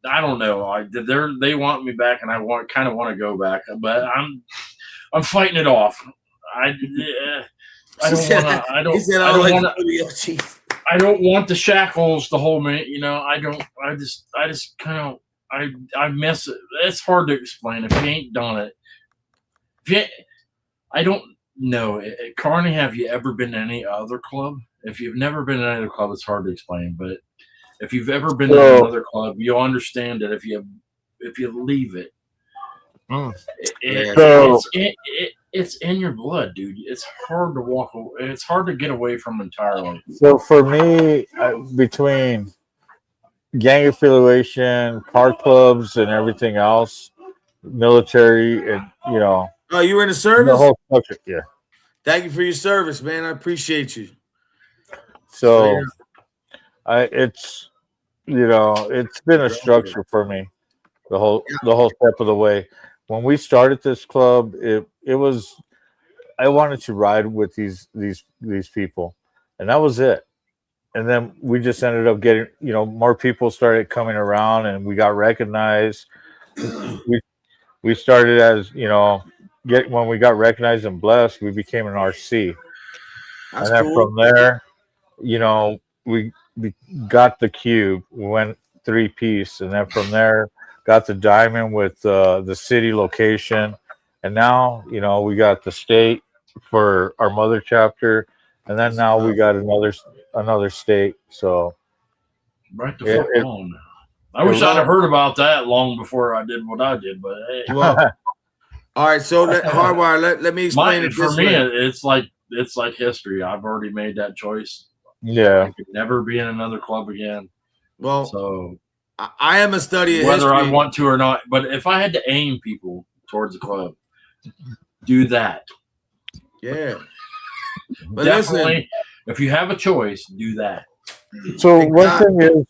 I don't know. They want me back, and I kind of want to go back, but I'm fighting it off. I don't want to. I don't want the shackles to hold me. You know, I just kind of I miss it. It's hard to explain if you ain't done it. I don't know. Carney, have you ever been to any other club? If you've never been to any other club, it's hard to explain. But if you've ever been to another club, you'll understand that if you leave it, it's in your blood, dude. It's hard to walk away. It's hard to get away from entirely. So for me, between gang affiliation, car clubs, and everything else, military, and Oh, you were in the service? the whole structure, yeah. Thank you for your service, man. I appreciate you. So, it's been a structure for me, the whole step of the way. When we started this club, it was I wanted to ride with these people, and that was it. And then we just ended up getting, more people started coming around, and we got recognized. We started as, when we got recognized and blessed, we became an RC. That's and then cool. from there, we got the cube. We went 3-piece, and then from there got the diamond with the city location, and now we got the state for our mother chapter, and then now we got another state. So right the fuck on. I wish I'd have heard about that long before I did what I did, but hey. Well, all right, so Hardwire, let me explain it for this me. way. It's like history. I've already made that choice. Yeah, I could never be in another club again. Well, so I am a study of whether history. I want to or not. But if I had to aim people towards the club, do that. Yeah. But Definitely, listen, if you have a choice, do that. So one thing is,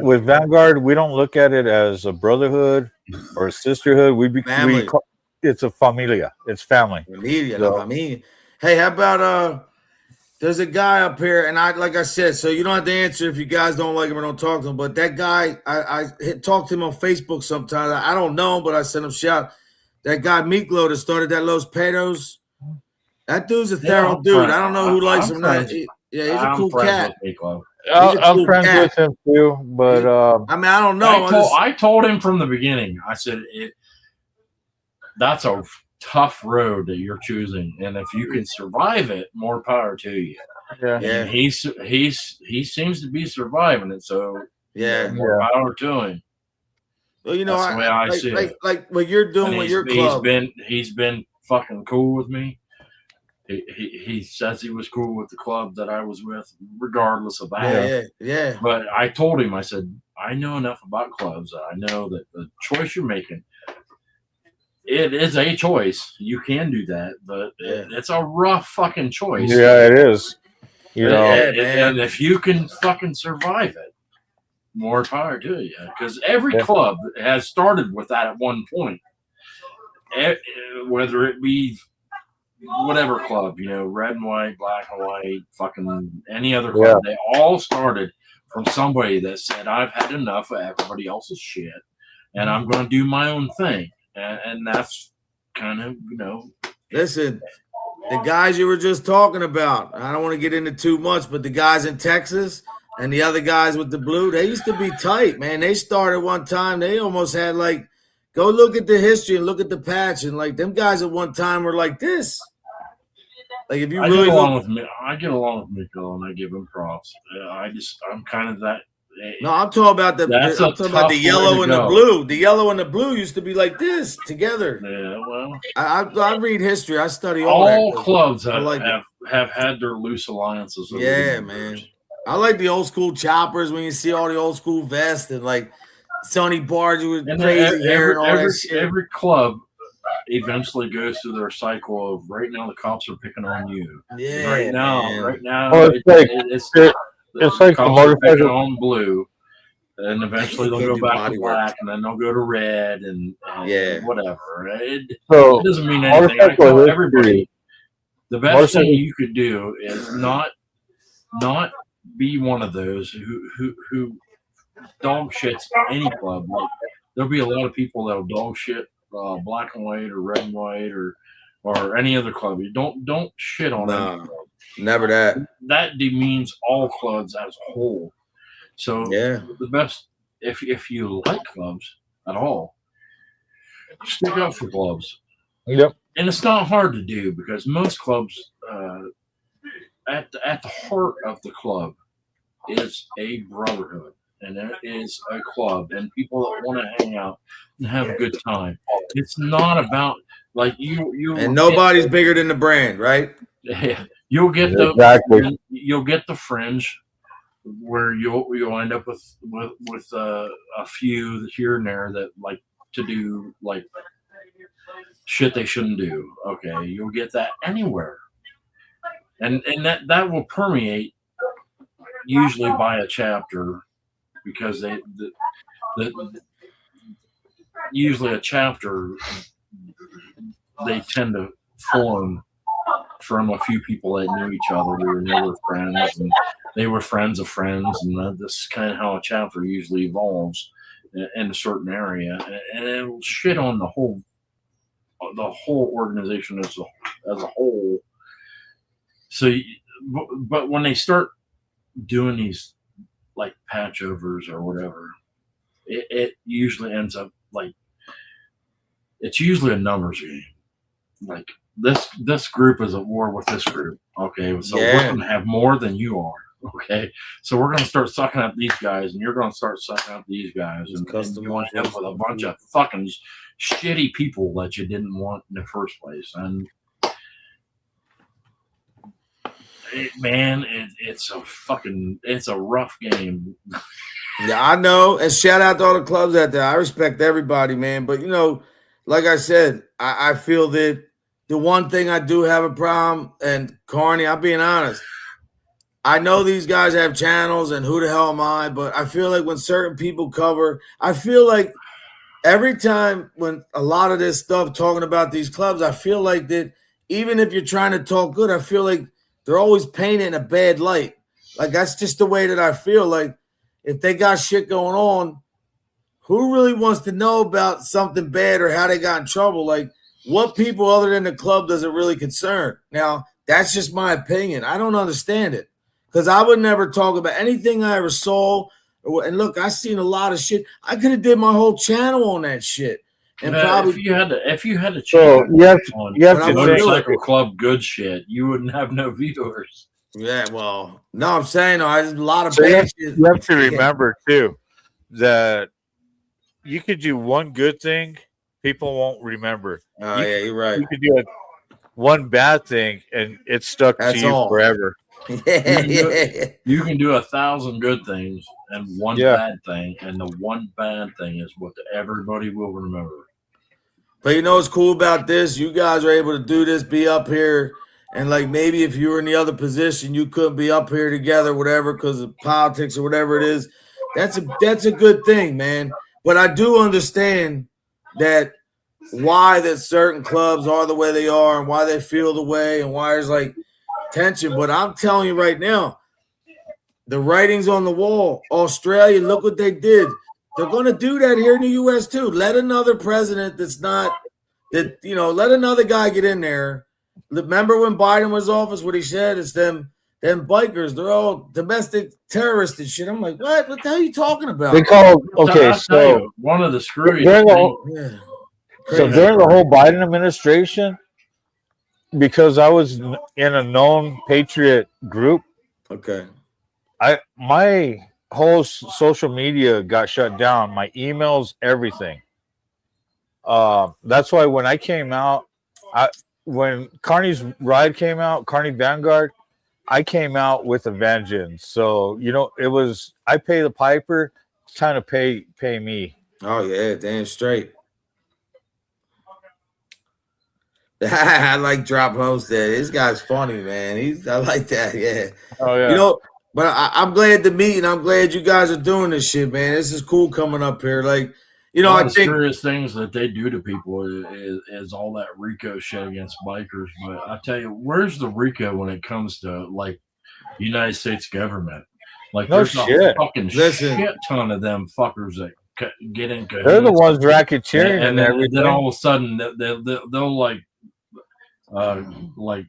with Vanguard, we don't look at it as a brotherhood or a sisterhood. It's a familia. It's family. Familia. Hey, how about there's a guy up here, and like I said, so you don't have to answer if you guys don't like him or don't talk to him. But that guy, I talk to him on Facebook sometimes. I don't know him, but I send him shout. That guy Miklo that started that Los Pedos. That dude's a thorough dude. I don't know who likes him. He's a cool cat. I'm friends with him too, but I don't know. I told him from the beginning. I said that's a tough road that you're choosing, and if you can survive it, more power to you. Yeah. And he seems to be surviving it, so more power to him. Well, that's the way I see it. Like what you're doing with your club. He's been fucking cool with me. He says he was cool with the club that I was with, regardless of that. Yeah. But I told him, I said, I know enough about clubs. I know that the choice you're making, it is a choice. You can do that, but it's a rough fucking choice. Yeah, it is. And if you can fucking survive it, more power to you. Because every club has started with that at one point. Whether it be whatever club, red and white, black and white, fucking any other club, they all started from somebody that said, I've had enough of everybody else's shit, and I'm going to do my own thing. And that's kind of, Listen, the guys you were just talking about, I don't want to get into too much, but the guys in Texas and the other guys with the blue, they used to be tight, man. They started one time, they almost had go look at the history and look at the patch, and them guys at one time were like this. Like if you I really get along with Miko, and I give him props. I'm kind of that. No, I'm talking about the yellow and the blue. The yellow and the blue used to be like this together. Yeah, well, I read history. I study all clubs have had their loose alliances. Yeah, man. I like the old school choppers when you see all the old school vests and Sonny Barge with crazy hair and all that shit. Every club eventually goes through their cycle of right now the cops are picking on you. Yeah. Right now, well, it's like the motorcycle on blue, and eventually they'll go back to black, and then they'll go to red, and whatever. It doesn't mean anything. I tell everybody the best thing you could do is not be one of those who dog shits any club. There'll be a lot of people that'll dog shit black and white or red and white or any other club. You don't shit on them. Never that. That demeans all clubs as a whole. So the best, if you like clubs at all, stick up for clubs. Yep. And it's not hard to do because most clubs, at the heart of the club, is a brotherhood, and it is a club, and people that want to hang out and have a good time. It's not about like you. And nobody's bigger than the brand, right? Yeah, you'll get the you'll get the fringe where you'll end up with a few here and there that like to do like shit they shouldn't do. Okay, you'll get that anywhere, and that will permeate usually by a chapter because usually a chapter they tend to form from a few people that knew each other and they were friends and they were friends of friends, and this is kind of how a chapter usually evolves in a certain area, and it will shit on the whole organization as a whole. So, but when they start doing these like patch overs or whatever, it usually ends up like it's usually a numbers game. Like this group is at war with this group. Okay, so we're gonna have more than you are. Okay, so we're gonna start sucking up these guys, and you're gonna start sucking up these guys, and you want to end up with a bunch of fucking shitty people that you didn't want in the first place. And it's a rough game. Yeah, I know. And shout out to all the clubs out there. I respect everybody, man. But like I said, I feel that the one thing I do have a problem, and Carney, I'm being honest, I know these guys have channels and who the hell am I, but I feel like when certain people cover, I feel like every time when a lot of this stuff talking about these clubs, I feel like that even if you're trying to talk good, I feel like they're always painted in a bad light. Like that's just the way that I feel. Like if they got shit going on, who really wants to know about something bad or how they got in trouble? Like what people other than the club does it really concern? Now, that's just my opinion. I don't understand it because I would never talk about anything I ever saw. And look, I seen a lot of shit. I could have did my whole channel on that shit. And probably if you had to so you have to motorcycle club good shit, you wouldn't have no viewers. Yeah, well, no, I'm saying there's a lot of so bad you shit. have to remember too that you could do one good thing, people won't remember. Oh, yeah, you're right. You could do one bad thing, and it's stuck to you forever. You can do 1,000 good things and one bad thing, and the one bad thing is what everybody will remember. But you know what's cool about this? You guys are able to do this, be up here, and like maybe if you were in the other position, you couldn't be up here together, whatever, because of politics or whatever it is. That's a good thing, man. But I do understand that why that certain clubs are the way they are and why they feel the way and why there's like tension. But I'm telling you right now, the writing's on the wall. Australia, look what they did. They're going to do that here in the U.S. too. Let another president let another guy get in there. Remember when Biden was in office, what he said is them bikers, they're all domestic terrorists and shit. I'm like, what the hell are you talking about? They call so one of the screwy during the whole Biden administration, because I was in a known patriot group. Okay. My whole social media got shut down. My emails, everything. That's why when I came out, when Carney's ride came out, Carney Vanguard, I came out with a vengeance. So it was I pay the piper. It's time to pay me. Oh yeah, damn straight. I like Drop Host there. This guy's funny, man. I like that. Yeah. Oh yeah. But I'm glad to meet, and I'm glad you guys are doing this shit, man. This is cool coming up here. Like, I think serious things that they do to people is all that RICO shit against bikers. But I tell you, where's the RICO when it comes to like United States government? Like, no there's shit. a fucking shit ton of them fuckers that get in. They're the ones racketeering and everything. Then all of a sudden they'll like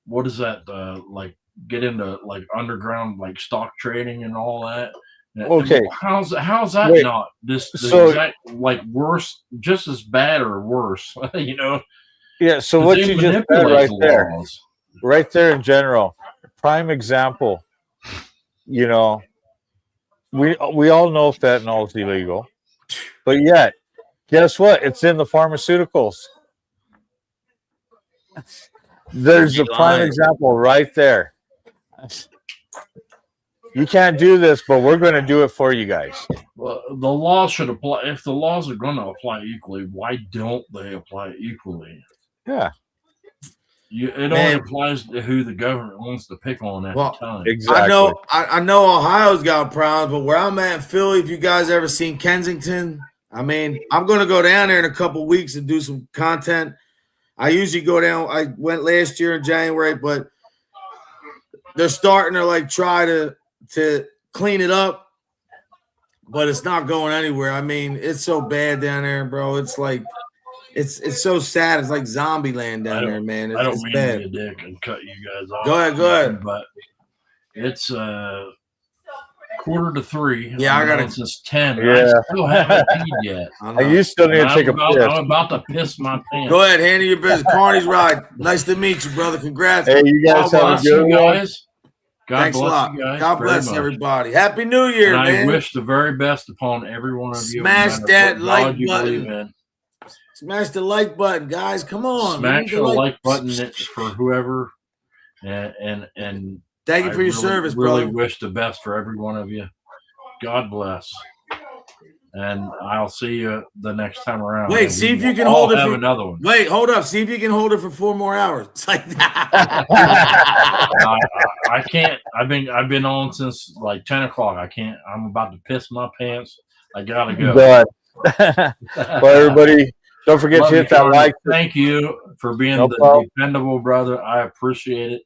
what is that? Like get into like underground like stock trading and all that. Okay. How's that Wait, not this so- exact like worse, just as bad or worse? You know. Yeah. So 'Cause what they you just said manipulate right the there, laws. right there in general, prime example. You know, we all know fentanyl is illegal, but yet, guess what? It's in the pharmaceuticals. There's a prime example right there. You can't do this, but we're going to do it for you guys. Well, the law should apply. If the laws are going to apply equally, why don't they apply equally? Yeah. It only Man. applies to who the government wants to pick on at Well, the time. Exactly. I know Ohio's got problems, but where I'm at in Philly, if you guys ever seen Kensington, I mean, I'm going to go down there in a couple weeks and do some content. I usually go down. I went last year in January, but they're starting to like try to clean it up, but it's not going anywhere. I mean, it's so bad down there, bro. It's like it's so sad. It's like zombie land down there, man. I don't It's mean bad. to be a dick and cut you guys off. Go ahead. But it's 2:45. Yeah, I gotta- Since 10. Yeah. I still haven't peed yet. You still need to And take a piss. I'm about to piss my pants. Go ahead, handle your business. Carney's ride. Nice to meet you, brother. Congrats. Hey, you guys God have a bless good you one. guys. God Thanks a bless lot. you guys. God very bless much. everybody. Happy New Year, And man. I wish the very best upon every one of you. no Smash matter that what like God you believe button. in. Smash the like button, guys. Come on. Smash We the need to like button for whoever, and Thank you I for your really, service, really brother. wish the best for every one of you. God bless, and I'll see you the next time around. Wait, and see we if you will can all hold it have for another one. Wait, hold up. See if you can hold it for 4 more hours. It's like I can't. I've been on since like 10 o'clock. I can't. I'm about to piss my pants. I gotta go. Done. Well, everybody, don't forget Love to you, hit that Carter. like. Thank you for being No the problem. dependable brother. I appreciate it.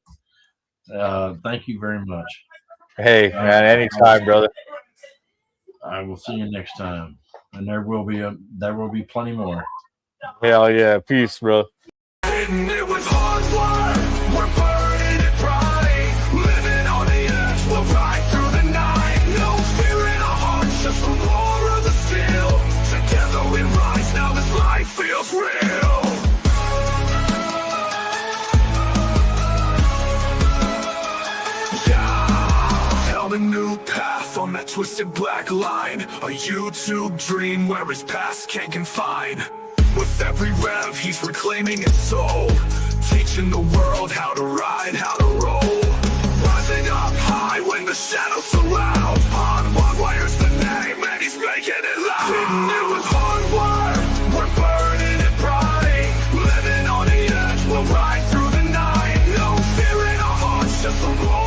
Thank you very much. Hey, man, anytime, brother. I will see you next time, and there will be plenty more. Hell yeah. Peace, bro. And it was hard work, we're burning it bright. Living on the edge, we'll ride through the night. No fear in our hearts, just the roar of the steel. Together we rise, now this life feels real. Yeah, held a new path on that twisted black line. A YouTube dream where his past can't confine. With every rev, he's reclaiming his soul, teaching the world how to ride, how to roll. Rising up high when the shadows surround. On one wire's the name, and he's making it loud. And it was hard work, we're burning it bright. Living on the edge, we'll ride through the night. No fear in our hearts, just the roar